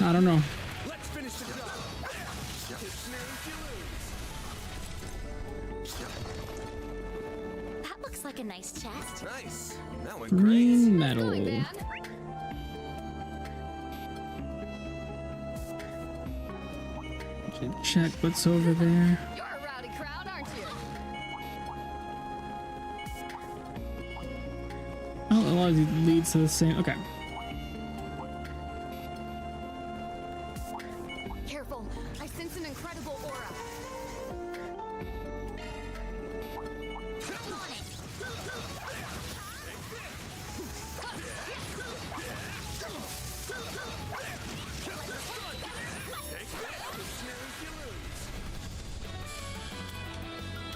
I don't know. Let's finish the job. That looks like a nice chest. Nice. That went Green great. metal. Check what's over there. You're a rowdy crowd, aren't you? Oh, a lot of these leads to the same. Okay. Careful. I sense an incredible aura.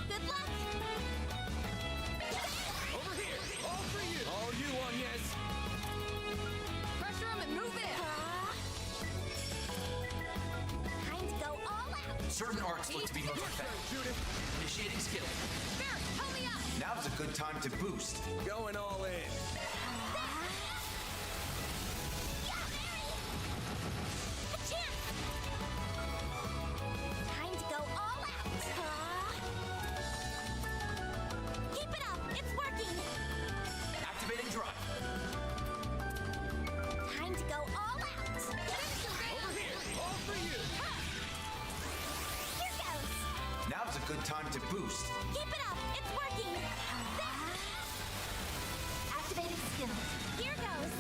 Good luck. Over here. All for you. All you on, yes. Pressure him and move in. Time to go all out. Certain arts look to be most effective. Initiating skill. Barry, help me out. Now's a good time to boost. Going all in. A chance. Time to go all out. Keep it up. It's working. Activating drive. Time to go all out. Over here. All for you. Here goes. Now's a good time to boost. Keep it up. It's working. Activating skill. Here goes.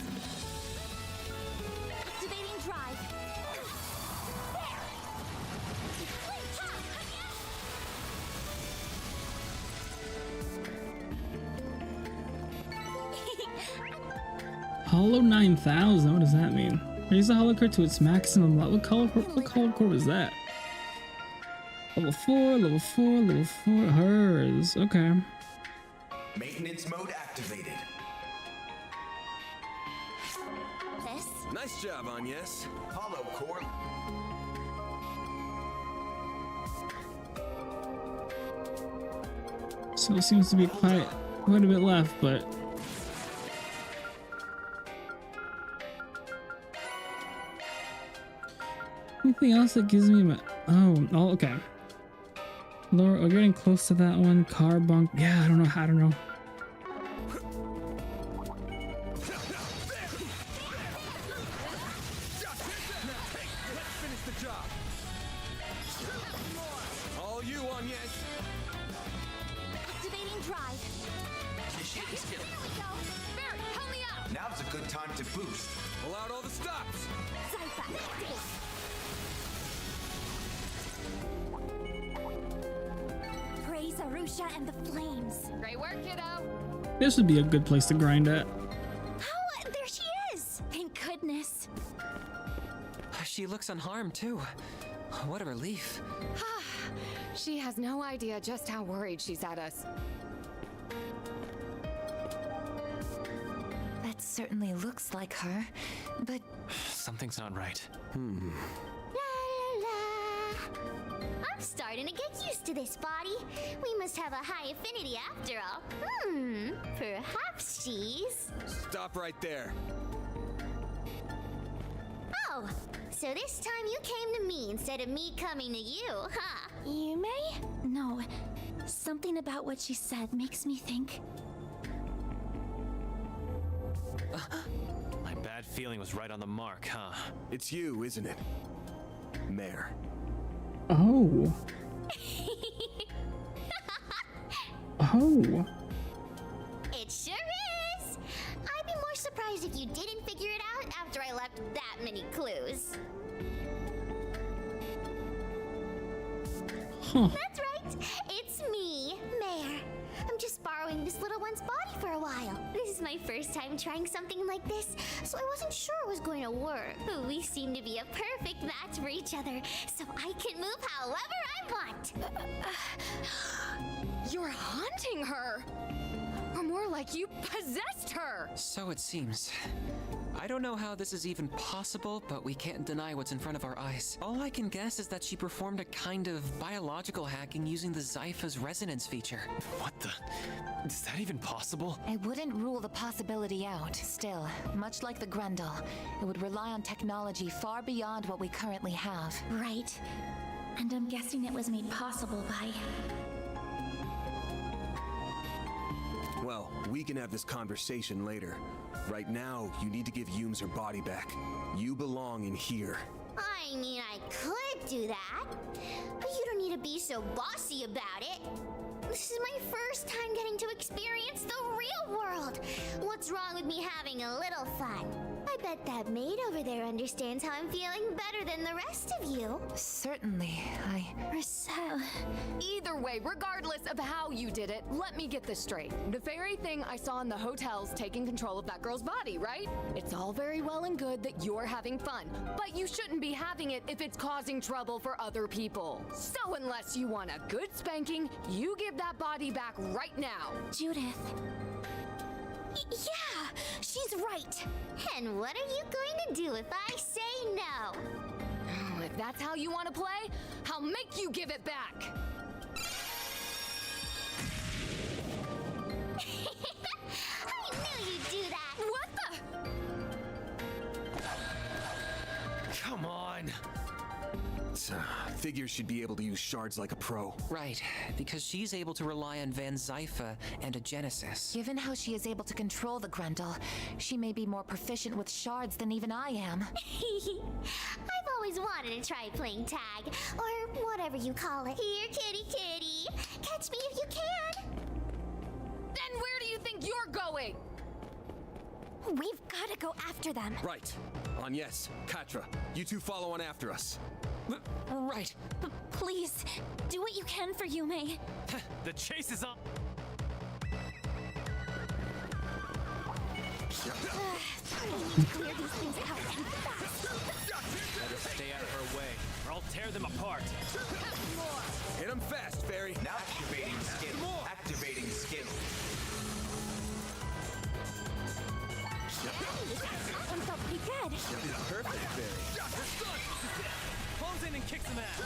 Hollow 9000. What does that mean? Raise the hollow core to its maximum level. What hollow core was that? Level 4, level 4, level 4. Hers. Okay. Maintenance mode activated. This? Nice job, Agnes. Hollow core. So it seems to be quite a bit left, but anything else that gives me my oh okay. Laura, we're getting close to that one. Car bunk. Yeah, I don't know. Now's a good time to boost. Pull out all the stops. Praise Arusha and the flames. Great work, kiddo. This would be a good place to grind at. Oh, there she is. Thank goodness. She looks unharmed too. What a relief. She has no idea just how worried she's at us. That certainly looks like her, but something's not right. I'm starting to get used to this body. We must have a high affinity after all. Perhaps she's... Stop right there. Oh, so this time you came to me instead of me coming to you, huh? You may? No, something about what she said makes me think... My bad feeling was right on the mark, huh? It's you, isn't it? Mayor. Oh. Oh. It sure is! I'd be more surprised if you didn't figure it out after I left that many clues. Huh. That's right! It's me, Mayor. I'm just borrowing this little one's body for a while. This is my first time trying something like this, so I wasn't sure it was going to work. But we seem to be a perfect match for each other, so I can move however I want. You're haunting her! Or more like you possessed her! So it seems. I don't know how this is even possible, but we can't deny what's in front of our eyes. All I can guess is that she performed a kind of biological hacking using the Zypha's resonance feature. What the? Is that even possible? I wouldn't rule the possibility out. Still, much like the Grendel, it would rely on technology far beyond what we currently have. Right. And I'm guessing it was made possible by... Well, we can have this conversation later. Right now, you need to give Yumes her body back. You belong in here. I mean, I could do that, but you don't need to be so bossy about it. This is my first time getting to experience the real world. What's wrong with me having a little fun? I bet that maid over there understands how I'm feeling better than the rest of you. Certainly, Or so. Either way, regardless of how you did it, let me get this straight. The fairy thing I saw in the hotel's taking control of that girl's body, right? It's all very well and good that you're having fun, but you shouldn't be having it if it's causing trouble for other people. So unless you want a good spanking, you give that body back right now. Judith. Yeah, she's right. And what are you going to do if I say no? If that's how you want to play, I'll make you give it back. I knew you'd do that. What the? Come on. Figures should be able to use shards like a pro. Right, because she's able to rely on Van Zypha and a Genesis. given how she is able to control the Grendel, she may be more proficient with shards than even I am. I've always wanted to try playing tag, or whatever you call it. Here, kitty kitty. Catch me if you can. Then where do you think you're going? We've got to go after them. Right. Agnes, Katra, you two follow on after us. Right. Please, do what you can for Yume. The chase is on. Clear these things out and fast. Better stay out of her way, or I'll tear them apart. Hit him fast, Fairy. Now activating skill. Activating skill. That one felt pretty good. Perfect, Fairy. Pulls in and kicks him ass.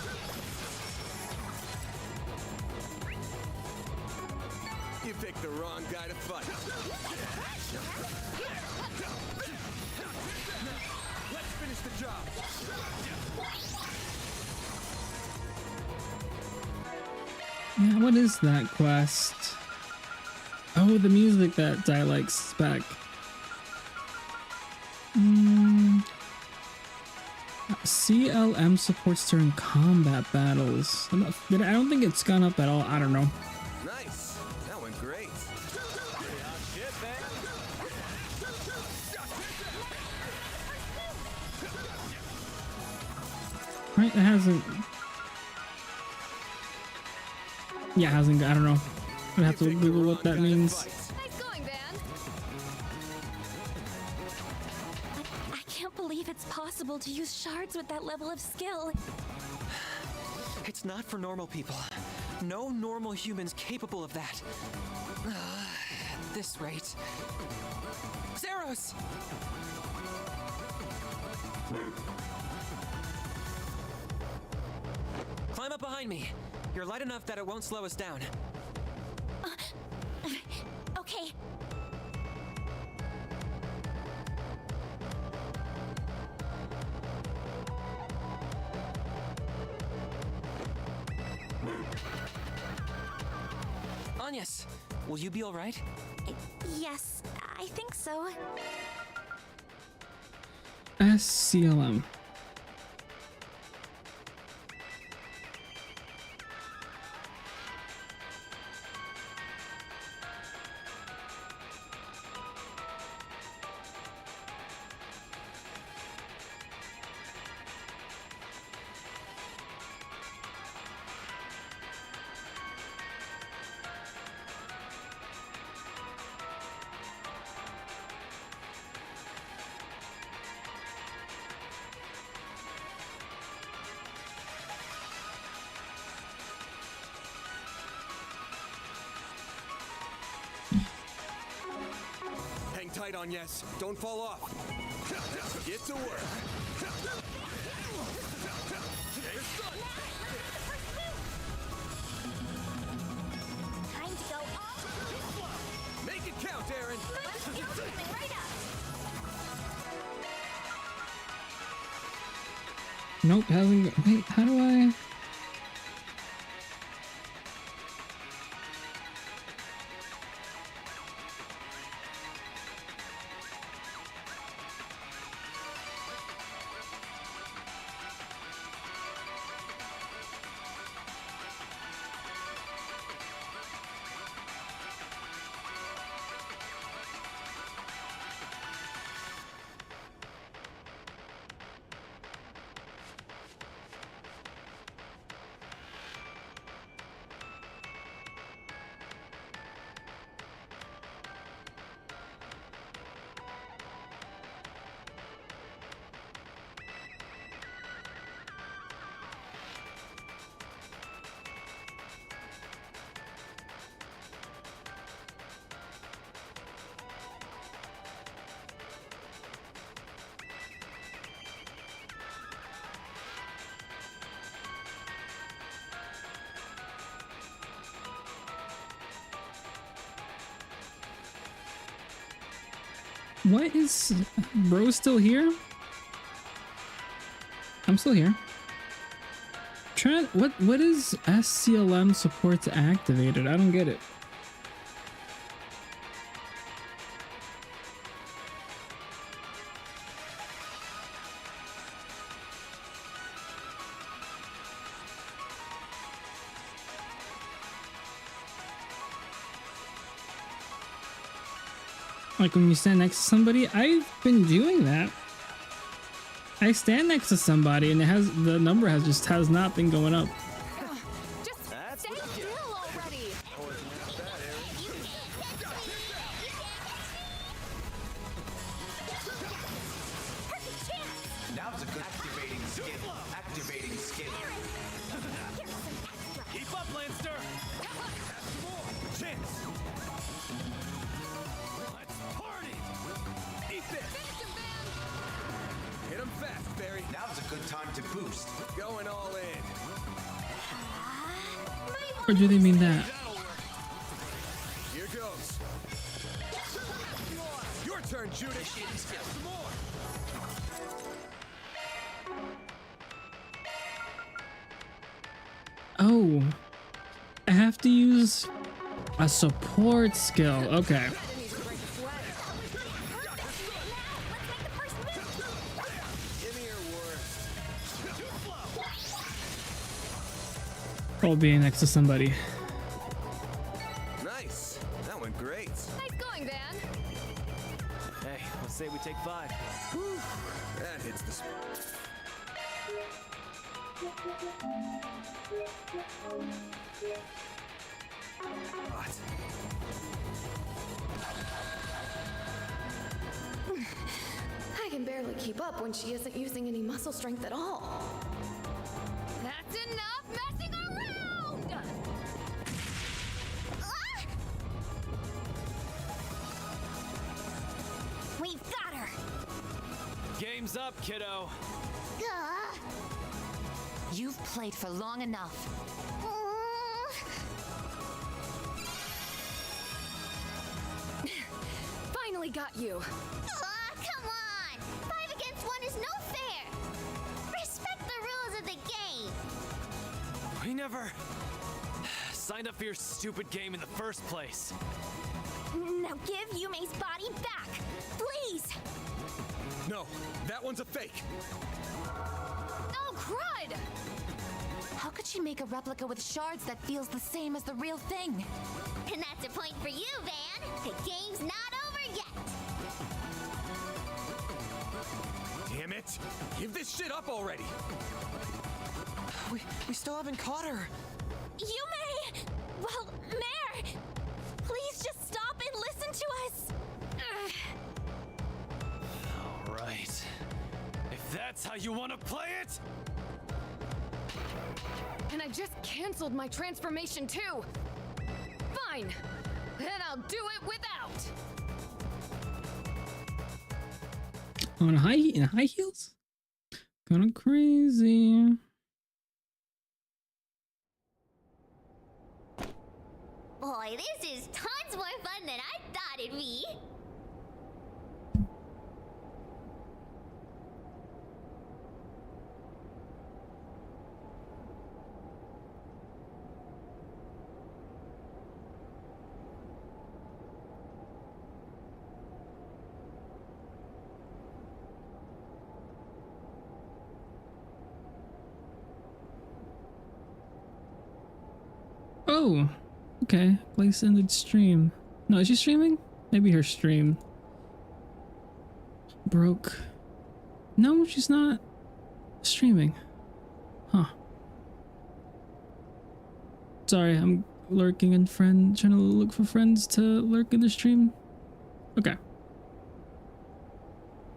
You picked the wrong guy to fight. Let's finish the job. Yeah, what is that quest? Oh, the music that I like spec. CLM supports during combat battles. I don't think it's gone up at all. I don't know. Nice. That went great. Right? It hasn't. Yeah, it hasn't. I don't know. I'd have to Google what that means. Nice going, Van. I can't believe it's possible to use shards with that level of skill. It's not for normal people. No normal humans capable of that. At this rate. Zeros! Climb up behind me. You're light enough that it won't slow us down. Okay. Agnes, will you be alright? Yes, I think so. SCLM. Hang tight on yes. Don't fall off. Get to work. Time to go off. Make it count, Aaron. Let's get something right up. Nope, hasn't. Wait, how do I? What is bro still here? I'm still here. Try what is SCLM supports activated? I don't get it. Like when you stand next to somebody, I've been doing that. I stand next to somebody and the number has not been going up. Just stay still already. time to boost. Going all in. Or do they mean that? Here goes. Your turn, Judas. Oh, I have to use a support skill. Okay. While being next to somebody. Nice. That went great. Nice going, Van. Hey, let's say we take 5. Whew. That hits the spot. I can barely keep up when she isn't using any muscle strength at all. That's enough messing around! We've got her! Game's up, kiddo. You've played for long enough. Finally got you. Come on! 5 against 1 is no fair! Respect the rules of the game! We never signed up for your stupid game in the first place. Now give Yume's body back! Please! No, that one's a fake. Oh, crud! How could she make a replica with shards that feels the same as the real thing? And that's a point for you, Van! The game's not over yet! Damn it! Give this shit up already! We still haven't caught her. Yume! Well, Mare! Please just stop and listen to us! All right. If that's how you want to play it. And I just canceled my transformation too. Fine. Then I'll do it without. On high heels? Kinda crazy. Boy, this is tons more fun than I thought it'd be! Oh, okay. Place ended stream. No, is she streaming? Maybe her stream broke. No, she's not streaming. Huh. Sorry, I'm lurking in trying to look for friends to lurk in the stream. Okay.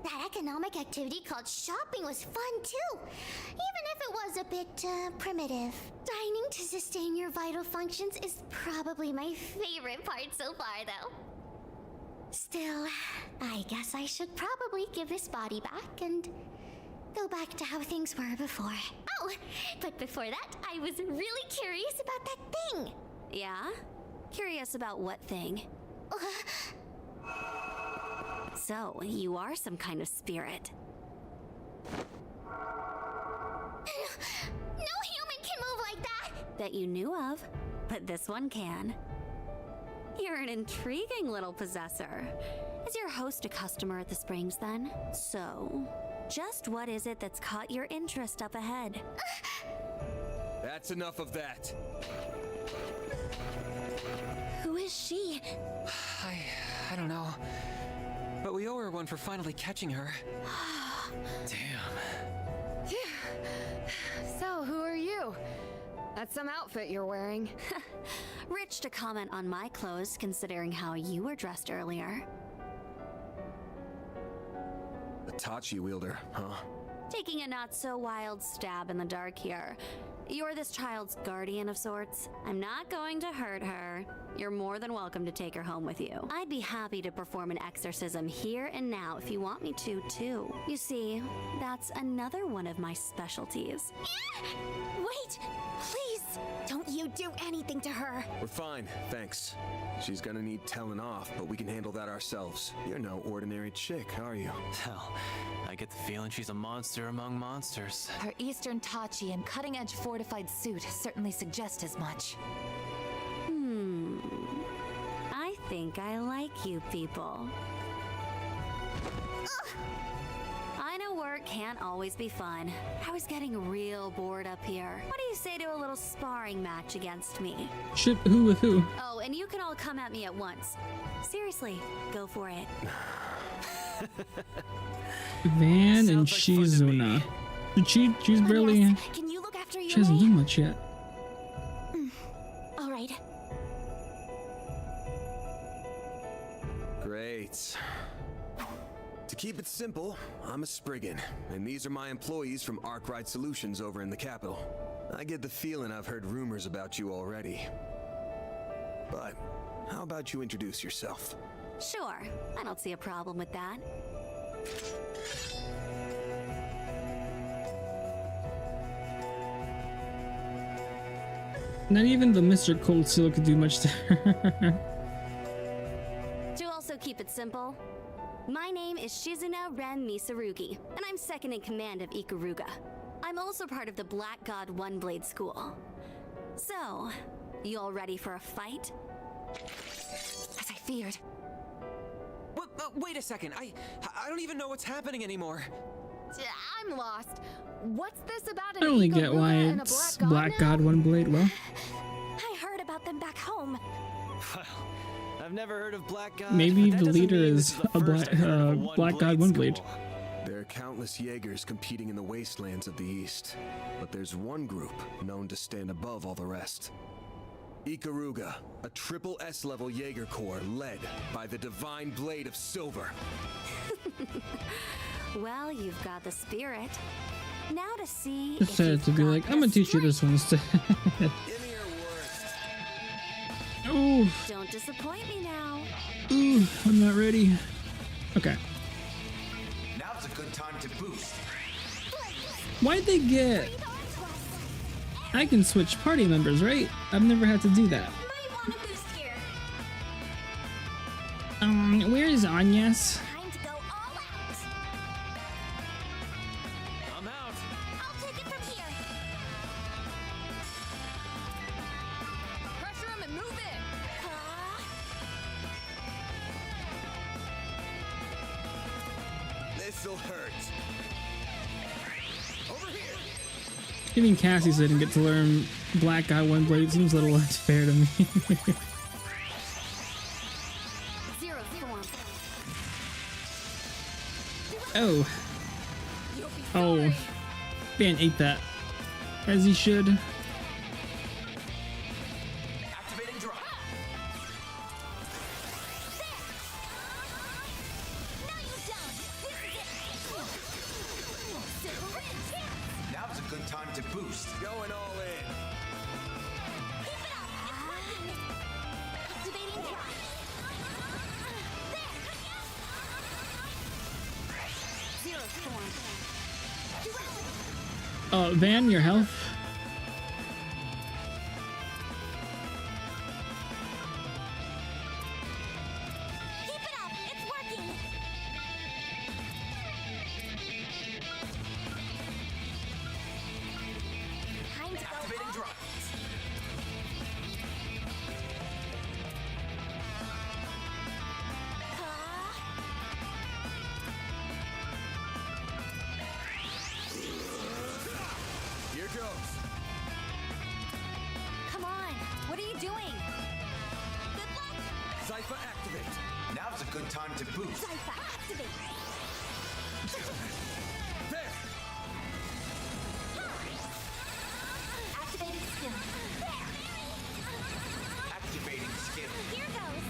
That economic activity called shopping was fun too, even if it was a bit primitive. Dining to sustain your vital functions is probably my favorite part so far, though. Still, I guess I should probably give this body back and go back to how things were before. Oh, but before that, I was really curious about that thing. Yeah? Curious about what thing? So, you are some kind of spirit. No human can move like that! That you knew of, but this one can. You're an intriguing little possessor. Is your host a customer at the Springs then? So, just what is it that's caught your interest up ahead? That's enough of that. Who is she? I don't know. But we owe her one for finally catching her. Damn. So, who are you? That's some outfit you're wearing. Rich to comment on my clothes, considering how you were dressed earlier. The Tachi wielder, huh? Taking a not-so-wild stab in the dark here. You're this child's guardian of sorts. I'm not going to hurt her. you're more than welcome to take her home with you. I'd be happy to perform an exorcism here and now if you want me to, too. You see, that's another one of my specialties. Wait, please, don't you do anything to her. We're fine, thanks. She's gonna need telling off, but we can handle that ourselves. You're no ordinary chick, are you? Hell, I get the feeling she's a monster among monsters. Her Eastern Tachi and cutting-edge fortified suit certainly suggest as much. I think I like you people. I know work can't always be fun. I was getting real bored up here. What do you say to a little sparring match against me? Ship who with who? Oh, and you can all come at me at once. Seriously, go for it. Van and Shizuna. She's barely. Can you look after She hasn't done much yet. All right. Great. To keep it simple, I'm a Spriggan, and these are my employees from Arkwright Solutions over in the capital. I get the feeling I've heard rumors about you already. But how about you introduce yourself? Sure, I don't see a problem with that. Not even the Mr. Cold Seal could do much to her. To also keep it simple, my name is Shizuna Ren Misarugi, and I'm second in command of Ikaruga. I'm also part of the Black God One Blade School. So, you all ready for a fight? As I feared. Wait a second. I don't even know what's happening anymore. I'm lost. What's this about? I only get why it's Black God One Blade. Well, I heard about them back home. Well, I've never heard of Black God. maybe the leader is a Black God One Blade. There are countless Jaegers competing in the wastelands of the East, but there's one group known to stand above all the rest. Ikaruga, a triple S-level Jaeger Corps led by the Divine Blade of Silver. Well, you've got the spirit. Now to see Just had to be like, I'm gonna teach you this one instead. Ooh. Don't disappoint me now. Ooh, I'm not ready. Okay. Now's a good time to boost. Why'd they get... I can switch party members, right? I've never had to do that. Where is Agnes? Time to go all out. I'm out. I'll take it from here. Pressure him and move in. This'll hurt. Over here. Even Cassie said I didn't get to learn Black God One Blade. Seems a little unfair to me. Zero form. Oh. Oh. Van ate that. As he should. Activating drop. Now's a good time to boost. Going all in. Activating drive. Zero form. Van, your health. Keep it up. It's working. Time to go Activating all drop. Here goes. Come on. What are you doing? Zypher activate. Now's a good time to boost. Zypher activate. There. Activating skill. There. Activating skill. Here goes.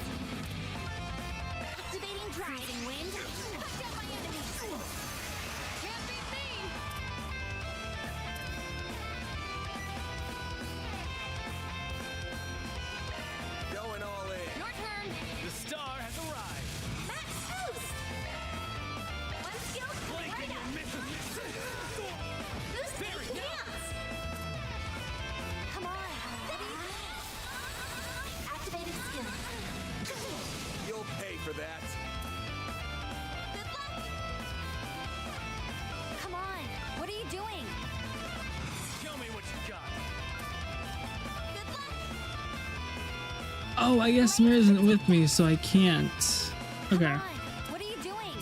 Activating driving wind. Push down my enemies. Can't beat me. Going all Oh, I guess Mir isn't with me, so I can't. Okay. What are you doing?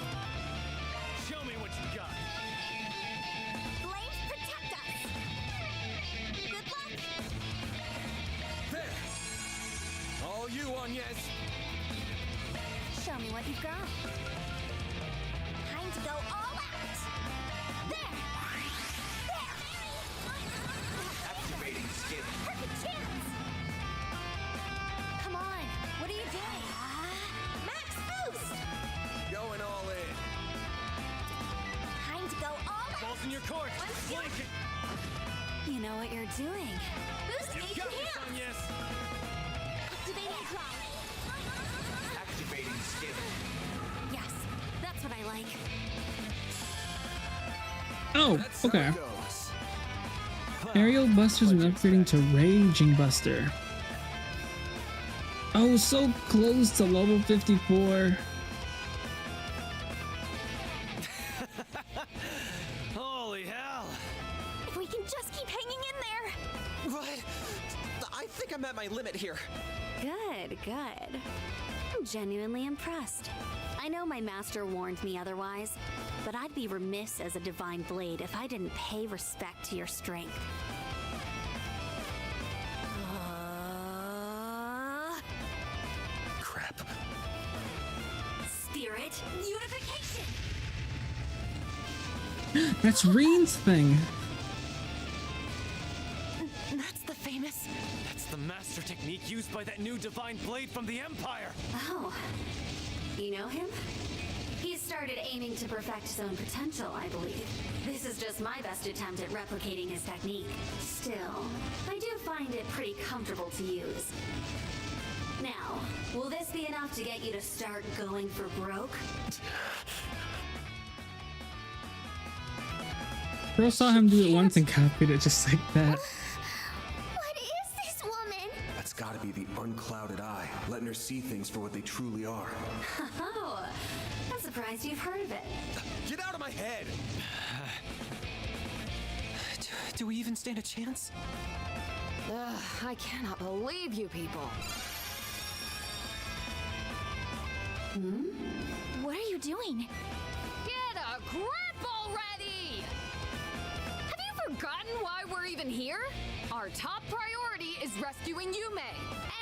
Show me what you got. Flames protect us. Good luck. There! All you, Agnes! Show me what you've got. Time to go all out. There. There. Activating skin. Perfect chance. Come on. What are you doing? Max boost. Going all in. Time to go all out. Balls in your court. Flank it. You know what you're doing. Boost You got this, Agnes. Activating cloud. Activating skin. Yes, that's what I like. Oh, That's how okay. it goes. Aerial Buster's been upgrading to Raging Buster. Oh, so close to level 54. Holy hell. If we can just keep hanging in there. What? I think I'm at my limit here. Good, good. I'm genuinely impressed. I know my master warned me otherwise, but I'd be remiss as a divine blade if I didn't pay respect to your strength. Crap. Spirit unification! That's Reen's thing. That's the famous... That's the master technique used by that new divine blade from the Empire. Oh, you know him? He's started aiming to perfect his own potential, I believe. This is just my best attempt at replicating his technique. Still, I do find it pretty comfortable to use. Now, will this be enough to get you to start going for broke? Girl saw him do it once and copied it just like that. What is this woman? That's gotta be the unclouded eye, letting her see things for what they truly are. Oh, I'm surprised you've heard of it. Get out of my head! Do we even stand a chance? Ugh, I cannot believe you people. What are you doing? Get a grip already! Have you forgotten why we're even here? Our top priority is rescuing Yume.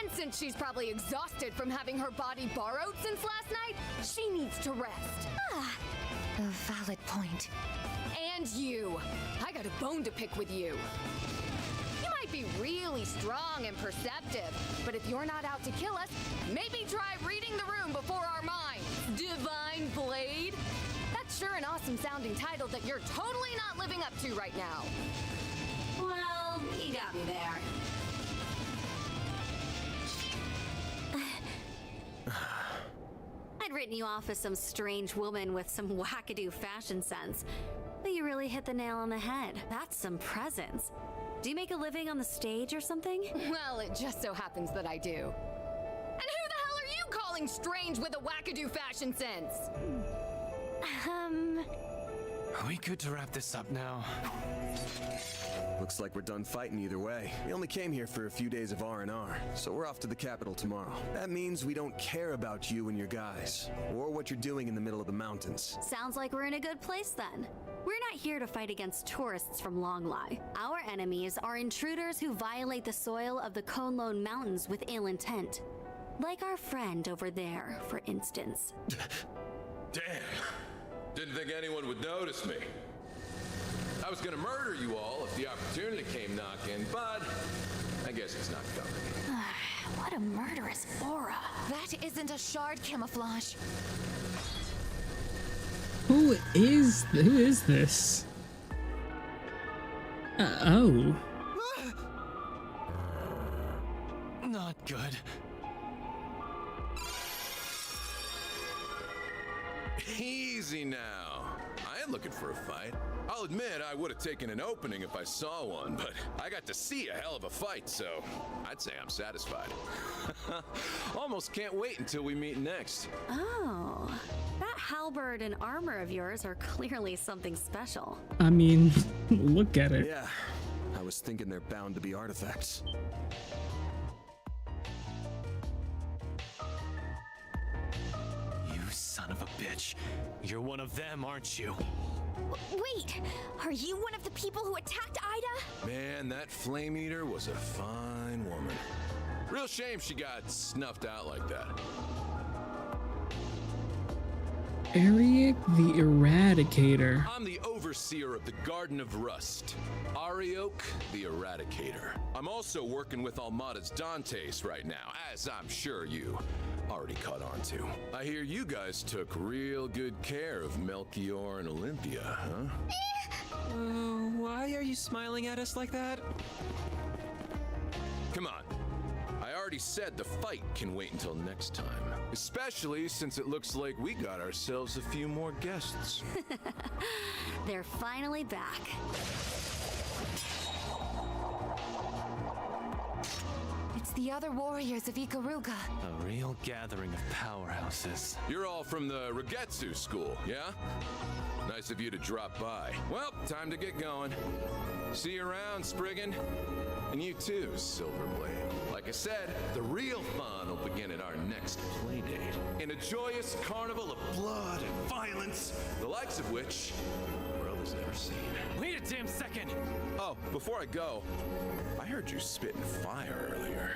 And since she's probably exhausted from having her body borrowed since last night, she needs to rest. A valid point. And you. I got a bone to pick with you. You might be really strong and perceptive, but if you're not out to kill us, maybe try reading the room before our minds. Divine Blade? That's sure an awesome sounding title that you're totally not living up to right now. Well, you got me there. I'd written you off as some strange woman with some wackadoo fashion sense, but you really hit the nail on the head. That's some presence. Do you make a living on the stage or something? Well, it just so happens that I do. And who the hell are you calling strange with a wackadoo fashion sense? Are we good to wrap this up now? Looks like we're done fighting either way. We only came here for a few days of R&R, so we're off to the capital tomorrow. That means we don't care about you and your guys, or what you're doing in the middle of the mountains. Sounds like we're in a good place then. We're not here to fight against tourists from Longlai. Our enemies are intruders who violate the soil of the Konlone Mountains with ill intent. Like our friend over there, for instance. Damn. Didn't think anyone would notice me. I was gonna murder you all if the opportunity came knocking, but I guess it's not coming. What a murderous aura. That isn't a shard camouflage. Who is this? Oh. Not good. Easy now. I ain't looking for a fight. I'll admit I would have taken an opening if I saw one, but I got to see a hell of a fight, so I'd say I'm satisfied. Almost can't wait until we meet next. Oh, that halberd and armor of yours are clearly something special. I mean, look at it. Yeah, I was thinking they're bound to be artifacts. bitch. You're one of them, aren't you? Wait, are you one of the people who attacked Ida? Man, that Flame Eater was a fine woman. Real shame she got snuffed out like that. Ariok the Eradicator. I'm the overseer of the Garden of Rust. Ariok the Eradicator. I'm also working with Almada's Dantes right now, as I'm sure you already caught on to. I hear you guys took real good care of Melchior and Olympia, huh? Why are you smiling at us like that? Come on. I already said the fight can wait until next time. Especially since it looks like we got ourselves a few more guests. They're finally back. It's the other warriors of Ikaruga. A real gathering of powerhouses. You're all from the Regetsu school, yeah? Nice of you to drop by. Well, time to get going. See you around, Spriggan. And you too, Silverblade. Like I said, the real fun will begin at our next playdate. In a joyous carnival of blood and violence, the likes of which the world has never seen. Wait a damn second! Oh, before I go, I heard you spitting fire earlier.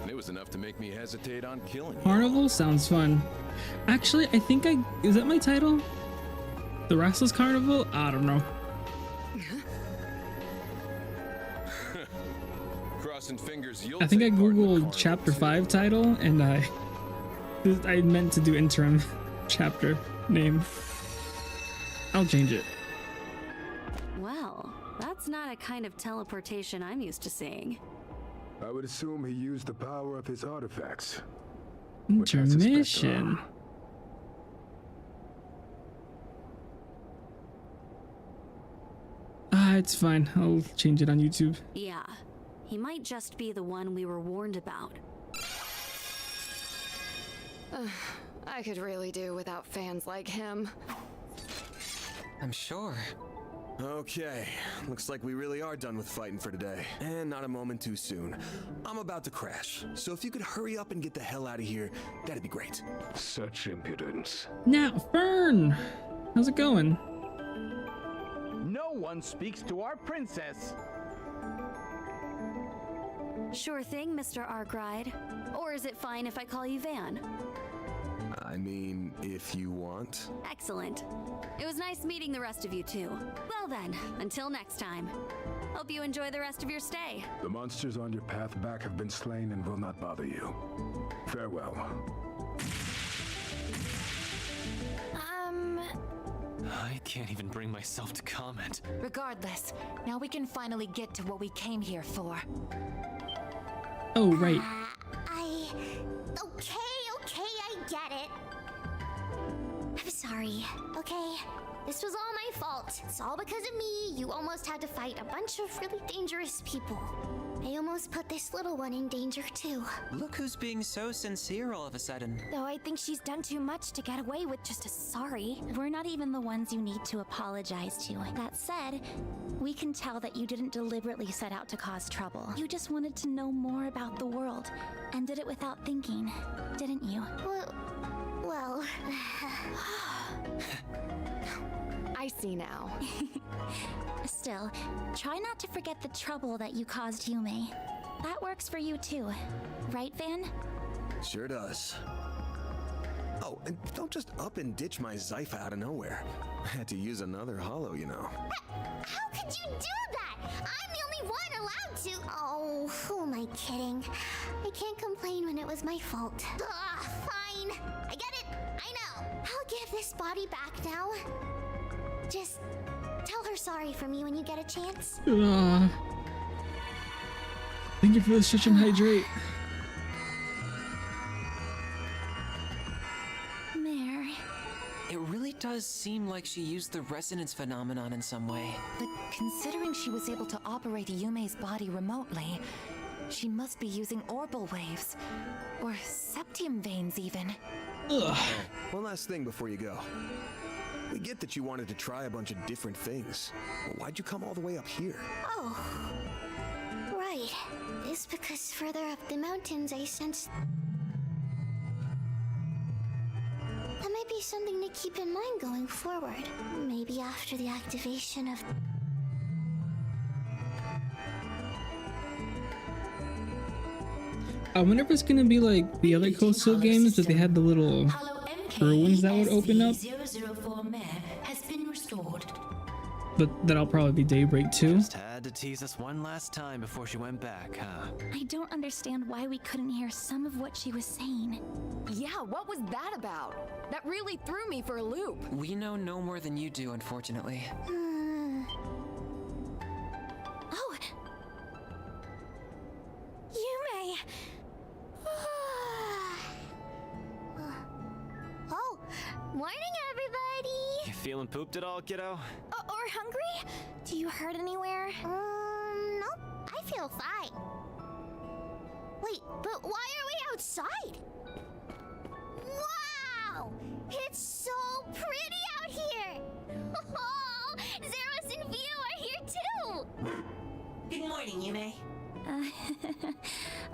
And it was enough to make me hesitate on killing you. Carnival sounds fun. Actually, I think is that my title? The Restless Carnival? I don't know. Crossing fingers, you'll I think I take part in the googled carnival chapter too. 5 title and I meant to do interim chapter name. I'll change it. Well, that's not a kind of teleportation I'm used to seeing. I would assume he used the power of his artifacts. which I suspect are- Intermission. It's fine. I'll change it on YouTube. Yeah, he might just be the one we were warned about. I could really do without fans like him. I'm sure. Okay, looks like we really are done with fighting for today. And not a moment too soon. I'm about to crash, so if you could hurry up and get the hell out of here, that'd be great. Such impudence. Now, Fern! How's it going? No one speaks to our princess. Sure thing, Mr. Arkride. Or is it fine if I call you Van? I mean, if you want. Excellent. It was nice meeting the rest of you too. Well then, until next time. Hope you enjoy the rest of your stay. The monsters on your path back have been slain and will not bother you. Farewell. I can't even bring myself to comment. Regardless, now we can finally get to what we came here for. Oh, right. Okay, I get it. I'm sorry, okay? This was all my fault. It's all because of me. You almost had to fight a bunch of really dangerous people. I almost put this little one in danger too. Look who's being so sincere all of a sudden. Though I think she's done too much to get away with just a sorry. We're not even the ones you need to apologize to. That said, we can tell that you didn't deliberately set out to cause trouble. You just wanted to know more about the world and did it without thinking, didn't you? Well... I see now. Still, try not to forget the trouble that you caused Yume. That works for you too, right, Van? Sure does. Oh, and don't just up and ditch my Zypha out of nowhere. I had to use another hollow, you know. How could you do that? I'm the only one allowed to. Oh, who am I kidding? I can't complain when it was my fault. Fine. I get it. I know. I'll give this body back now. Just tell her sorry for me when you get a chance. Thank you for the stretch and hydrate. Mare. It really does seem like she used the resonance phenomenon in some way. But considering she was able to operate Yume's body remotely, she must be using orbal waves. Or septium veins, even. Ugh. One last thing before you go. We get that you wanted to try a bunch of different things. Why'd you come all the way up here? Oh. Right. It's because further up the mountains I sensed... That might be be something to keep in mind going forward. Maybe after the activation of... I wonder if it's gonna be like the other coastal games that they had the little ruins that would open up. 004 mare has been restored. But that'll probably be Daybreak too. Just had to tease us one last time before she went back, huh? I don't understand why we couldn't hear some of what she was saying. Yeah, what was that about? That really threw me for a loop. We know no more than you do, unfortunately. Oh! Yume! Oh, morning everybody! You feeling pooped at all, kiddo? Or hungry? Do you hurt anywhere? Nope. I feel fine. Wait, but why are we outside? Wow! It's so pretty out here! Oh, Zeros and Vio are here too! Good morning, Yume.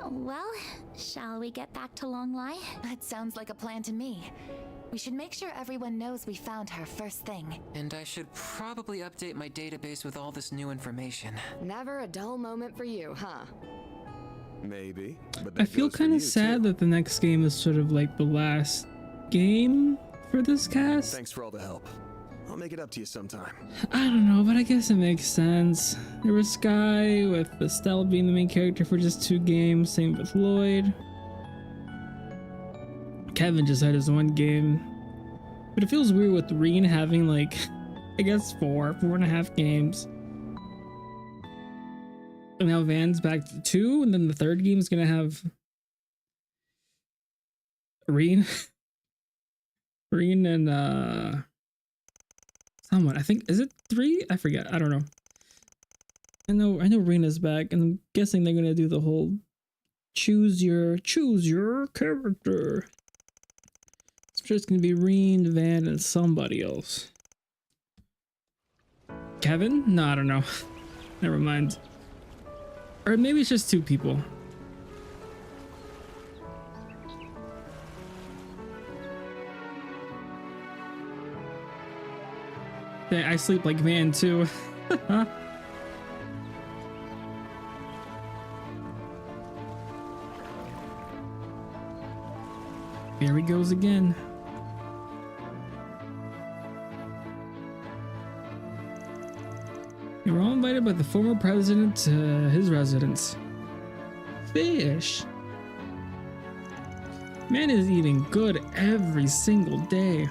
Well, shall we get back to Longlai? That sounds like a plan to me. We should make sure everyone knows we found her first thing. And I should probably update my database with all this new information. Never a dull moment for you, huh? Maybe. But I feel kind of sad that the next game is sort of like the last game for this cast. Thanks for all the help. I'll make it up to you sometime. I don't know, but I guess it makes sense. There was Sky with Estelle being the main character for just 2 games, same with Lloyd. Kevin just had his 1 game. But it feels weird with Reen having like, I guess 4.5 games. And now Van's back to 2, and then the 3rd game is gonna have Reen. Reen and someone. I think, is it 3? I forget. I don't know. I know Rena's back, and I'm guessing they're gonna do the whole choose your character. I'm sure it's gonna be Reen, Van, and somebody else. Kevin? No, I don't know. Never mind. Or maybe it's just 2 people. I sleep like Van too. Here he goes again. You were all invited by the former president to his residence. Fish. Man is eating good every single day.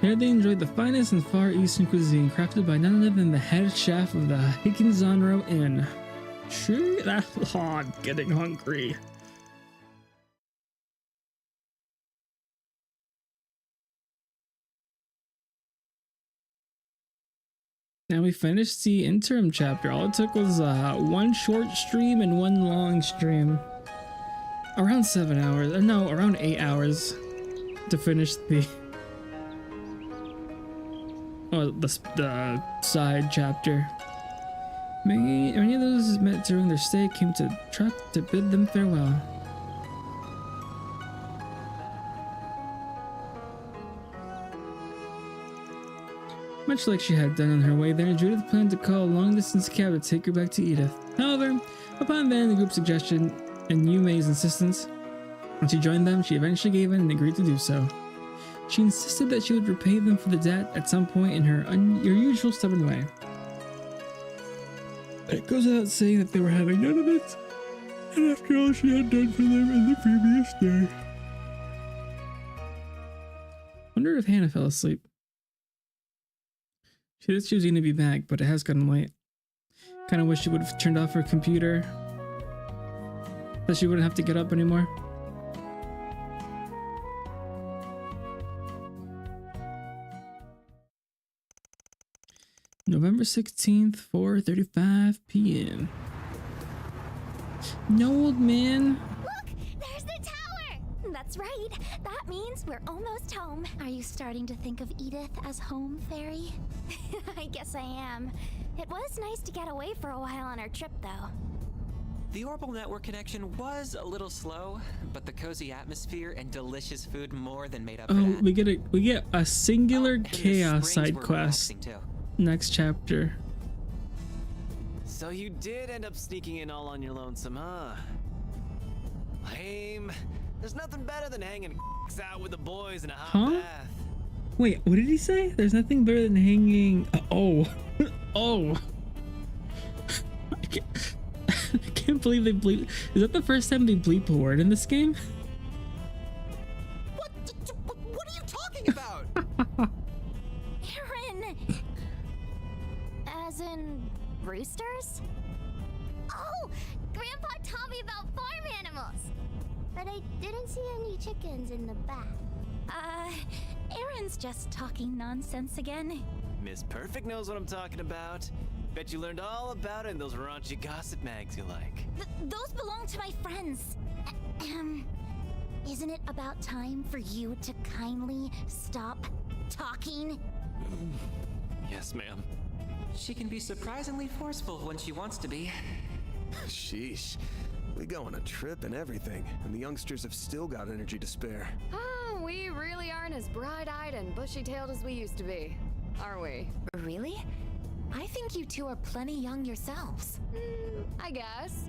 Here they enjoyed the finest and Far Eastern cuisine crafted by none other than the head chef of the Hikinzanro Inn. Sure, that's hard. Getting hungry. Now we finished the interim chapter. All it took was 1 short stream and 1 long stream. Around 7 hours. No, around 8 hours to finish the side chapter. Many of those met during their stay came to truck to bid them farewell. Much like she had done on her way there, Judith planned to call a long-distance cab to take her back to Edith. However, upon Van and the group's suggestion and Yume's insistence, when she joined them, she eventually gave in and agreed to do so. She insisted that she would repay them for the debt at some point in her unusual stubborn way. It goes without saying that they were having none of it, and after all she had done for them in the previous day. Wonder if Hannah fell asleep. She was going to be back, but it has gotten late. Kind of wish she would have turned off her computer, so she wouldn't have to get up anymore. November 16th, 4:35 p.m. No, old man. Look, there's the tower. That's right. That means we're almost home. Are you starting to think of Edith as home, Fairy? I guess I am. It was nice to get away for a while on our trip, though. The orbital network connection was a little slow, but the cozy atmosphere and delicious food more than made up for that. We get a singular chaos side quest. Next chapter. So you did end up sneaking in all on your lonesome, huh? Lame. There's nothing better than hanging out with the boys in a hot bath. Wait, what did he say? There's nothing better than hanging. Oh. I can't believe they bleep. Is that the first time they bleep a word in this game? What are you talking about? Aaron! As in roosters? Oh! Grandpa taught me about farm animals! But I didn't see any chickens in the back. Aaron's just talking nonsense again. Miss Perfect knows what I'm talking about. Bet you learned all about it in those raunchy gossip mags you like. Those belong to my friends. Isn't it about time for you to kindly stop talking? Yes, ma'am. She can be surprisingly forceful when she wants to be. Sheesh. We go on a trip and everything, and the youngsters have still got energy to spare. Oh, we really aren't as bright-eyed and bushy-tailed as we used to be, are we? Really? I think you two are plenty young yourselves. I guess.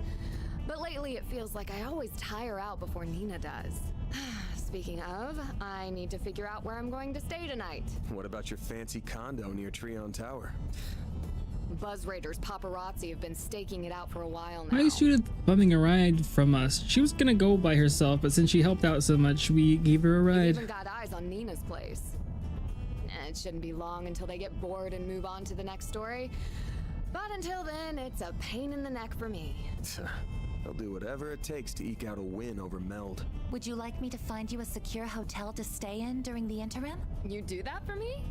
But lately it feels like I always tire out before Nina does. Speaking of, I need to figure out where I'm going to stay tonight. What about your fancy condo near Treon Tower? Buzz Raiders paparazzi have been staking it out for a while now. Why is Judith bumming a ride from us? She was gonna go by herself, but since she helped out so much, we gave her a We've ride. even got eyes on Nina's place. It shouldn't be long until they get bored and move on to the next story. But until then, it's a pain in the neck for me. They'll do whatever it takes to eke out a win over Meld. Would you like me to find you a secure hotel to stay in during the interim? You do that for me?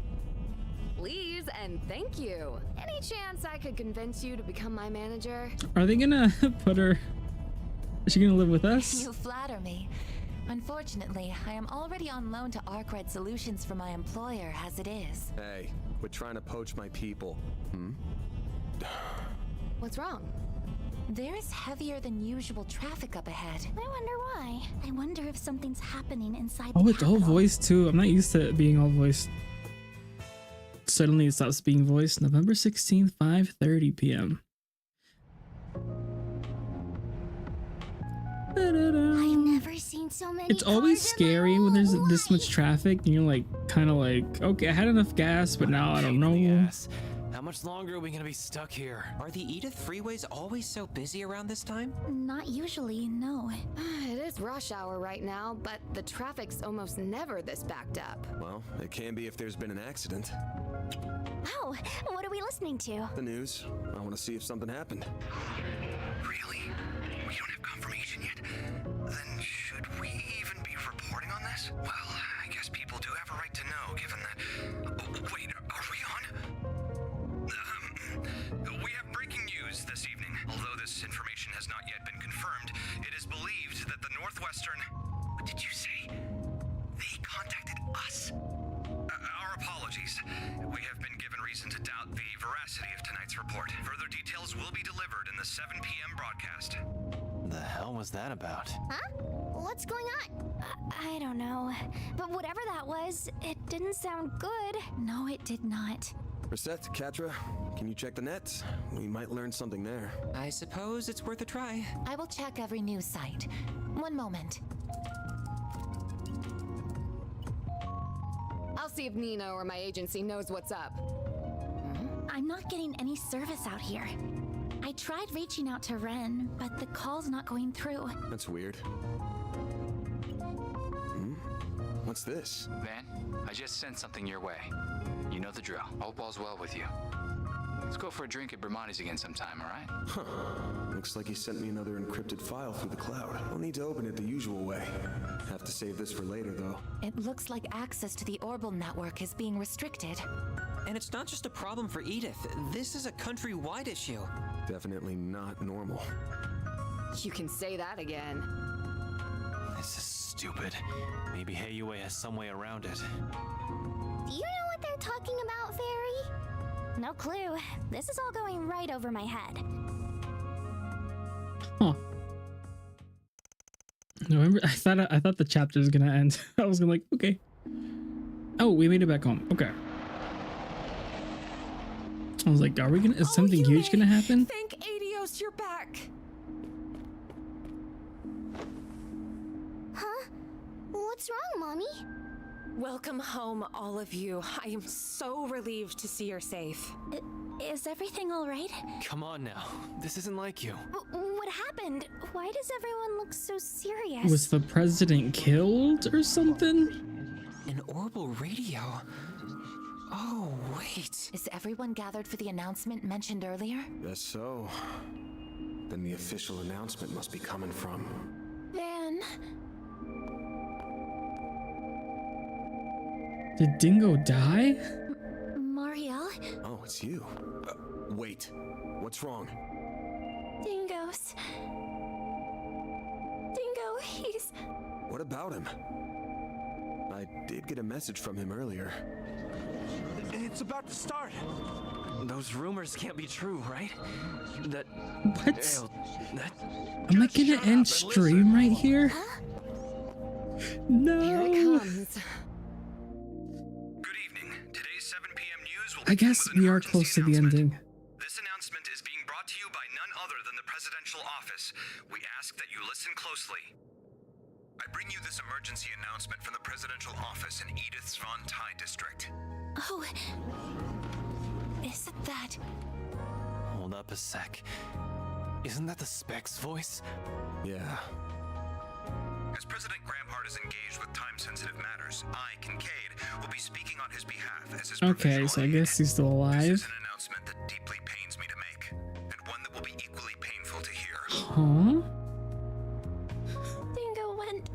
Please and thank you. Any chance I could convince you to become my manager? Are they gonna put her? Is she gonna live with us? You flatter me. Unfortunately, I am already on loan to Arkwright Solutions for my employer as it is. Hey, quit trying to poach my people. What's wrong? There is heavier than usual traffic up ahead. I wonder why. I wonder if something's happening inside Oh, the it's all voiced too. I'm not used to it being all voiced. Suddenly it stops being voiced. November 16th, 5:30 p.m. I've never seen so many. It's always scary when there's this much traffic and you're like kind of like, okay, I had enough gas, but now I don't know. How much longer are we gonna be stuck here? Are the Edith freeways always so busy around this time? Not usually, no. It is rush hour right now, but the traffic's almost never this backed up. Well, it can be if there's been an accident. Oh, what are we listening to? The news. I want to see if something happened. Really? We don't have confirmation yet? Then should we even be reporting on this? Well, I guess people do have a right to know, given that... Oh, wait, are we on? We have breaking news this evening. Although this information has not yet been confirmed, it is believed that the Northwestern... What did you say? They contacted us? Our apologies. We have been given reason to doubt the veracity of tonight's report. Further details will be delivered in the 7 p.m. broadcast. The hell was that about? Huh? What's going on? I don't know. But whatever that was, it didn't sound good. No, it did not. Reset, Katra, can you check the net? We might learn something there. I suppose it's worth a try. I will check every news site. One moment. I'll see if Nina or my agency knows what's up. I'm not getting any service out here. I tried reaching out to Ren, but the call's not going through. That's weird. What's this? Van, I just sent something your way. You know the drill. Hope all's well with you. Let's go for a drink at Bermonti's again sometime, all right? Huh. Looks like he sent me another encrypted file through the cloud. I'll need to open it the usual way. Have to save this for later, though. It looks like access to the orbital network is being restricted. And it's not just a problem for Edith. This is a countrywide issue. Definitely not normal. You can say that again. This is stupid. Maybe Heiyue has some way around it. Do you know what they're talking about, Fairy? No clue. This is all going right over my head. Huh. November. I thought the chapter was gonna end. I was gonna like, okay. Oh, we made it back home. Okay. I was like, are we gonna? Is something huge gonna happen? Thank Adios, you're back. Huh? What's wrong, Mommy? Welcome home, all of you. I am so relieved to see you're safe. Is everything all right? Come on now. This isn't like you. What happened? Why does everyone look so serious? Was the president killed or something? An orbital radio. Oh, wait. Is everyone gathered for the announcement mentioned earlier? Guess so. Then the official announcement must be coming from... Van... Did Dingo die? Marielle? Oh, it's you. Wait. What's wrong? Dingo's... Dingo, he's... What about him? I did get a message from him earlier. It's about to start. Those rumors can't be true, right? That... What? Am I gonna end stream right here? No. Here it comes. I guess we are close to the ending. This announcement is being brought to you by none other than the presidential office. We ask that you listen closely. I bring you this emergency announcement from the presidential office in Edith's Von Tai district. Oh... Isn't that... Hold up a sec. Isn't that the Spec's voice? Yeah. As President Grampart is engaged with time-sensitive matters, I, Kincaid, will be speaking on his behalf as his Okay, so I guess he's still alive. This is an announcement that deeply pains me to make, and one that will be equally painful to hear. Huh? Dingo went...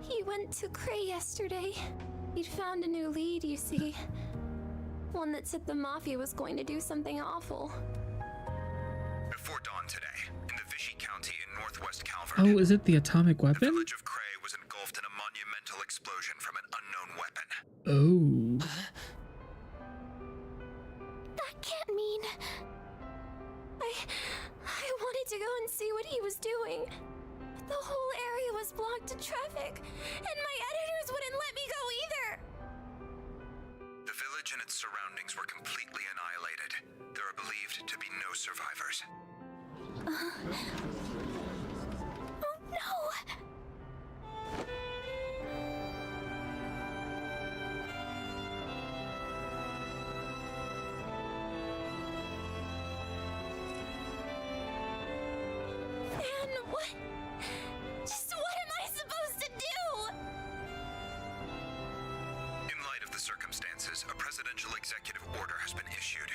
He went to Cray yesterday. He'd found a new lead, you see. One that said the mafia was going to do something awful. Before dawn today, in the Vichy County in northwest Calvert, Oh, is it the atomic the weapon? village of Cray was engulfed in a monumental explosion from an unknown weapon. Oh. That can't mean... I wanted to go and see what he was doing. But the whole area was blocked to traffic, and my editors wouldn't let me go either. The village and its surroundings were completely annihilated. There are believed to be no survivors. Oh no! And what? Just what am I supposed to do? In light of the circumstances, a presidential executive order has been issued,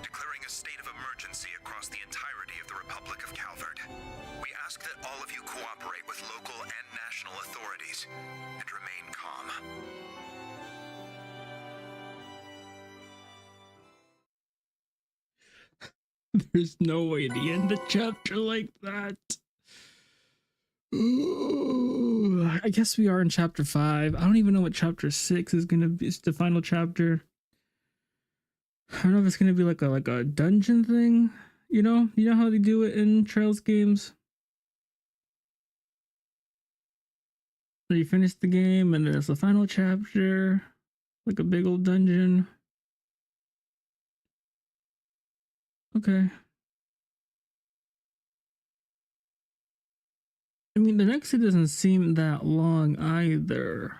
declaring a state of emergency across the entirety of the Republic of Calvert. We ask that all of you cooperate with local and national authorities and remain calm. There's no way to end the chapter like that. Ooh, I guess we are in chapter 5. I don't even know what chapter 6 is gonna be. It's the final chapter. I don't know if it's gonna be like a dungeon thing. You know how they do it in Trails games. So you finish the game and then it's the final chapter, like a big old dungeon. Okay. I mean, the next one doesn't seem that long either.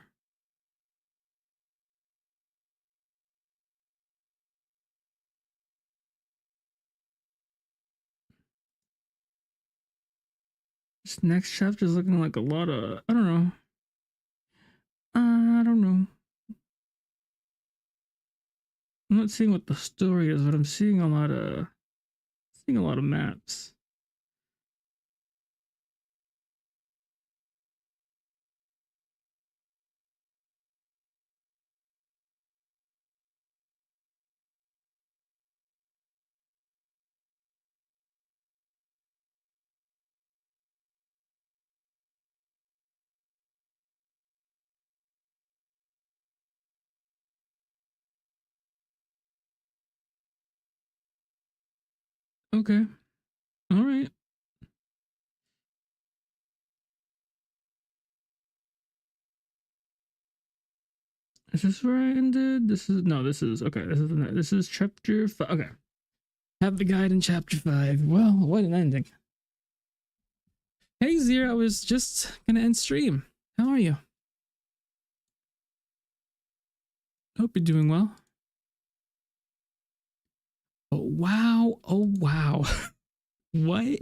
This next chapter is looking like a lot of, I don't know. I don't know. I'm not seeing what the story is, but I'm seeing a lot of maps. Okay. All right. Is this where I ended? This is okay. This is chapter 5. Okay. Have the guide in chapter 5. Well, what an ending. Hey Zero, I was just gonna end stream. How are you? Hope you're doing well. Oh wow. Oh wow. What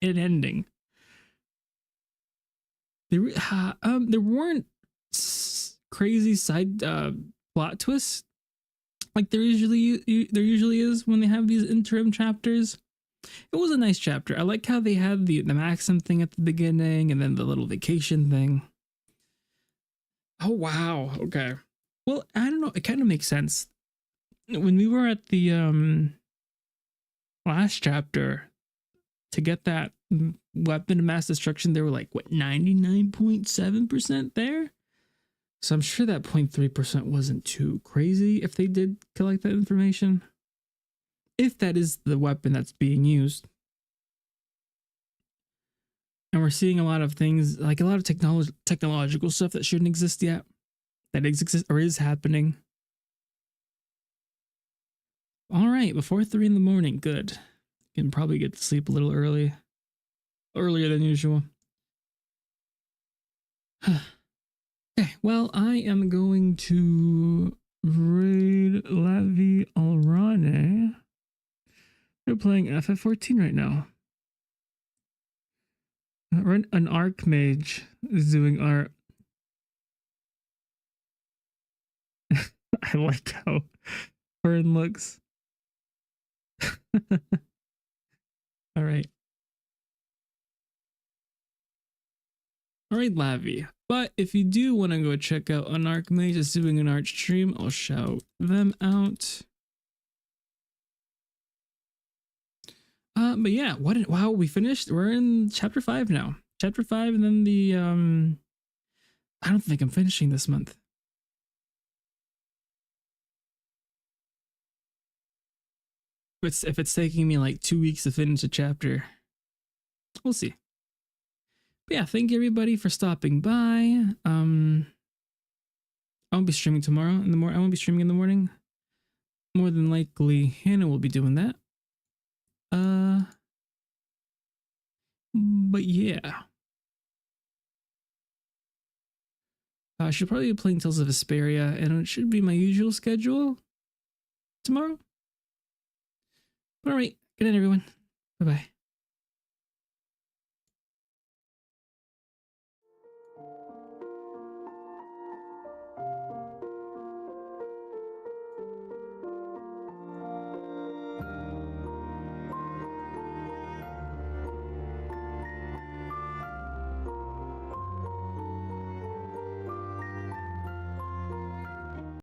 an ending. There weren't crazy side plot twists like there usually is when they have these interim chapters. It was a nice chapter. I like how they had the Maxim thing at the beginning and then the little vacation thing. Oh wow. Okay. Well, I don't know. It kind of makes sense. When we were at the last chapter to get that weapon of mass destruction, they were like, what, 99.7% there? So I'm sure that 0.3% wasn't too crazy if they did collect that information. If that is the weapon that's being used. And we're seeing a lot of things, like a lot of technological stuff that shouldn't exist yet. That exists or is happening. All right, before 3 in the morning, good. You can probably get to sleep a little earlier than usual. Okay, well, I am going to raid La Vie Alrane. They're playing FF14 right now. An Archmage is doing art. I like how Fern looks. All right. All right, Lavi. But if you do want to go check out an Archmage that's doing an art stream, I'll shout them out. But yeah, wow, we finished. We're in chapter 5 now. Chapter 5, and then the I don't think I'm finishing this month. If it's taking me like 2 weeks to finish a chapter, we'll see. But yeah, thank you everybody for stopping by. I won't be streaming tomorrow in the morning. I won't be streaming in the morning. More than likely, Hannah will be doing that. But yeah. I should probably be playing Tales of Vesperia, and it should be my usual schedule tomorrow. All right. Good night, everyone. Bye-bye.